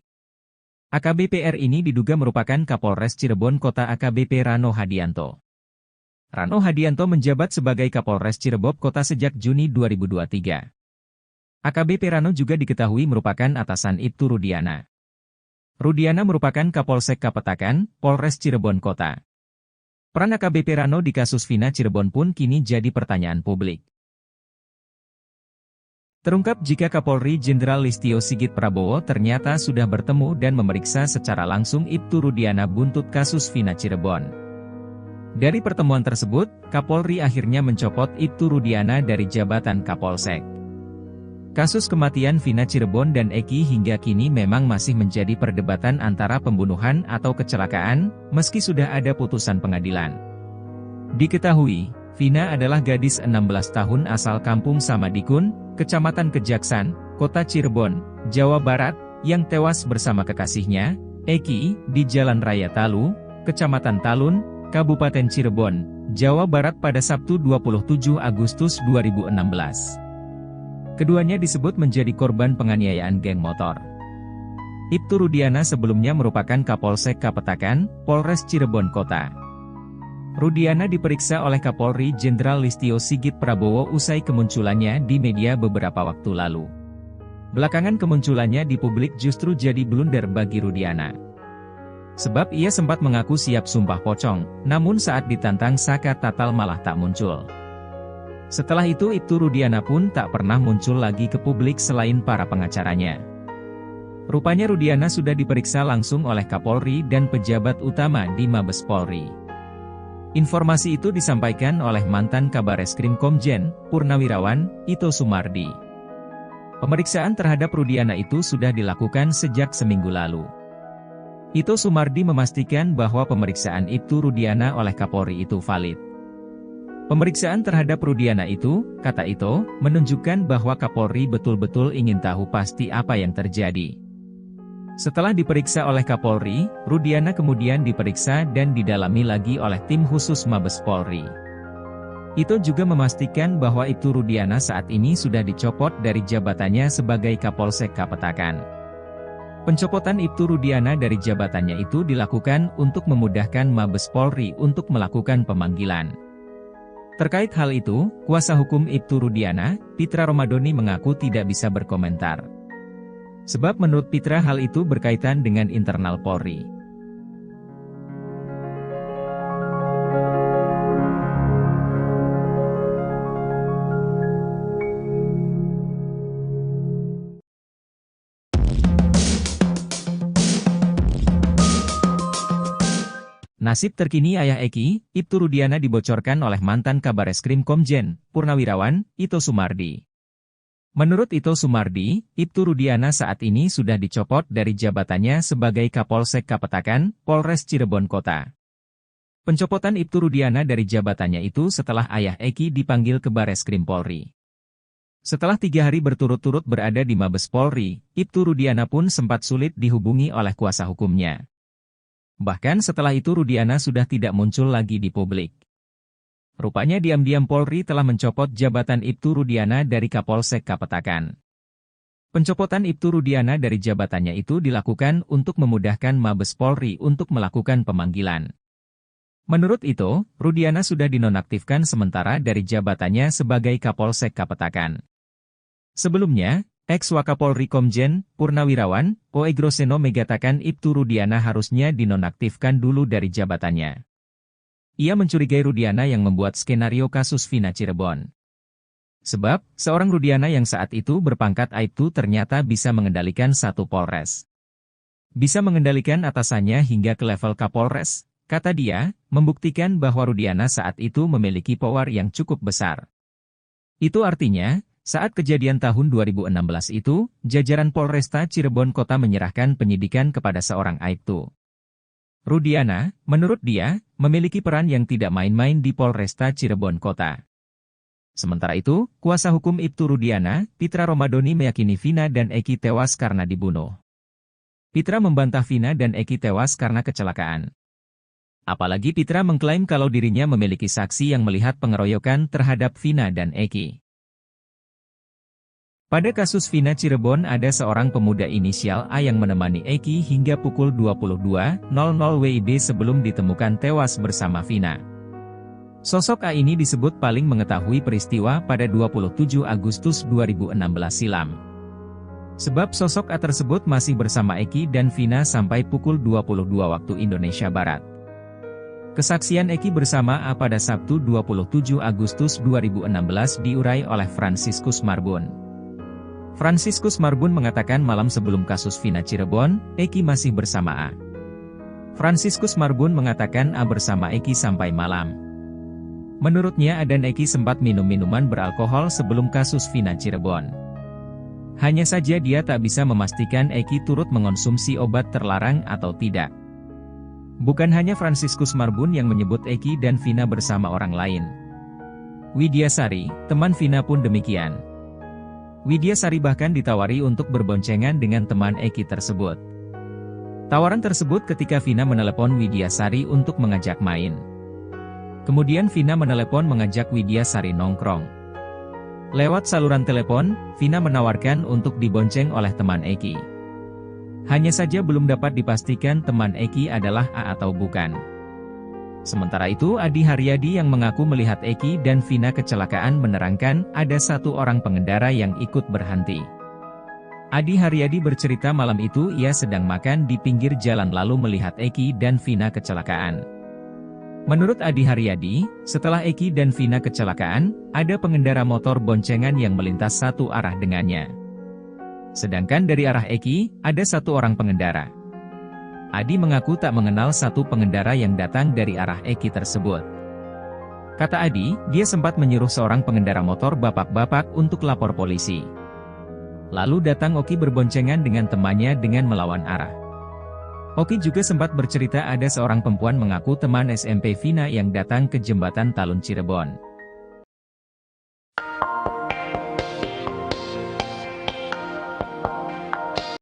AKBP R ini diduga merupakan Kapolres Cirebon Kota AKBP Rano Hadianto. Rano Hadianto menjabat sebagai Kapolres Cirebon Kota sejak Juni 2023. AKBP Rano juga diketahui merupakan atasan Ibtu Rudiana. Rudiana merupakan Kapolsek Kapetakan, Polres Cirebon Kota. Peran AKBP Rano di kasus Vina Cirebon pun kini jadi pertanyaan publik. Terungkap jika Kapolri Jenderal Listio Sigit Prabowo ternyata sudah bertemu dan memeriksa secara langsung Ibtu Rudiana buntut kasus Vina Cirebon. Dari pertemuan tersebut, Kapolri akhirnya mencopot Ibtu Rudiana dari jabatan Kapolsek. Kasus kematian Vina Cirebon dan Eki hingga kini memang masih menjadi perdebatan antara pembunuhan atau kecelakaan, meski sudah ada putusan pengadilan. Diketahui, Vina adalah gadis 16 tahun asal kampung Samadikun, Kecamatan Kejaksan, Kota Cirebon, Jawa Barat, yang tewas bersama kekasihnya, Eki, di Jalan Raya Talu, Kecamatan Talun, Kabupaten Cirebon, Jawa Barat pada Sabtu 27 Agustus 2016. Keduanya disebut menjadi korban penganiayaan geng motor. Ibtu Rudiana sebelumnya merupakan Kapolsek Kapetakan, Polres Cirebon Kota. Rudiana diperiksa oleh Kapolri Jenderal Listio Sigit Prabowo usai kemunculannya di media beberapa waktu lalu. Belakangan kemunculannya di publik justru jadi blunder bagi Rudiana. Sebab ia sempat mengaku siap sumpah pocong, namun saat ditantang Saka Tatal malah tak muncul. Setelah itu Ibtu Rudiana pun tak pernah muncul lagi ke publik selain para pengacaranya. Rupanya Rudiana sudah diperiksa langsung oleh Kapolri dan pejabat utama di Mabes Polri. Informasi itu disampaikan oleh mantan Kabareskrim Komjen, Purnawirawan, Ito Sumardi. Pemeriksaan terhadap Rudiana itu sudah dilakukan sejak seminggu lalu. Ito Sumardi memastikan bahwa pemeriksaan Ibtu Rudiana oleh Kapolri itu valid. Pemeriksaan terhadap Rudiana itu, kata Ito, menunjukkan bahwa Kapolri betul-betul ingin tahu pasti apa yang terjadi. Setelah diperiksa oleh Kapolri, Rudiana kemudian diperiksa dan didalami lagi oleh tim khusus Mabes Polri. Ito juga memastikan bahwa Ibtu Rudiana saat ini sudah dicopot dari jabatannya sebagai Kapolsek Kapetakan. Pencopotan Ibtu Rudiana dari jabatannya itu dilakukan untuk memudahkan Mabes Polri untuk melakukan pemanggilan. Terkait hal itu, kuasa hukum Ibtu Rudiana, Pitra Romadoni mengaku tidak bisa berkomentar. Sebab menurut Pitra hal itu berkaitan dengan internal Polri. Nasib terkini ayah Eki, Ibtu Rudiana dibocorkan oleh mantan Kabareskrim Komjen, Purnawirawan, Ito Sumardi. Menurut Ito Sumardi, Ibtu Rudiana saat ini sudah dicopot dari jabatannya sebagai Kapolsek Kapetakan, Polres Cirebon Kota. Pencopotan Ibtu Rudiana dari jabatannya itu setelah ayah Eki dipanggil ke Bareskrim Polri. Setelah 3 hari berturut-turut berada di Mabes Polri, Ibtu Rudiana pun sempat sulit dihubungi oleh kuasa hukumnya. Bahkan setelah itu Rudiana sudah tidak muncul lagi di publik. Rupanya diam-diam Polri telah mencopot jabatan Ibtu Rudiana dari Kapolsek Kapetakan. Pencopotan Ibtu Rudiana dari jabatannya itu dilakukan untuk memudahkan Mabes Polri untuk melakukan pemanggilan. Menurut itu, Rudiana sudah dinonaktifkan sementara dari jabatannya sebagai Kapolsek Kapetakan. Sebelumnya, ex-Wakapolri Komjen, Purnawirawan, Oe Groseno mengatakan Ibtu Rudiana harusnya dinonaktifkan dulu dari jabatannya. Ia mencurigai Rudiana yang membuat skenario kasus Vina Cirebon. Sebab, seorang Rudiana yang saat itu berpangkat Aibtu ternyata bisa mengendalikan satu Polres. Bisa mengendalikan atasannya hingga ke level Kapolres, kata dia, membuktikan bahwa Rudiana saat itu memiliki power yang cukup besar. Itu artinya, saat kejadian tahun 2016 itu, jajaran Polresta Cirebon Kota menyerahkan penyidikan kepada seorang Aibtu. Rudiana, menurut dia, memiliki peran yang tidak main-main di Polresta Cirebon Kota. Sementara itu, kuasa hukum Ibtu Rudiana, Pitra Romadoni meyakini Vina dan Eki tewas karena dibunuh. Pitra membantah Vina dan Eki tewas karena kecelakaan. Apalagi Pitra mengklaim kalau dirinya memiliki saksi yang melihat pengeroyokan terhadap Vina dan Eki. Pada kasus Vina Cirebon ada seorang pemuda inisial A yang menemani Eki hingga pukul 22.00 WIB sebelum ditemukan tewas bersama Vina. Sosok A ini disebut paling mengetahui peristiwa pada 27 Agustus 2016 silam. Sebab sosok A tersebut masih bersama Eki dan Vina sampai pukul 22 waktu Indonesia Barat. Kesaksian Eki bersama A pada Sabtu 27 Agustus 2016 diurai oleh Franciscus Marbun. Franciscus Marbun mengatakan malam sebelum kasus Vina Cirebon, Eki masih bersama A. Franciscus Marbun mengatakan A bersama Eki sampai malam. Menurutnya A dan Eki sempat minum minuman beralkohol sebelum kasus Vina Cirebon. Hanya saja dia tak bisa memastikan Eki turut mengonsumsi obat terlarang atau tidak. Bukan hanya Franciscus Marbun yang menyebut Eki dan Vina bersama orang lain. Widyasari, teman Vina pun demikian. Widyasari bahkan ditawari untuk berboncengan dengan teman Eki tersebut. Tawaran tersebut ketika Vina menelepon Widyasari untuk mengajak main. Kemudian Vina menelepon mengajak Widyasari nongkrong. Lewat saluran telepon, Vina menawarkan untuk dibonceng oleh teman Eki. Hanya saja belum dapat dipastikan teman Eki adalah A atau bukan. Sementara itu Adi Haryadi yang mengaku melihat Eki dan Vina kecelakaan menerangkan ada satu orang pengendara yang ikut berhenti. Adi Haryadi bercerita malam itu ia sedang makan di pinggir jalan lalu melihat Eki dan Vina kecelakaan. Menurut Adi Haryadi, setelah Eki dan Vina kecelakaan, ada pengendara motor boncengan yang melintas satu arah dengannya. Sedangkan dari arah Eki, ada satu orang pengendara. Adi mengaku tak mengenal satu pengendara yang datang dari arah Eki tersebut. Kata Adi, dia sempat menyuruh seorang pengendara motor bapak-bapak untuk lapor polisi. Lalu datang Oki berboncengan dengan temannya dengan melawan arah. Oki juga sempat bercerita ada seorang perempuan mengaku teman SMP Vina yang datang ke jembatan Talun Cirebon.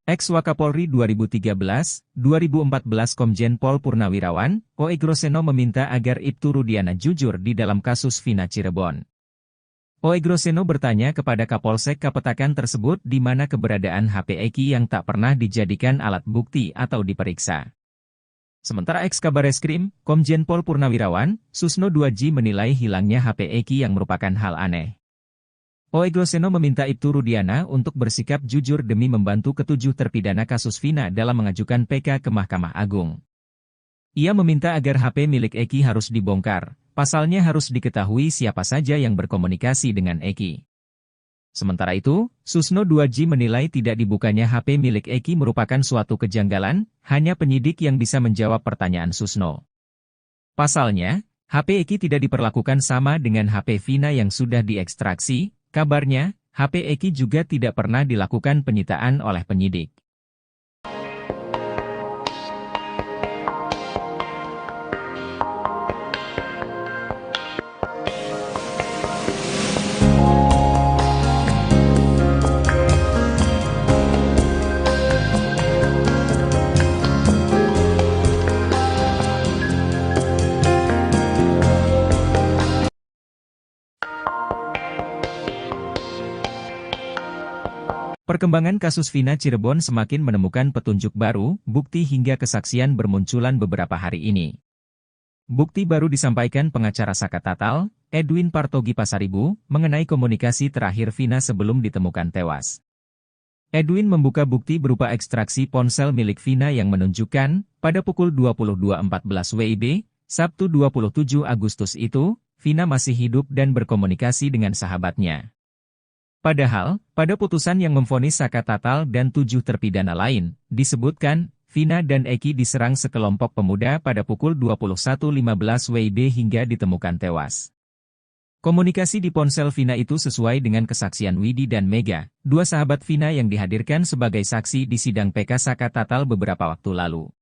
Ex-Wakapolri 2013-2014 Komjen Pol Purnawirawan, Oegroseno meminta agar Ibtu Rudiana jujur di dalam kasus Vina Cirebon. Oegroseno bertanya kepada Kapolsek Kapetakan tersebut di mana keberadaan HP Eki yang tak pernah dijadikan alat bukti atau diperiksa. Sementara ex-Kabareskrim, Komjen Pol Purnawirawan, Susno 2J menilai hilangnya HP Eki yang merupakan hal aneh. Oegroseno meminta Ibtu Rudiana untuk bersikap jujur demi membantu ketujuh terpidana kasus Vina dalam mengajukan PK ke Mahkamah Agung. Ia meminta agar HP milik Eki harus dibongkar, pasalnya harus diketahui siapa saja yang berkomunikasi dengan Eki. Sementara itu, Susno 2J menilai tidak dibukanya HP milik Eki merupakan suatu kejanggalan, hanya penyidik yang bisa menjawab pertanyaan Susno. Pasalnya, HP Eki tidak diperlakukan sama dengan HP Vina yang sudah diekstraksi. Kabarnya, HP Eki juga tidak pernah dilakukan penyitaan oleh penyidik. Perkembangan kasus Vina Cirebon semakin menemukan petunjuk baru, bukti hingga kesaksian bermunculan beberapa hari ini. Bukti baru disampaikan pengacara Saka Tatal, Edwin Partogi Pasaribu, mengenai komunikasi terakhir Vina sebelum ditemukan tewas. Edwin membuka bukti berupa ekstraksi ponsel milik Vina yang menunjukkan, pada pukul 22.14 WIB, Sabtu 27 Agustus itu, Vina masih hidup dan berkomunikasi dengan sahabatnya. Padahal, pada putusan yang memvonis Saka Tatal dan 7 terpidana lain, disebutkan, Vina dan Eki diserang sekelompok pemuda pada pukul 21.15 WIB hingga ditemukan tewas. Komunikasi di ponsel Vina itu sesuai dengan kesaksian Widi dan Mega, dua sahabat Vina yang dihadirkan sebagai saksi di sidang PK Saka Tatal beberapa waktu lalu.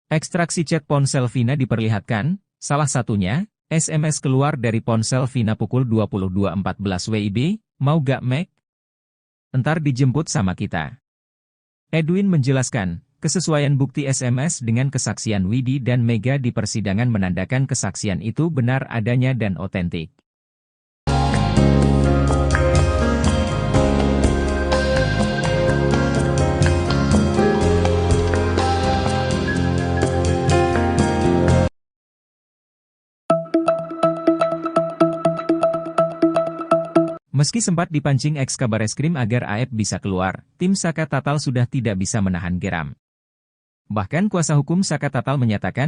Ekstraksi chat ponsel Vina diperlihatkan, salah satunya, SMS keluar dari ponsel Vina pukul 22.14 WIB, "Mau gak Meg? Entar dijemput sama kita." Edwin menjelaskan, kesesuaian bukti SMS dengan kesaksian Widi dan Mega di persidangan menandakan kesaksian itu benar adanya dan otentik. Meski sempat dipancing ex-Kabareskrim agar Aep bisa keluar, tim Saka Tatal sudah tidak bisa menahan geram. Bahkan kuasa hukum Saka Tatal menyatakan